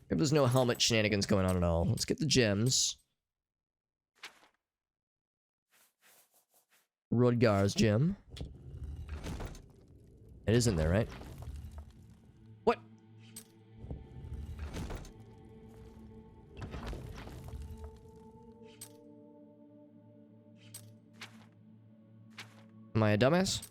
Maybe there's no helmet shenanigans going on at all. Let's get the gems. Rodgar's gem. It is in there, right? What? Am I a dumbass?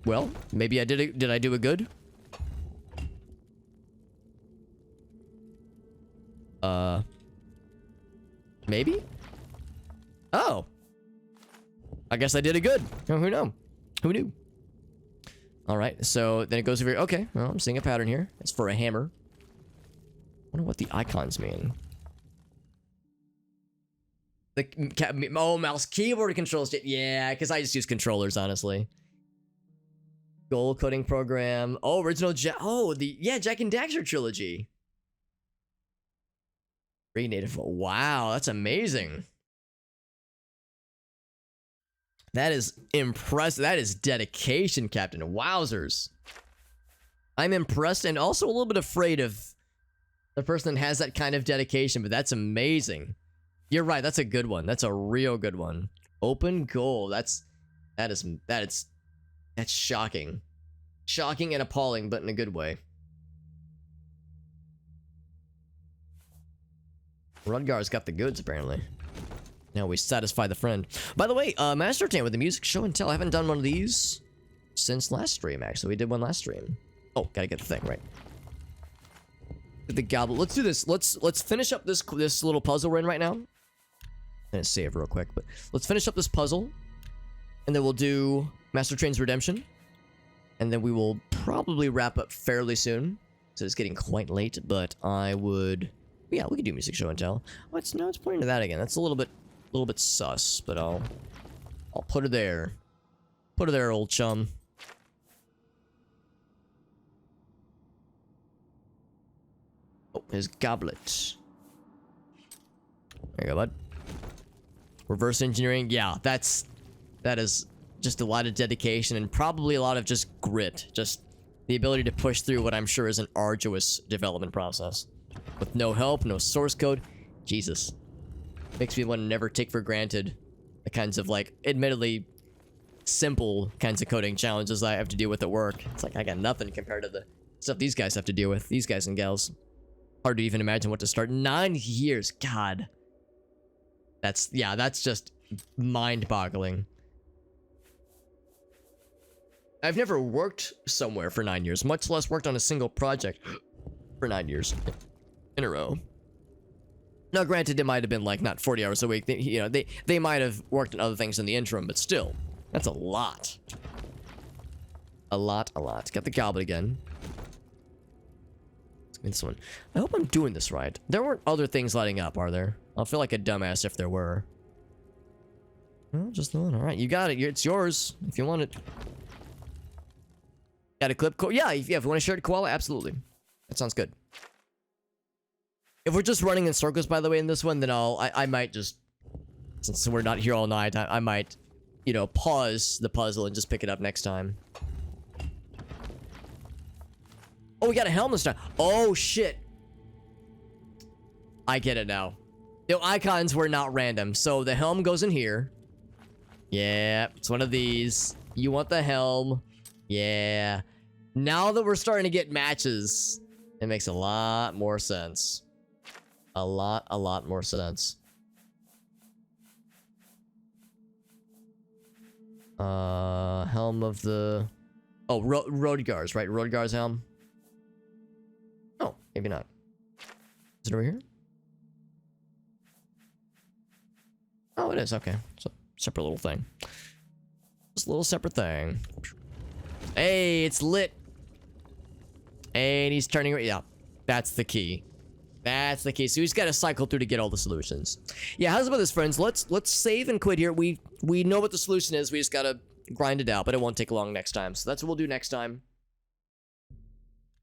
Well, maybe I did it. Did I do it good? Maybe? Oh. I guess I did it good. Oh, who knew? Who knew? Alright, so then it goes over here. Okay, well, I'm seeing a pattern here. It's for a hammer. I wonder what the icons mean. Mouse keyboard controls. Yeah, because I just use controllers, honestly. Goal coding program. Oh, original Jack and Daxter trilogy. Native. Wow, that's amazing. That is impressive. That is dedication, Captain. Wowzers. I'm impressed and also a little bit afraid of the person that has that kind of dedication, but that's amazing. You're right, that's a good one. That's a real good one. Open goal. That's shocking. Shocking and appalling, but in a good way. Rudgar's got the goods, apparently. Now we satisfy the friend. By the way, Master Train with the music show and tell. I haven't done one of these since last stream, actually. We did one last stream. Oh, gotta get the thing, right. The goblet. Let's do this. Let's finish up this little puzzle we're in right now. I'm gonna save real quick, but let's finish up this puzzle. And then we'll do Master Train's Redemption. And then we will probably wrap up fairly soon. So it's getting quite late, but I would... Yeah, we could do music show and tell. Oh, it's pointing to that again. That's a little bit sus, but I'll put it there. Put it there, old chum. Oh, his goblet. There you go, bud. Reverse engineering. Yeah, that is just a lot of dedication and probably a lot of just grit. Just the ability to push through what I'm sure is an arduous development process. With no help, no source code. Jesus. Makes me want to never take for granted the kinds of, like, admittedly simple kinds of coding challenges I have to deal with at work. It's like I got nothing compared to the stuff these guys have to deal with. These guys and gals. Hard to even imagine what to start. 9 years. God. That's just mind-boggling. I've never worked somewhere for 9 years, much less worked on a single project for 9 years in a row. Now, granted, it might have been like not 40 hours a week. They might have worked on other things in the interim, but still, that's a lot. A lot. Got the goblet again. Let's get this one. I hope I'm doing this right. There weren't other things lighting up, are there? I'll feel like a dumbass if there were. No, just the one. All right, you got it. It's yours if you want it. Got a clip? Yeah, if you want to share it, Koala, absolutely. That sounds good. If we're just running in circles, by the way, in this one, then I might just, since we're not here all night, I might, pause the puzzle and just pick it up next time. Oh, we got a helm this time. Oh, shit. I get it now. The icons were not random. So the helm goes in here. Yeah, it's one of these. You want the helm. Yeah. Now that we're starting to get matches, it makes a lot more sense. A lot more sense. Helm of the... Oh, Rodgar's, right? Rodgar's helm. Oh, maybe not. Is it over here? Oh, it is. Okay. It's a separate little thing. Just a little separate thing. Hey, it's lit. And he's turning... Yeah, that's the key. That's the key. So he's got to cycle through to get all the solutions. Yeah, how's about this, friends? Let's save and quit here. We know what the solution is. We just got to grind it out, but it won't take long next time. So that's what we'll do next time.